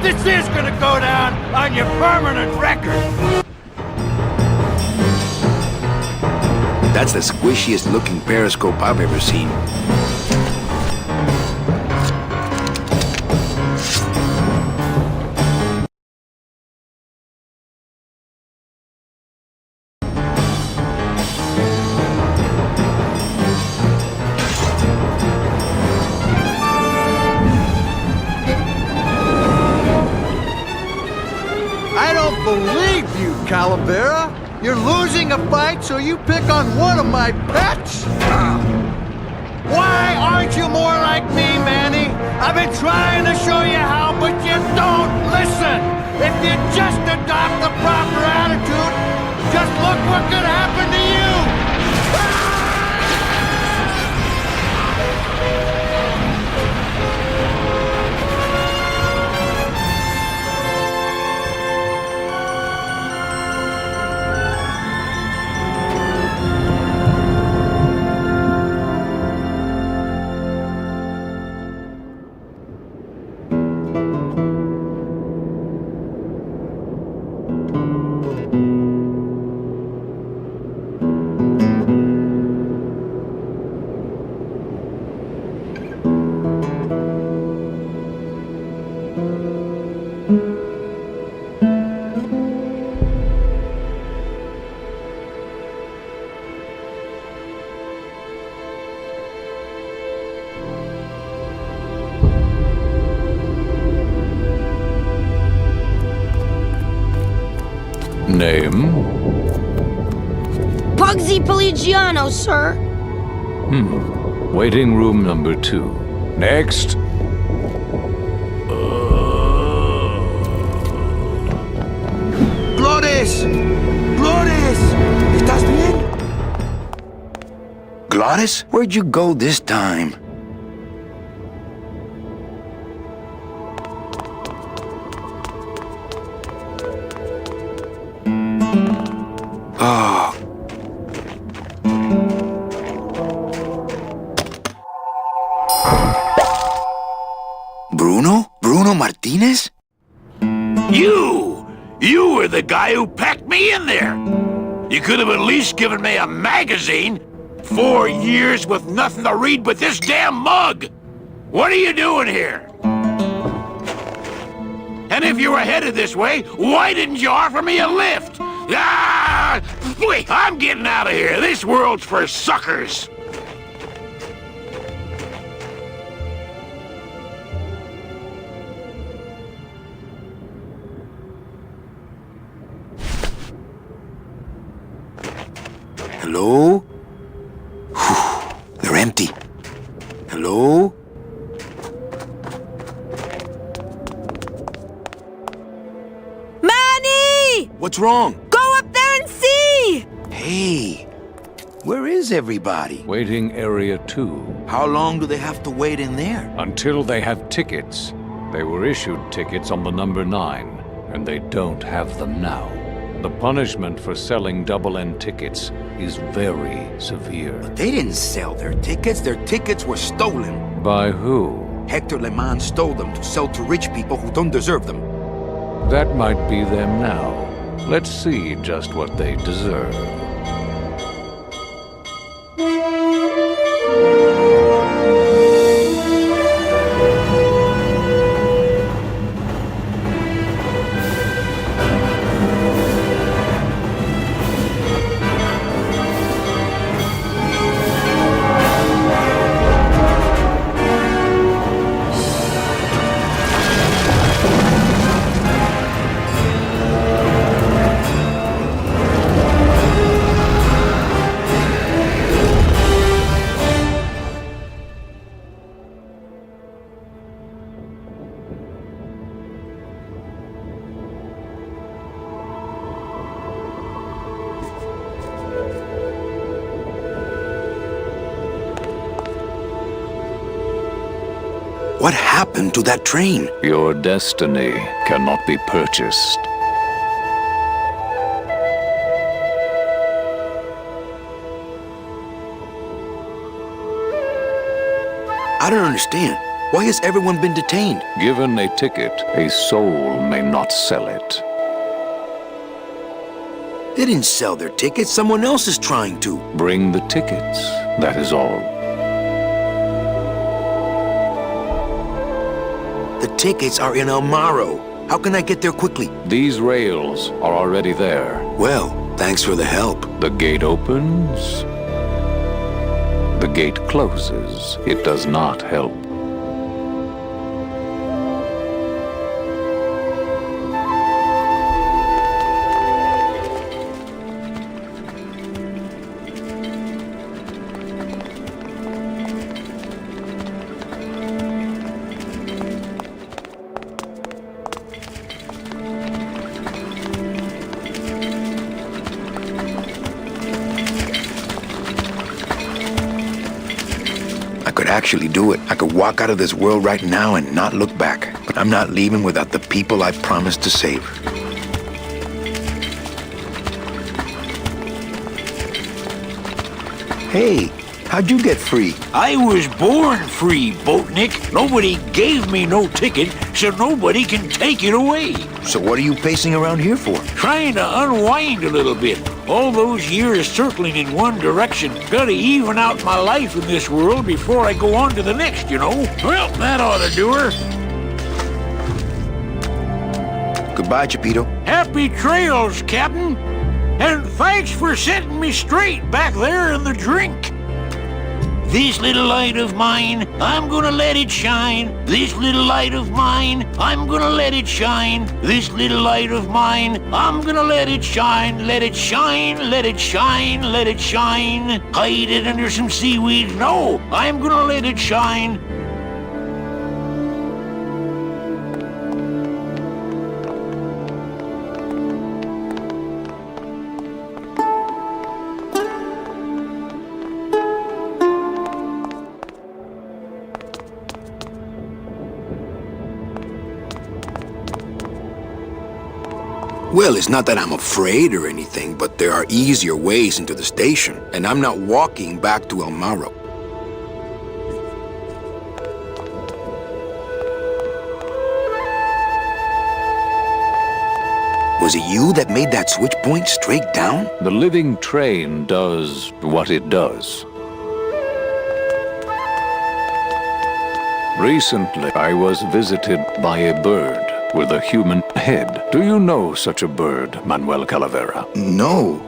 This is gonna go down on your permanent record. That's the squishiest looking periscope I've ever seen. I don't believe you, Calavera. You're losing a fight, so you pick on one of my pets? Why aren't you more like me, Manny? I've been trying to show you how, but you don't listen. If you just adopt the proper attitude, just look what could happen to you. Name? Pugsy Pelagiano, sir. Waiting room number 2. Next. ¡Glores! ¡Glores! ¿Estás bien? Glores? Where'd you go this time? Oh. Bruno? Bruno Martinez? You were the guy who packed me in there. You could have at least given me a magazine. 4 years with nothing to read but this damn mug. What are you doing here? And if you were headed this way, why didn't you offer me a lift? Ah! Wait, I'm getting out of here. This world's for suckers. Hello? Whew, they're empty. Hello? Manny! What's wrong? Go up there and see! Hey, where is everybody? Waiting area 2. How long do they have to wait in there? Until they have tickets. They were issued tickets on the number 9, and they don't have them now. The punishment for selling double-end tickets is very severe. But they didn't sell their tickets. Their tickets were stolen. By who? Hector Le Mans stole them to sell to rich people who don't deserve them. That might be them now. Let's see just what they deserve. What happened to that train? Your destiny cannot be purchased. I don't understand. Why has everyone been detained? Given a ticket, a soul may not sell it. They didn't sell their tickets. Someone else is trying to. Bring the tickets, that is all. The tickets are in El Morro. How can I get there quickly? These rails are already there. Well, thanks for the help. The gate opens. The gate closes. It does not help. Actually do it. I could walk out of this world right now and not look back. But I'm not leaving without the people I promised to save. Hey, how'd you get free? I was born free, Boatnik. Nobody gave me no ticket, so nobody can take it away. So what are you pacing around here for? Trying to unwind a little bit. All those years circling in one direction. Gotta even out my life in this world before I go on to the next, you know? Well, that ought to do her. Goodbye, Chapito. Happy trails, Captain. And thanks for setting me straight back there in the drink. This little light of mine, I'm gonna let it shine. This little light of mine, I'm gonna let it shine. This little light of mine, I'm gonna let it shine. Let it shine, let it shine, let it shine. Hide it under some seaweed. No, I'm gonna let it shine. Well, it's not that I'm afraid or anything, but there are easier ways into the station, and I'm not walking back to El Morro. Was it you that made that switch point straight down? The living train does what it does. Recently, I was visited by a bird with a human head. Do you know such a bird, Manuel Calavera? No.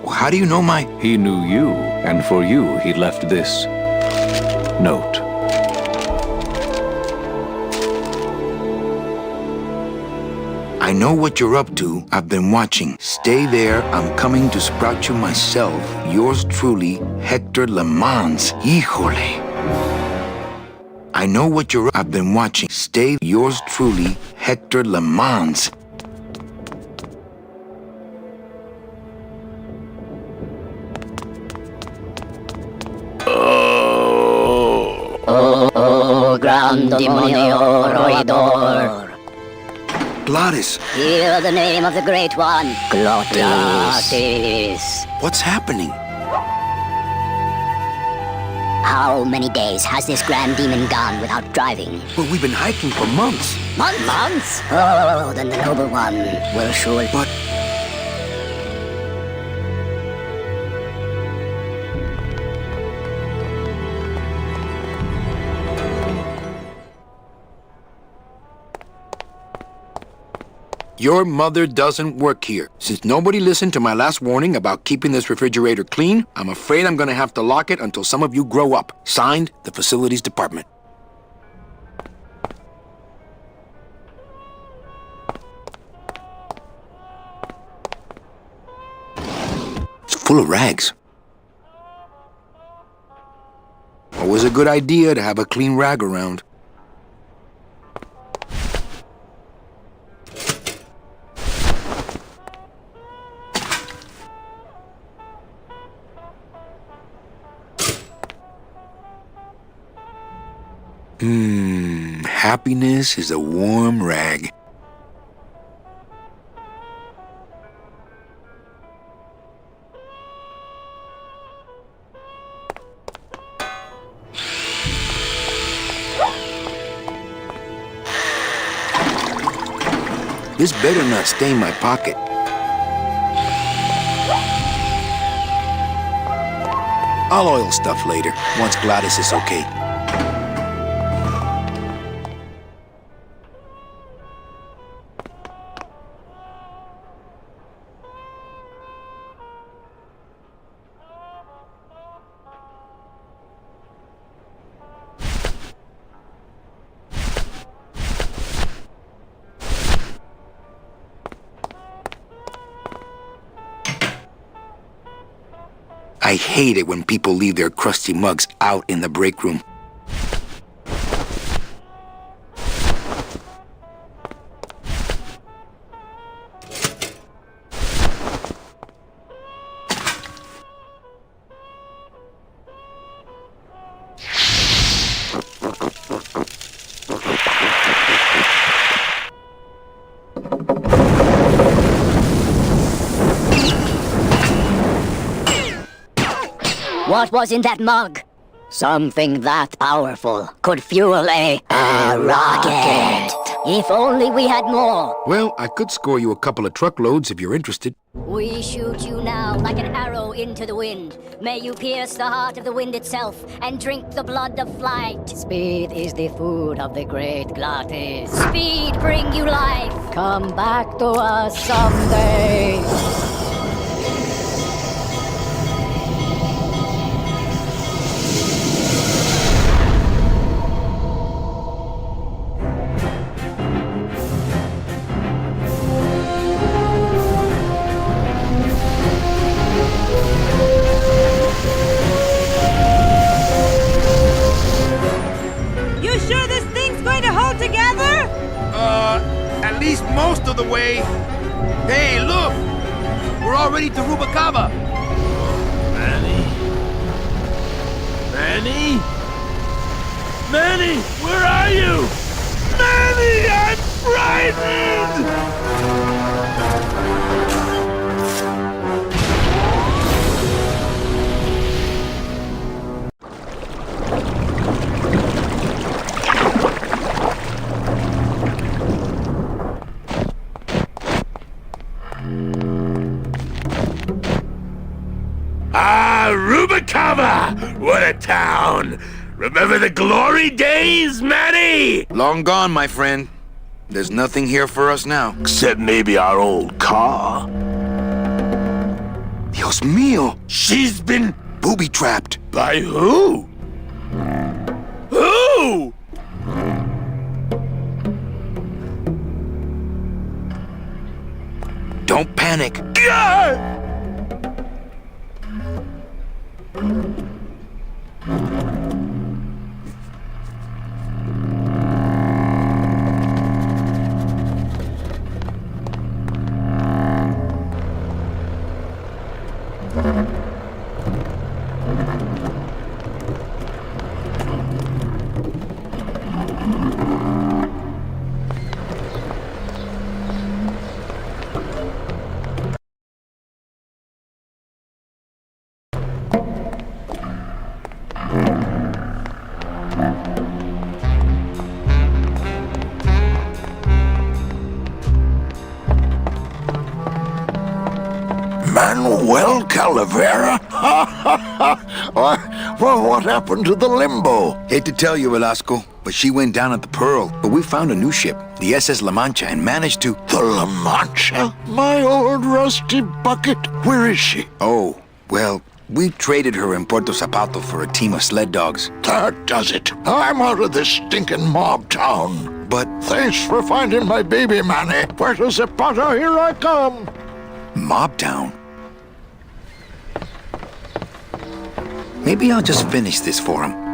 How do you know my... He knew you, and for you he left this note. I know what you're up to. I've been watching. Stay there. I'm coming to sprout you myself. Yours truly, Hector Le Mans. Híjole. I know what you're... I've been watching. Stay. Yours truly, Hector Le Mans. Oh, Gran Demonio Roidor. Glottis. Hear the name of the Great One. Glottis. What's happening? How many days has this Grand Demon gone without driving? Well, we've been hiking for months. Months? Oh, then the Noble One will surely... But... Your mother doesn't work here. Since nobody listened to my last warning about keeping this refrigerator clean, I'm afraid I'm gonna have to lock it until some of you grow up. Signed, the Facilities Department. It's full of rags. Always a good idea to have a clean rag around. Happiness is a warm rag. This better not stain my pocket. I'll oil stuff later, once Gladys is okay. I hate it when people leave their crusty mugs out in the break room. What was in that mug? Something that powerful could fuel a rocket. If only we had more. Well, I could score you a couple of truckloads if you're interested. We shoot you now like an arrow into the wind. May you pierce the heart of the wind itself and drink the blood of flight. Speed is the food of the great glottis. Speed bring you life. Come back to us someday. At least most of the way. Hey, look! We're already to Rubacava. Manny? Manny? Manny, where are you? Manny, I'm frightened! Rubacava! What a town! Remember the glory days, Manny? Long gone, my friend. There's nothing here for us now. Except maybe our old car. Dios mío! She's been booby-trapped. By who? Who? Don't panic. God! Manuel Calavera? Well, what happened to the Limbo? Hate to tell you, Velasco, but she went down at the Pearl. But we found a new ship, the SS La Mancha, and managed to... The La Mancha? My old rusty bucket. Where is she? Oh, well, we traded her in Puerto Zapato for a team of sled dogs. That does it. I'm out of this stinking mob town. But... Thanks for finding my baby, Manny. Puerto Zapato, here I come. Mob town? Maybe I'll just finish this for him.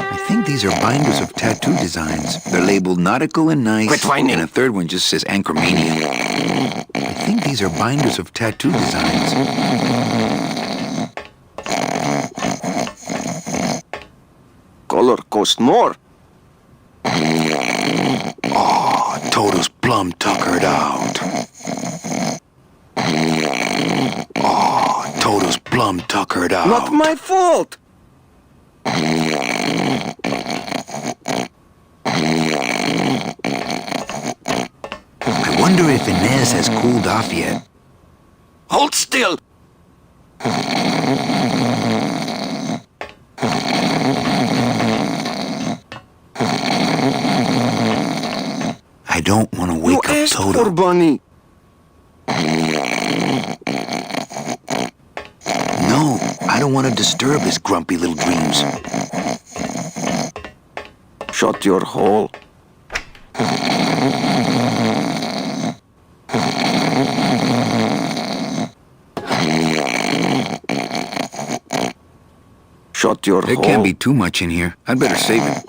I think these are binders of tattoo designs. They're labeled nautical and nice. Quit whining. And a third one just says Anchormania. I think these are binders of tattoo designs. Color cost more. Oh, Toto's plumb tuckered out. Oh, Toto's plumb tuckered out. Not my fault. I wonder if Inez has cooled off yet. Hold still. I don't want to wake up Toto. For Bunny. No, I don't want to disturb his grumpy little dreams. Shut your hole. Shut your hole. There can't be too much in here. I'd better save it.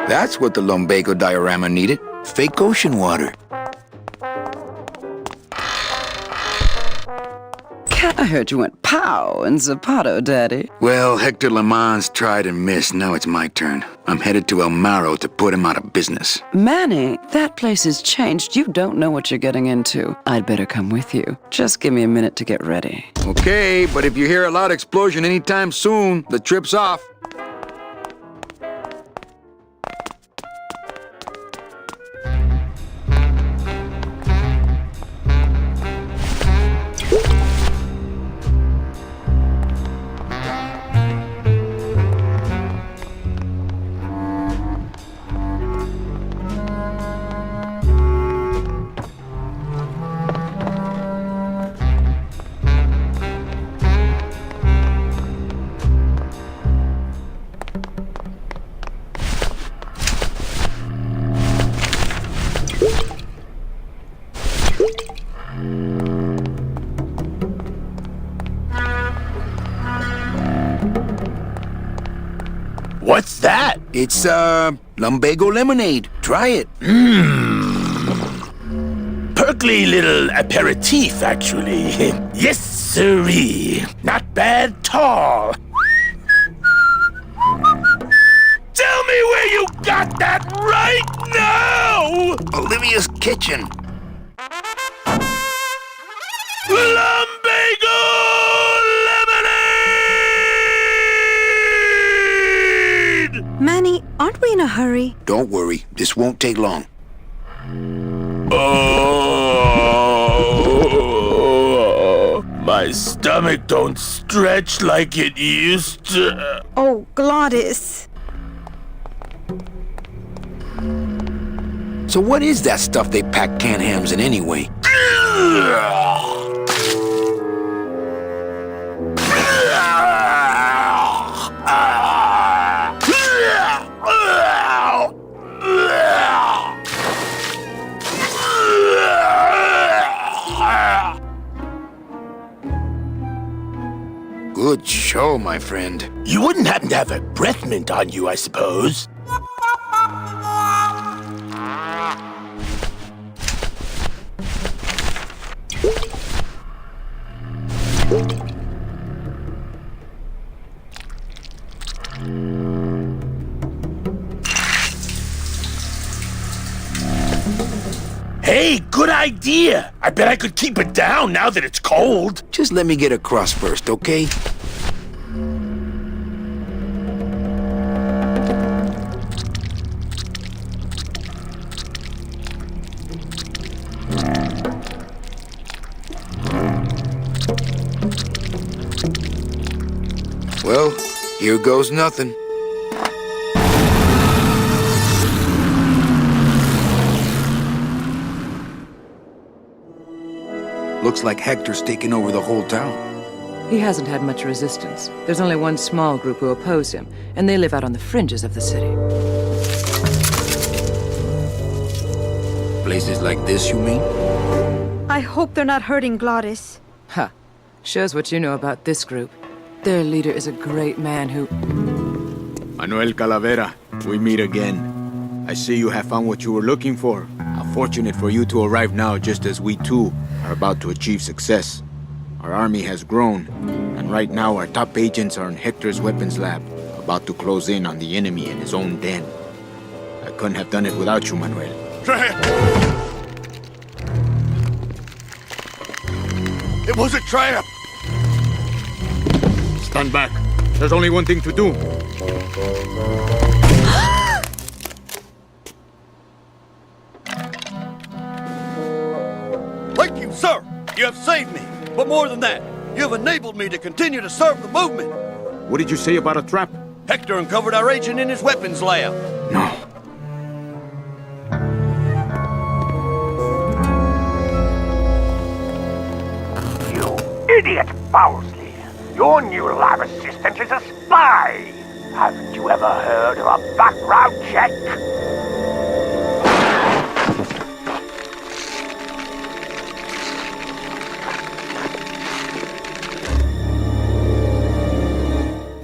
That's what the lumbago diorama needed. Fake ocean water. I heard you went pow in Zapato, Daddy. Well, Hector Lamans tried and missed. Now it's my turn. I'm headed to El Maro to put him out of business. Manny, that place has changed. You don't know what you're getting into. I'd better come with you. Just give me a minute to get ready. Okay, but if you hear a loud explosion anytime soon, the trip's off. What's that? It's, lumbago lemonade. Try it. Perkly little aperitif, actually. Yes, sirree. Not bad, tall. Tell me where you got that right now! Olivia's kitchen. Lumbago lemonade! Manny, aren't we in a hurry? Don't worry. This won't take long. Oh, my stomach don't stretch like it used to. Oh, Glottis. So what is that stuff they pack canned hams in anyway? Good show, my friend. You wouldn't happen to have a breath mint on you, I suppose? Hey, good idea! I bet I could keep it down now that it's cold. Just let me get across first, okay? Well, here goes nothing. Looks like Hector's taken over the whole town. He hasn't had much resistance. There's only one small group who oppose him, and they live out on the fringes of the city. Places like this, you mean? I hope they're not hurting Glottis. Ha. Shows what you know about this group. Their leader is a great man who... Manuel Calavera, we meet again. I see you have found what you were looking for. How fortunate for you to arrive now, just as we too are about to achieve success. Our army has grown, and right now our top agents are in Hector's weapons lab, about to close in on the enemy in his own den. I couldn't have done it without you, Manuel. It was a trap! Stand back. There's only one thing to do. Thank you, sir. You have saved me. But more than that, you have enabled me to continue to serve the movement. What did you say about a trap? Hector uncovered our agent in his weapons lab. No. You idiot Bowsley! Your new lab assistant is a spy! Haven't you ever heard of a background check?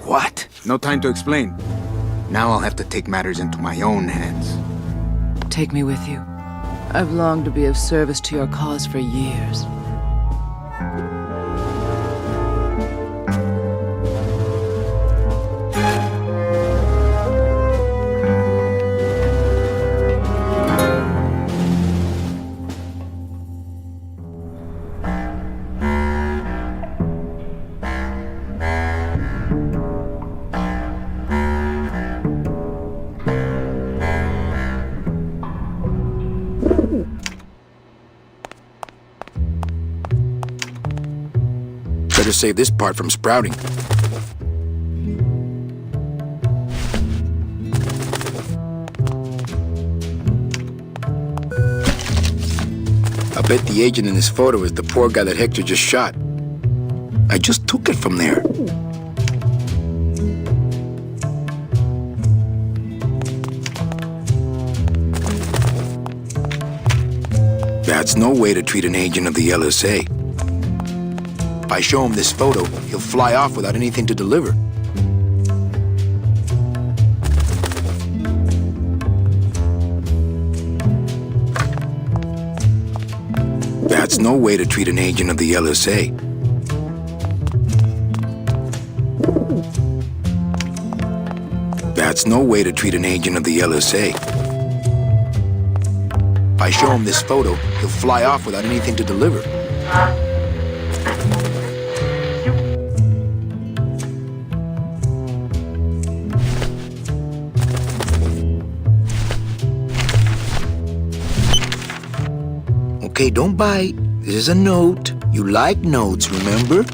What? No time to explain. Now I'll have to take matters into my own hands. Take me with you. I've longed to be of service to your cause for years. Better save this part from sprouting. I bet the agent in this photo is the poor guy that Hector just shot. I just took it from there. That's no way to treat an agent of the LSA. If I show him this photo, he'll fly off without anything to deliver. That's no way to treat an agent of the LSA. That's no way to treat an agent of the LSA. If I show him this photo, he'll fly off without anything to deliver. Okay, don't bite. This is a note. You like notes, remember?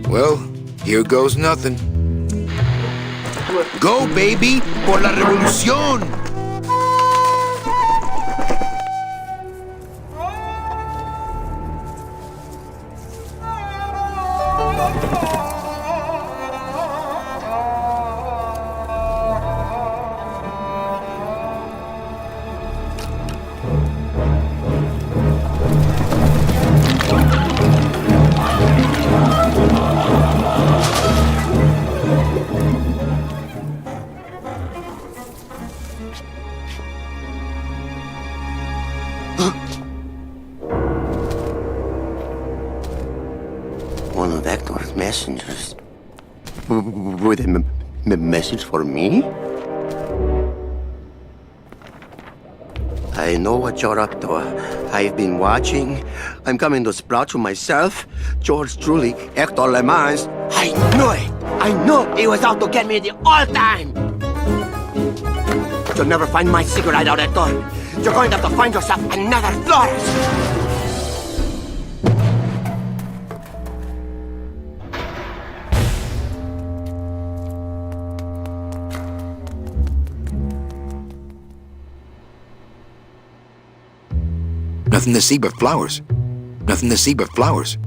Well, here goes nothing. Go, baby, por la revolución! One of Hector's messengers. Were they Message for me? I know what you're up to. I've been watching. I'm coming to sprout you myself. George truly, Hector Le Mans. I knew it! I knew he was out to get me the whole time! You'll never find my cigarette out, Hector. You're going to have to find yourself another Flores! Nothing to see but flowers. Nothing to see but flowers.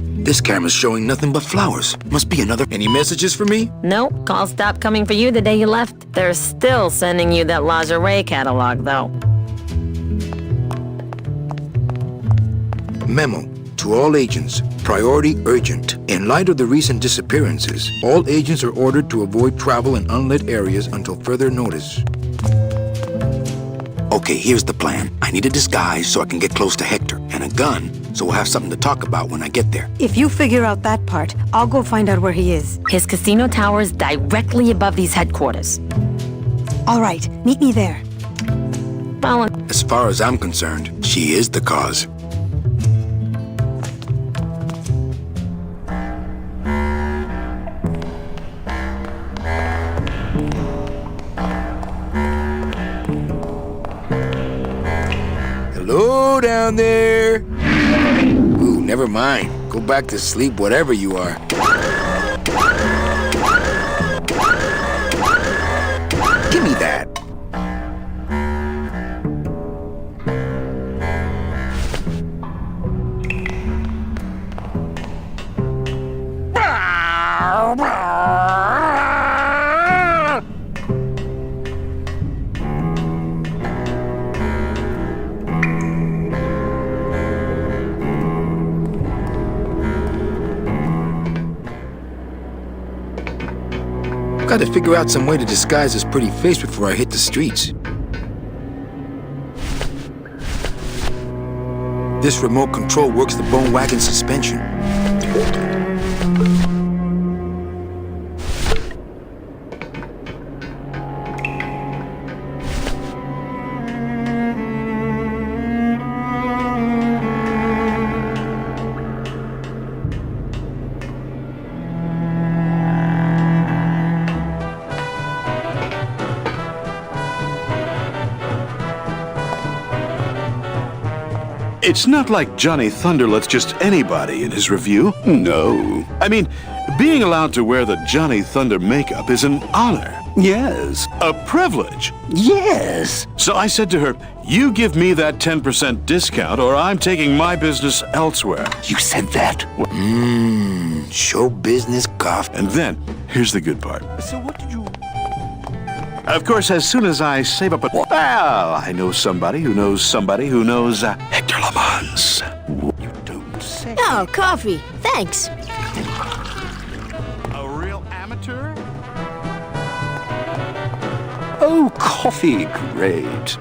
This camera's showing nothing but flowers. Must be another... Any messages for me? Nope. Calls stopped coming for you the day you left. They're still sending you that lingerie catalog, though. Memo to all agents. Priority urgent. In light of the recent disappearances, all agents are ordered to avoid travel in unlit areas until further notice. Okay, here's the plan. I need a disguise so I can get close to Hector, and a gun so we'll have something to talk about when I get there. If you figure out that part, I'll go find out where he is. His casino tower is directly above these headquarters. All right, meet me there. As far as I'm concerned, she is the cause. Hello down there. Ooh, never mind. Go back to sleep, whatever you are. Give me that. Gotta figure out some way to disguise this pretty face before I hit the streets. This remote control works the bone wagon suspension. It's not like Johnny Thunder lets just anybody in his review. No. I mean, being allowed to wear the Johnny Thunder makeup is an honor. Yes. A privilege. Yes. So I said to her, you give me that 10% discount or I'm taking my business elsewhere. You said that? Show business coffee. And then, here's the good part. So what did you... Of course, as soon as I save up a... Well, I know somebody who knows somebody who knows Hector Le Mans. You don't say. Oh, coffee. Thanks. A real amateur? Oh, coffee, great.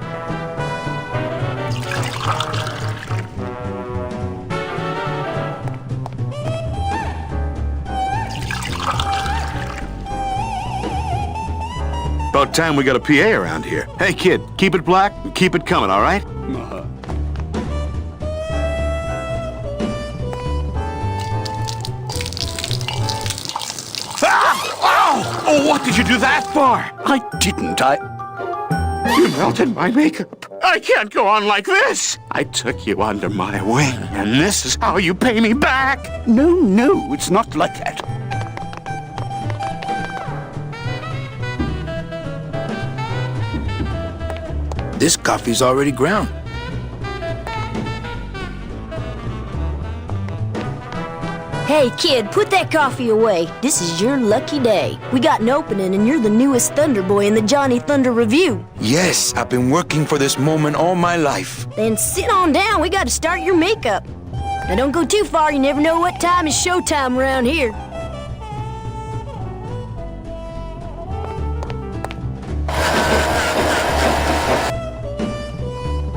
About time we got a PA around here. Hey, kid, keep it black and keep it coming, all right? Oh, what did you do that for? I didn't. You melted my makeup. I can't go on like this. I took you under my wing, and this is how you pay me back. No, it's not like that. This coffee's already ground. Hey, kid, put that coffee away. This is your lucky day. We got an opening, and you're the newest Thunder Boy in the Johnny Thunder Review. Yes, I've been working for this moment all my life. Then sit on down. We got to start your makeup. Now, don't go too far. You never know what time is showtime around here.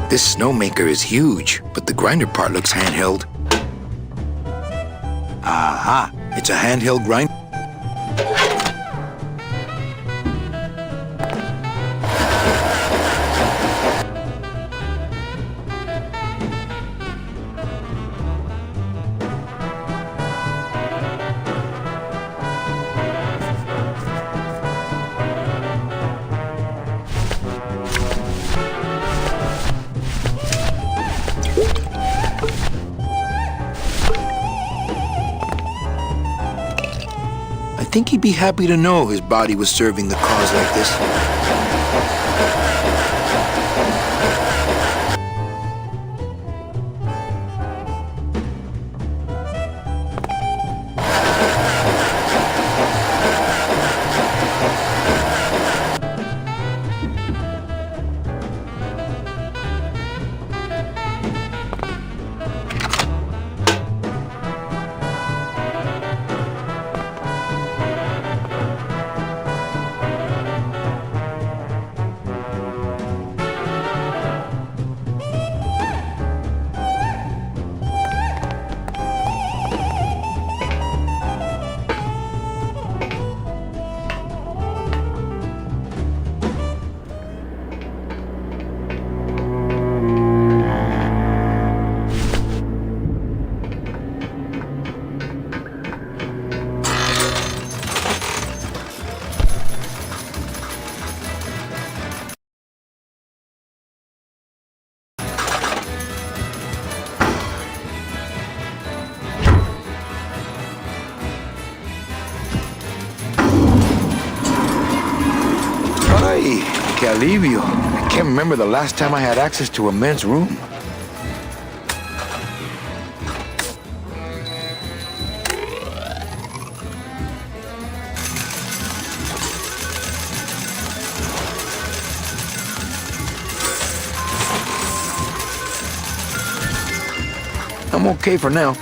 This snowmaker is huge, but the grinder part looks handheld. Aha! It's a handheld grinder. think he'd be happy to know his body was serving the cause like this. Que alivio. I can't remember the last time I had access to a men's room. I'm okay for now.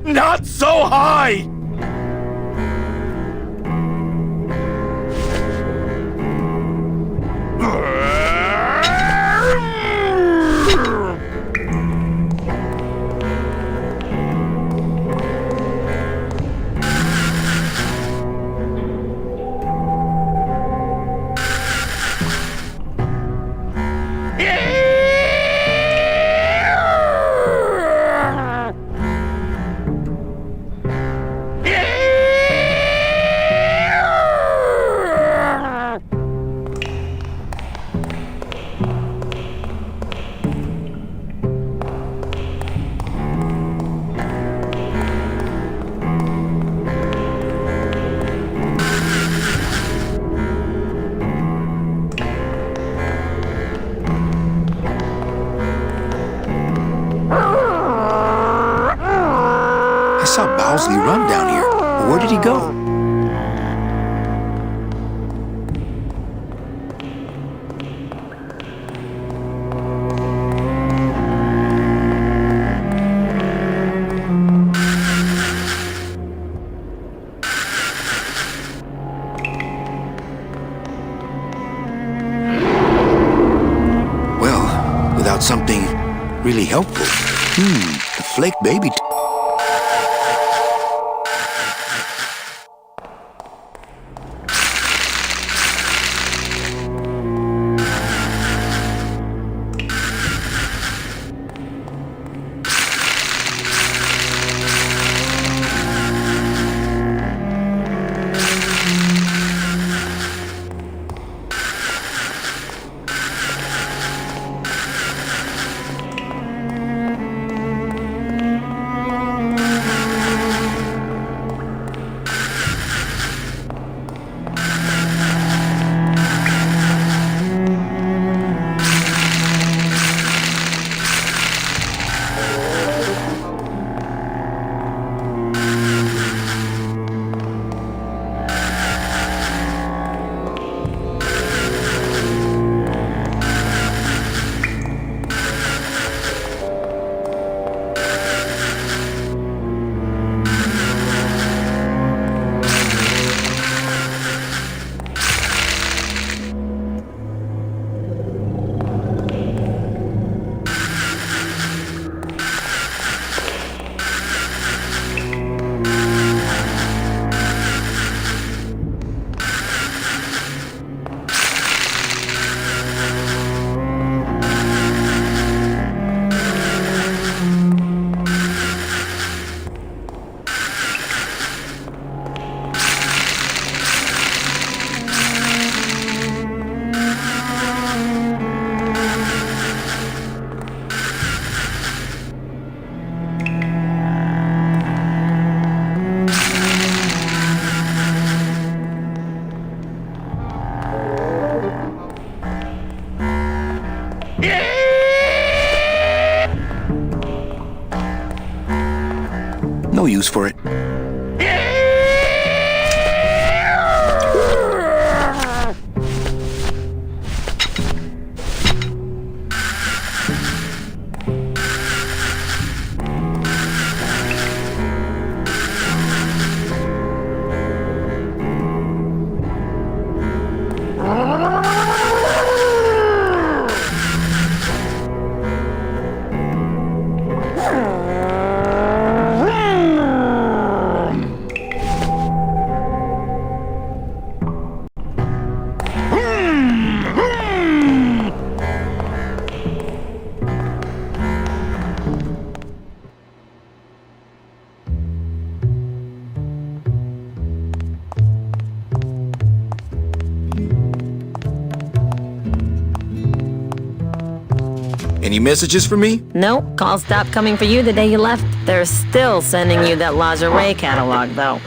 Not so high! I saw Bowsley run down here. Where did he go? Well, without something really helpful. The flake baby. No use for it. Any messages for me? Nope, calls stopped coming for you the day you left. They're still sending you that lingerie catalog, though.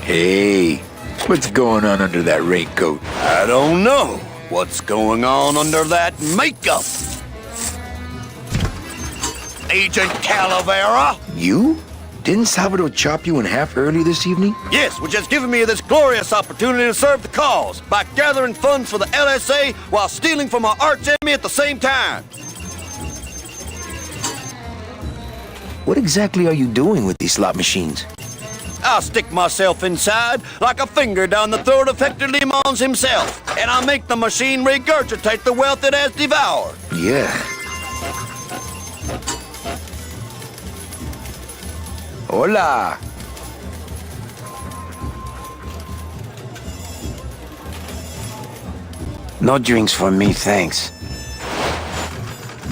Hey, what's going on under that raincoat? I don't know what's going on under that makeup. Agent Calavera? You? Didn't Salvador chop you in half early this evening? Yes, which has given me this glorious opportunity to serve the cause by gathering funds for the LSA while stealing from our arch enemy at the same time. What exactly are you doing with these slot machines? I'll stick myself inside like a finger down the throat of Hector Limons himself, and I'll make the machine regurgitate the wealth it has devoured. Yeah. Hola. No drinks for me, thanks.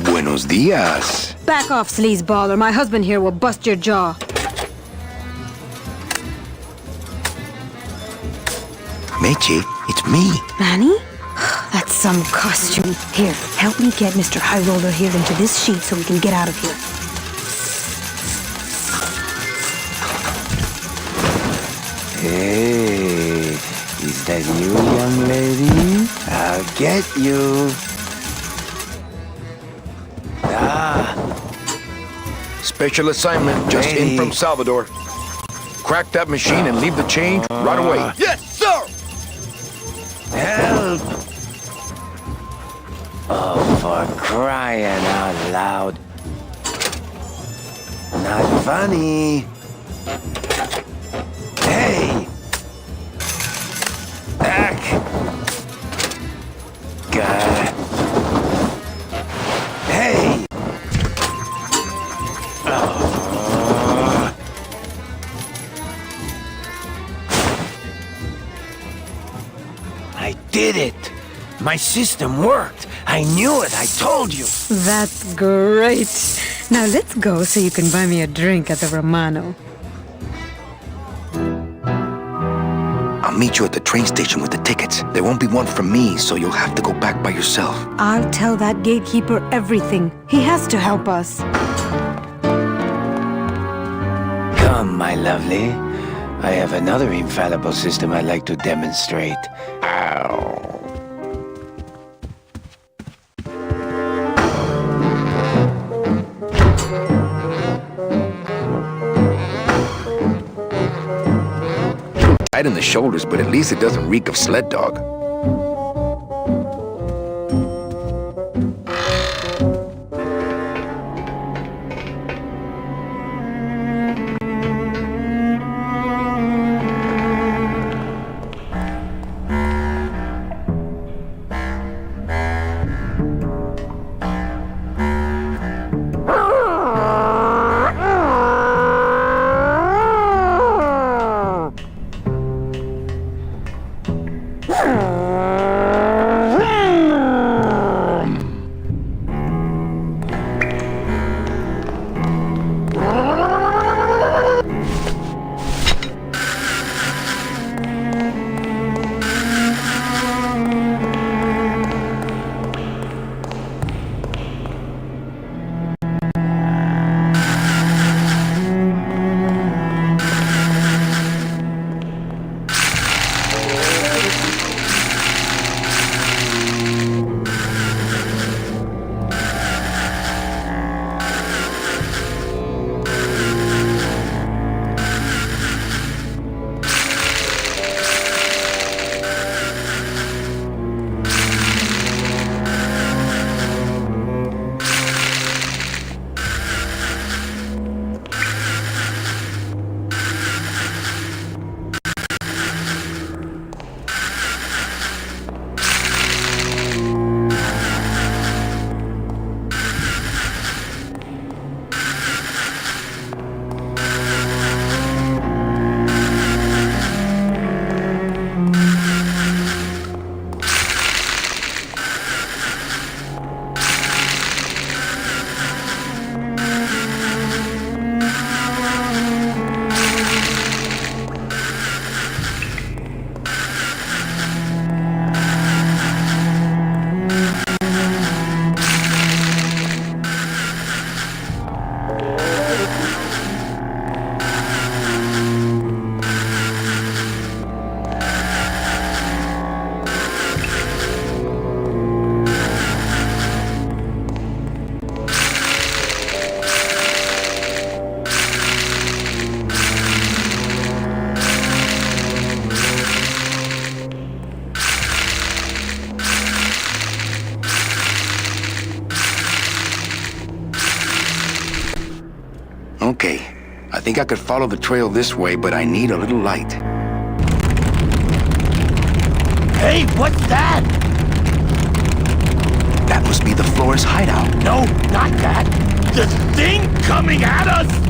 Buenos dias. Back off, sleazeball, or my husband here will bust your jaw. Meche, it's me. Manny? That's some costume. Here, help me get Mr. High Roller here into this sheet so we can get out of here. Hey, is that you, young lady? I'll get you. Special assignment just in from Salvador. Crack that machine and leave the change right away. Yes, sir! Help! Oh, for crying out loud. Not funny. Hey! Back! God. Hey! I did it! My system worked! I knew it! I told you! That's great. Now let's go so you can buy me a drink at the Romano. I'll meet you at the train station with the tickets. There won't be one from me, so you'll have to go back by yourself. I'll tell that gatekeeper everything. He has to help us. Come, my my lovely. I have another infallible system I'd like to demonstrate. Ow. Right in the shoulders, but at least it doesn't reek of sled dog. Okay, I think I could follow the trail this way, but I need a little light. Hey, what's that? That must be the Flores hideout. No, not that. The thing coming at us!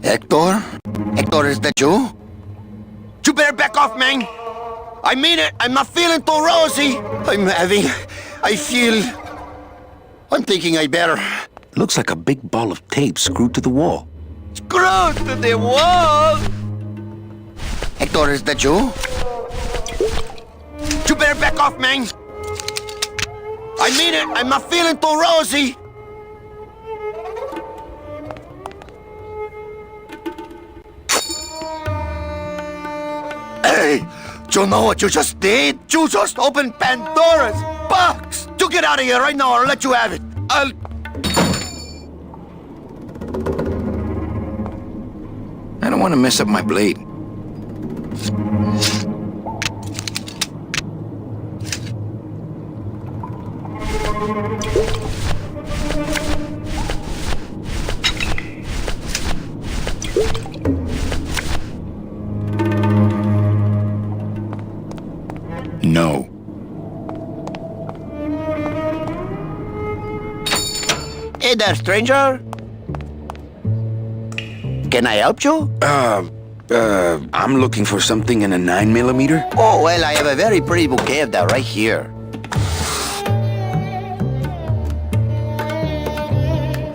Hector? Hector, is that you? You better back off, man! I mean it! I'm not feeling too rosy! I'm thinking I better... Looks like a big ball of tape screwed to the wall. Screwed to the wall! Hector, is that you? You better back off, man! I mean it! I'm not feeling too rosy! Hey! Do you know what you just did? You just opened Pandora's box! You get out of here right now or I'll let you have it! I don't want to mess up my blade. No. Hey there, stranger. Can I help you? I'm looking for something in a 9mm. Oh, well, I have a very pretty bouquet of that right here.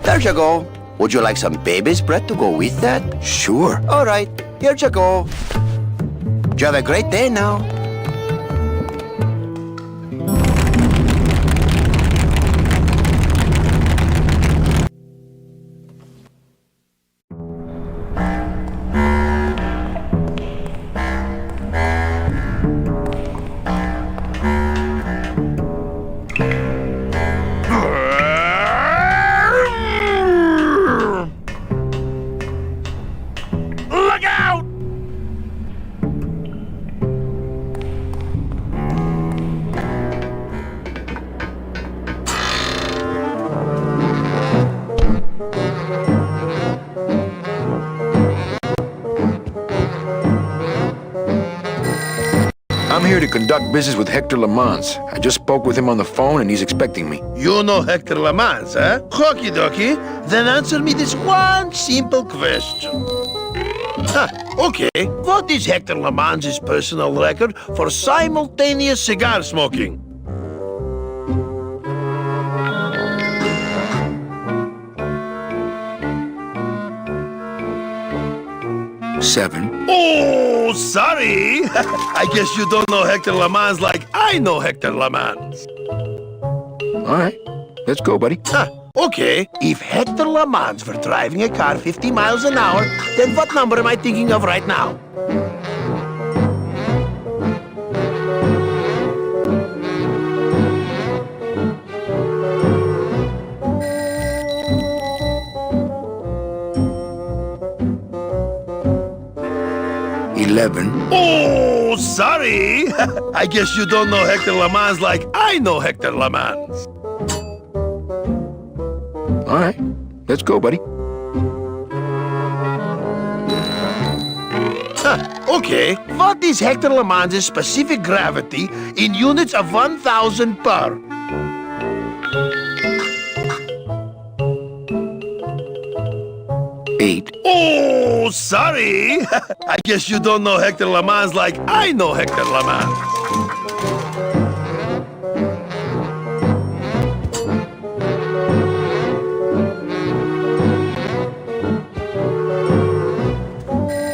There you go. Would you like some baby's breath to go with that? Sure. All right, here you go. You have a great day now. Look out! I'm here to conduct business with Hector Lamans. I just spoke with him on the phone and he's expecting me. You know Hector Lamans, eh? Okie dokie. Then answer me this one simple question. Okay. What is Hector Lamans' personal record for simultaneous cigar smoking? Seven. Oh, sorry. I guess you don't know Hector Lamans like I know Hector Lamans. All right. Let's go, buddy. Okay. If Hector Lamans were driving a car 50 miles an hour, then what number am I thinking of right now? Oh, sorry. I guess you don't know Hector Lamans like I know Hector Lamans. All right. Let's go, buddy. Okay. What is Hector Lamans' specific gravity in units of 1,000 per? Eight. Oh, sorry. I guess you don't know Hector Lamans like I know Hector Lamans.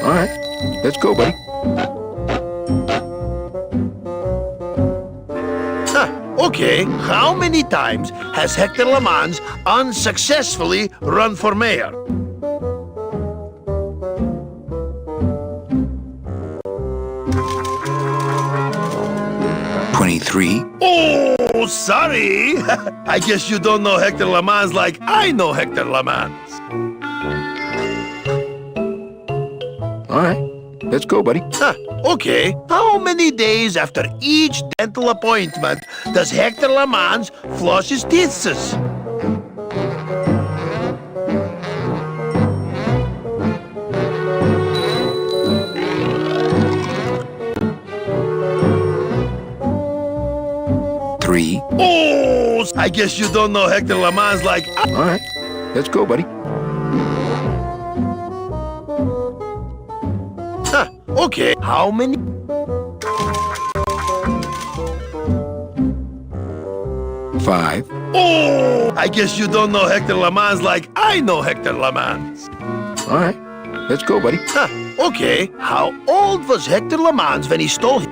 All right. Let's go, buddy. Okay. How many times has Hector Lamans unsuccessfully run for mayor? Oh, sorry. I guess you don't know Hector Lamans like I know Hector Lamans. All right. Let's go, buddy. Okay. How many days after each dental appointment does Hector Lamans floss his teeth? 3. Oh, I guess you don't know Hector Lamans like... All right. Let's go, buddy. Okay, how many? Five. Oh! I guess you don't know Hector LeMans like I know Hector LeMans. All right, let's go, buddy. Huh, okay, how old was Hector LeMans when he stole him?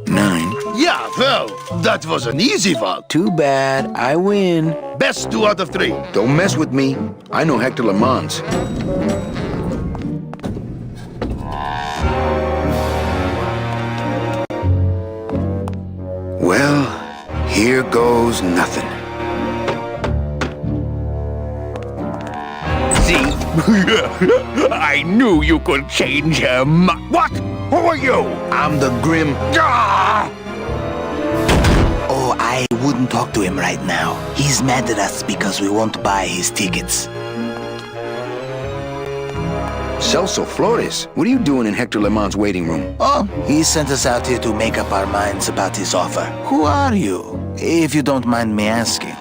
9. Yeah, well, that was an easy one. Too bad, I win. Best 2 out of 3. Don't mess with me. I know Hector LeMans. Well, here goes nothing. See? I knew you could change him. What? Who are you? I'm the Grim. Ah! Oh, I wouldn't talk to him right now. He's mad at us because we won't buy his tickets. Celso Flores, what are you doing in Hector LeMans' waiting room? Oh, he sent us out here to make up our minds about his offer. Who are you, if you don't mind me asking?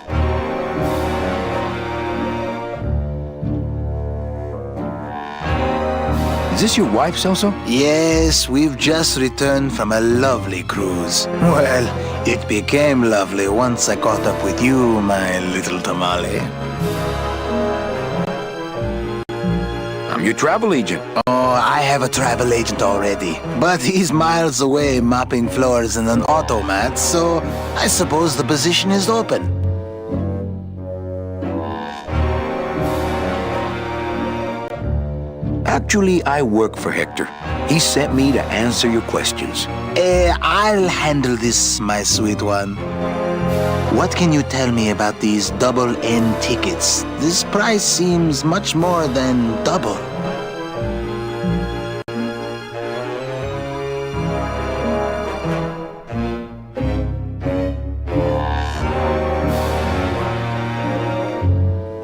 Is this your wife, Celso? Yes, we've just returned from a lovely cruise. Well, it became lovely once I caught up with you, my little tamale. I'm your travel agent. Oh, I have a travel agent already, but he's miles away mopping floors in an automat, so I suppose the position is open. Actually, I work for Hector. He sent me to answer your questions. I'll handle this, my sweet one. What can you tell me about these double N tickets? This price seems much more than double.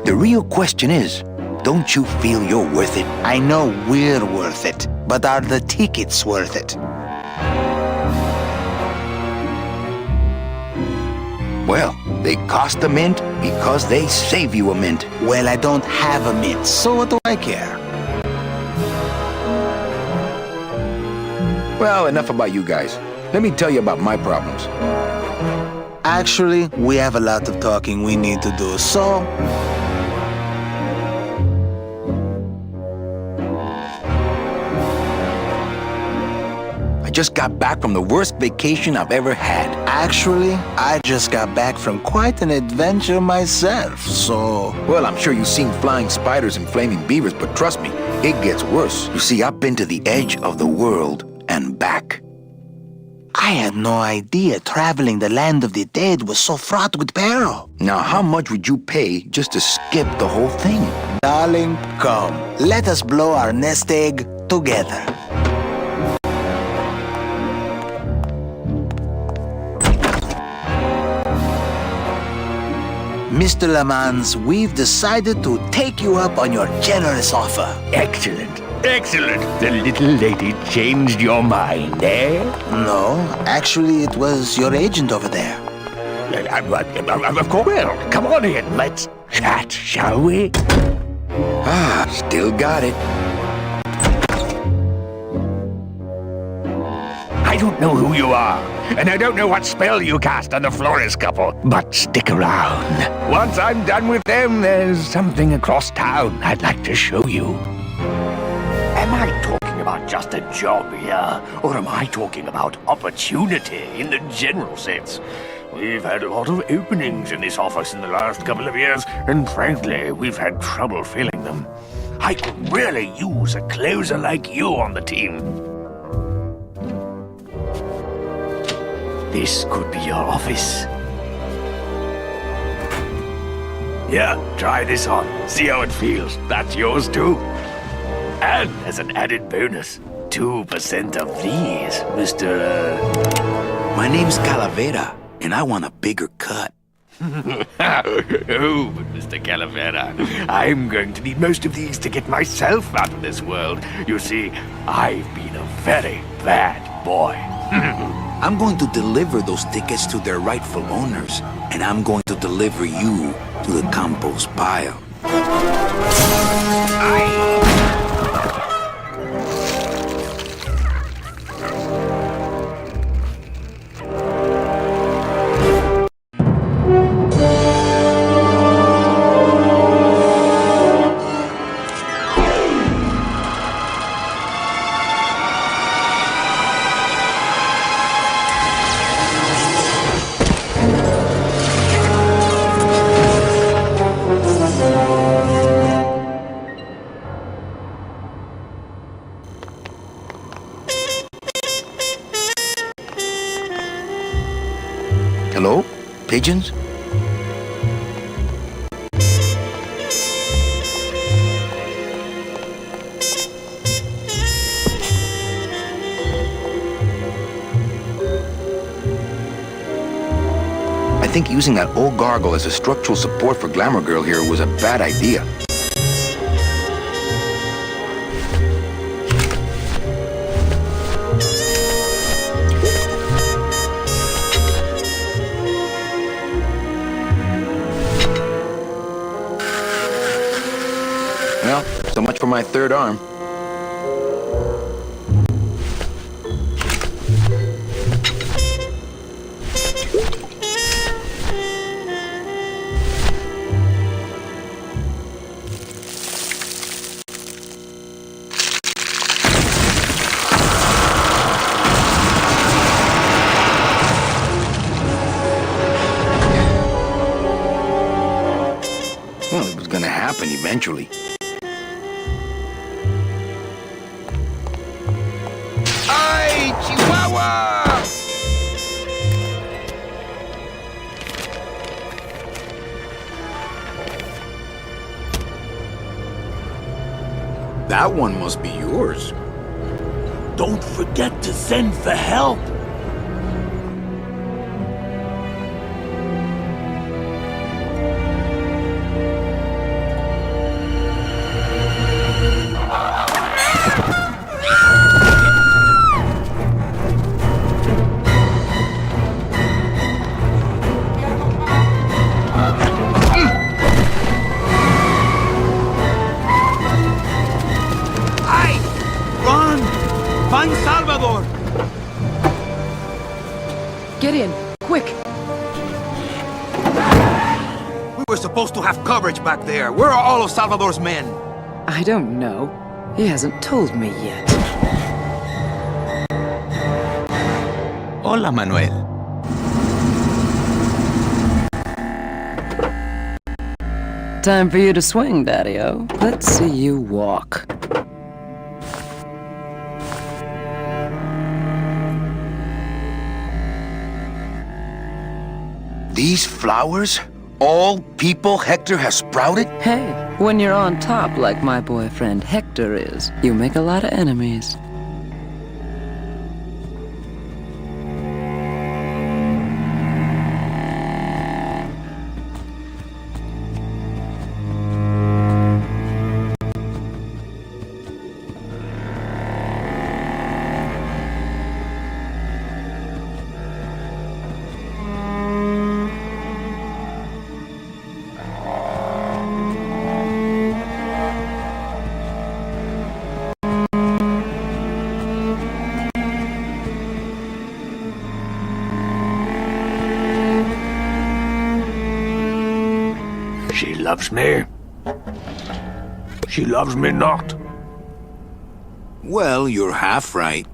The real question is, don't you feel you're worth it? I know we're worth it, but are the tickets worth it? Well, they cost a mint because they save you a mint. Well, I don't have a mint, so what do I care? Well, enough about you guys. Let me tell you about my problems. Actually, we have a lot of talking we need to do, so... I just got back from the worst vacation I've ever had. Actually, I just got back from quite an adventure myself, so... Well, I'm sure you've seen flying spiders and flaming beavers, but trust me, it gets worse. You see, I've been to the edge of the world and back. I had no idea traveling the land of the dead was so fraught with peril. Now, how much would you pay just to skip the whole thing? Darling, come. Let us blow our nest egg together. Mr. LeMans, we've decided to take you up on your generous offer. Excellent. Excellent. The little lady changed your mind, eh? No, actually, it was your agent over there. Of course. Well, come on in. Let's chat, shall we? Ah, still got it. I don't know who you are, and I don't know what spell you cast on the Flores couple, but stick around. Once I'm done with them, there's something across town I'd like to show you. Am I talking about just a job here, or am I talking about opportunity in the general sense? We've had a lot of openings in this office in the last couple of years, and frankly, we've had trouble filling them. I could really use a closer like you on the team. This could be your office. Yeah, try this on. See how it feels. That's yours too. And as an added bonus, 2% of these, Mr. My name's Calavera, and I want a bigger cut. Oh, but Mr. Calavera, I'm going to need most of these to get myself out of this world. You see, I've been a very bad boy. I'm going to deliver those tickets to their rightful owners, and I'm going to deliver you to the compost pile. Hello? Pigeons? I think using that old gargle as a structural support for Glamour Girl here was a bad idea. Well, so much for my third arm. Well, it was gonna happen eventually. Ay, Chihuahua! That one must be yours. Don't forget to send for help. Find Salvador! Get in, quick! We were supposed to have coverage back there. Where are all of Salvador's men? I don't know. He hasn't told me yet. Hola, Manuel. Time for you to swing, Daddy-O. Let's see you walk. These flowers? All people Hector has sprouted? Hey, when you're on top like my boyfriend Hector is, you make a lot of enemies. She loves me. She loves me not. Well, you're half right.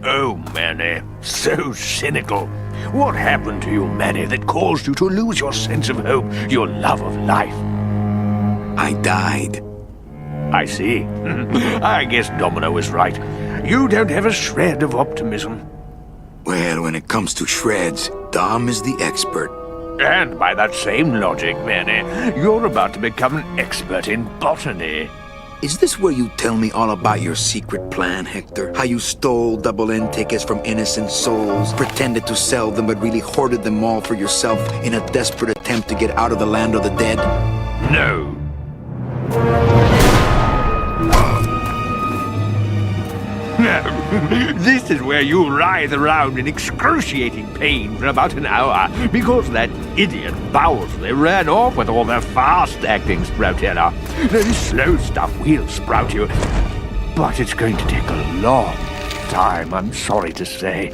Oh, Manny, so cynical. What happened to you, Manny, that caused you to lose your sense of hope, your love of life? I died. I see. I guess Domino was right. You don't have a shred of optimism. Well, when it comes to shreds, Dom is the expert. And by that same logic, Manny, you're about to become an expert in botany. Is this where you tell me all about your secret plan, Hector? How you stole double-end tickets from innocent souls, pretended to sell them but really hoarded them all for yourself in a desperate attempt to get out of the land of the dead? No. No. This is where you writhe around in excruciating pain for about an hour because that idiot Bowsley ran off with all the fast-acting Sproutella. This slow stuff will sprout you, but it's going to take a long time, I'm sorry to say.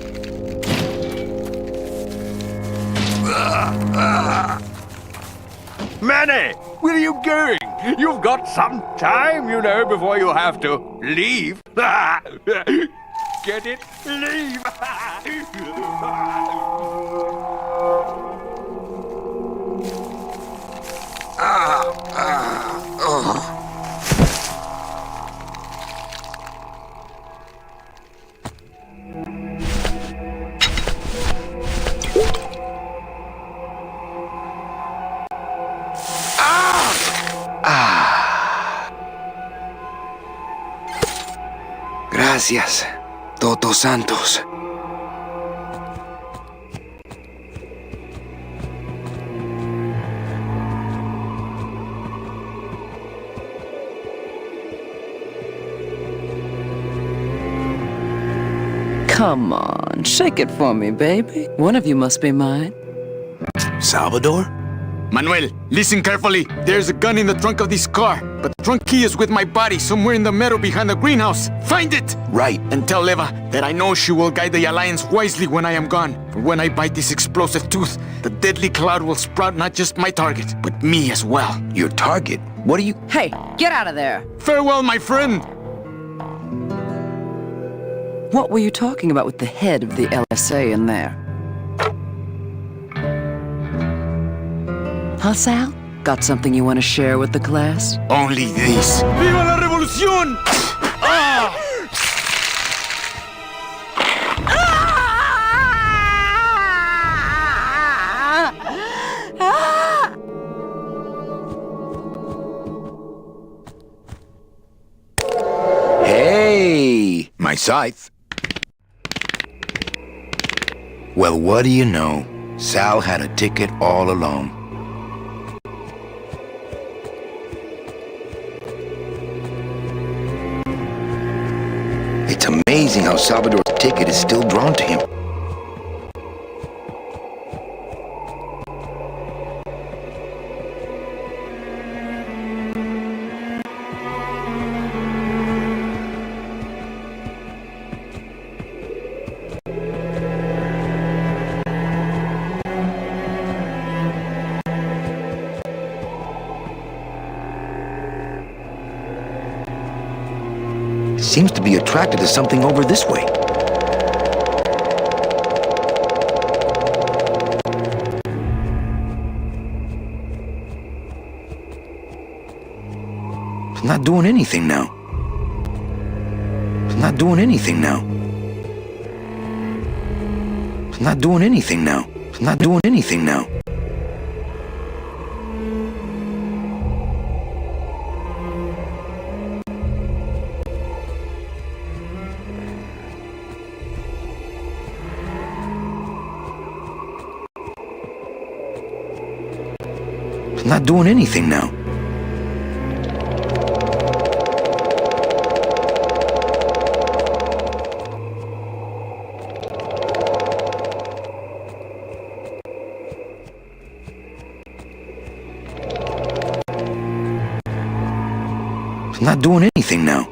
Manny, where are you going? You've got some time, you know, before you have to leave. Get it? Leave! Gracias, Todos Santos. Come on, shake it for me, baby. One of you must be mine. Salvador? Manuel, listen carefully. There's a gun in the trunk of this car, but the trunk key is with my body somewhere in the meadow behind the greenhouse. Find it! Right. And tell Eva that I know she will guide the Alliance wisely when I am gone. For when I bite this explosive tooth, the deadly cloud will sprout not just my target, but me as well. Your target? What are you... Hey, get out of there! Farewell, my friend! What were you talking about with the head of the LSA in there? Huh, Sal? Got something you want to share with the class? Only this. Viva la revolución! Ah! Hey! My scythe. Well, what do you know? Sal had a ticket all along. It's amazing how Salvador's ticket is still drawn to him. Seems to be attracted to something over this way. It's not doing anything now. It's not doing anything now. It's not doing anything now. It's not doing anything now. It's not doing anything now. It's not doing anything now.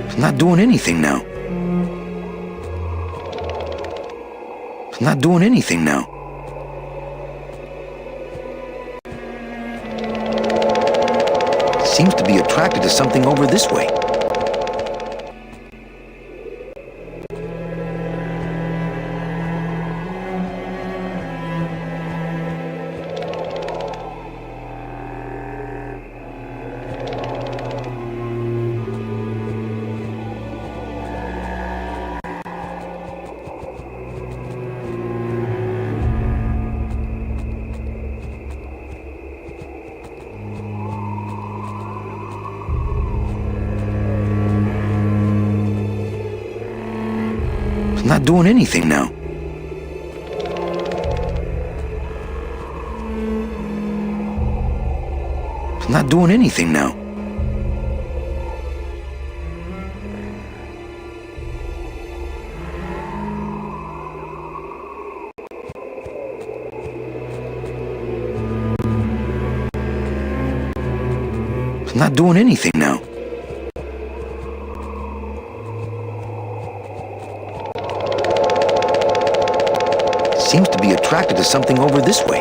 It's not doing anything now. It's not doing anything now. Seems to be attracted to something over this way. It's not doing anything now. It's not doing anything now. It's not doing anything now. It seems to be attracted to something over this way.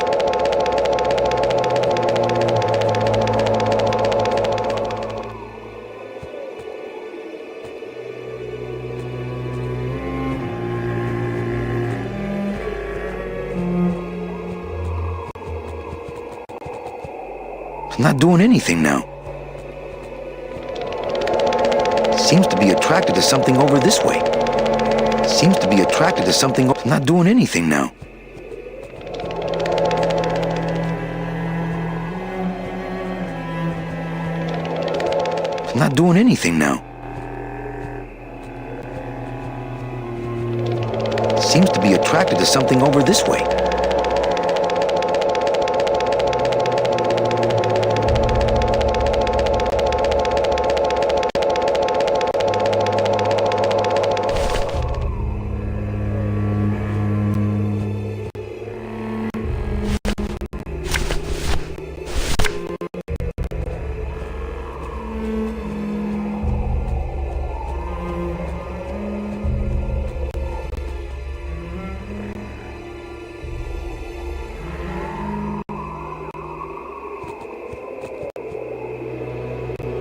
It's not doing anything now. Seems to be attracted to something over this way. Seems to be attracted to something. It's not doing anything now. It's not doing anything now. Seems to be attracted to something over this way.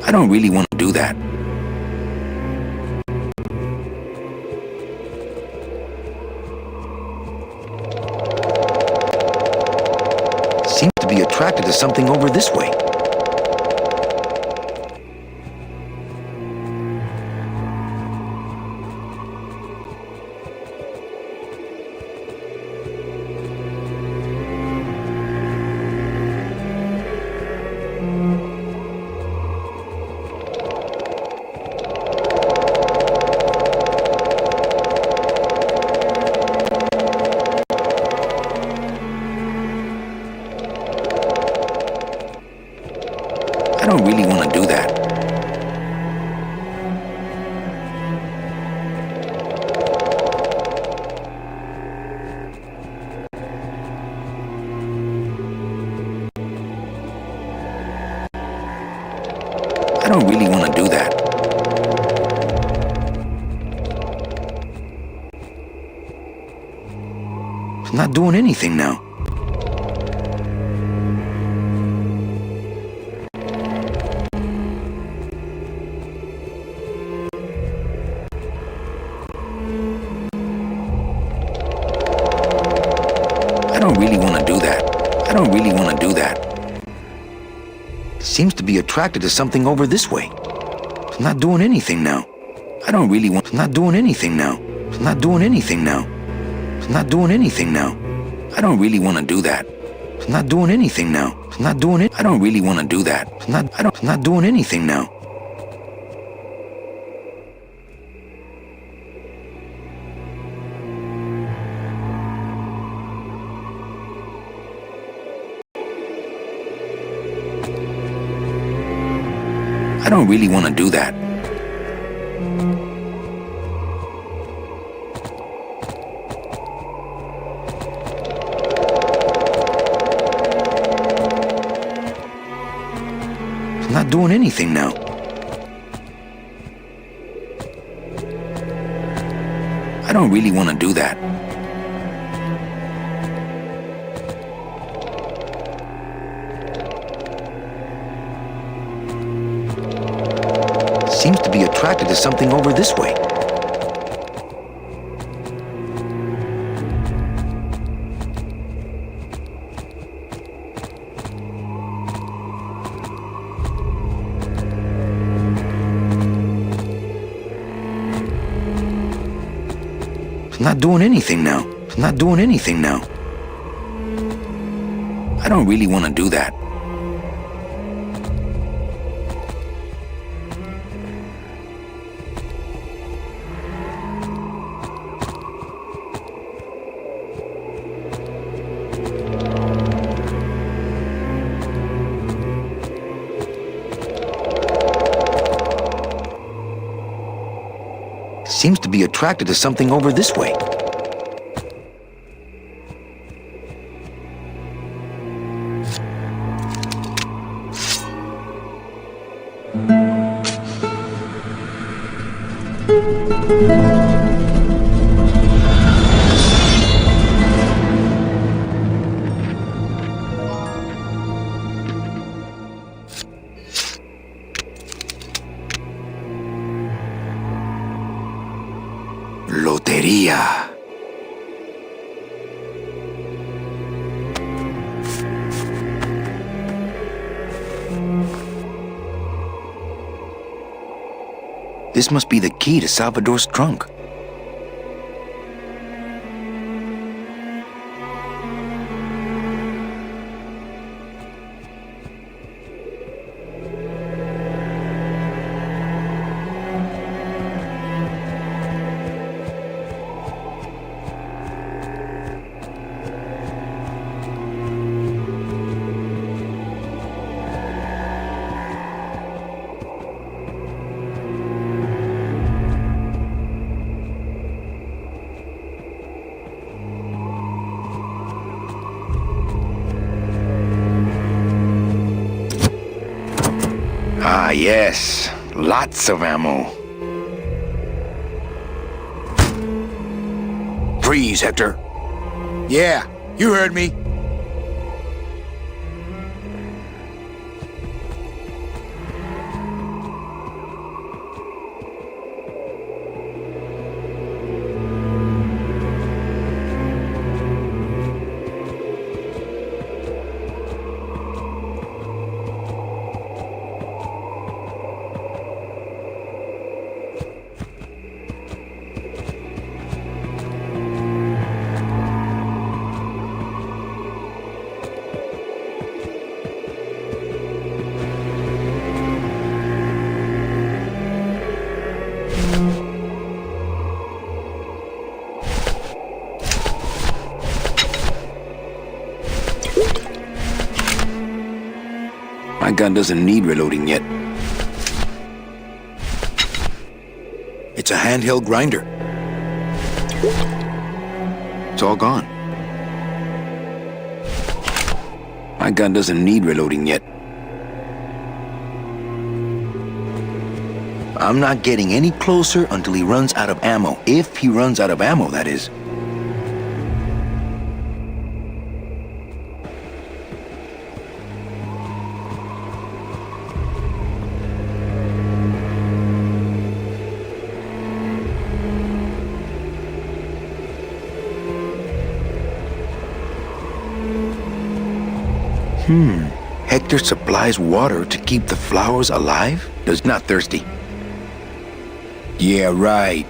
I don't really want to do that. Seems to be attracted to something over this way. I don't really want to do that. I don't really want to do that. It's not doing anything now. I don't really want to do that. I don't really want to do that. Seems to be attracted to something over this way. It's not doing anything now. I don't really want. It's not doing anything now. It's not doing anything now. It's not doing anything now. I don't really want to do that. It's not doing anything now. It's not doing it. I don't really want to do that. It's not. I don't. It's not doing anything now. I don't really want to do that. It's not doing anything now. I don't really want to do that. Seems to be attracted to something over this way. It's not doing anything now. It's not doing anything now. I don't really want to do that. Seems to be attracted to something over this way. Loteria. This must be the key to Salvador's trunk. Ah, yes. Lots of ammo. Freeze, Hector. Yeah, you heard me. My gun doesn't need reloading yet. It's a handheld grinder. It's all gone. My gun doesn't need reloading yet. I'm not getting any closer until he runs out of ammo. If he runs out of ammo, that is. Hector supplies water to keep the flowers alive? Does not thirsty. Yeah, right.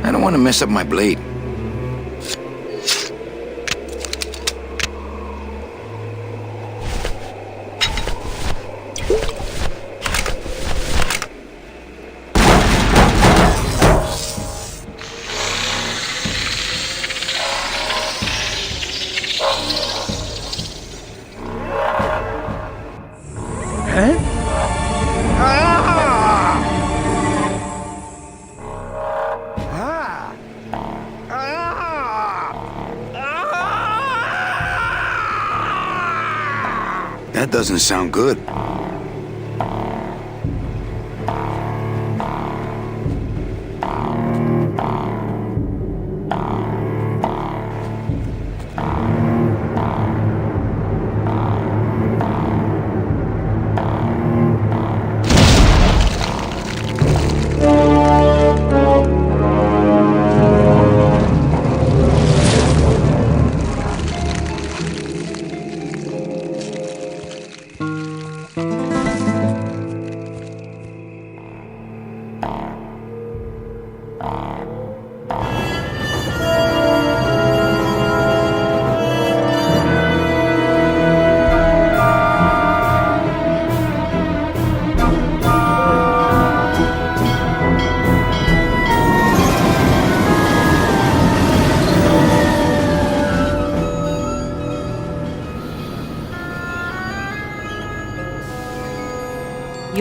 I don't want to mess up my blade. That doesn't sound good.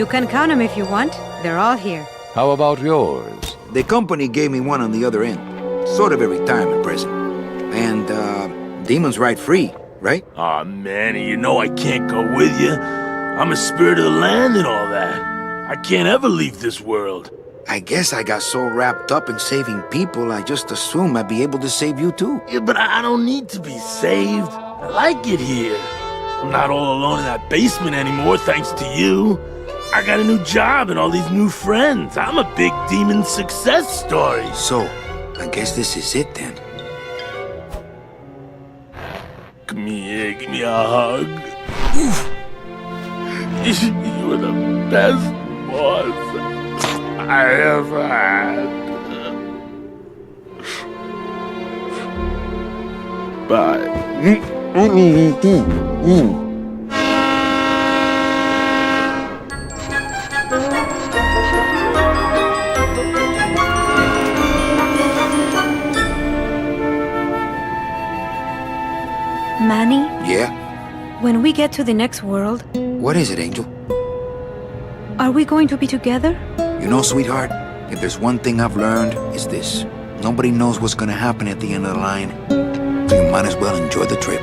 can count them if you want. They're all here. How about yours? The company gave me one on the other end. Sort of a retirement present. And, demons ride free, right? Aw, Manny, you know I can't go with you. I'm a spirit of the land and all that. I can't ever leave this world. I guess I got so wrapped up in saving people, I just assumed I'd be able to save you too. Yeah, but I don't need to be saved. I like it here. I'm not all alone in that basement anymore, thanks to you. I got a new job and all these new friends. I'm a big demon success story. So, I guess this is it then. Come here, give me a hug. You were the best boss I ever had. Bye. Manny, Yeah? when we get to the next world, What is it, Angel? are we going to be together? You know, sweetheart, if there's one thing I've learned, it's this. Nobody knows what's gonna happen at the end of the line. So you might as well enjoy the trip.